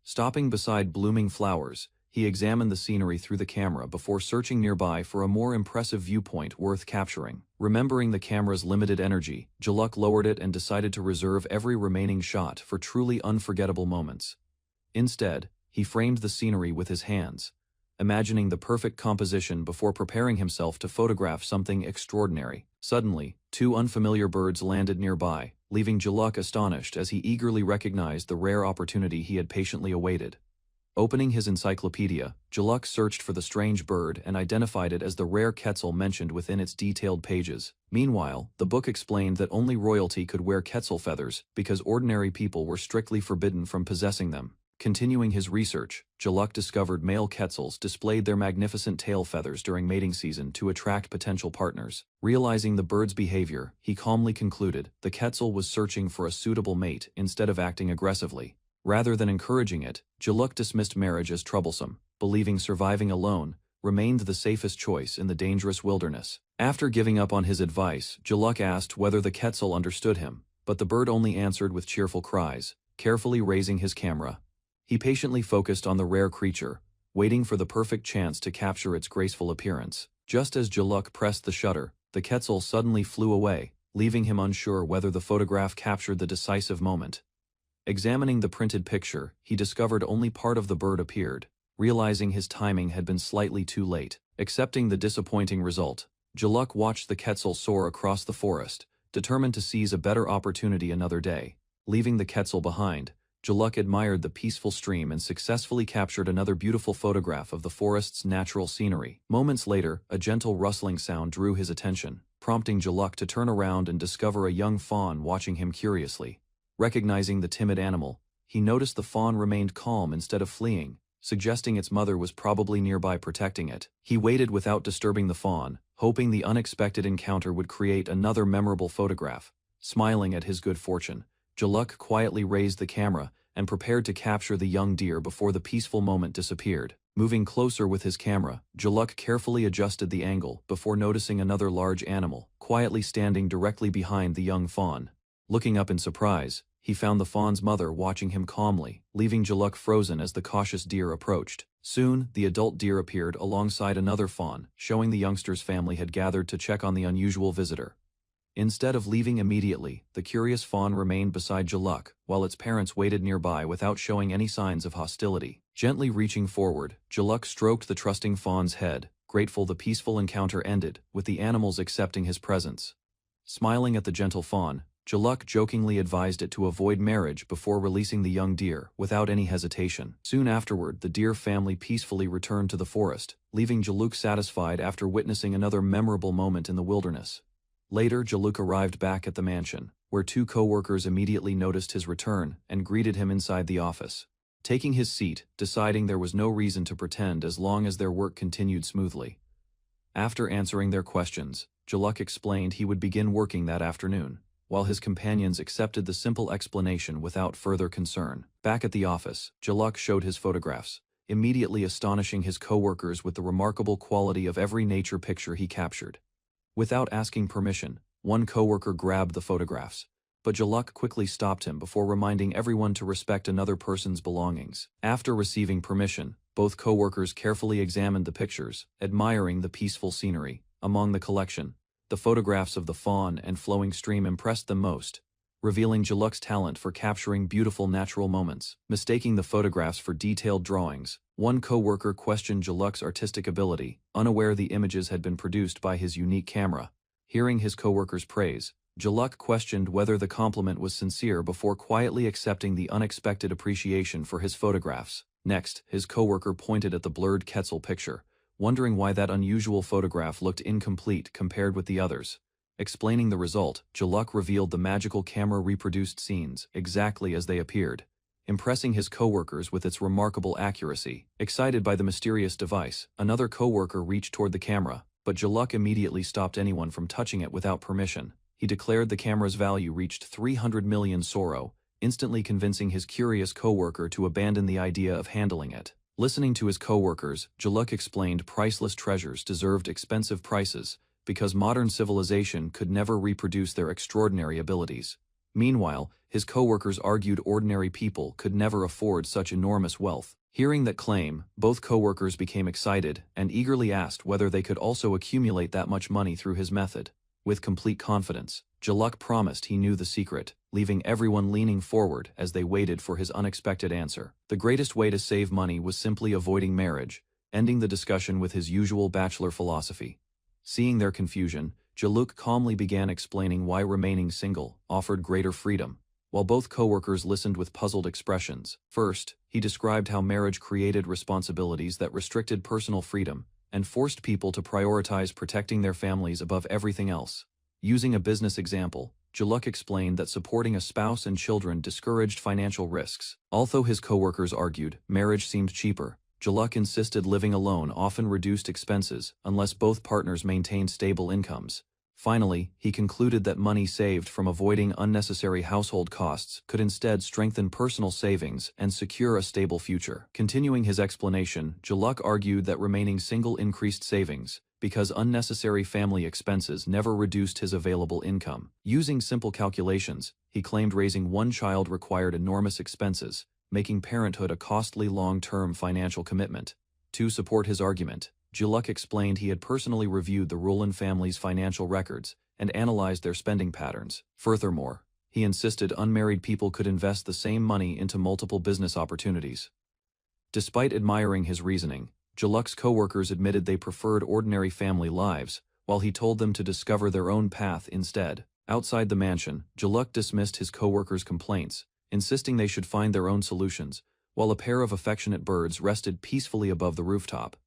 Stopping beside blooming flowers, he examined the scenery through the camera before searching nearby for a more impressive viewpoint worth capturing. Remembering the camera's limited energy, Juluk lowered it and decided to reserve every remaining shot for truly unforgettable moments. Instead, he framed the scenery with his hands, imagining the perfect composition before preparing himself to photograph something extraordinary. Suddenly, two unfamiliar birds landed nearby, leaving Juluk astonished as he eagerly recognized the rare opportunity he had patiently awaited. Opening his encyclopedia, Juluk searched for the strange bird and identified it as the rare quetzal mentioned within its detailed pages. Meanwhile, the book explained that only royalty could wear quetzal feathers because ordinary people were strictly forbidden from possessing them. Continuing his research, Juluk discovered male quetzals displayed their magnificent tail feathers during mating season to attract potential partners. Realizing the bird's behavior, he calmly concluded the quetzal was searching for a suitable mate instead of acting aggressively. Rather than encouraging it, Juluk dismissed marriage as troublesome, believing surviving alone remained the safest choice in the dangerous wilderness. After giving up on his advice, Juluk asked whether the quetzal understood him, but the bird only answered with cheerful cries. Carefully raising his camera, he patiently focused on the rare creature, waiting for the perfect chance to capture its graceful appearance. Just as Juluk pressed the shutter, the quetzal suddenly flew away, leaving him unsure whether the photograph captured the decisive moment. Examining the printed picture, he discovered only part of the bird appeared, realizing his timing had been slightly too late. Accepting the disappointing result, Jaluk watched the Quetzal soar across the forest, determined to seize a better opportunity another day. Leaving the Quetzal behind, Jaluk admired the peaceful stream and successfully captured another beautiful photograph of the forest's natural scenery. Moments later, a gentle rustling sound drew his attention, prompting Jaluk to turn around and discover a young fawn watching him curiously. Recognizing the timid animal, he noticed the fawn remained calm instead of fleeing, suggesting its mother was probably nearby protecting it. He waited without disturbing the fawn, hoping the unexpected encounter would create another memorable photograph. Smiling at his good fortune, Jaluk quietly raised the camera and prepared to capture the young deer before the peaceful moment disappeared. Moving closer with his camera, Jaluk carefully adjusted the angle before noticing another large animal, quietly standing directly behind the young fawn. Looking up in surprise, he found the fawn's mother watching him calmly, leaving Jaluk frozen as the cautious deer approached. Soon, the adult deer appeared alongside another fawn, showing the youngster's family had gathered to check on the unusual visitor. Instead of leaving immediately, the curious fawn remained beside Jaluk, while its parents waited nearby without showing any signs of hostility. Gently reaching forward, Jaluk stroked the trusting fawn's head, grateful the peaceful encounter ended, with the animals accepting his presence. Smiling at the gentle fawn, Jaluk jokingly advised it to avoid marriage before releasing the young deer, without any hesitation. Soon afterward, the deer family peacefully returned to the forest, leaving Jaluk satisfied after witnessing another memorable moment in the wilderness. Later, Jaluk arrived back at the mansion, where two co-workers immediately noticed his return and greeted him inside the office. Taking his seat, deciding there was no reason to pretend as long as their work continued smoothly. After answering their questions, Jaluk explained he would begin working that afternoon, while his companions accepted the simple explanation without further concern. Back at the office, Jaluk showed his photographs, immediately astonishing his co-workers with the remarkable quality of every nature picture he captured. Without asking permission, one co-worker grabbed the photographs, but Jaluk quickly stopped him before reminding everyone to respect another person's belongings. After receiving permission, both co-workers carefully examined the pictures, admiring the peaceful scenery. Among the collection, the photographs of the fawn and flowing stream impressed them most, revealing Jaluk's talent for capturing beautiful natural moments. Mistaking the photographs for detailed drawings, one co-worker questioned Jaluk's artistic ability, unaware the images had been produced by his unique camera. Hearing his co-worker's praise, Jaluk questioned whether the compliment was sincere before quietly accepting the unexpected appreciation for his photographs. Next, his co-worker pointed at the blurred Quetzal picture, wondering why that unusual photograph looked incomplete compared with the others. Explaining the result, Jaluk revealed the magical camera reproduced scenes exactly as they appeared, impressing his co-workers with its remarkable accuracy. Excited by the mysterious device, another co-worker reached toward the camera, but Jaluk immediately stopped anyone from touching it without permission. He declared the camera's value reached 300 million Soro, instantly convincing his curious co-worker to abandon the idea of handling it. Listening to his co-workers, Jaluk explained priceless treasures deserved expensive prices because modern civilization could never reproduce their extraordinary abilities. Meanwhile, his co-workers argued ordinary people could never afford such enormous wealth. Hearing that claim, both co-workers became excited and eagerly asked whether they could also accumulate that much money through his method. With complete confidence, Jaluk promised he knew the secret, leaving everyone leaning forward as they waited for his unexpected answer. The greatest way to save money was simply avoiding marriage, ending the discussion with his usual bachelor philosophy. Seeing their confusion, Jaluk calmly began explaining why remaining single offered greater freedom, while both co-workers listened with puzzled expressions. First, he described how marriage created responsibilities that restricted personal freedom and forced people to prioritize protecting their families above everything else. Using a business example, Jaluk explained that supporting a spouse and children discouraged financial risks. Although his co-workers argued marriage seemed cheaper, Jaluk insisted living alone often reduced expenses unless both partners maintained stable incomes. Finally, he concluded that money saved from avoiding unnecessary household costs could instead strengthen personal savings and secure a stable future. Continuing his explanation, Jaluk argued that remaining single increased savings, because unnecessary family expenses never reduced his available income. Using simple calculations, he claimed raising one child required enormous expenses, making parenthood a costly long-term financial commitment. To support his argument, Jaluk explained he had personally reviewed the Roland family's financial records and analyzed their spending patterns. Furthermore, He insisted unmarried people could invest the same money into multiple business opportunities. Despite admiring his reasoning, Jaluk's coworkers admitted they preferred ordinary family lives, while he told them to discover their own path instead. Outside the mansion, Jaluk dismissed his coworkers' complaints, insisting they should find their own solutions, while a pair of affectionate birds rested peacefully above the rooftop.